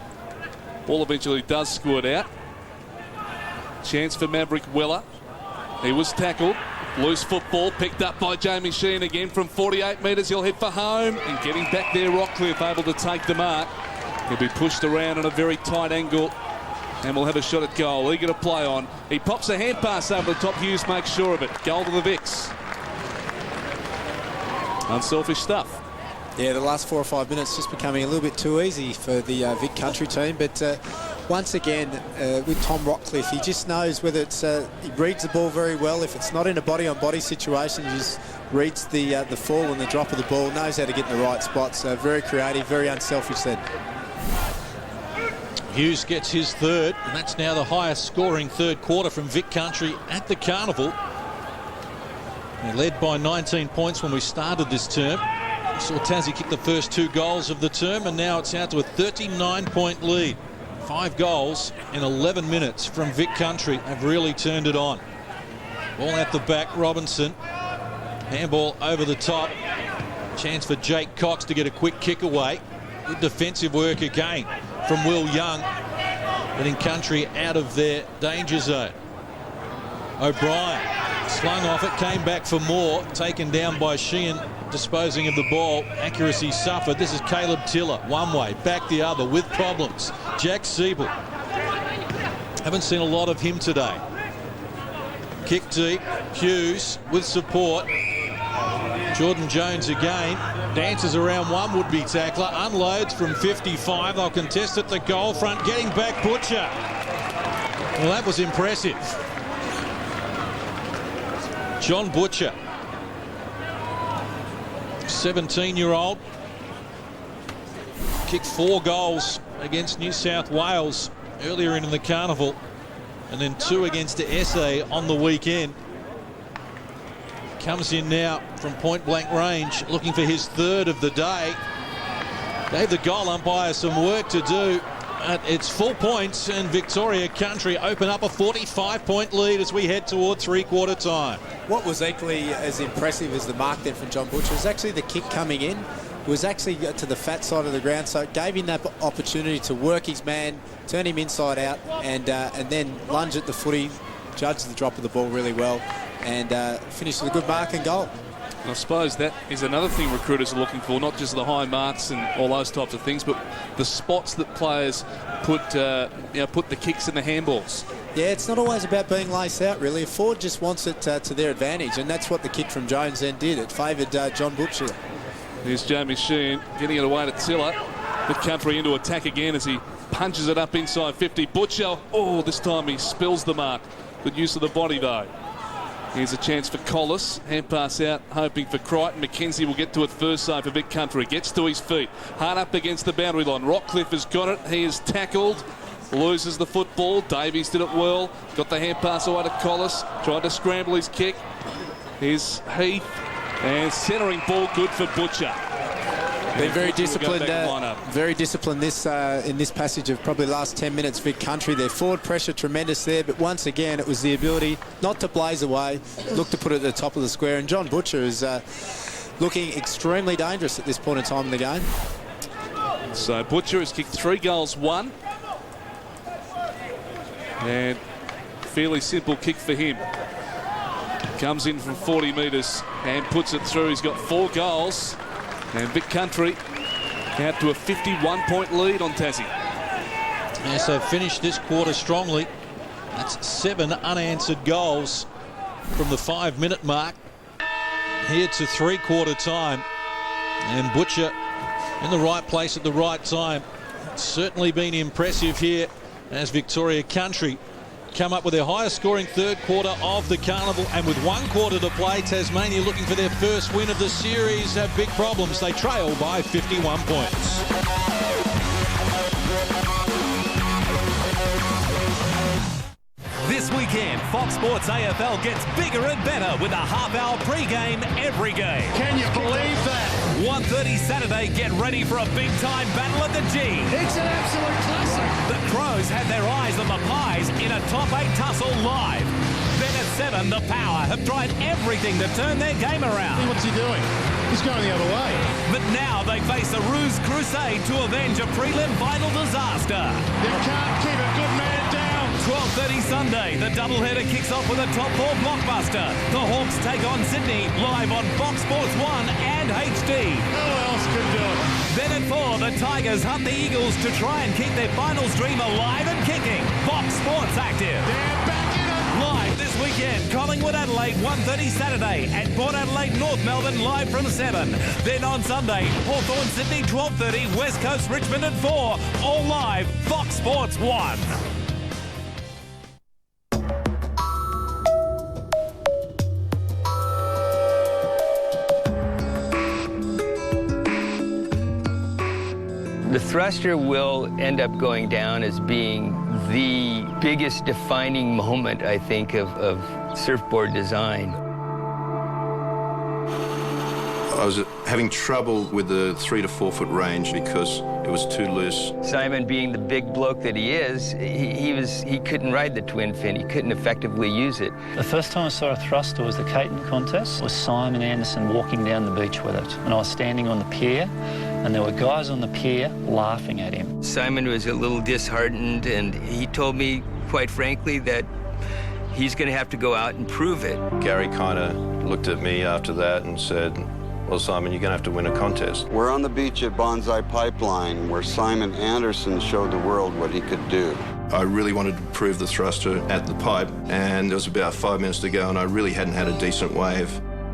Ball eventually does squirt out. Chance for Maverick Weller. He was tackled. Loose football picked up by Jamie Sheehan again from 48 metres. He'll head for home and getting back there, Rockcliffe able to take the mark. He'll be pushed around on a very tight angle and we'll have a shot at goal. Eager to play on. He pops a hand pass over the top. Hughes makes sure of it. Goal to the Vicks. Unselfish stuff. Yeah, the last 4 or 5 minutes just becoming a little bit too easy for the Vic Country team. But once again, with Tom Rockcliffe, he just knows whether it's he reads the ball very well. If it's not in a body-on-body situation, he just reads the fall and the drop of the ball, knows how to get in the right spots. Very creative, very unselfish then. Hughes gets his third, and that's now the highest scoring third quarter from Vic Country at the Carnival. They led by 19 points when we started this term. We saw Tassie kick the first 2 goals of the term, and now it's out to a 39-point lead. 5 goals in 11 minutes from Vic Country have really turned it on. Ball at the back, Robinson. Handball over the top. Chance for Jake Cox to get a quick kick away. Good defensive work again from Will Young, getting Country out of their danger zone. O'Brien slung off it, came back for more, taken down by Sheehan, disposing of the ball. Accuracy suffered. This is Caleb Tiller, one way, back the other with problems. Jack Siebel. Haven't seen a lot of him today. Kick deep, Hughes with support. Jordan Jones again, dances around one would-be tackler, unloads from 55. They'll contest at the goal front, getting back Butcher. Well, that was impressive. John Butcher, 17-year-old, kicked 4 goals against New South Wales earlier in the carnival, and then 2 against SA on the weekend. Comes in now from point-blank range, looking for his 3rd of the day. Gave the goal umpire some work to do. It's full points, and Victoria Country open up a 45-point lead as we head toward 3/4 time. What was equally as impressive as the mark then from John Butcher was actually the kick coming in. It was actually to the fat side of the ground, so it gave him that opportunity to work his man, turn him inside out, and then lunge at the footy, judge the drop of the ball really well, and finish with a good mark and goal. I suppose that is another thing recruiters are looking for, not just the high marks and all those types of things, but the spots that players put the kicks and the handballs. Yeah, it's not always about being laced out, really. A forward just wants it to their advantage, and that's what the kick from Jones then did. It favoured John Butcher. Here's Jamie Sheen getting it away to Tiller. The Country into attack again as he punches it up inside 50. Butcher, this time he spills the mark. Good use of the body, though. Here's a chance for Collis. Hand pass out, hoping for Crichton. McKenzie will get to it first, though, for Vic Country. Gets to his feet. Hard up against the boundary line. Rockcliffe has got it. He is tackled. Loses the football. Davies did it well. Got the hand pass away to Collis. Tried to scramble his kick. Here's Heath. And centering ball good for Butcher. Been very disciplined. Very disciplined in this passage of probably the last 10 minutes. Vic Country, their forward pressure tremendous there, but once again it was the ability not to blaze away, look to put it at the top of the square. And John Butcher is looking extremely dangerous at this point in time in the game. So Butcher has kicked 3 goals, 1, and fairly simple kick for him. Comes in from 40 metres and puts it through. He's got 4 goals. And Vic Country out to a 51-point lead on Tassie. Yes, they've finished this quarter strongly. That's 7 unanswered goals from the 5-minute mark here to 3/4 time. And Butcher in the right place at the right time. It's certainly been impressive here as Victoria Country come up with their highest scoring 3rd quarter of the carnival, and with 1 quarter to play, Tasmania looking for their first win of the series have big problems. They trail by 51 points. This weekend, Fox Sports AFL gets bigger and better with a half-hour pre-game every game. Can you believe that? 1:30 Saturday, get ready for a big-time battle at the G. It's an absolute classic. The Crows had their eyes on the Pies in a top 8 tussle live. Then at 7, the Power have tried everything to turn their game around. What's he doing? He's going the other way. But now they face a Ruse crusade to avenge a prelim final disaster. You can't keep a good man down. 12:30 Sunday, the doubleheader kicks off with a top 4 blockbuster. The Hawks take on Sydney live on Fox Sports 1 and HD. Who else could do it? Then at 4, the Tigers hunt the Eagles to try and keep their finals dream alive and kicking. Fox Sports Active. They're back in it. Live this weekend, Collingwood Adelaide 1:30 Saturday, and Port Adelaide North Melbourne live from 7. Then on Sunday, Hawthorn Sydney 12:30, West Coast Richmond at 4. All live, Fox Sports 1. The thruster will end up going down as being the biggest defining moment, I think, of surfboard design. I was having trouble with the 3 to 4 foot range because it was too loose. Simon, being the big bloke that he is, he couldn't ride the twin fin. He couldn't effectively use it. The first time I saw a thruster was the Caton contest. It was Simon Anderson walking down the beach with it. And I was standing on the pier, and there were guys on the pier laughing at him. Simon was a little disheartened, and he told me, quite frankly, that he's going to have to go out and prove it. Gary kind of looked at me after that and said, well, Simon, you're going to have to win a contest. We're on the beach at Bonsai Pipeline, where Simon Anderson showed the world what he could do. I really wanted to prove the thruster at the pipe, and there was about 5 minutes to go, and I really hadn't had a decent wave.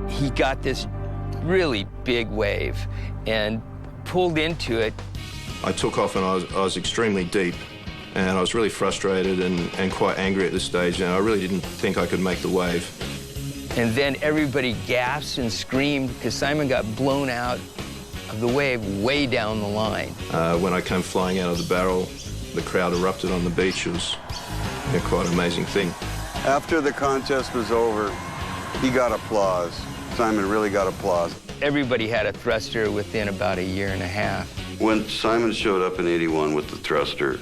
He got this really big wave and pulled into it. I took off, and I was extremely deep, and I was really frustrated and quite angry at this stage, and I really didn't think I could make the wave. And then everybody gasped and screamed because Simon got blown out of the wave way down the line. When I came flying out of the barrel, the crowd erupted on the beach. It was quite an amazing thing. After the contest was over, he got applause. Simon really got applause. Everybody had a thruster within about a year and a half. When Simon showed up in '81 with the thruster,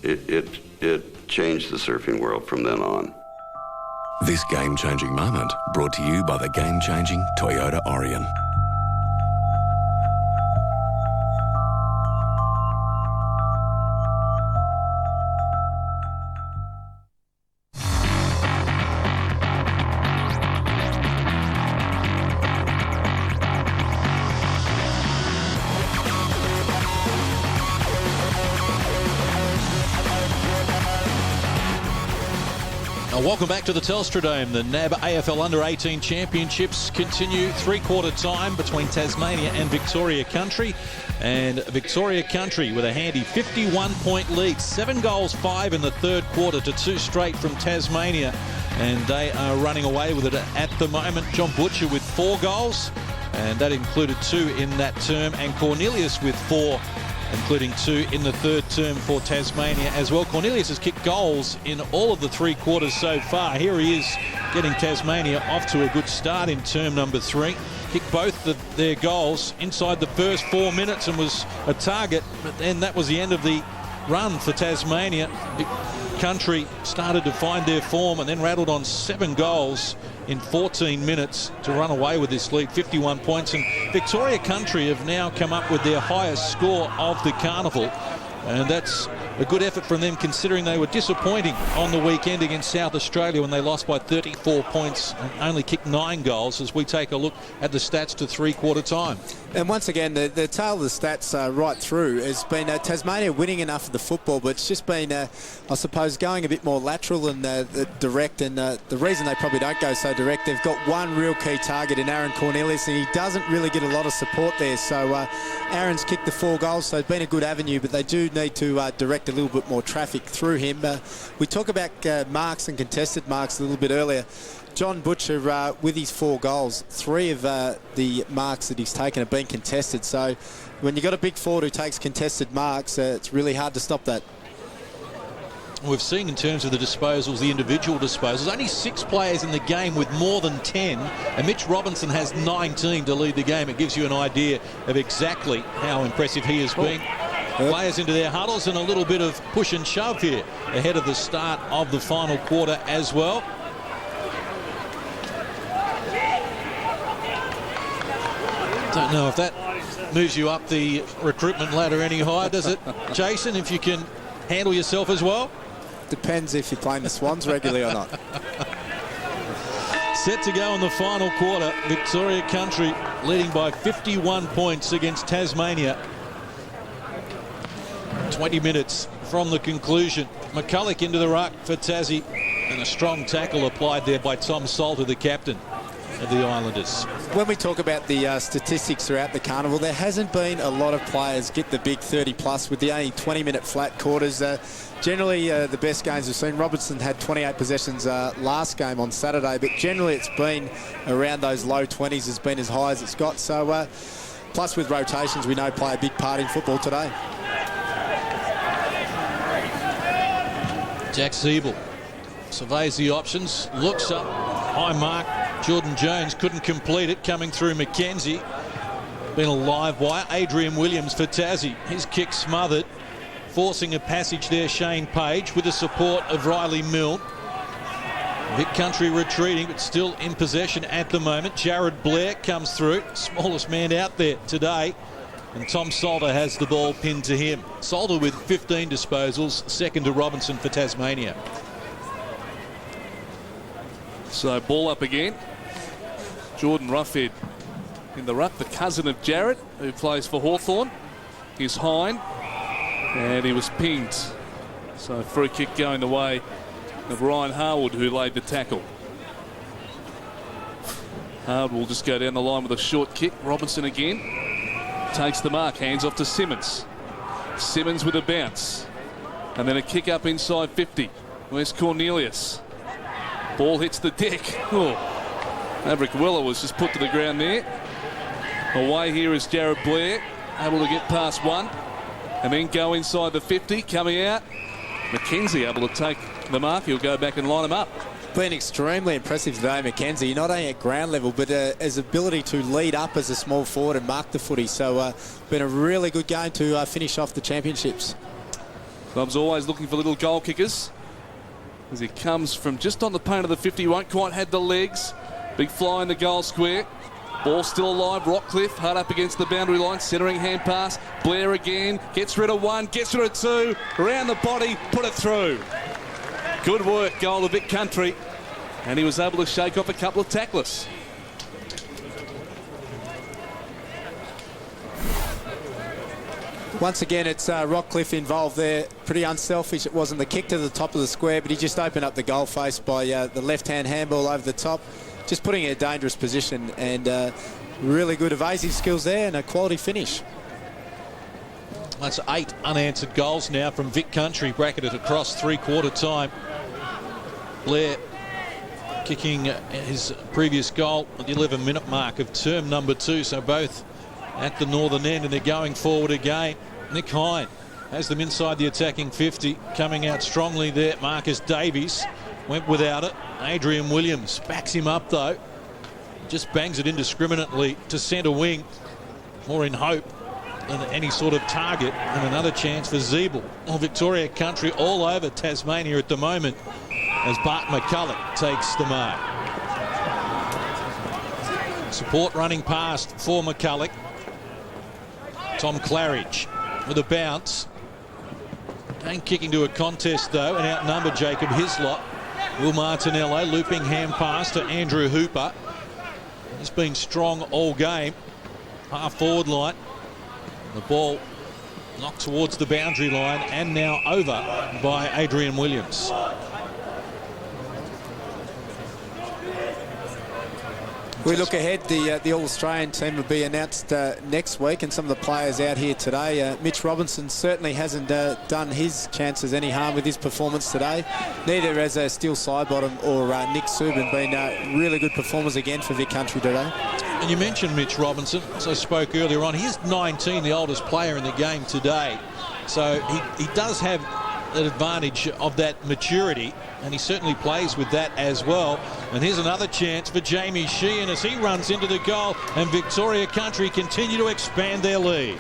it changed the surfing world from then on. This game-changing moment brought to you by the game-changing Toyota Orion. Welcome back to the Telstra Dome. The NAB AFL Under-18 Championships continue. Three-quarter time between Tasmania and Victoria Country. And Victoria Country with a handy 51-point lead. 7 goals, 5 in the third quarter to 2 straight from Tasmania. And they are running away with it at the moment. John Butcher with 4 goals. And that included 2 in that term. And Cornelius with 4, including 2 in the third term for Tasmania as well. Cornelius has kicked goals in all of the 3 quarters so far. Here he is getting Tasmania off to a good start in term number 3. Kicked both of their goals inside the first 4 minutes and was a target, but then that was the end of the run for Tasmania. Country started to find their form and then rattled on 7 goals in 14 minutes to run away with this lead, 51 points. And Victoria Country have now come up with their highest score of the carnival. And that's a good effort from them, considering they were disappointing on the weekend against South Australia when they lost by 34 points and only kicked 9 goals, as we take a look at the stats to three-quarter time. And once again, the tail of the stats right through has been Tasmania winning enough of the football, but it's just been, I suppose, going a bit more lateral and direct. And the reason they probably don't go so direct, they've got one real key target in Aaron Cornelius, and he doesn't really get a lot of support there. So Aaron's kicked the 4 goals, so it's been a good avenue, but they do need to direct a little bit more traffic through him. We talk about marks and contested marks a little bit earlier. John Butcher, with his 4 goals, 3 of the marks that he's taken have been contested. So when you've got a big forward who takes contested marks, it's really hard to stop that. We've seen in terms of the disposals, the individual disposals, only 6 players in the game with more than 10, and Mitch Robinson has 19 to lead the game. It gives you an idea of exactly how impressive he has been. Players into their huddles and a little bit of push and shove here ahead of the start of the final quarter as well. Don't know if that moves you up the recruitment ladder any higher, does it, Jason, if you can handle yourself as well? Depends if you're playing the Swans regularly or not. Set to go in the final quarter. Victoria Country leading by 51 points against Tasmania. 20 minutes from the conclusion. McCulloch into the ruck for Tassie, and a strong tackle applied there by Tom Salter, the captain of the Islanders. When we talk about the statistics throughout the carnival, there hasn't been a lot of players get the big 30+ with the only 20-minute flat quarters. Generally, the best games we've seen, Robertson had 28 possessions last game on Saturday, but generally it's been around those low 20s, has been as high as it's got. So, plus with rotations, we know play a big part in football today. Jack Siebel surveys the options, looks up, high mark. Jordan Jones couldn't complete it, coming through Mackenzie. been a live wire. Adrian Williams for Tassie. His kick smothered, forcing a passage there. Shane Page with the support of Riley Milne. Vic Country retreating, but still in possession at the moment. Jared Blair comes through, smallest man out there today, and Tom Salter has the ball pinned to him. Salter with 15 disposals, second to Robinson for Tasmania. So ball up again. Jordan Roughead in the ruck, the cousin of Jarrett, who plays for Hawthorn. He's Hine, and he was pinged. So free kick going the way of Ryan Harwood, who laid the tackle. Harwood will just go down the line with a short kick. Robinson again takes the mark, hands off to Simmons. Simmons with a bounce, and then a kick up inside 50. Where's Cornelius? Ball hits the deck. Oh, Maverick Weller was just put to the ground there. Away here is Jared Blair, able to get past one and then go inside the 50. Coming out, McKenzie able to take the mark. He'll go back and line him up. Been extremely impressive today, McKenzie, not only at ground level but his ability to lead up as a small forward and mark the footy. So been a really good game to finish off the championships. Club's always looking for little goal kickers as he comes from just on the paint of the 50. Won't quite have the legs. Big fly in the goal square. Ball still alive. Rockcliffe hard up against the boundary line. Centering hand pass. Blair again. Gets rid of one. Gets rid of two. Around the body. Put it through. Good work. Goal of Vic Country. And he was able to shake off a couple of tacklers. Once again, it's Rockcliffe involved there. Pretty unselfish. It wasn't the kick to the top of the square, but he just opened up the goal face by the left-hand handball over the top. Just putting it in a dangerous position, and really good evasive skills there and a quality finish. That's 8 unanswered goals now from Vic Country, bracketed across three-quarter time. Blair kicking his previous goal at the 11-minute mark of term number 2, so both at the northern end, and they're going forward again. Nick Hine has them inside the attacking 50, coming out strongly there. Marcus Davies went without it. Adrian Williams backs him up though, just bangs it indiscriminately to centre wing, more in hope than any sort of target, and another chance for Zeeble. Well, Victoria Country all over Tasmania at the moment as Bart McCulloch takes the mark. Support running past for McCulloch. Tom Claridge with a bounce. Again kicking to a contest though, and outnumbered Jacob Hislop. Will Martinello looping hand pass to Andrew Hooper. He's been strong all game. Half forward line. The ball knocked towards the boundary line and now over by Adrian Williams. We look ahead, the All-Australian team will be announced next week, and some of the players out here today. Mitch Robinson certainly hasn't done his chances any harm with his performance today. Neither has Steele Sidebottom or Nick Subin been really good performers again for Vic Country today. And you mentioned Mitch Robinson, as I spoke earlier on. He's 19, the oldest player in the game today. So he does have an advantage of that maturity, and he certainly plays with that as well. And here's another chance for Jamie Sheehan as he runs into the goal, and Victoria Country continue to expand their lead.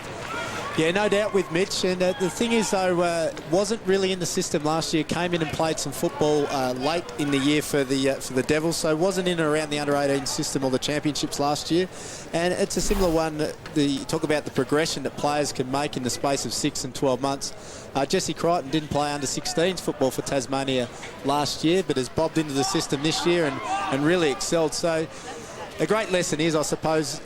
Yeah, no doubt with Mitch. And the thing is, though, wasn't really in the system last year. Came in and played some football late in the year for the Devils, so wasn't in and around the under-18 system or the championships last year. And it's a similar one. You talk about the progression that players can make in the space of 6 and 12 months. Jesse Crichton didn't play under-16s football for Tasmania last year, but has bobbed into the system this year and really excelled. So a great lesson is, I suppose,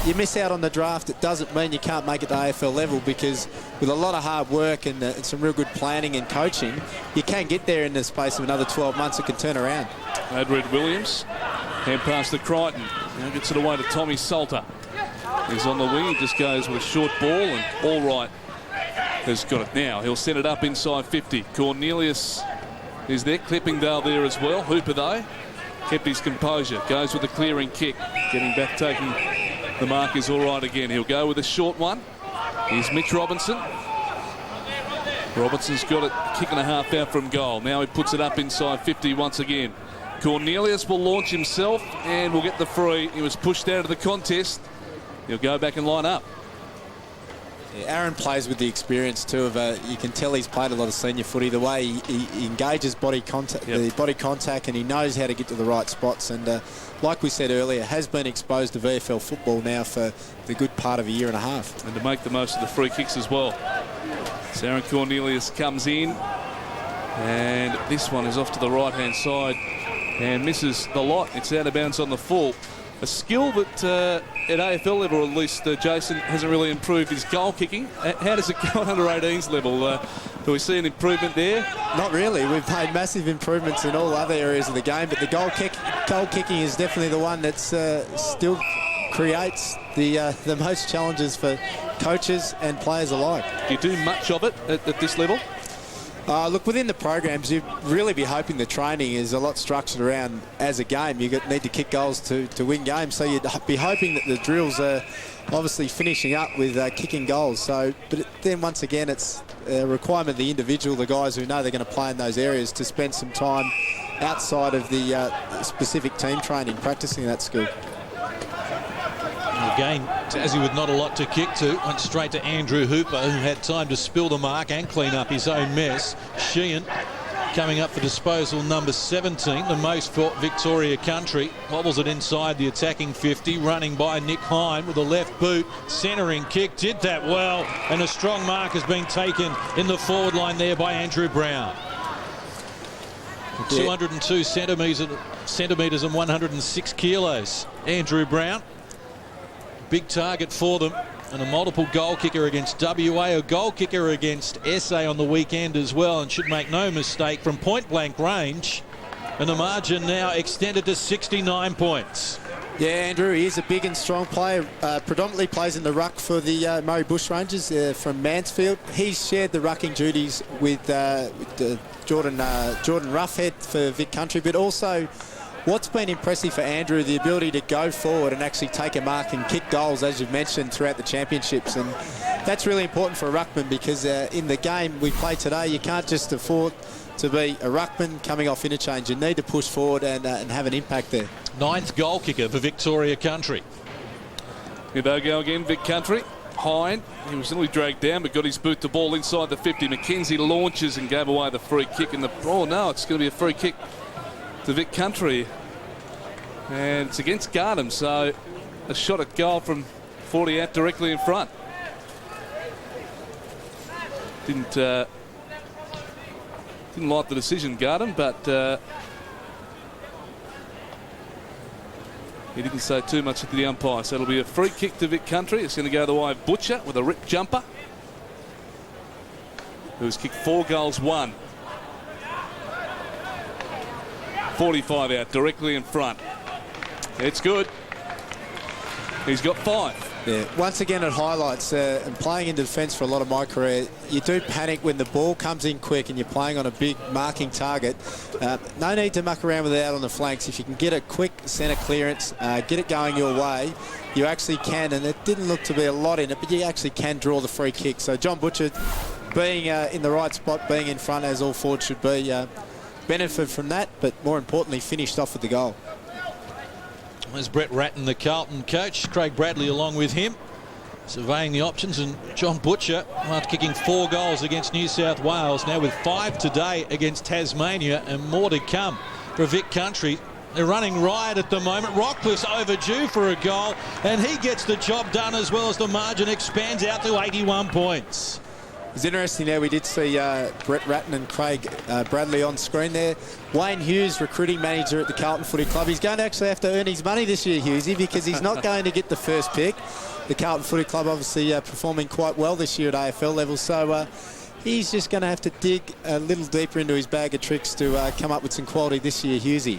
you miss out on the draft. It doesn't mean you can't make it to AFL level, because with a lot of hard work and some real good planning and coaching, you can get there in the space of another 12 months. It can turn around. Adred Williams, hand pass to Crichton. Now gets it away to Tommy Salter. He's on the wing. He just goes with a short ball, and all right has got it now. He'll send it up inside 50. Cornelius is there. Clippingdale there as well. Hooper, though, kept his composure. Goes with a clearing kick. Getting back, taking the mark is all right again. He'll go with a short one. Here's Mitch Robinson. Robinson's got it, kick and a half out from goal. Now he puts it up inside 50 once again. Cornelius will launch himself and will get the free. He was pushed out of the contest. he'll go back and line up. Yeah, Yarran plays with the experience too of you can tell he's played a lot of senior footy. The way he engages body contact, the body contact, and he knows how to get to the right spots. And like we said earlier, has been exposed to VFL football now for the good part of a year and a half. And to make the most of the free kicks as well. Sarah Cornelius comes in, and this one is off to the right-hand side and misses the lot. It's out of bounds on the full. A skill that at AFL level, at least, Jason hasn't really improved his goal kicking. How does it go at under 18s level? Do we see an improvement there? Not really. We've made massive improvements in all other areas of the game, but the goal kicking is definitely the one that still creates the most challenges for coaches and players alike. Do you do much of it at this level? Look, within the programs, you'd really be hoping the training is a lot structured around as a game. You need to kick goals to win games, so you'd be hoping that the drills are obviously finishing up with kicking goals. So, but then once again, it's a requirement of the individual, the guys who know they're going to play in those areas, to spend some time outside of the specific team training, practicing that skill. Again, Tassie with not a lot to kick to, went straight to Andrew Hooper, who had time to spill the mark and clean up his own mess. Sheehan coming up for disposal, number 17, the most for Victoria Country. Wobbles it inside the attacking 50, running by Nick Hine with a left boot. Centering kick, did that well, and a strong mark has been taken in the forward line there by Andrew Brown. 202 centimetres and 106 kilos. Andrew Brown. Big target for them, and a multiple goal kicker against WA, a goal kicker against SA on the weekend as well, and should make no mistake from point blank range. And the margin now extended to 69 points. Yeah, Andrew, he is a big and strong player. Predominantly plays in the ruck for the Murray Bushrangers from Mansfield. He's shared the rucking duties with Jordan Roughhead for Vic Country, but also what's been impressive for Andrew, the ability to go forward and actually take a mark and kick goals, as you've mentioned, throughout the championships. And that's really important for a ruckman, because in the game we play today, you can't just afford to be a ruckman coming off interchange. You need to push forward and have an impact there. 9th goal kicker for Victoria Country. Here they go again, Vic Country. Hine, he was nearly dragged down but got his boot to ball inside the 50. McKenzie launches and gave away the free kick. And it's going to be a free kick to Vic Country, and it's against Gardam, so a shot at goal from 40 out directly in front. Didn't like the decision, Gardam, but he didn't say too much to the umpire, so it'll be a free kick to Vic Country. It's going to go the way of Butcher with a rip jumper, who's kicked 4 goals, 1. 45 out directly in front. It's good. He's got 5. Yeah, once again it highlights, and playing in defence for a lot of my career, you do panic when the ball comes in quick and you're playing on a big marking target. No need to muck around with it out on the flanks. If you can get a quick centre clearance, get it going your way, you actually can, and it didn't look to be a lot in it, but you actually can draw the free kick. So John Butcher, being in the right spot, being in front as all forwards should be, benefit from that, but more importantly finished off with the goal. There's Brett Ratton, the Carlton coach. Craig Bradley along with him, surveying the options, and John Butcher, after kicking 4 goals against New South Wales, now with 5 today against Tasmania, and more to come for Vic Country. They're running riot at the moment. Rockcliffe's overdue for a goal, and he gets the job done, as well as the margin expands out to 81 points. It's interesting there, we did see Brett Ratton and Craig Bradley on screen there. Wayne Hughes, recruiting manager at the Carlton Footy Club. He's going to actually have to earn his money this year, Hughesy, because he's not going to get the first pick. The Carlton Footy Club obviously performing quite well this year at AFL level, so he's just going to have to dig a little deeper into his bag of tricks to come up with some quality this year, Hughesy.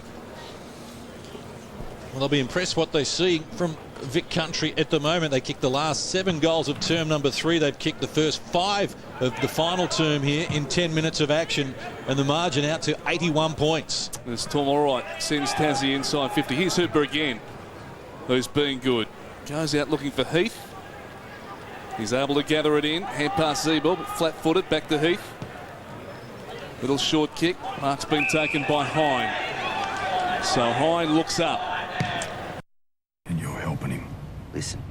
Well, they'll be impressed what they see from Vic Country at the moment. They kicked the last 7 goals of term number 3. They've kicked the first 5 of the final term here in 10 minutes of action, and the margin out to 81 points. There's Tom Allright, sends Tassie inside 50. Here's Hooper again, who's been good. Goes out looking for Heath. He's able to gather it in. Hand pass Zeeble, but flat-footed back to Heath. Little short kick. Mark's been taken by Hine. So Hine looks up. And you're helping him. Listen,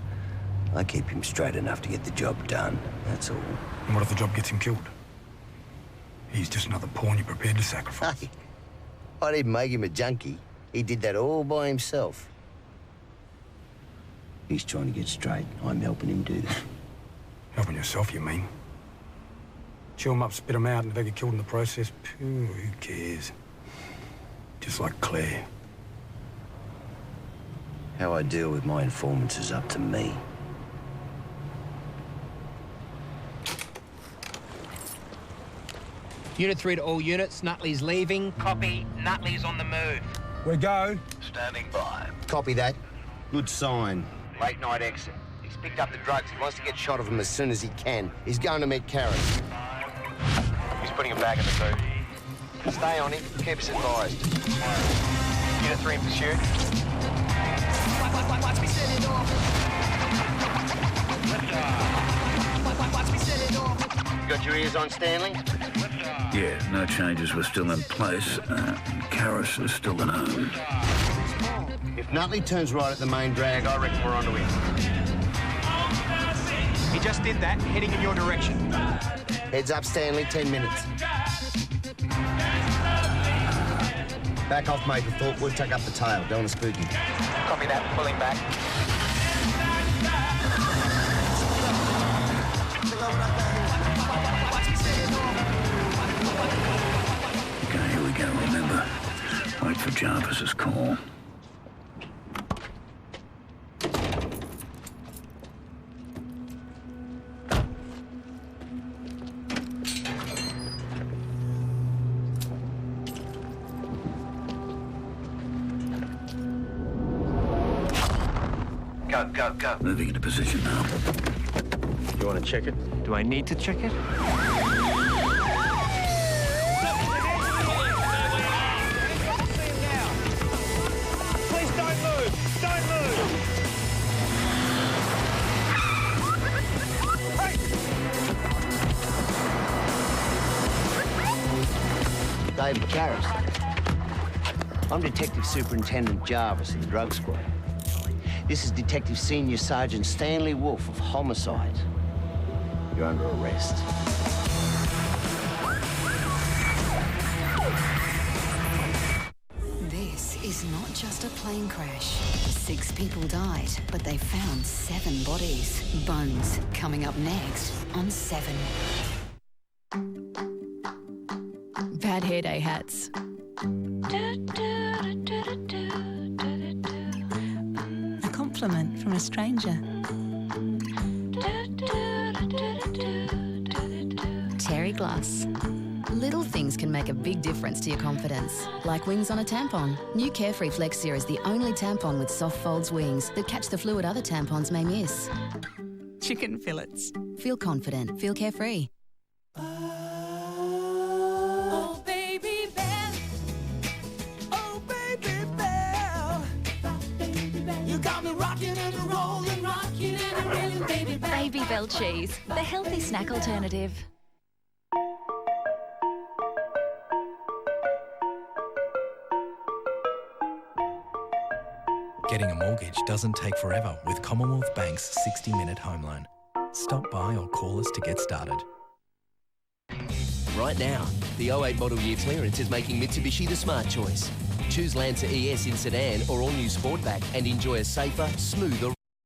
I keep him straight enough to get the job done, that's all. And what if the job gets him killed? He's just another pawn you're prepared to sacrifice. Hey, I didn't make him a junkie. He did that all by himself. He's trying to get straight. I'm helping him do that. Helping yourself, you mean? Chew him up, spit him out, and if they get killed in the process, who cares? Just like Claire. How I deal with my informants is up to me. Unit 3 to all units. Nutley's leaving. Copy. Nutley's on the move. We go. Standing by. Copy that. Good sign. Late night exit. He's picked up the drugs. He wants to get shot of them as soon as he can. He's going to meet Karen. He's putting him back in the boot. Stay on him. Keep us advised. Unit 3 in pursuit. Watch me set it off. Watch me set it off. You got your ears on, Stanley? Yeah, no changes were still in place. Karras is still at home. If Nutley turns right at the main drag, I reckon we're onto him. He just did that, heading in your direction. Heads up, Stanley, 10 minutes. Back off, mate, before we'll take up the tail. Don't want to spook him. Copy that, pulling back. Okay, here we go, remember. Wait for Jarvis's call. Go. Moving into position now. You want to check it? Do I need to check it? Please don't move! Don't move! David Karras. I'm Detective Superintendent Jarvis of the Drug Squad. This is Detective Senior Sergeant Stanley Wolfe of Homicide. You're under arrest. This is not just a plane crash. 6 people died, but they found 7 bodies. Bones coming up next on 7. Bad hair day hats. A compliment from a stranger. Terry Glass. Little things can make a big difference to your confidence. Like wings on a tampon. New Carefree Flexia is the only tampon with soft folds wings that catch the fluid other tampons may miss. Chicken fillets. Feel confident. Feel carefree. Oh, baby Belle. Oh, baby Belle. You got me rocking and rolling, rocking and rolling, baby Belle. Baby Bell cheese, the healthy snack alternative. Getting a mortgage doesn't take forever with Commonwealth Bank's 60-minute home loan. Stop by or call us to get started. Right now, the 08 model year clearance is making Mitsubishi the smart choice. Choose Lancer ES in sedan or all-new Sportback and enjoy a safer, smoother